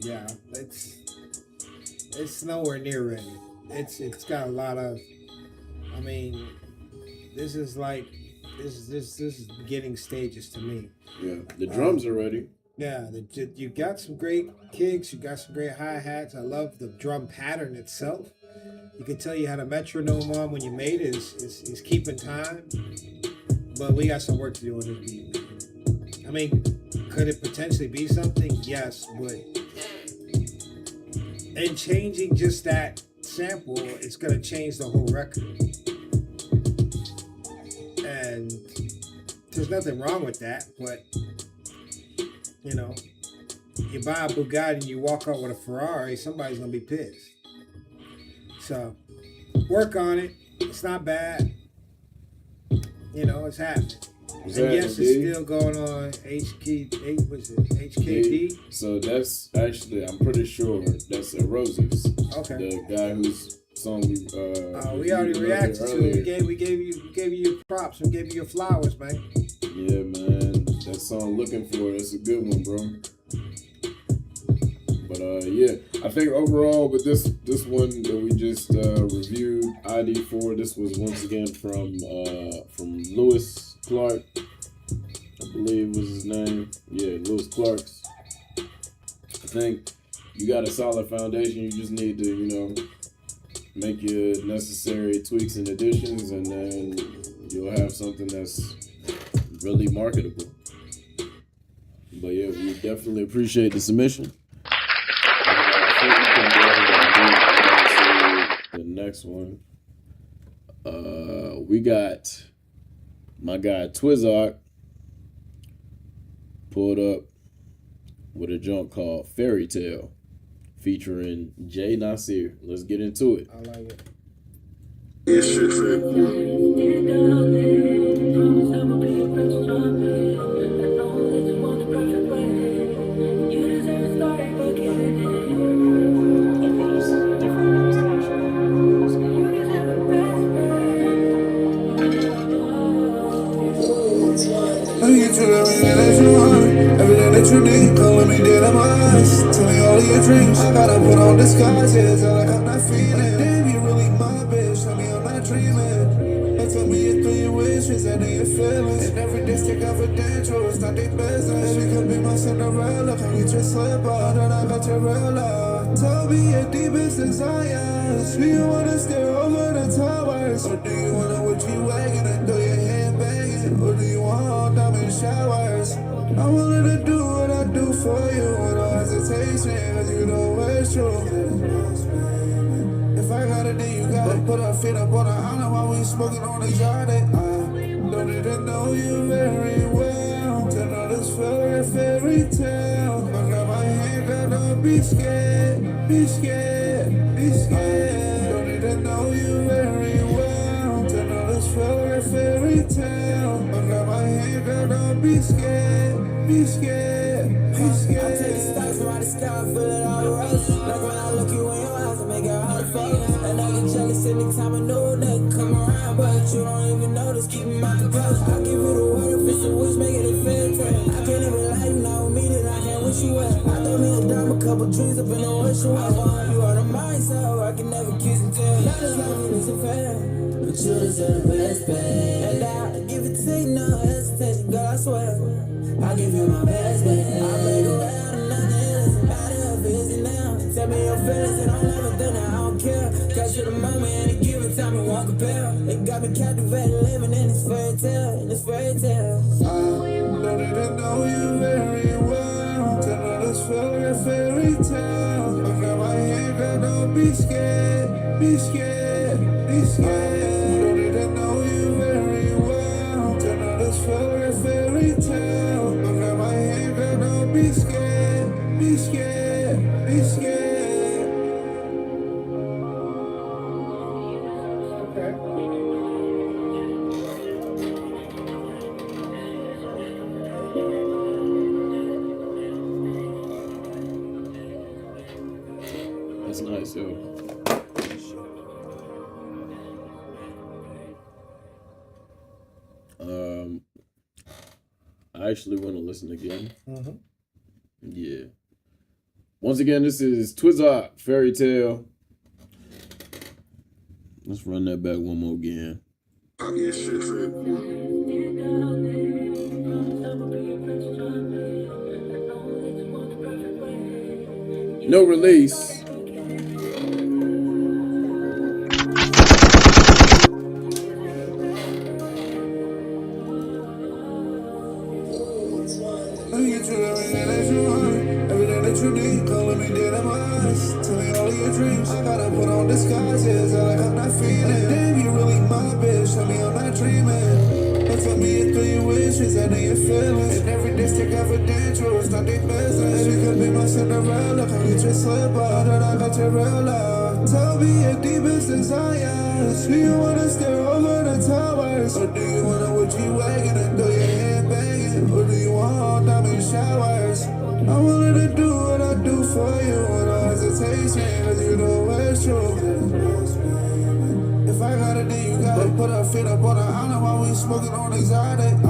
Yeah, it's nowhere near ready. It's got a lot of. I mean, this is beginning stages to me. Yeah, the drums are ready. Yeah, you got some great kicks. You got some great hi-hats. I love the drum pattern itself. You can tell you had a metronome on when you made it. It's keeping time. But we got some work to do on this beat. I mean, could it potentially be something? Yes, but in changing just that sample, it's gonna change the whole record. And there's nothing wrong with that, but you know, you buy a Bugatti and you walk out with a Ferrari, somebody's gonna be pissed. So work on it. It's not bad. You know, it's happening. And yes, it's still going on HKD. So that's actually, I'm pretty sure that's Roses. Okay. The guy whose song we already reacted to it. We gave you your props. We gave you your flowers, man. Yeah, man. That song "Looking For" that's a good one, bro. But yeah, I think overall with this one that we just reviewed, ID4, this was once again from Lewis Clark, I believe was his name. Yeah, Lewis Clark's. I think you got a solid foundation. You just need to, you know, make your necessary tweaks and additions, and then you'll have something that's really marketable. But yeah, we definitely appreciate the submission. The next one, we got my guy Twizzark pulled up with a junk called Fairy Tale featuring Jay Nasir. Let's get into it. I like it. Everything that you need, come let me dead in my eyes. Tell me all of your dreams. I gotta put on disguises, like I'm not feeling. Damn, you really my bitch. Tell me I'm not dreaming. They tell me you through your wishes and in your feelings. And every district confidential, it's not their business. Baby, could be my Cinderella, come get your slipper. Then I got your real love. Tell me your deepest desires. Do you wanna stare over the towers? Or do you wanna with you wagging and do your head banging? Or do you want all diamond showers? I'm willing to do what I do for you with no hesitation, cause you know it's true. If I got it, then you got it. Put our feet up on the island while we smoking on the Exotic. I don't need to know you very well to know this fairy tale. But grab my hand, girl, don't be scared, be scared, be scared. Don't need to know you very well to know this fairy tale. But grab my hand, girl, don't be scared, be scared, be scared. I take the stars around the sky, feel it all rush. Like when I look you in your eyes, I make it hard to focus. And I get jealous anytime I know that come around, but you don't even notice, keep me out the close. I give you the word, if it's a wish, make it a fair trade. I can't even lie, you know me that I can't wish you well. I throw me a dime, a couple dreams up in the wish you well. I want you out of mind, so I can never kiss and tell. Not as long as it's fair, but you deserve the best, babe. And I give it to you, no hesitation, girl, I swear. I give you my best, babe. I play the world and nothing doesn't matter if it's it now. Tell me your feelings and I'll never do that, I don't care. Capture the moment and give it time and won't compare. It got me captivated living in this fairy tale, in this fairy tale. I don't need to know you very well to know this fairy tale. But grab my hand, girl, don't be scared, be scared, be scared. Don't need to know you very well to know this fairy tale. But grab my hand, girl, don't be scared, be scared, be scared. That's nice, yo. I actually want to listen again. Yeah. Once again, this is Twizzark Fairy Tale. Let's run that back one more again. No release. Let me get you everything that you want, everything that you need. Come with me, dead in my eyes. Tell me all of your dreams. I gotta put on disguises, like I'm not feeling. Damn, you really my bitch. Tell me I'm not dreaming. But tell me if through your wishes, I know your feelings. In every district evidential, it's not their business. Baby could be my Cinderella, come get your slipper. Then I got your real love. Tell me your deepest desires. Do you wanna stare over the towers? Or do you wanna what you wagging and do your head banging? Or do you want diamond showers? I wanted to do what I do for you with no hesitation, cause you know it's true. If I got it, then you got it. Put our feet up on the island while we smoking on exotic. I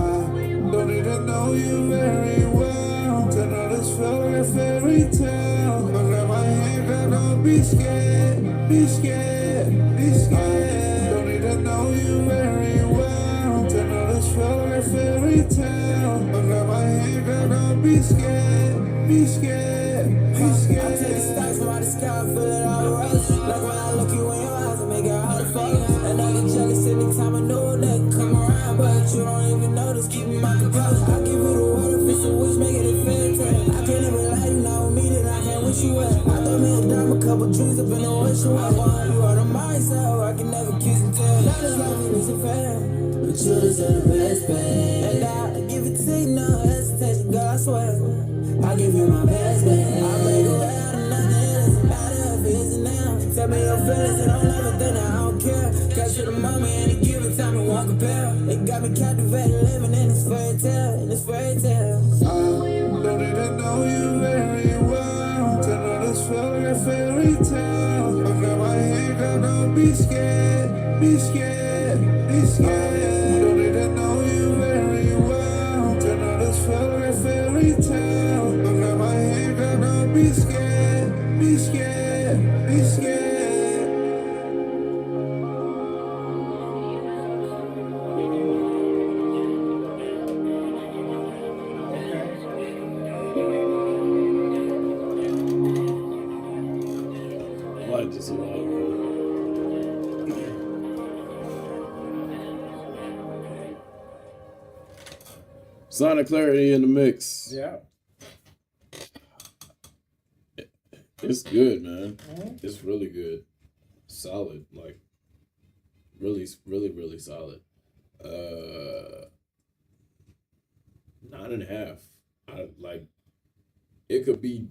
don't need to know you very well to know this feel like a fairy tale. But grab my hand, girl, don't be scared. Be scared, be scared. Don't need to know you very well to know this feel like a fairy tale. But grab my hand, girl, don't be scared. Be scared, be scared. I take the stars from out the sky, feel it all rush. Like when I look you in your eyes, I make it hard to focus. And I get jealous anytime I know that come around, but you don't even notice. Keep me my composure. I give you the word if it's a wish, make it a fairy tale. I can't ever lie, you know me, then I can't wish you well. I throw me a dime, a couple dreams up in the wish you well. I want you out of myself, I can never kiss and tell. Not as long as it's a fair, but you deserve the best, babe. And I give it to you, no hesitation, girl, I swear. I give you my best, babe. I make it out of nothing, it doesn't matter if it is now. Tell me your feelings, and don't ever think that I don't care. Catch you the moment, any given time, it won't compare. It got me captivated, living in this fairy tale, in this fairy tale. I don't need to know you very well to know this feel like a fairy tale. But grab my hand, girl, don't be scared, be scared, be scared. Don't need to know you very well to know this feel like a fairy tale. But grab my hand, girl, don't be scared, be scared, be scared. I like this a lot, bro. Sonic clarity in the mix. Yeah. It's good, man. It's really good. Solid. Like, really, really, really solid. 9.5. It could be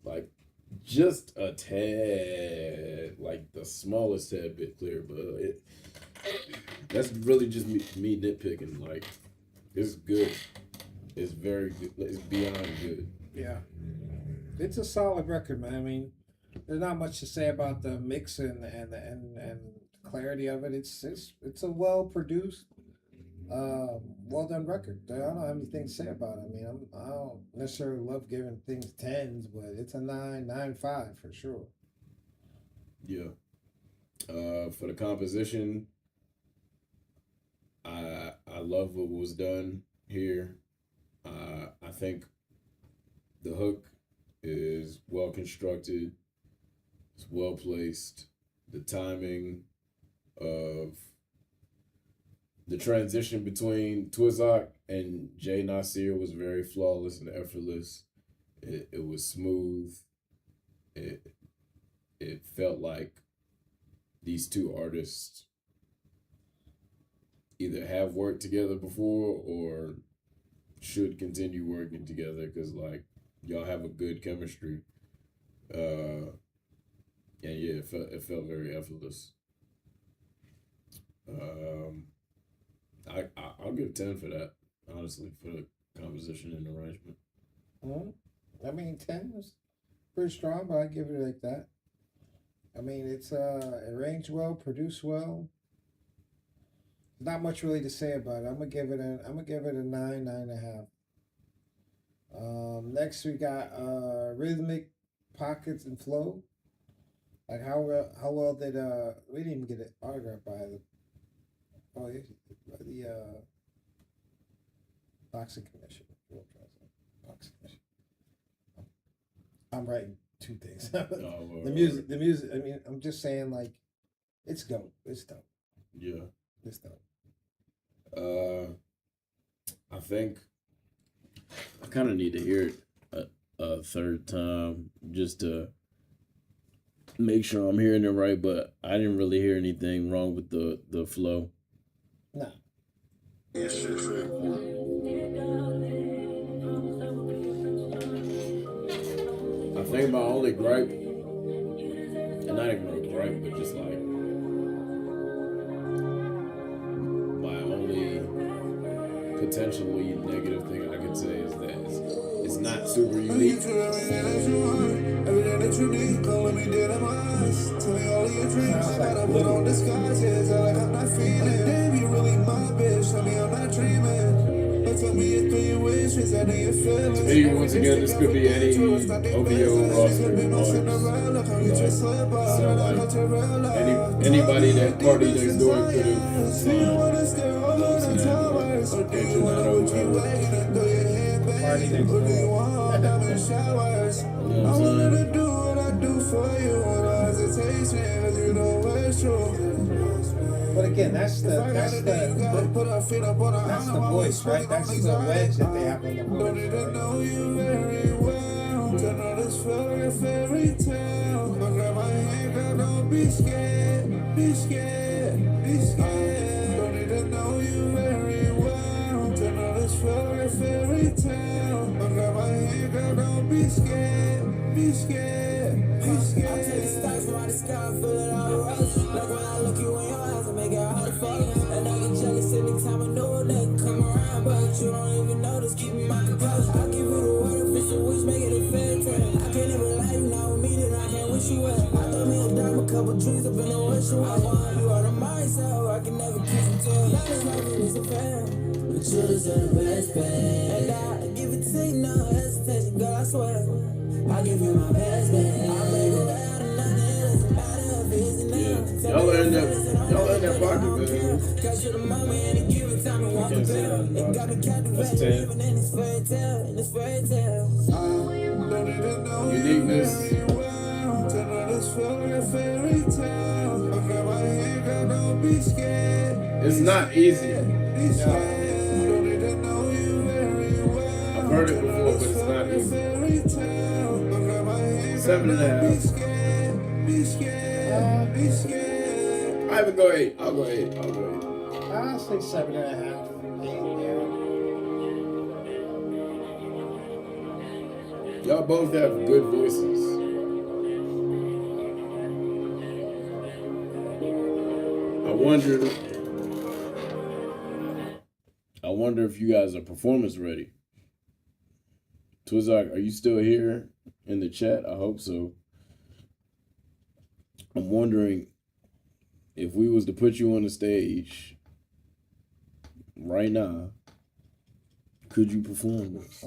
like just a tad, like the smallest tad bit clear, but that's really just me nitpicking. Like, it's good. It's very good. It's beyond good. Yeah. It's a solid record, man. I mean, there's not much to say about the mix and clarity of it. It's a well produced, well done record. I don't have anything to say about it. I mean, I don't necessarily love giving things 10s, but it's a 9.5 for sure. Yeah. For the composition, I love what was done here. I think the hook is well constructed. It's well placed. The timing of the transition between Twizak and Jay Nasir was very flawless and effortless. It was smooth. It felt like these two artists either have worked together before or should continue working together, because like y'all have a good chemistry. And yeah, it felt very effortless. I'll give 10 for that, honestly, for the composition and arrangement. I mean, 10 was pretty strong, but I give it like that. I mean, it's arranged well, produced well. Not much really to say about it. I'm gonna give it a 9.5. Next we got rhythmic pockets and flow. Like how well did we didn't even get an autograph by the boxing commission. Boxing commission. I'm writing two things. The music. I mean, I'm just saying, like, it's dope. It's dope. Yeah. It's dope. I think I kind of need to hear it a third time just to make sure I'm hearing it right. But I didn't really hear anything wrong with the flow. No. I think my only gripe, and not even a gripe, but just like my only potentially negative thing I could say is that it's not super unique. Everything that you need, come with me, dead in my eyes. Tell me all of your dreams. Gotta put on disguises, like I'm not feeling. Damn, you really my bitch. Tell me I'm not dreaming. But tell me if you wishes, I know you feel it. To me, once again, this could be any OVO roster artist. So, like, anybody that party next door could have Party next door. You know what I'm saying? Do what I do for you, no hesitation, 'cause you know it's true. But again, that's the voice, right? That's the wedge that they have on the voice. Don't need to know you very well to know this fairy tale. But grab my hand, girl, don't be scared, be scared, be scared. Don't need to know you very well to know this fairy tale. But grab my hand, girl, don't be scared, be scared, be scared. I take the stars from out the sky, feel it all rush. Like when I look you in your eyes, I make it hard to focus. And I get jealous anytime I know that come around, but you don't even notice, keep me my composure. I give you the word, official wish, make it a fair trade. I can't ever lie, you not with me, then I can't wish you well. I throw me a dime, a couple dreams, I've been a wish you well. I want you out of my soul, I can never kiss and tell. Love is like it is a fair, but you deserve the best, babe. And I give it to you, no hesitation, girl, I swear. I give you my best, babe. I make it out of nothing, it doesn't matter if it's in there. Y'all in that pocket, man. Catch you the moment and give it time and walk the bell. It got me captivated, living in this fairy tale, in this fairy tale. Uniqueness. It's not easy. I've heard it before, but it's not easy. 7.5. I would go 8. I'll go 8. I'll say 7.5. 8, yeah. Y'all both have good voices. I wonder if you guys are performance ready. Twizak, are you still here in the chat? I hope so. I'm wondering if we was to put you on the stage right now, could you perform this?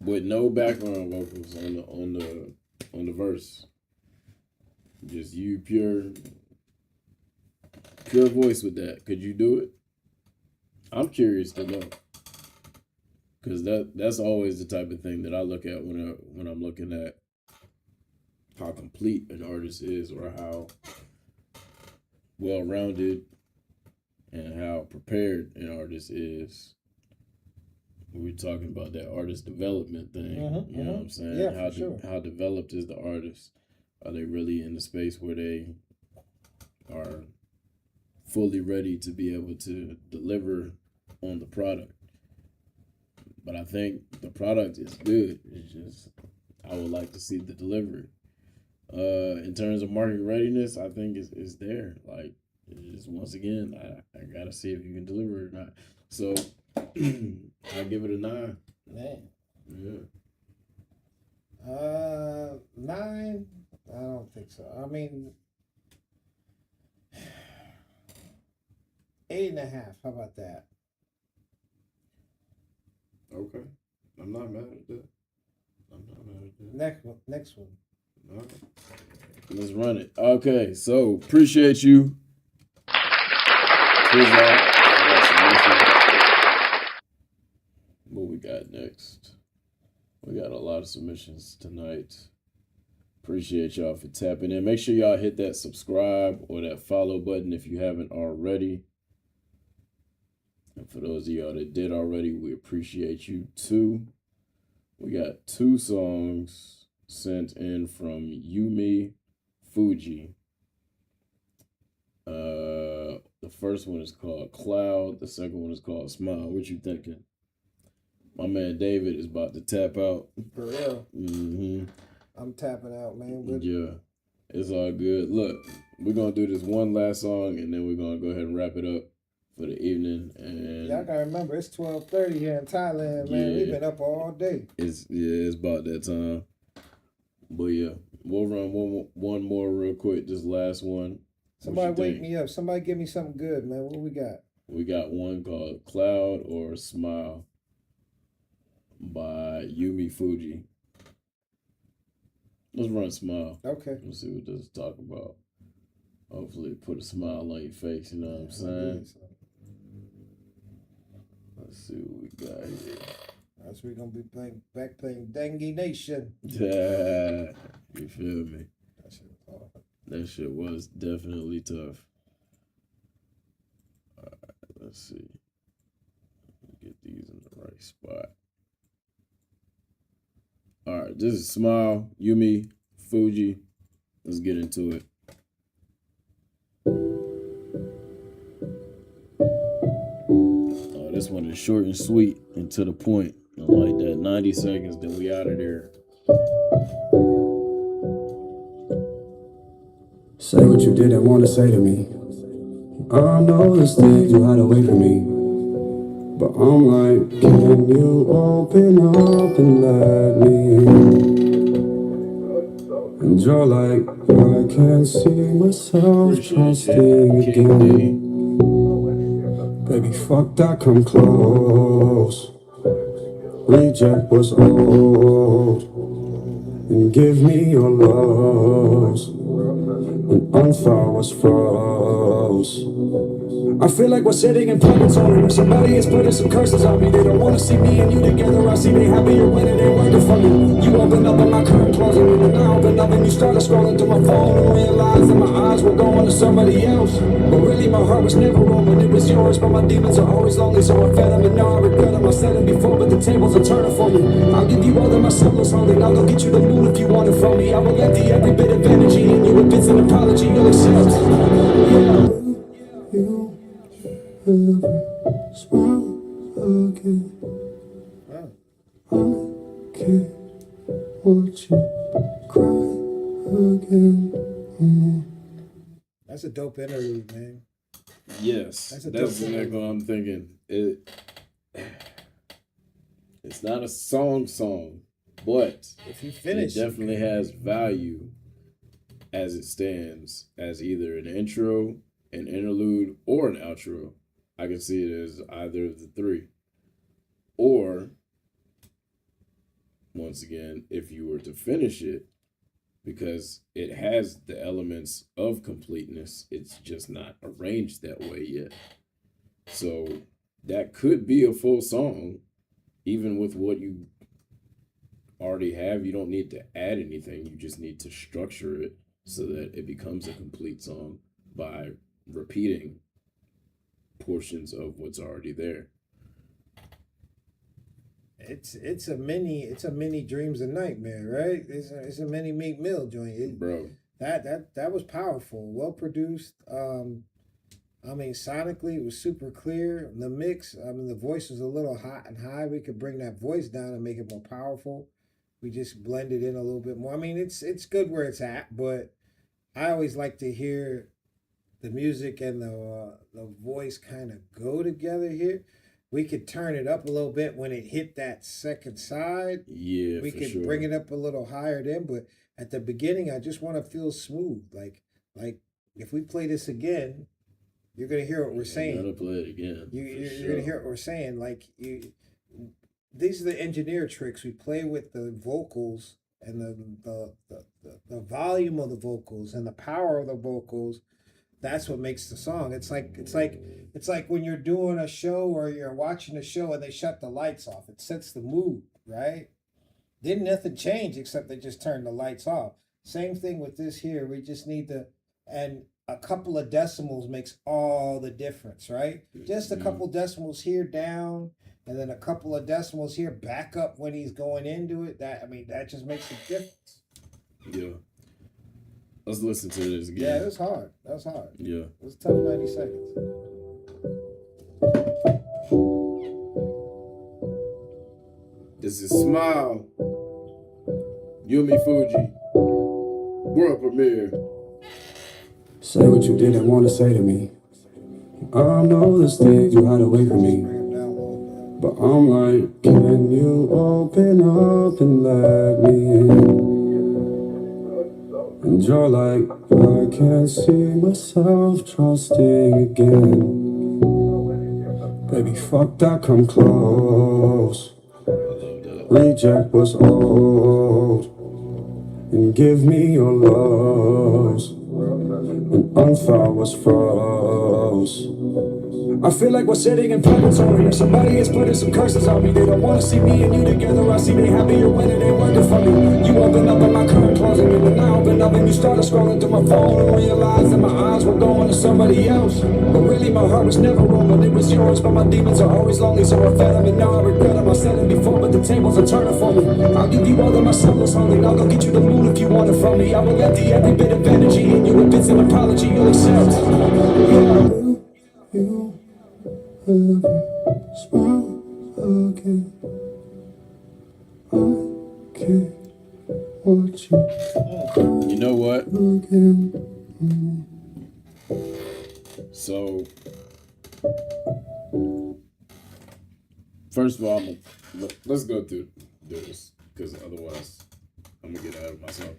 With no background vocals on the verse. Just you pure voice with that. Could you do it? I'm curious to know. Cause that's always the type of thing that I look at when I'm looking at how complete an artist is, or how well-rounded and how prepared an artist is. We're talking about that artist development thing. You know what I'm saying? Yeah, how developed is the artist? Are they really in the space where they are fully ready to be able to deliver on the product? But I think the product is good. It's just, I would like to see the delivery. In terms of market readiness, I think it's there. Like, it's just, once again, I gotta see if you can deliver it or not. So I give it a 9. Man. Yeah. 9? I don't think so. I mean, 8.5. How about that? Okay. I'm not mad at that. Next one. All right. Let's run it. Okay, so appreciate you. What we got next? We got a lot of submissions tonight. Appreciate y'all for tapping in. Make sure y'all hit that subscribe or that follow button if you haven't already. And for those of y'all that did already, we appreciate you too. We got 2 songs sent in from Yumi Fuji. The first one is called Cloud. The second one is called Smile. What you thinking? My man David is about to tap out. For real. Mm-hmm. I'm tapping out, man. But yeah, it's all good. Look, we're going to do this one last song, and then we're going to go ahead and wrap it up for the evening. And y'all got to remember, it's 12:30 here in Thailand, man. We've been up all day. It's about that time. But yeah, we'll run one more real quick. This last one. Somebody wake me up. Somebody give me something good, man. What we got? We got one called Cloud or Smile by Yumi Fuji. Let's run Smile. Okay. Let's see what this is talking about. Hopefully put a smile on your face, you know what I'm saying? Let's see what we got here. That's we're gonna be playing Dengue Nation. Yeah, you feel me? That shit was definitely tough. All right, let's see. Get these in the right spot. All right, this is Smile, Yumi, Fuji. Let's get into it. This one is short and sweet and to the point. I like that. 90 seconds, then we out of there. Say what you didn't want to say to me. I know the things you hide away from me. But I'm like, can you open up and let me in? And you're like, I can't see myself trusting again. Baby, fuck that, come close. Reject was old. And give me your loves. When unfar was froze. I feel like we're sitting in purgatory where somebody is putting some curses on me. They don't want to see me and you together. I see they happier when it ain't working for me. You opened up and my curtain closing, and then I opened up and you started scrolling through my phone and realized that my eyes were going to somebody else. But really my heart was never wrong when it was yours. But my demons are always lonely, so I fed them and now I regret them. I said it before, but the tables are turning for me. I'll give you all that my soul is holding. I'll go get you the moon if you want it from me. I will empty every bit of energy in you. If it's an apology, you'll accept. You ever smile again? I can't watch you cry again. That's a dope interlude, man. Yes, that's exactly what I'm thinking. It's not a song, but if you finish, it definitely has value as it stands as either an intro, an interlude, or an outro. I can see it as either of the three. Or, once again, if you were to finish it, because it has the elements of completeness, it's just not arranged that way yet. So that could be a full song, even with what you already have. You don't need to add anything. You just need to structure it so that it becomes a complete song by repeating portions of what's already there. It's a mini Dreams and Nightmare, right? It's a mini Meek Mill joint. Bro. That was powerful, well produced. I mean, sonically it was super clear. The mix, I mean, the voice was a little hot and high. We could bring that voice down and make it more powerful. We just blended in a little bit more. I mean, it's good where it's at, but I always like to hear the music and the voice kind of go together here. We could turn it up a little bit when it hit that second side. Yeah, we could bring it up a little higher then, but at the beginning, I just want to feel smooth. Like if we play this again, you're gonna hear what we're saying. You're gonna play it again. You're gonna hear what we're saying. Like these are the engineer tricks. We play with the vocals and the volume of the vocals and the power of the vocals. That's what makes the song. It's like when you're doing a show or you're watching a show and they shut the lights off. It sets the mood, right? Didn't nothing change except they just turned the lights off. Same thing with this here. We just need to, and a couple of decimals makes all the difference, right? Just a couple decimals here down, and then a couple of decimals here back up when he's going into it. That just makes a difference. Yeah. Let's listen to this again. Yeah, it was hard. That was hard. Yeah. It was tough 90 seconds. This is Smile. Yumi Fuji. World premiere. Say what you didn't want to say to me. I know there's things you hide away from me, but I'm like, can you open up and let me in? And you're like, I can't see myself trusting again. Baby, fuck that, come close. Reject what's old and give me your loves. And unthaw what's froze. I feel like we're sitting in purgatory, or somebody is putting some curses on me. They don't want to see me and you together. I see they happier when it ain't working for me. You open up and my current closing, and then I open up and you started scrolling through my phone and realized that my eyes were going to somebody else. But really my heart was never wrong, it was yours. But my demons are always lonely, so I fed them and now I regret them. I said it before, but the tables are turning for me. I'll give you all of my selfless only. I'll go get you the moon if you want it from me. I will empty every bit of energy in you. If it's an apology, you'll accept. Yeah. You ever smile again? I can't watch you cry. You know what? Again. So, first of all, let's go through this, because otherwise I'm going to get out of myself.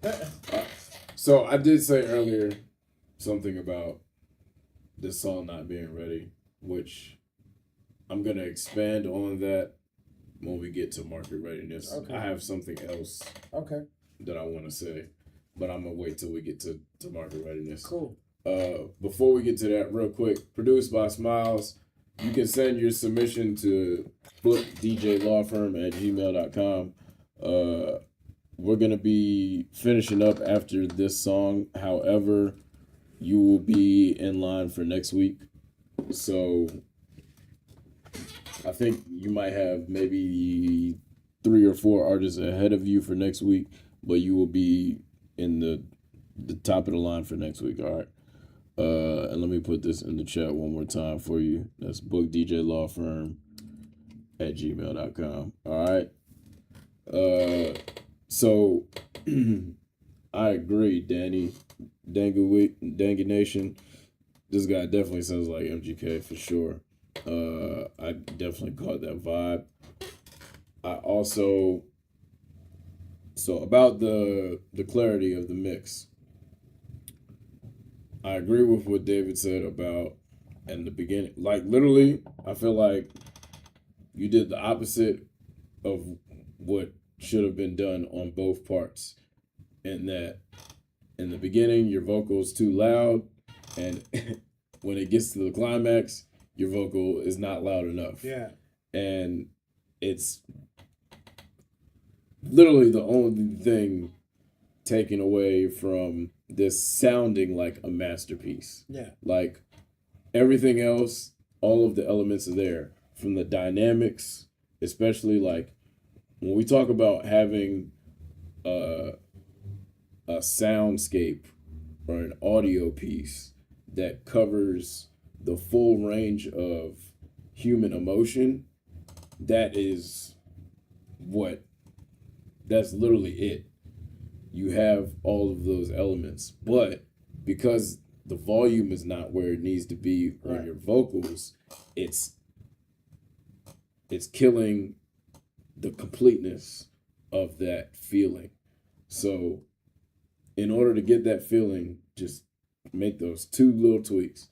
So, I did say earlier something about this song not being ready, which I'm going to expand on that when we get to market readiness. Okay. I have something else that I want to say, but I'm going to wait till we get to market readiness. Cool. Before we get to that, real quick, produced by Smiles. You can send your submission to bookdjlawfirm@gmail.com. We're going to be finishing up after this song. However, you will be in line for next week. So I think you might have maybe 3 or 4 artists ahead of you for next week, but you will be in the top of the line for next week. All right. And let me put this in the chat one more time for you. That's bookdjlawfirm@gmail.com. All right. So I agree, Danny. Dangy Nation. This guy definitely sounds like MGK for sure. I definitely caught that vibe. I also, so about the clarity of the mix, I agree with what David said about in the beginning. Like literally, I feel like you did the opposite of what should have been done on both parts. In that, in the beginning, your vocal is too loud, and when it gets to the climax, your vocal is not loud enough. Yeah. And it's literally the only thing taken away from this sounding like a masterpiece. Yeah. Like everything else, all of the elements are there. From the dynamics, especially like when we talk about having a soundscape or an audio piece that covers the full range of human emotion, that's literally it. You have all of those elements, but because the volume is not where it needs to be on your vocals, it's killing the completeness of that feeling. So in order to get that feeling, just make those 2 little tweaks.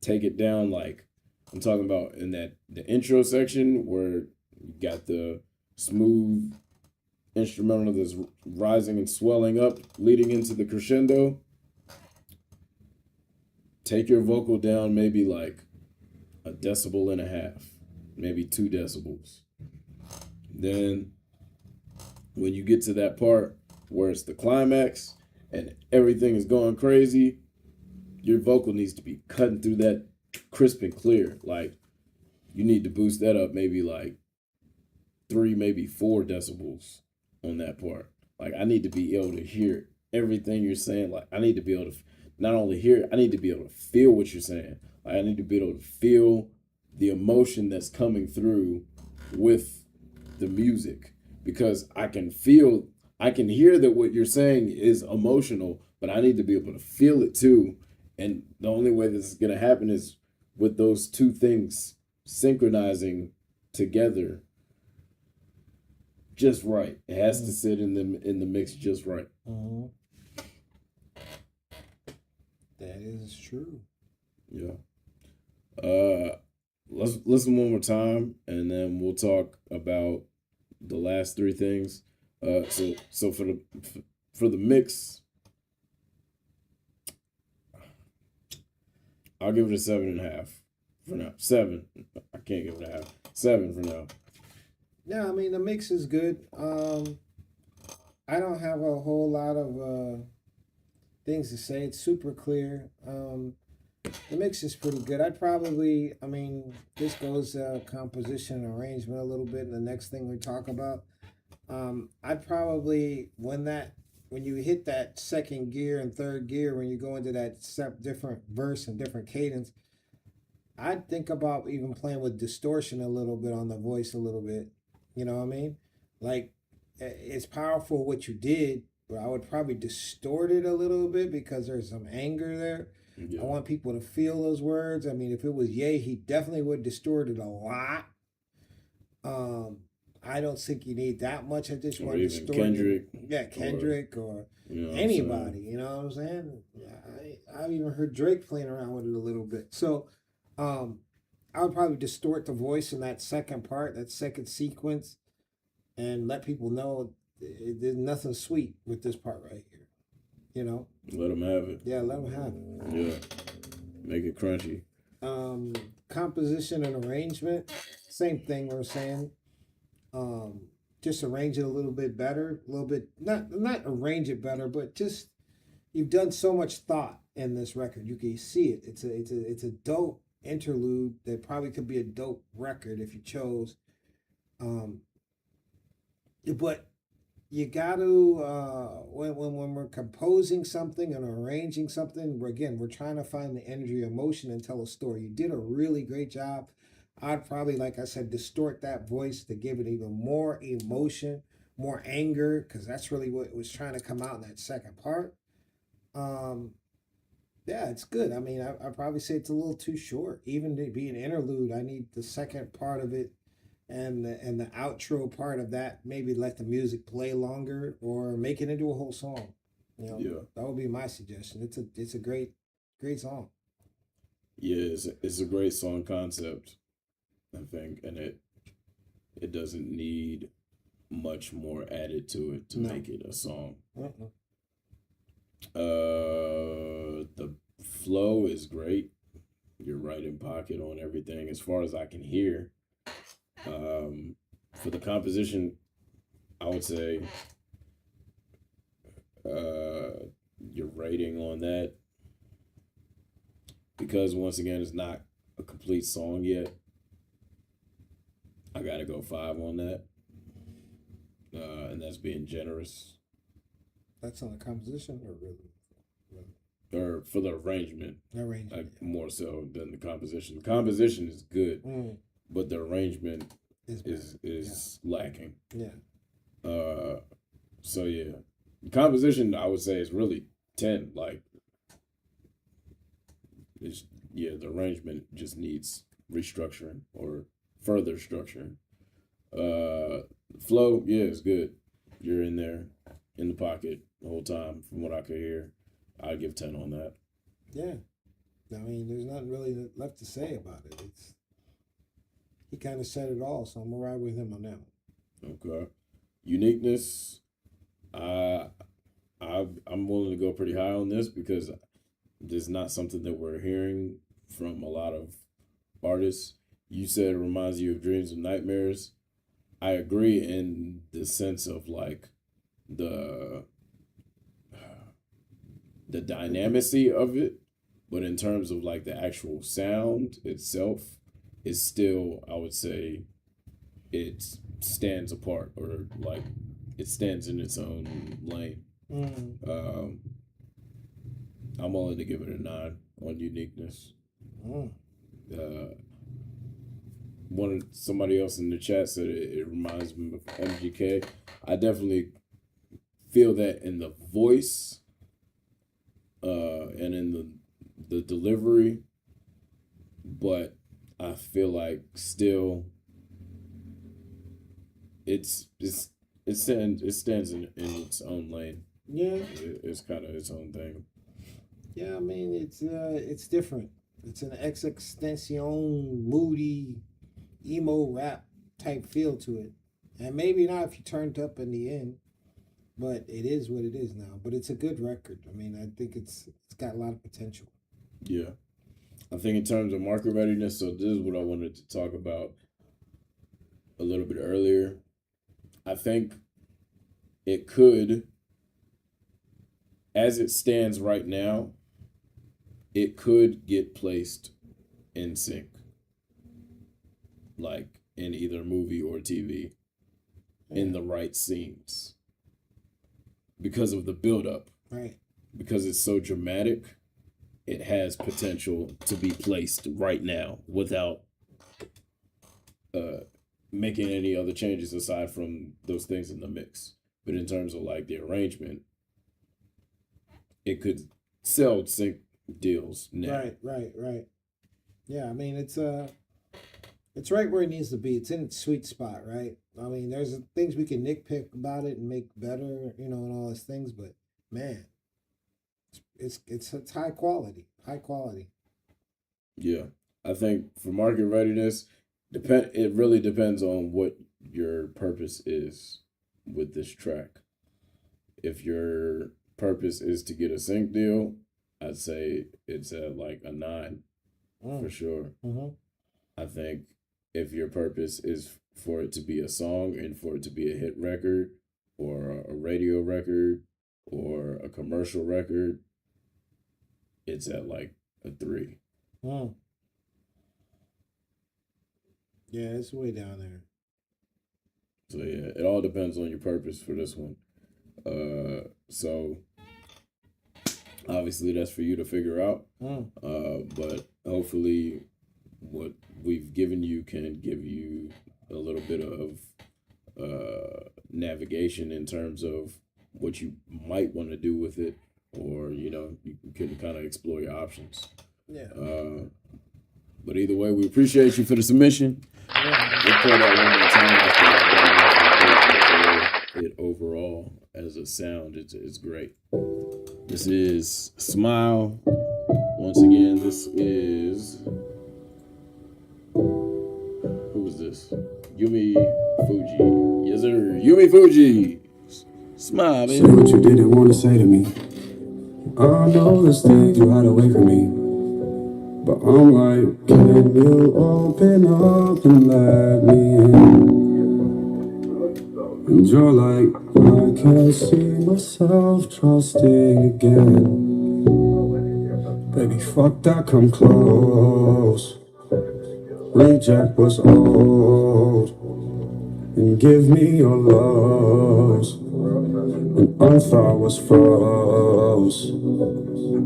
Take it down, like I'm talking about in the intro section where you got the smooth instrumental that's rising and swelling up, leading into the crescendo. Take your vocal down maybe like 1.5 decibels, maybe 2 decibels. Then when you get to that part where it's the climax and everything is going crazy, your vocal needs to be cutting through that crisp and clear. Like, you need to boost that up maybe like 3, maybe 4 decibels on that part. Like, I need to be able to hear everything you're saying. Like, I need to be able to not only hear it, I need to be able to feel what you're saying. Like, I need to be able to feel the emotion that's coming through with the music, because I can hear that what you're saying is emotional, but I need to be able to feel it too. And the only way this is going to happen is with those two things synchronizing together just right. It has to sit in the mix just right. Mm-hmm. That is true. Yeah. Let's listen one more time, and then we'll talk about the last 3 things. So for the mix, I'll give it a 7.5 for now. 7. I can't give it a half. 7 for now. Yeah, I mean, the mix is good. I don't have a whole lot of things to say. It's super clear. The mix is pretty good. This goes composition and arrangement a little bit in the next thing we talk about. I'd probably, when you hit that second gear and third gear, when you go into that different verse and different cadence, I'd think about even playing with distortion a little bit on the voice a little bit. You know what I mean? Like, it's powerful what you did, but I would probably distort it a little bit because there's some anger there. Yeah. I want people to feel those words. I mean, if it was Ye, he definitely would distort it a lot. I don't think you need that much. I just want to distort Kendrick. Kendrick or anybody. You know what I'm saying? I've even heard Drake playing around with it a little bit. So I would probably distort the voice in that second part, that second sequence, and let people know there's nothing sweet with this part right here. You know? Let them have it. Yeah, let them have it. Yeah. Make it crunchy. Composition and arrangement, same thing we're saying. Just arrange it a little bit better, a little bit, not arrange it better, but just, you've done so much thought in this record. You can see it. It's a dope interlude that probably could be a dope record if you chose. But you got to, when we're composing something and arranging something, we're trying to find the energy, emotion, and tell a story. You did a really great job. I'd probably, like I said, distort that voice to give it even more emotion, more anger, because that's really what was trying to come out in that second part. Yeah, it's good. I mean, I probably say it's a little too short. Even to be an interlude, I need the second part of it and the outro part of that. Maybe let the music play longer or make it into a whole song. You know, yeah. That would be my suggestion. It's a great song. Yeah, it's a great song concept, I think, and it doesn't need much more added to it to make it a song. Uh-uh. The flow is great. You're right in pocket on everything as far as I can hear. For the composition, I would say your rating on that, because once again it's not a complete song yet, I gotta go 5 on that, and that's being generous. That's on the composition or really? Or for the arrangement. More so than the composition. The composition is good, but the arrangement is lacking. Yeah. So yeah, the composition I would say is really 10. Like, the arrangement just needs restructuring or further structuring. Flow, it's good. You're in there, in the pocket the whole time, from what I could hear. I'd give 10 on that. Yeah. I mean, there's nothing really left to say about it. He kind of said it all, so I'm going to ride with him on that one. Okay. Uniqueness, I'm willing to go pretty high on this because this is not something that we're hearing from a lot of artists. You said it reminds you of dreams and nightmares. I agree in the sense of like the dynamicy of it, But in terms of like the actual sound itself, it's still, I would say, it stands apart, or like it stands in its own lane. I'm willing to give it a 9 on uniqueness. Somebody else in the chat said it reminds me of MGK. I definitely feel that in the voice, and in the delivery, but I feel like still it stands in its own lane. Yeah, It's kind of its own thing. Yeah, I mean it's different. It's an existential, moody, emo rap type feel to it, and maybe not if you turned up in the end, but it is what it is now. But it's a good record. I mean, I think it's got a lot of potential. Yeah, I think in terms of market readiness, so this is what I wanted to talk about a little bit earlier. I think it could, as it stands right now, it could get placed in sync, like in either movie or TV, in the right scenes, because of the buildup. Right. Because it's so dramatic, it has potential to be placed right now without making any other changes aside from those things in the mix. But in terms of like the arrangement, it could sell sync deals now. Right. Yeah, I mean it's right where it needs to be. It's in its sweet spot, right? I mean, there's things we can nitpick about it and make better, and all those things, but man, it's high quality. Yeah, I think for market readiness, it really depends on what your purpose is with this track. If your purpose is to get a sync deal, I'd say it's at like a 9 for sure. I think if your purpose is for it to be a song and for it to be a hit record or a radio record or a commercial record, it's at like a 3. Yeah, it's way down there. So yeah, it all depends on your purpose for this one. So obviously that's for you to figure out. But hopefully what we've given you can give you a little bit of navigation in terms of what you might want to do with it, or you can kind of explore your options. Yeah. But either way, we appreciate you for the submission. We'll play that one more time. It overall as a sound, it's great. This is Smile. Once again, this is, who is this? Yumi Fuji. Yes, sir. Yumi Fuji. Smile, baby. Say what you didn't want to say to me. I know the things you hide away from me, but I'm like, can you open up and let me in? And you're like, I can't see myself trusting again. Baby, fuck that, come close. Reject was old, and give me your loves. And unthaw was froze.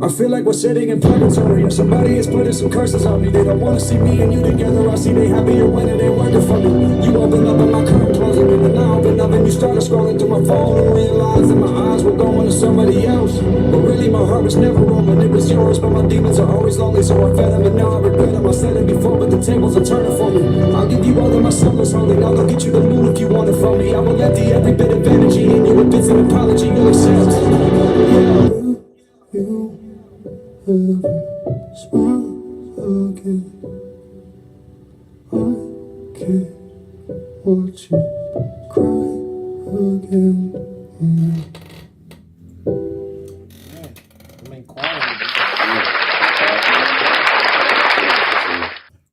I feel like we're sitting in purgatory, and somebody is putting some curses on me. They don't want to see me and you together. I see they happier when it ain't working for me. You open up and my curtain closing, and then I open up and you started scrolling through my phone and realized that my eyes were going to somebody else. But really my heart was never wrong, it was yours. But my demons are always lonely, so I fed them and now I regret them. I said it before, but the tables are turning for me. I'll give you all of my summer's holding. I'll go get you the moon if you want it from me. I will empty every bit of energy in you. If it's an apology, you'll accept. You ever smile again? I can't watch you cry again.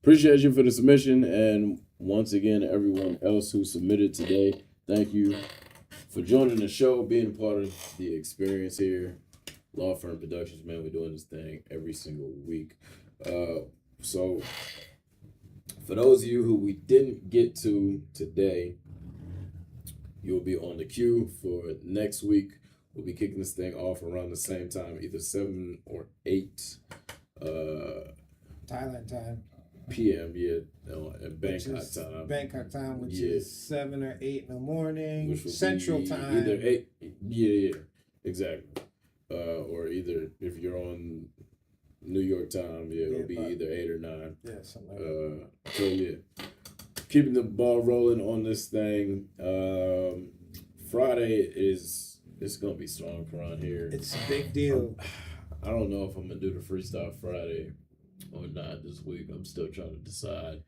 Appreciate you for the submission, and once again, everyone else who submitted today, thank you for joining the show, being a part of the experience here. Law Firm Productions, man. We're doing this thing every single week. So for those of you who we didn't get to today, you'll be on the queue for next week. We'll be kicking this thing off around the same time, either 7 or 8 Thailand time. p.m. At Bangkok time. Bangkok time, which is 7 or 8 in the morning. Central time. Either 8, yeah, exactly. Or either if you're on New York time, it'll be either 8 or 9. Yeah, something like that. So yeah, keeping the ball rolling on this thing. Friday it's gonna be strong around here. It's a big deal. I don't know if I'm gonna do the freestyle Friday or not this week. I'm still trying to decide.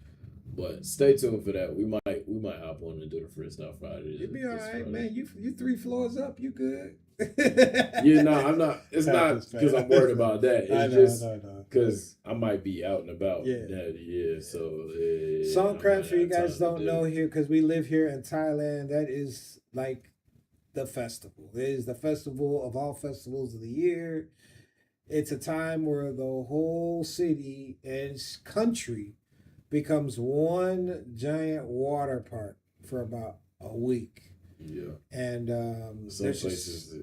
But stay tuned for that. We might hop on and do the freestyle Friday. You'll be all right, man. You 3 floors up. You good? Yeah, no, I'm not. It's not because I'm worried about that. It's just because I might be out and about. Yeah. So Songkran, for you guys don't know here, because we live here in Thailand. That is like the festival. It is the festival of all festivals of the year. It's a time where the whole city and country becomes one giant water park for about a week. Yeah. And some places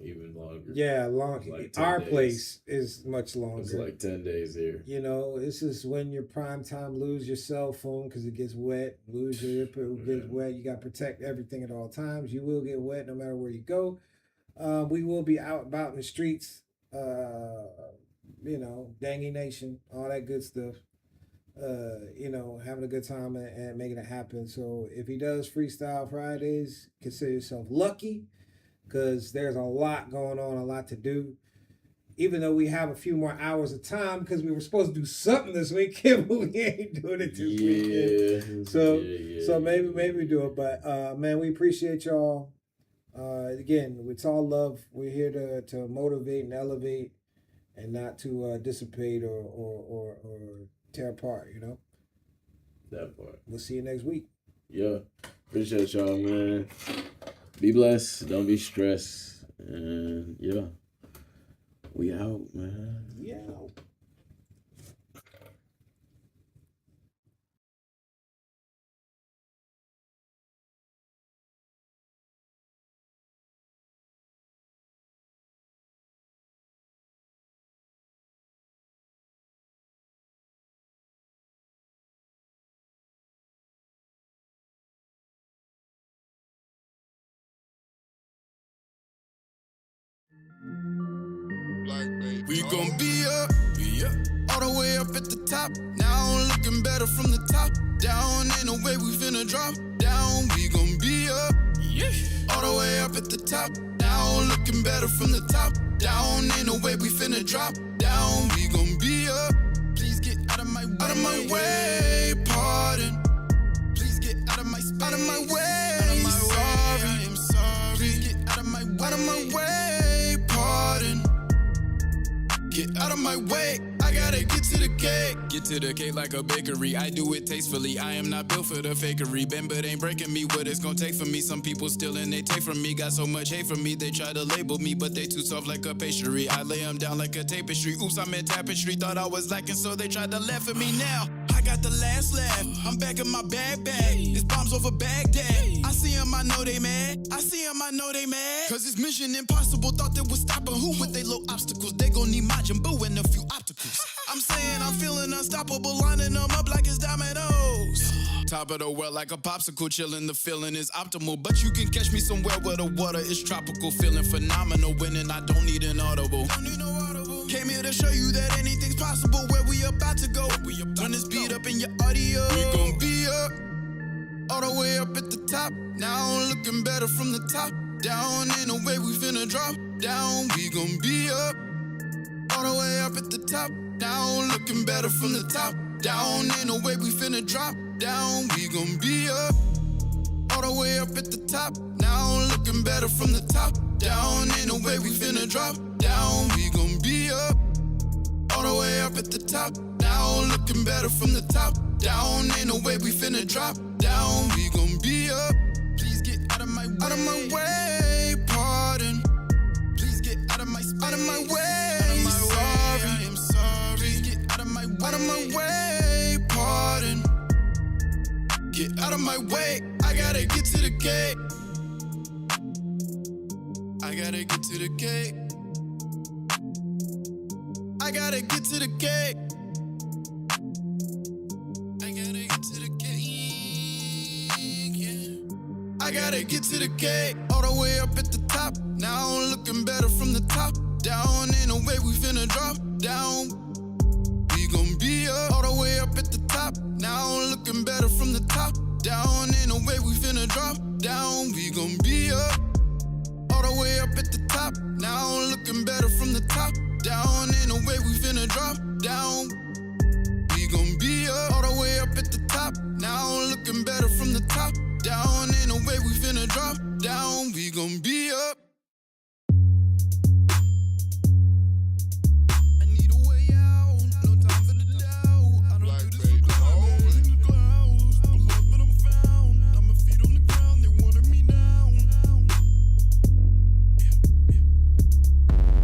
even longer. Yeah, long. Like Our days. place is much longer. It's like 10 days here. You know, this is when your prime time. Lose your cell phone because it gets wet. Lose your it gets wet. You got to protect everything at all times. You will get wet no matter where you go. We will be out about in the streets. Dangy Nation, all that good stuff. Having a good time and making it happen. So if he does Freestyle Fridays, consider yourself lucky, because there's a lot going on, a lot to do. Even though we have a few more hours of time, because we were supposed to do something this weekend, but we ain't doing it this weekend. So maybe we do it. But man, we appreciate y'all. Again, it's all love. We're here to motivate and elevate, and not to dissipate or tear apart, That part. We'll see you next week. Yeah. Appreciate y'all, man. Be blessed. Don't be stressed. And yeah. We out, man. Yeah. We gon' be up, all the way up at the top. Now looking better from the top down. Ain't no way we finna drop down. We gon' be up, all the way up at the top. Now looking better from the top down. Ain't no way we finna drop down. We gon' be up. Please get out of my way, pardon. Please get out of my way. I'm sorry. Please get out of my way, pardon. Get out of my way, I gotta get to the cake. Get to the cake like a bakery, I do it tastefully. I am not built for the fakery. Bend but ain't breaking me, what it's gonna take from me. Some people stealing, they take from me. Got so much hate from me, they try to label me, but they too soft like a pastry. I lay them down like a tapestry. Oops, I meant tapestry, thought I was lacking, so they tried to laugh at me now. I got the last laugh, I'm back in my bag. It's bombs over Baghdad. I see them, I know they mad. Cause it's mission impossible, thought they would stop them. Who with they low obstacles? They gon' need Majin Buu and a few obstacles. I'm saying I'm feeling unstoppable, lining them up like it's dominoes. Top of the world like a popsicle, chillin', the feeling is optimal. But you can catch me somewhere where the water is tropical. Feeling phenomenal, winning, I don't need an audible. Came here to show you that anything's possible. Where we about to go, turn this beat up in your audio. We gon' be up, all the way up at the top. Now looking better from the top down. Ain't no way we finna drop down. We gon' be up, all the way up at the top. Now looking better from the top down. Ain't no way we finna drop down. We gon' be up, all the way up at the top. Now looking better from the top down. Ain't no way we finna drop down. We gon' be up, all the way up at the top. Now looking better from the top down. Ain't no way we finna drop down. We gon' be up. Please get out of my way, pardon. Please get out of my my way. Sorry, I'm sorry. Please get out of my way. Out of my way, pardon. Get out of my way. I gotta get to the gate. I gotta get to the gate. I gotta get to the gate. I gotta get to the gate. Yeah. I gotta get to the gate. All the way up at the top. Now I'm looking better from the top. Down ain't no way we finna drop down. We gon' be up. All the way up at the top. Now I'm looking better from the top. Down ain't no way we finna drop down. We gon' be up. All the way up at the top. Now I'm looking better from the top. Down ain't no way we finna drop down. We gon' be up. All the way up at the top. Now I'm looking better from the top. Down ain't no way we finna drop down. We gon' be up. I need a way out. No time for the doubt. I don't do this for clout. In the clouds. I'm lost but I'm found. Got my feet on the ground. They wanted me down.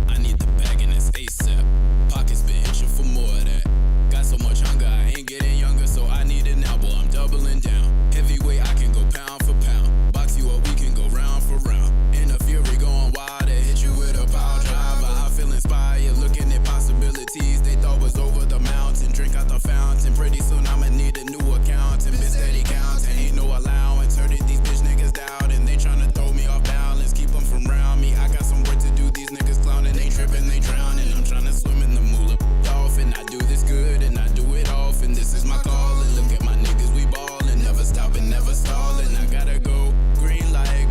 I need the bag and it's ASAP. Pockets been itching for more of that. Got so much hunger, I ain't getting younger, so I need it now, boy, I'm doubling down. Heavyweight, I can go pound for pound. Box you up, we can go round for round. In a fury going wild, I hit you with a power driver. I feel inspired, looking at possibilities they thought was over the mountain. Drink out the fountain, pretty soon I'ma need a new accountant. Been steady counting, ain't no allowance. Heard it, these bitch niggas down, and they tryna throw me off balance. Keep them from round me, I got some work to do, these niggas clowning. They tripping, they drowning, I'm tryna swim in the moolah. Dolphin, I do this good, and I do it often. This is my calling, look at my niggas, we ballin'. Never stopping, never stalling. I gotta go, green light,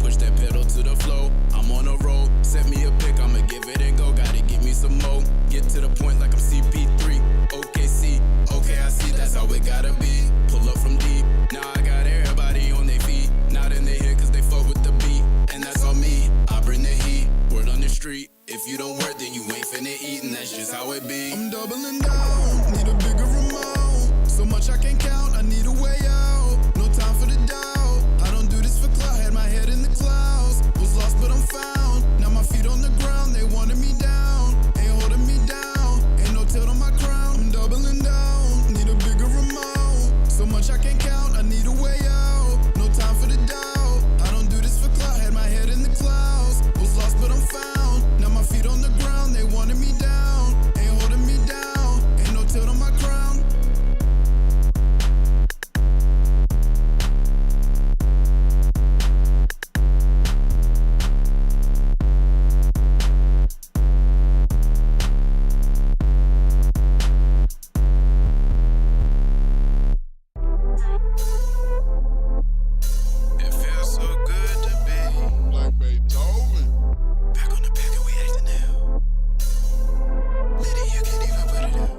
push that pedal to the flow. I'm on a roll, set me a pick, I'ma give it and go. Gotta give me some more, get to the point like I'm CP3. OKC, okay, I see, that's how it gotta be. Pull up from deep, now I got everybody on their feet. Not in their head cause they fuck with the beat, and that's on me, I bring the heat. Word on the street, if you don't work then you ain't finna eat, and that's just how it be. I'm doubling down, need a bigger amount. So much I can't count, I need a way out. No time for the doubt, I don't do this for clout. Had my head in the clouds, was lost but I'm found. Now my feet on the ground, they wanted me down. Ain't holding me down, ain't no tilt on my crown. I'm doubling down, need a bigger amount. So much I can't count, I need a way out. No time for the doubt, I don't do this for clout. Had my head in the clouds, was lost but I'm found. Now my feet on the ground, they wanted me down. Ain't holding me down, ain't no tilt on my crown. It feels so good to be like Beethoven. Back on the back and we acting now. Lady, you can't even put it out.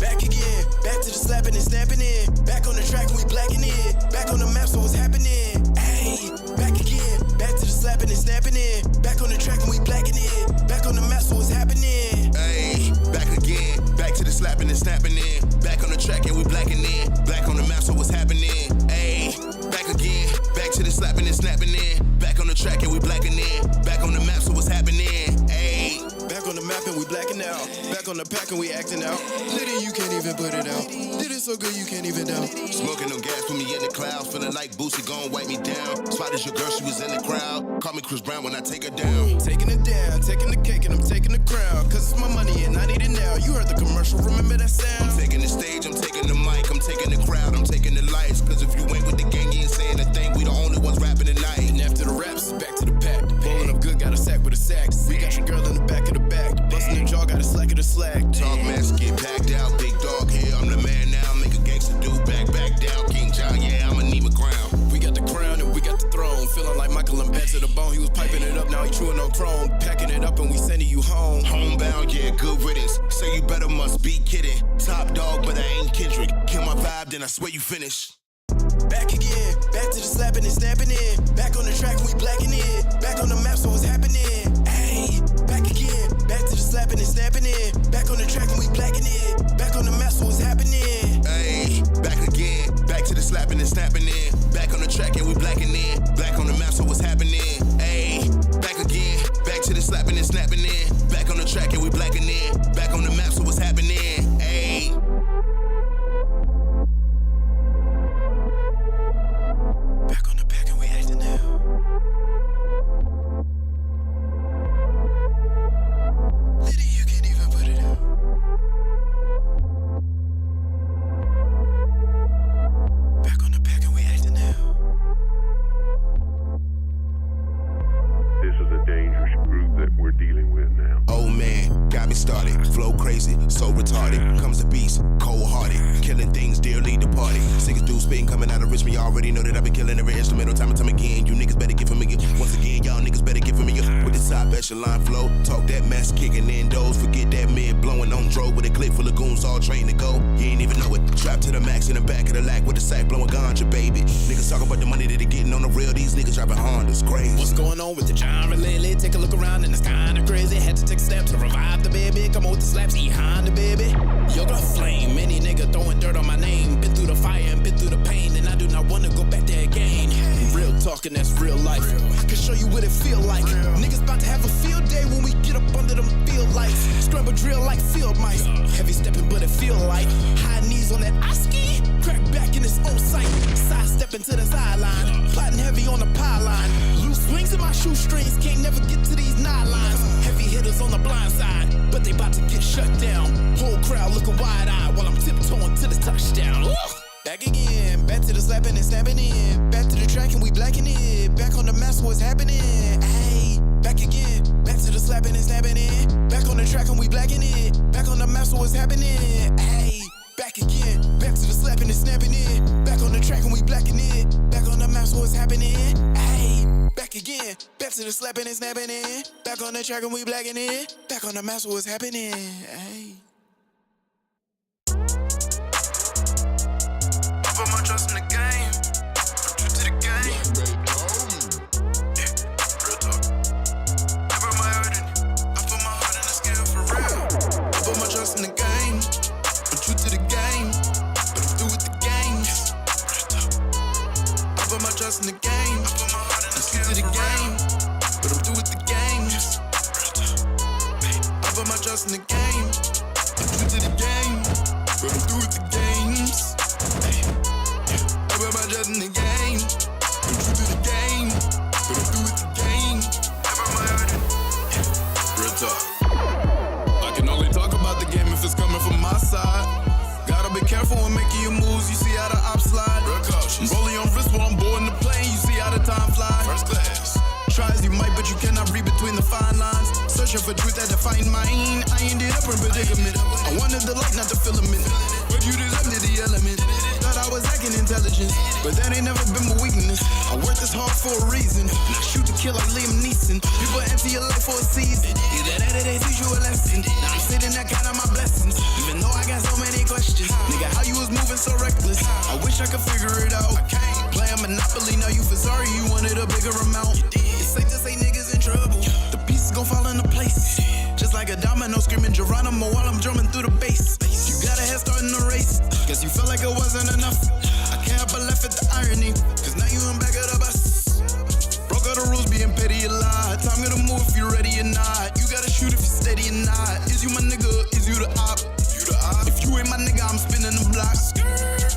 Back again, back to the slapping and snapping in. Back on the track and we blacking it. Back on the map, so what's happening? Ayy, back again, back to the slapping and snapping in. Back on the track and we blacking it. Back on the map, so what's happening? Ayy, back again, back to the slapping and snapping in. Back on the track and we blacking in. Back on the map, so what's happening? Ayy, back again, back to the slapping and snapping in. Back on the track and we blacking in. Back on the map, so what's happening? Ayy, back on the map and we blacking out. Back on the pack and we acting out. Lady, you can't even put it out. Did it so good you can't even doubt. smoking on gas, put me in the clouds. Feeling like Boosie gon' wipe me down. Spotted your girl, she was in the crowd. Call me Chris Brown when I take her down. Taking it down, taking the cake and I'm taking the crown. Cause it's my money and I need it now. You heard the commercial, remember that sound? I'm taking the stage, I'm taking the mic, I'm taking the crowd, I'm taking the lights. Cause if you ain't with the gang, you ain't saying a thing. We the only ones rapping tonight. And after the raps, back to the pack. Bowling up good, got a sack with a sack. We got your girl in the back of the back. Bustin' the jaw, got a slack of the slack. Talk mess, get packed out, big dog here. I'm the man now, make a gangster do back down. King John, yeah, I'ma need my crown. We got the crown and we got the throne. Feeling like Michael and bent to the bone. He was piping it up, now he chewing on chrome. Packing it up and we sending you home. Homebound, yeah, good riddance. Say you better, must be kidding. Top dog, but I ain't Kendrick. Kill my vibe, then I swear you finish. Back again, back to the slapping and snapping in. Back on the track and we blacking it. Back on the map, so what's happening? Ayy, back again, back to the slapping and snapping in. Back on the track and we blacking it. Back on the map, so what's happening? Ayy, back again, back to the slapping and snapping in. Back on the track and we blacking in. Back on the map, so what's happening? Ayy, back again, back to the crazy, so retarded. Comes the beast, cold-hearted, killing things dearly departed. Sick as dude spitting coming out of Richmond. Y'all already know that I've been killing every instrumental time and time again. You niggas better get familiar. Once again, y'all niggas better get familiar with the top echelon flow. Talk that mess, kicking in doors. Forget that mid blowing on drove with a clip full of goons all trained to go. You ain't even know it. Strapped to the max in the back of the lack with the sack blowing ganja, baby. Niggas talking about the money that they getting on the real. These niggas driving Hondas, crazy. What's going on with the genre lately? Take a look around and it's kinda crazy. Had to take a step to revive the baby. Come on with the slaps, eat Honda, baby. Yo, got flame. Many nigga throwing dirt on my name. Been through the fire and been through the pain, and I do not wanna go back there again. Real talking, that's real life. Can show you what it feel like. Niggas about to have a field day when we get up under them field lights. Scrabble drill like field mice. Heavy stepping, but it feel like high knees on that oski. Crack back in its own sight. Side stepping to the sideline. Plotting heavy on the pylon. Loose swings in my shoestrings. Can't never get to these nylons. Heavy hitters on the blind side, but they about to get shut down. Whole crowd looking wide-eyed while I'm tiptoeing to the touchdown. Back again, back to the slapping and snapping in. Back to the track and we blacking it. Back on the mess, what's happening? Hey, back again, back to the slapping and snapping in. Back on the track and we blacking it. Back on the mess, what's happening? Hey, back again, back to the slapping and snapping in. Back on the track and we blacking it. Back on the mess, what's happening? Hey, back again, back to the slapping and snapping in. Back on the track and we blacking it. Back on the mess, what's happening? Hey. I put my trust in the game. I'm true to the game. Yeah, real talk. I put my heart in it. I put my heart in the scale for real. I put my trust in the game. I'm true to the game, but I'm through with the game. Real talk. I put my trust in the game. I put my heart in the scale to the game, but I'm through with the game. Real talk. I put my trust in the game. I'm true to the game, but I'm through with the games. I put my trust in the game. I'm true to the game, but I'm through with the game. I put my heart in it. Real talk. I can only talk about the game if it's coming from my side. Gotta be careful when making your moves. You see how the ops slide. Real cautious. Rolling on wrist while I'm boarding the plane. You see how the time flies. First class. Try as you might, but you cannot read between the fine lines. Searching for truth that define mine. I ended up in predicament. I wanted the light, not the filament. But you deserved the element. Thought I was lacking intelligence, but that ain't never been my weakness. I work this hard for a reason. And I shoot to kill like Liam Neeson. People empty your life for a season. Either that or they teach you a lesson. Now I'm sitting there counting my blessings, even though I got so many questions. Nigga, how you was moving so reckless? I wish I could figure it out. Play a Monopoly, now you feel sorry you wanted a bigger amount. It's safe to say niggas in trouble. The pieces gon' fall into place, just like a domino screaming Geronimo while I'm drumming through the bass. You got a head start in the race. Guess you felt like it wasn't enough. I can't help but laugh at the irony, cause now you in back of the bus. Broke all the rules, being petty a lot. Time gonna move if you're ready or not. You gotta shoot if you're steady or not. Is you my nigga? Is you the op? If you ain't my nigga, I'm spinning the block.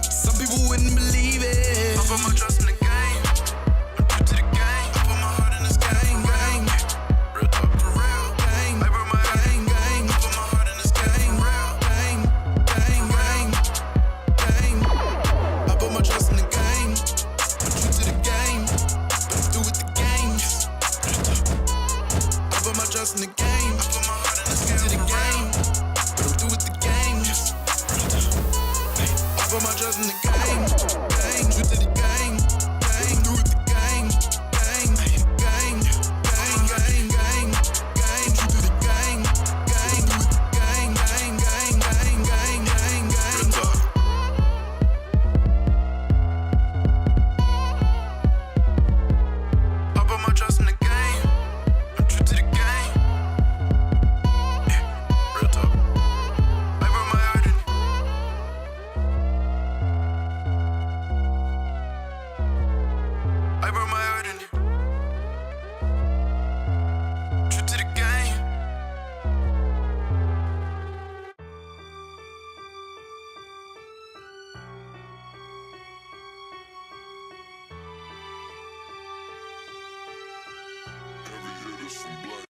Some people wouldn't believe it. I put my trust in the game. I'm true to the game. I put my heart in this game. Real talk for real. Game. I put my game. I put my heart in this game. Real. Game. I put my trust in the game. I'm true to the game, but I'm through with the game. Real talk. I put my trust in the game. I put my heart in this game. To the game, but I'm through with the game. Real talk. I put my trust in the game. True to the game. Through with the game. True to the game. Through with the game. Real talk. I put my trust in the game. I'm true to the game. Yeah, real talk. I put my heart in it. I put my heart in it. True to the game. Every hit is from black.